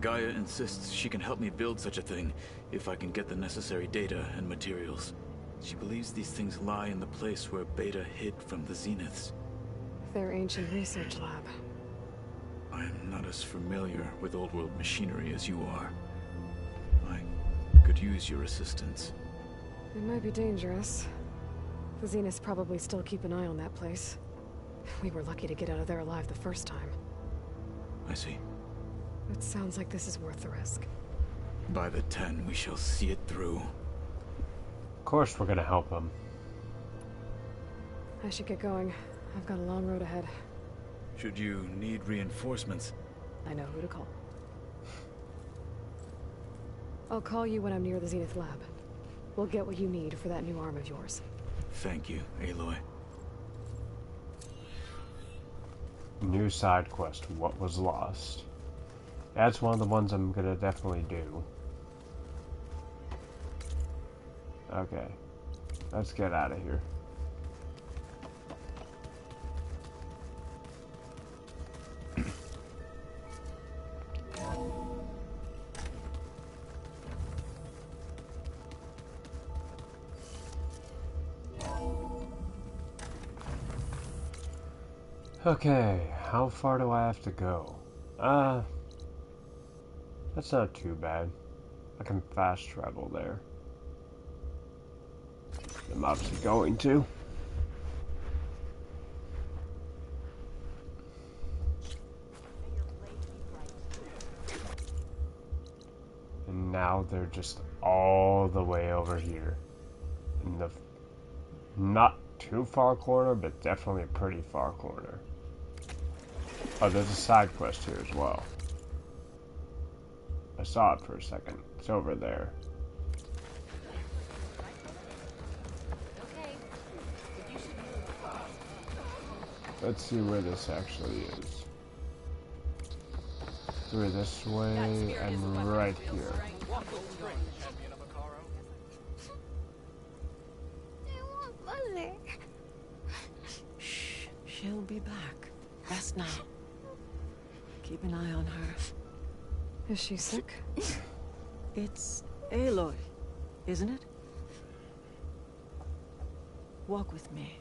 Speaker 5: Gaia insists she can help me build such a thing if I can get the necessary data and materials. She believes these things lie in the place where Beta hid from the Zeniths.
Speaker 2: Their ancient research lab.
Speaker 5: I am not as familiar with old world machinery as you are. I could use your assistance.
Speaker 2: It might be dangerous. The Zeniths probably still keep an eye on that place. We were lucky to get out of there alive the first time.
Speaker 5: I see.
Speaker 2: It sounds like this is worth the risk.
Speaker 5: By the 10, we shall see it through.
Speaker 1: Of course we're gonna help him.
Speaker 2: I should get going. I've got a long road ahead.
Speaker 5: Should you need reinforcements?
Speaker 2: I know who to call. I'll call you when I'm near the Zenith lab. We'll get what you need for that new arm of yours.
Speaker 5: Thank you, Aloy.
Speaker 1: New side quest, What Was Lost. That's one of the ones I'm gonna definitely do. Okay. Let's get out of here. Okay, how far do I have to go? That's not too bad. I can fast travel there. I'm obviously going to. And now they're just all the way over here. In the not too far corner, but definitely a pretty far corner. Oh, there's a side quest here as well. I saw it for a second. It's over there. Let's see where this actually is. Through this way and right here.
Speaker 20: Shh, she'll be back. Rest now. Keep an eye on her.
Speaker 2: Is she sick?
Speaker 20: It's Aloy, isn't it? Walk with me.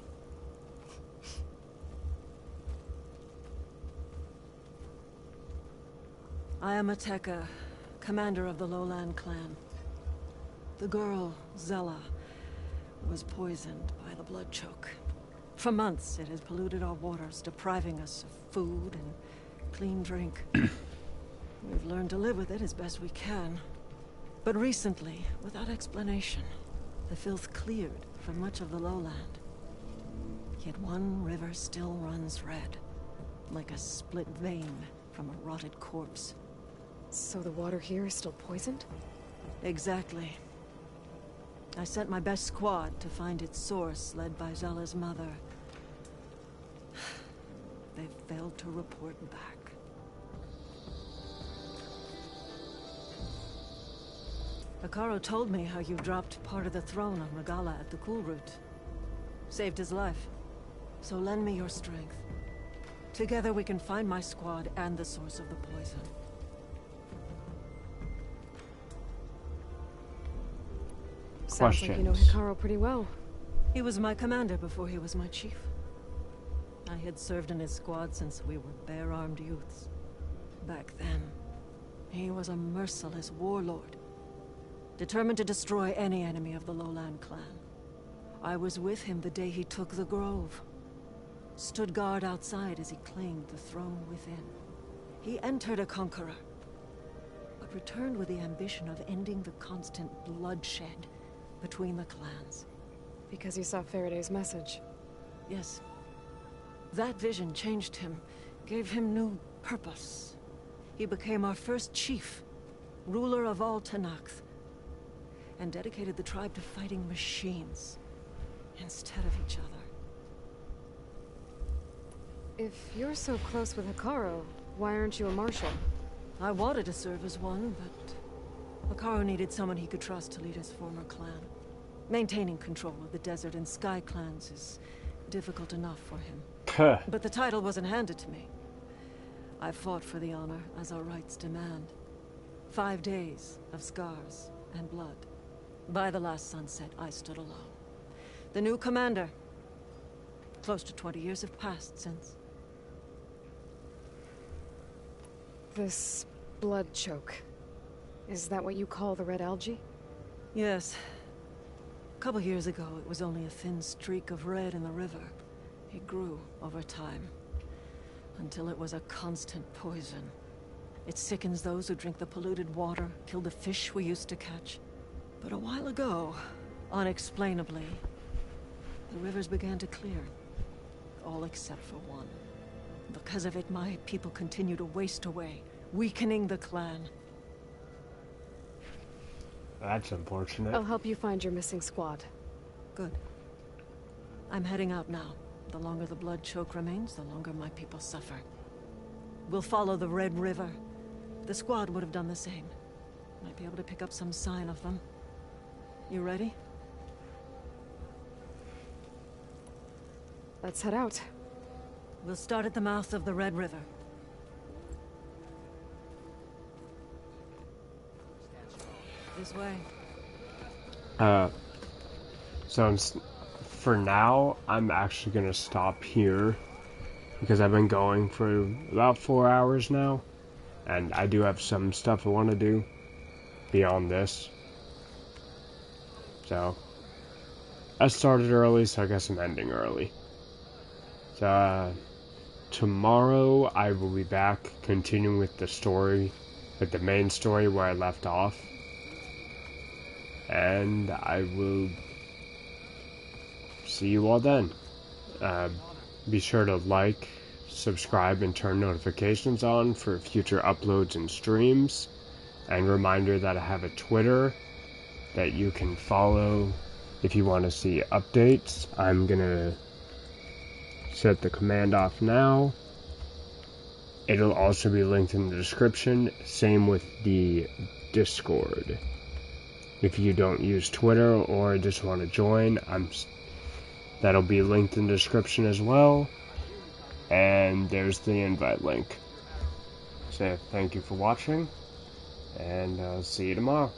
Speaker 20: I am Ateka, commander of the Lowland clan. The girl, Zella, was poisoned by the blood choke. For months, it has polluted our waters, depriving us of food and clean drink. We've learned to live with it as best we can. But recently, without explanation, the filth cleared from much of the lowland. Yet one river still runs red, like a split vein from a rotted corpse.
Speaker 2: So the water here is still poisoned?
Speaker 20: Exactly. I sent my best squad to find its source, led by Zella's mother. They've failed to report back. Hekarro told me how you dropped part of the throne on Regala at the Cool Route. Saved his life. So lend me your strength. Together we can find my squad and the source of the poison.
Speaker 2: Sounds like you know Hekarro pretty well.
Speaker 20: He was my commander before he was my chief. I had served in his squad since we were bare-armed youths. Back then, he was a merciless warlord, determined to destroy any enemy of the Lowland clan. I was with him the day he took the Grove. stood guard outside as he claimed the throne within. He entered a conqueror, but returned with the ambition of ending the constant bloodshed between the clans.
Speaker 2: Because he saw Faraday's message.
Speaker 20: Yes. That vision changed him, gave him new purpose. He became our first chief, ruler of all Tenakth, and dedicated the tribe to fighting machines instead of each other.
Speaker 2: If you're so close with Hekarro, why aren't you a marshal?
Speaker 20: I wanted to serve as one, but Hekarro needed someone he could trust to lead his former clan. Maintaining control of the desert and sky clans is difficult enough for him. But the title wasn't handed to me. I fought for the honor as our rights demand. 5 days of scars and blood. By the last sunset, I stood alone. The new commander. Close to 20 years have passed since.
Speaker 2: This blood choke. Is that what you call the red algae?
Speaker 20: Yes. A couple years ago, it was only a thin streak of red in the river. It grew over time, until it was a constant poison. It sickens those who drink the polluted water, kill the fish we used to catch. But a while ago, unexplainably, the rivers began to clear. All except for one. Because of it, my people continue to waste away, weakening the clan.
Speaker 1: That's unfortunate.
Speaker 2: I'll help you find your missing squad.
Speaker 20: Good. I'm heading out now. The longer the blood choke remains, the longer my people suffer. We'll follow the Red River. The squad would have done the same. Might be able to pick up some sign of them. You ready?
Speaker 2: Let's head out.
Speaker 20: We'll start at the mouth of the Red River. This way.
Speaker 1: So for now, I'm actually gonna stop here because I've been going for about 4 hours now, and I do have some stuff I want to do beyond this. So I started early, so I guess I'm ending early. So tomorrow I will be back continuing with the story, with the main story where I left off. And I will see you all then. Be sure to like, subscribe, and turn notifications on for future uploads and streams. And reminder that I have a Twitter that you can follow if you want to see updates. I'm gonna set the command off now. It'll also be linked in the description. Same with the Discord. If you don't use Twitter or just want to join, that'll be linked in the description as well. And there's the invite link. So thank you for watching, and see you tomorrow.